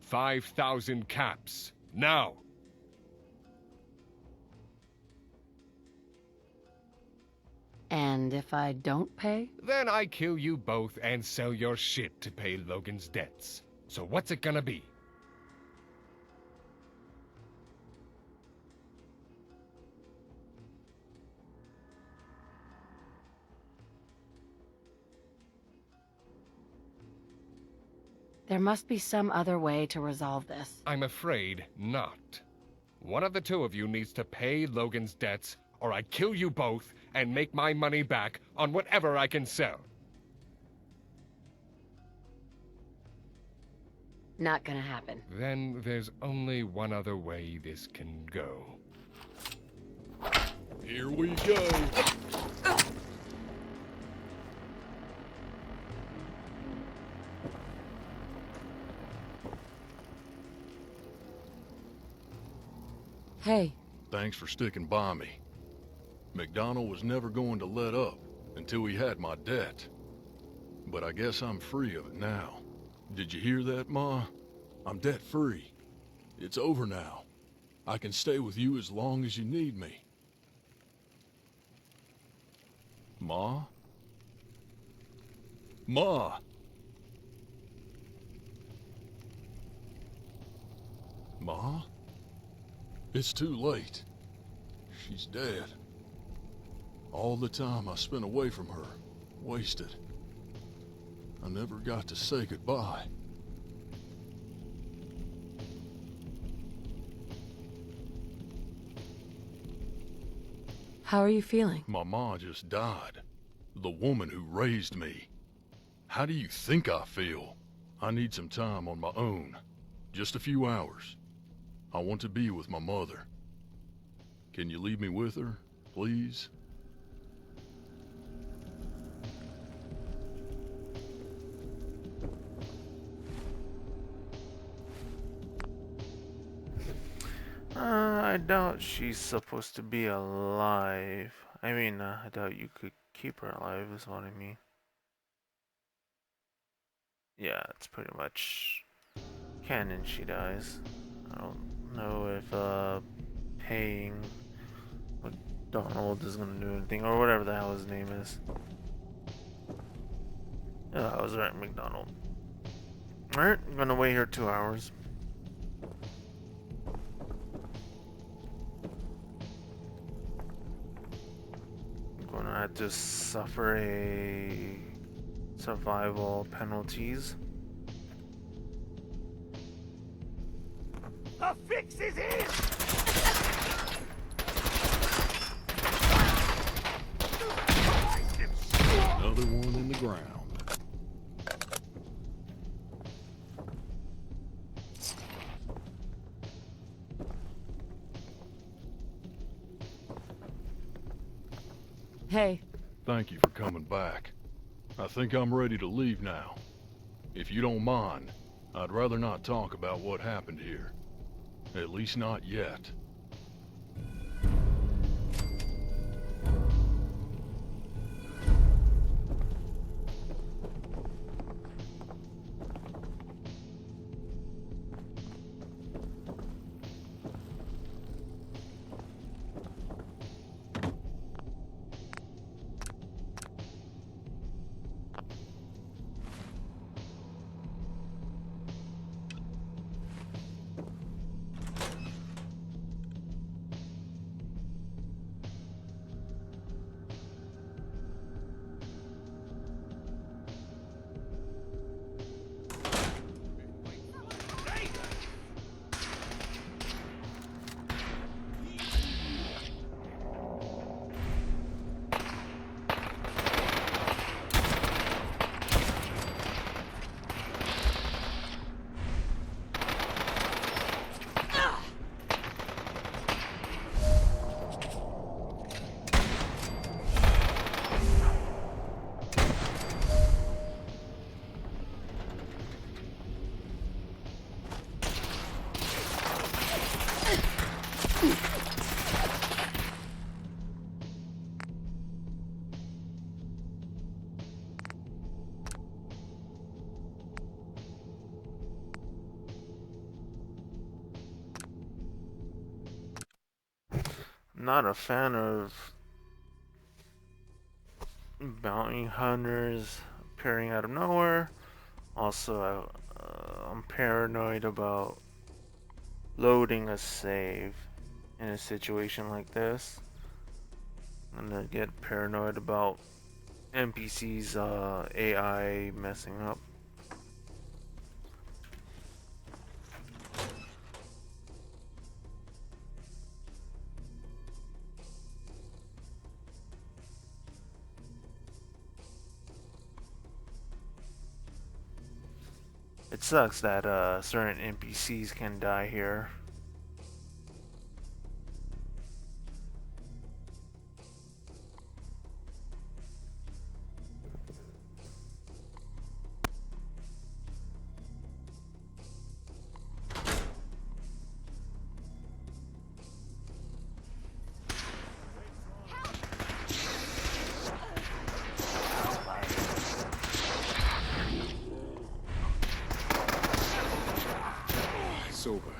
5,000 caps. Now. And if I don't pay? Then I kill you both and sell your shit to pay Logan's debts. So what's it gonna be? There must be some other way to resolve this. I'm afraid not. One of the two of you needs to pay Logan's debts, or I kill you both and make my money back on whatever I can sell. Not gonna happen. Then there's only one other way this can go. Here we go. Hey. Thanks for sticking by me. McDonald was never going to let up until he had my debt. But I guess I'm free of it now. Did you hear that, Ma? I'm debt-free. It's over now. I can stay with you as long as you need me. Ma? Ma? Ma? It's too late. She's dead. All the time I spent away from her, wasted. I never got to say goodbye. How are you feeling? My ma just died. The woman who raised me. How do you think I feel? I need some time on my own. Just a few hours. I want to be with my mother. Can you leave me with her, please? I doubt she's supposed to be alive. I mean, I doubt you could keep her alive is what I mean. Yeah, it's pretty much canon she dies. I don't know if paying McDonald is gonna do anything, or whatever the hell his name is. Yeah, I was right, McDonald. Alright, I'm gonna wait here 2 hours. I'm gonna have to suffer a survival penalties. The fix is in! Another one in the ground. Hey. Thank you for coming back. I think I'm ready to leave now. If you don't mind, I'd rather not talk about what happened here. At least not yet. Not a fan of bounty hunters appearing out of nowhere. Also, I'm paranoid about loading a save in a situation like this. I'm gonna get paranoid about NPC's AI messing up. It sucks that certain NPCs can die here. Sober.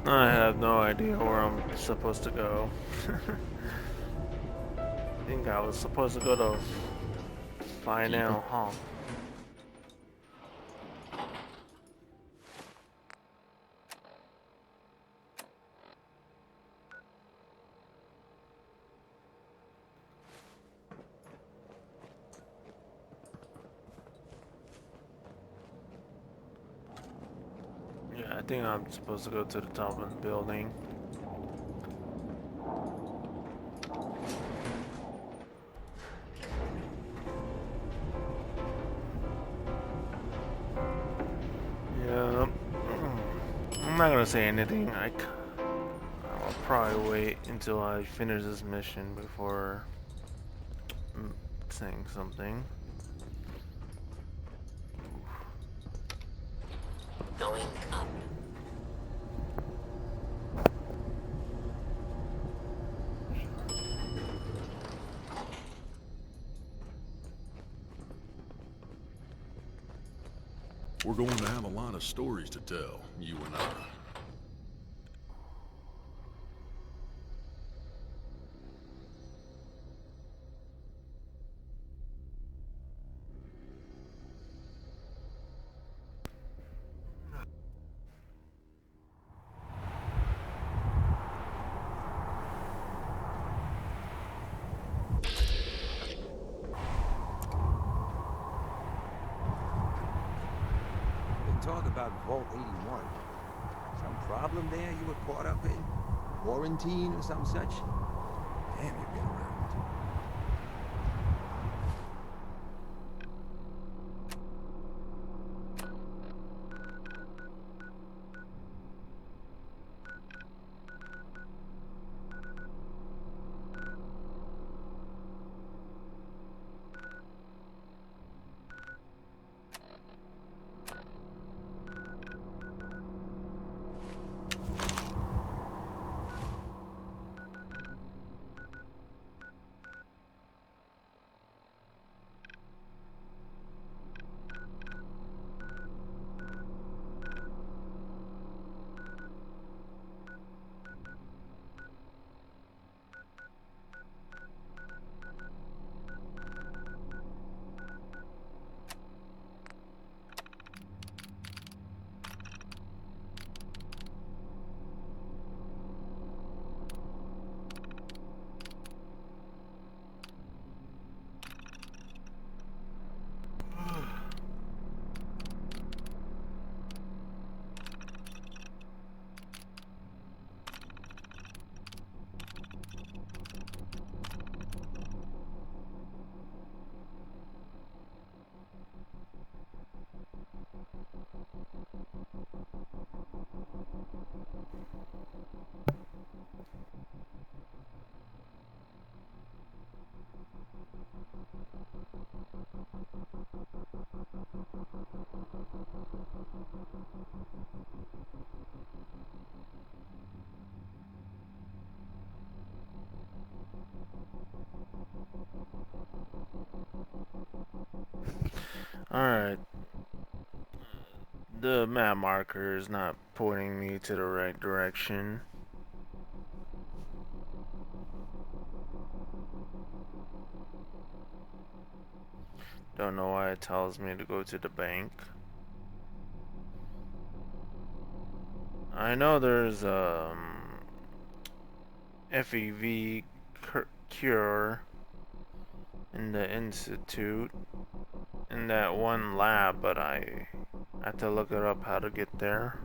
I have no idea where I'm supposed to go. I think I was supposed to go to Final Hall. Yeah, I think I'm supposed to go to the top of the building. Yeah, I'm not gonna say anything. I'll probably wait until I finish this mission before saying something. Going up. We're going to have a lot of stories to tell, you and I. Talk about Vault 81. Some problem there you were caught up in? Quarantine or some such? Damn, you've been around. Alright. The map marker is not pointing me to the right direction. Don't know why it tells me to go to the bank. I know there's FEV cure in the institute in that one lab, but I have to look it up how to get there.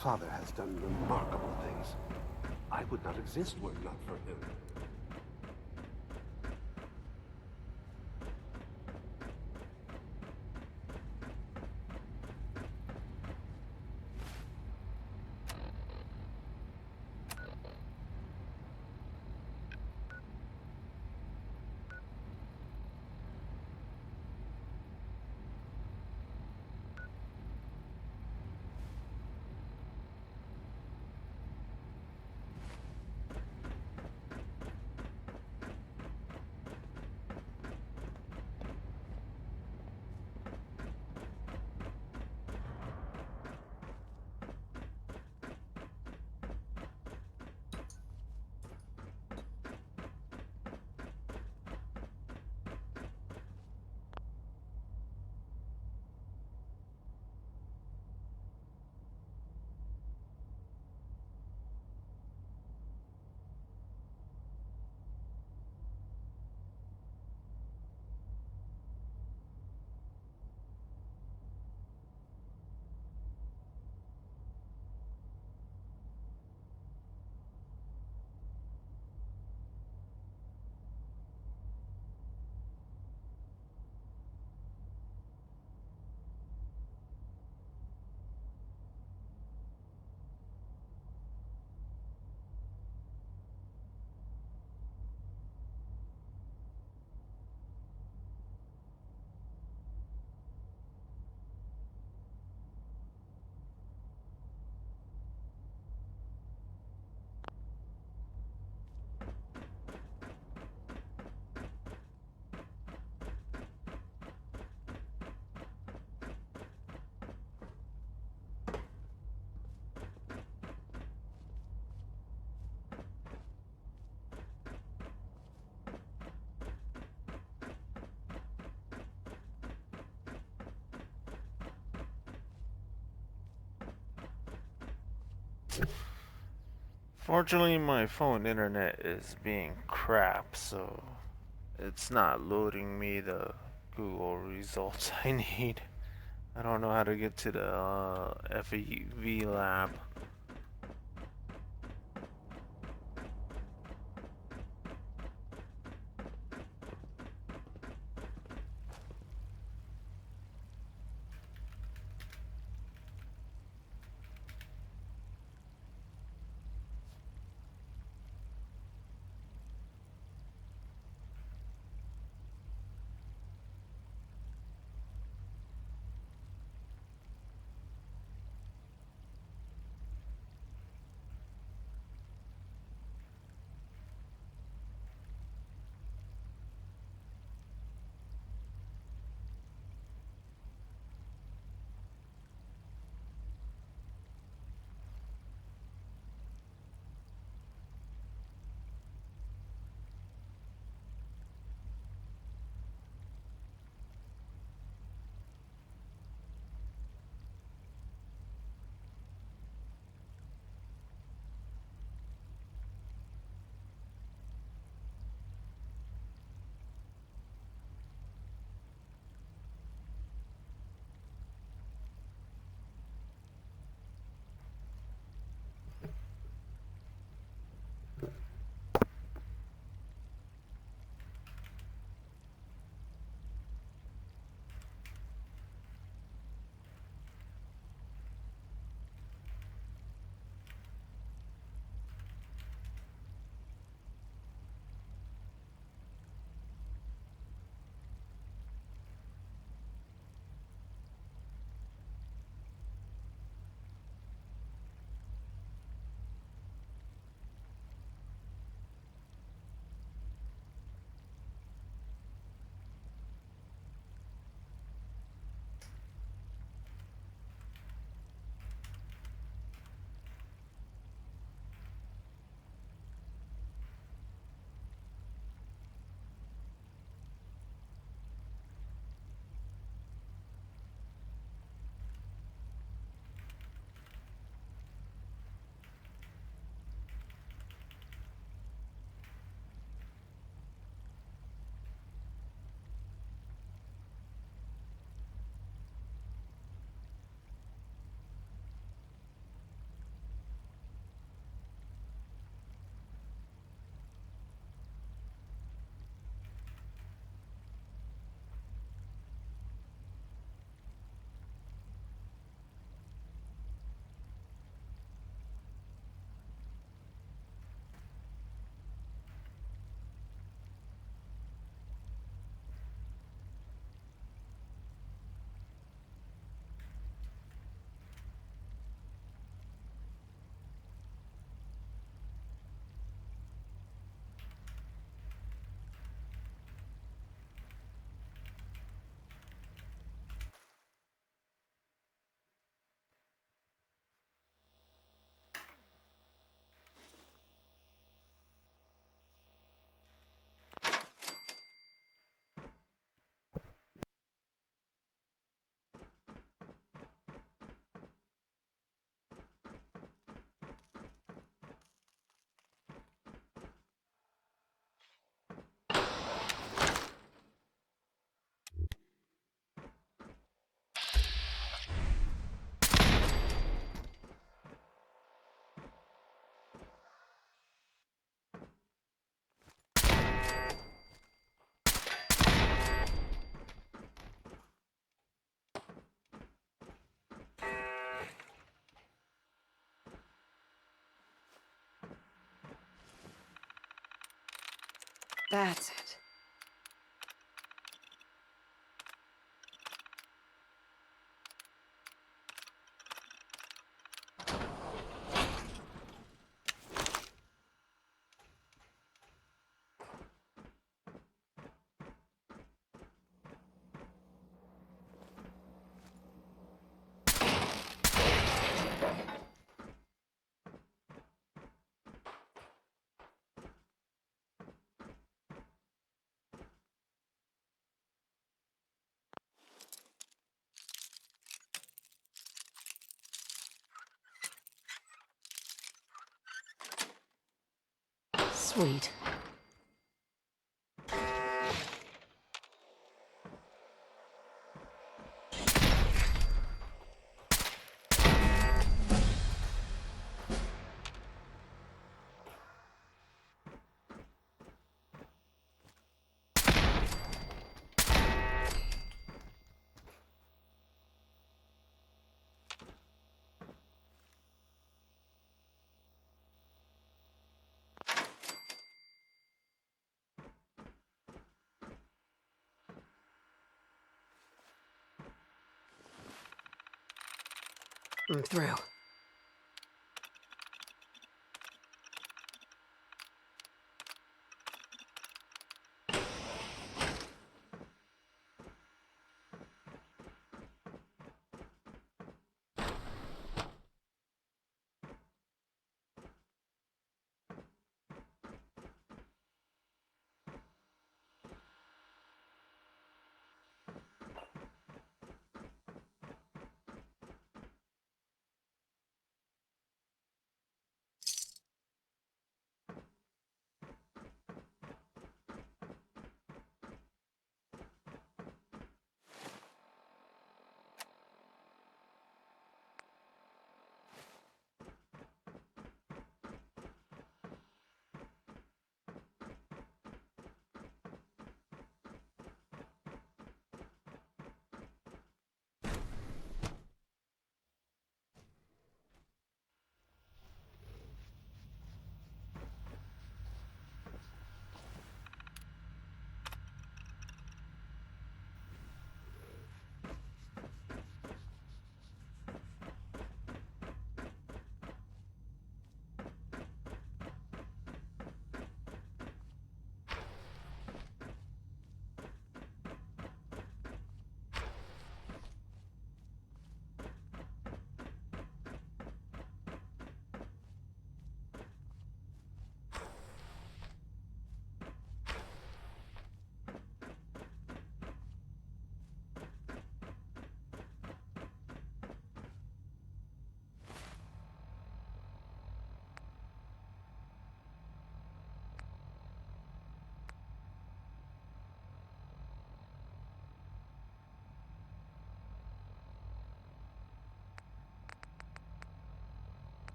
Father has done remarkable things. I would not exist were it not for him. Fortunately, my phone internet is being crap, so it's not loading me the Google results I need. I don't know how to get to the FEV lab. That's it. Sweet. I'm through.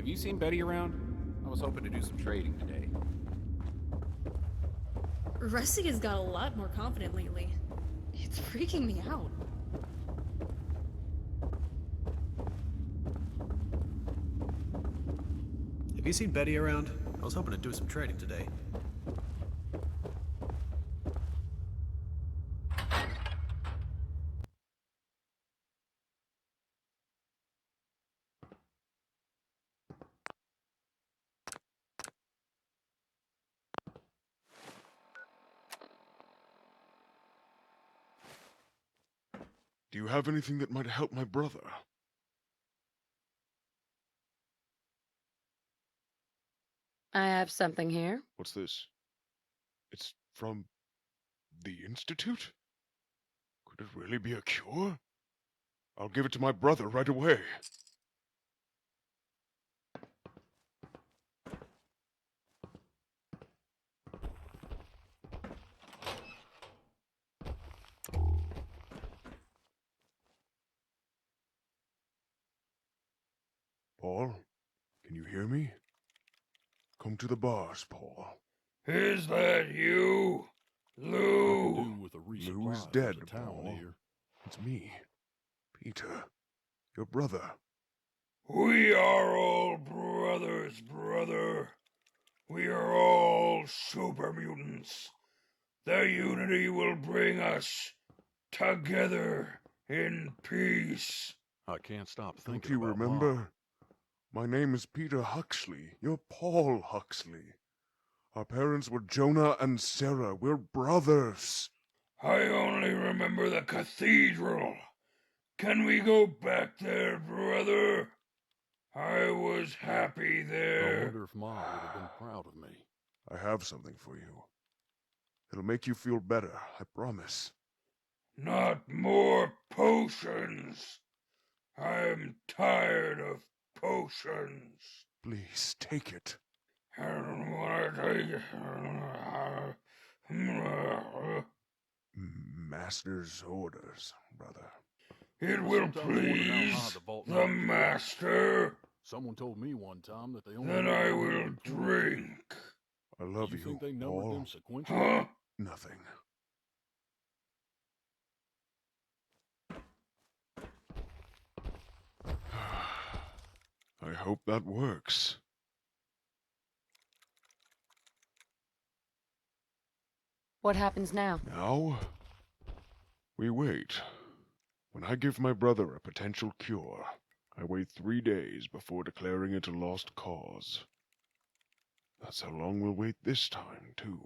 Have you seen Betty around? I was hoping to do some trading today. Rusty has got a lot more confident lately. It's freaking me out. Have you seen Betty around? I was hoping to do some trading today. Do you have anything that might help my brother? I have something here. What's this? It's from the Institute? Could it really be a cure? I'll give it to my brother right away. Paul, can you hear me? Come to the bars, Paul. Is that you? Lou? Lou's dead, Paul. It's me, Peter, your brother. We are all brothers, brother. We are all super mutants. The unity will bring us together in peace. I can't stop thinking Don't you about remember? Mom. My name is Peter Huxley. You're Paul Huxley. Our parents were Jonah and Sarah. We're brothers. I only remember the cathedral. Can we go back there, brother? I was happy I there. wonder if Mom would have been proud of me. I have something for you. It'll make you feel better, I promise. Not more potions. I'm tired of potions. Please, take it. I don't want to take it. Master's orders, brother. It will please the master. Someone told me one time that they only... Then I will drink. I love you, think they numbered Paul. them sequentially? Huh? Nothing. I hope that works. What happens now? Now, we wait. When I give my brother a potential cure, I wait 3 days before declaring it a lost cause. That's how long we'll wait this time, too.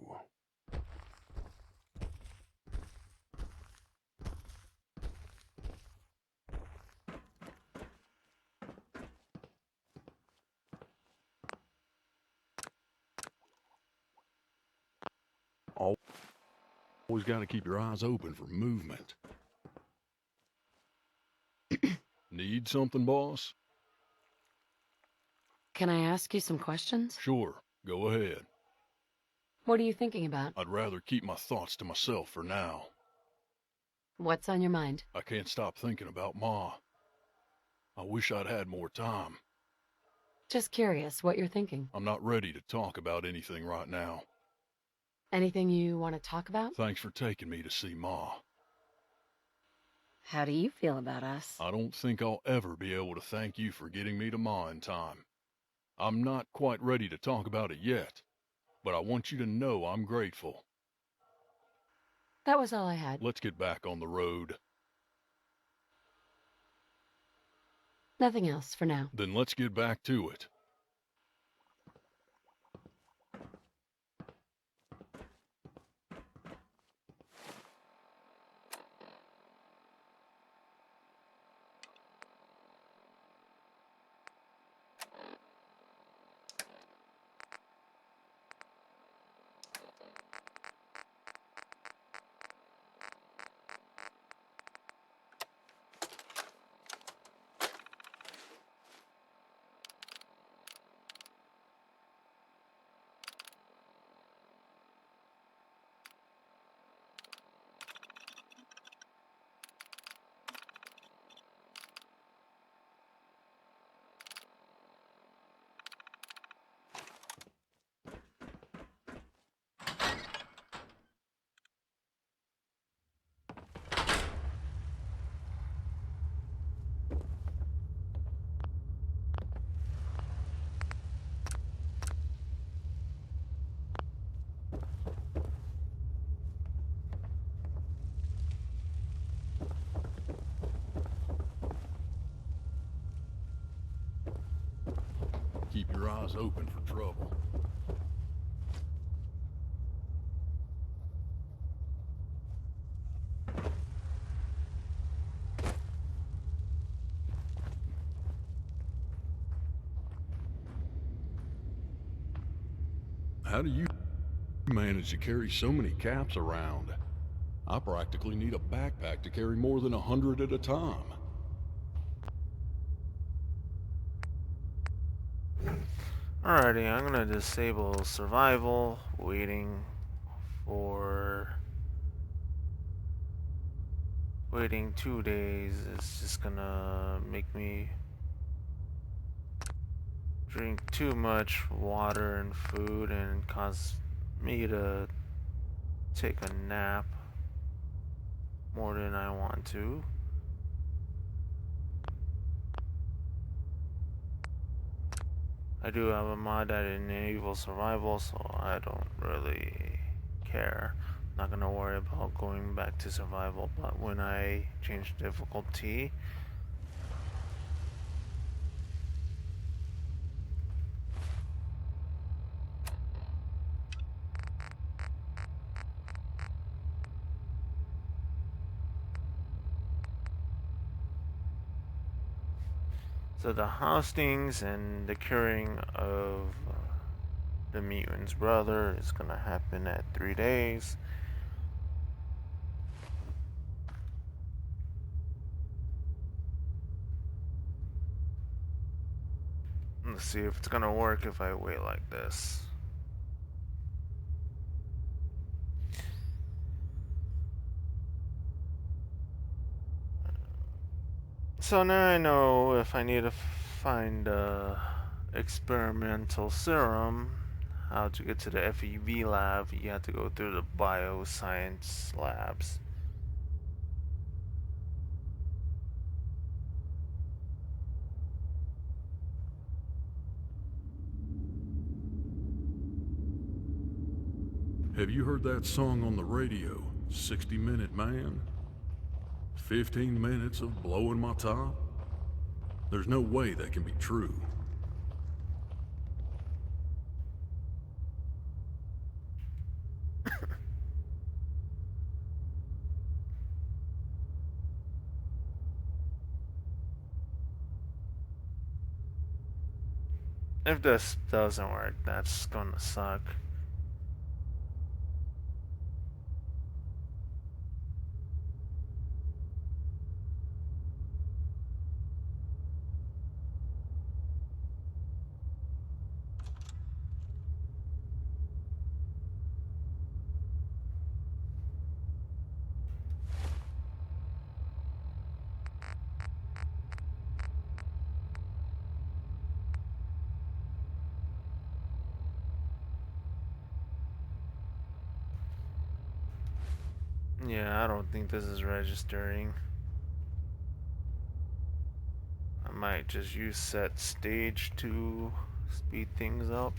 Always got to keep your eyes open for movement. Need something, boss? Can I ask you some questions? Sure, go ahead. What are you thinking about? I'd rather keep my thoughts to myself for now. What's on your mind? I can't stop thinking about Ma. I wish I'd had more time. Just curious what you're thinking. I'm not ready to talk about anything right now. Anything you want to talk about? Thanks for taking me to see Ma. How do you feel about us? I don't think I'll ever be able to thank you for getting me to Ma in time. I'm not quite ready to talk about it yet, but I want you to know I'm grateful. That was all I had. Let's get back on the road. Nothing else for now. Then let's get back to it. Keep your eyes open for trouble. How do you manage to carry so many caps around? I practically need a backpack to carry more than 100 at a time. Alrighty, I'm gonna disable survival, waiting 2 days. It's just gonna make me drink too much water and food and cause me to take a nap more than I want to. I do have a mod that enables survival, so I don't really care. Not gonna worry about going back to survival, but when I change difficulty, so the hostings and the curing of the mutant's brother is gonna happen at 3 days. Let's see if it's gonna work if I wait like this. So now I know if I need to find a experimental serum, how to get to the FEV lab, you have to go through the bioscience labs. Have you heard that song on the radio, 60 Minute Man? 15 minutes of blowing my top? There's no way that can be true. If this doesn't work, that's gonna suck. Yeah, I don't think this is registering. I might just use set stage to speed things up.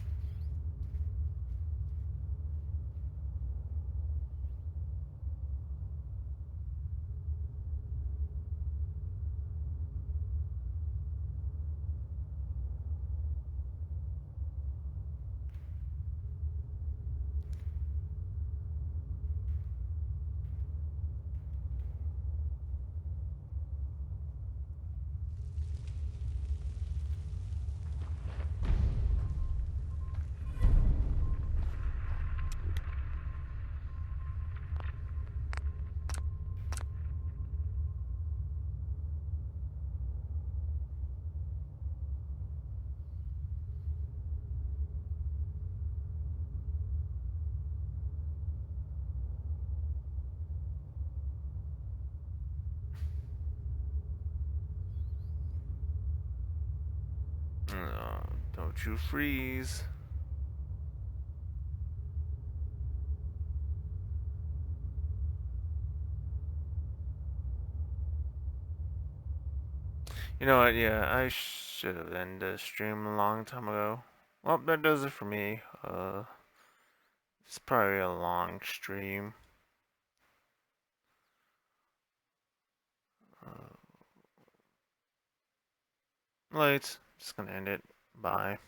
Don't you freeze. You know what, yeah, I should have ended the stream a long time ago. Well, that does it for me. It's probably a long stream. Late. Just gonna end it. Bye.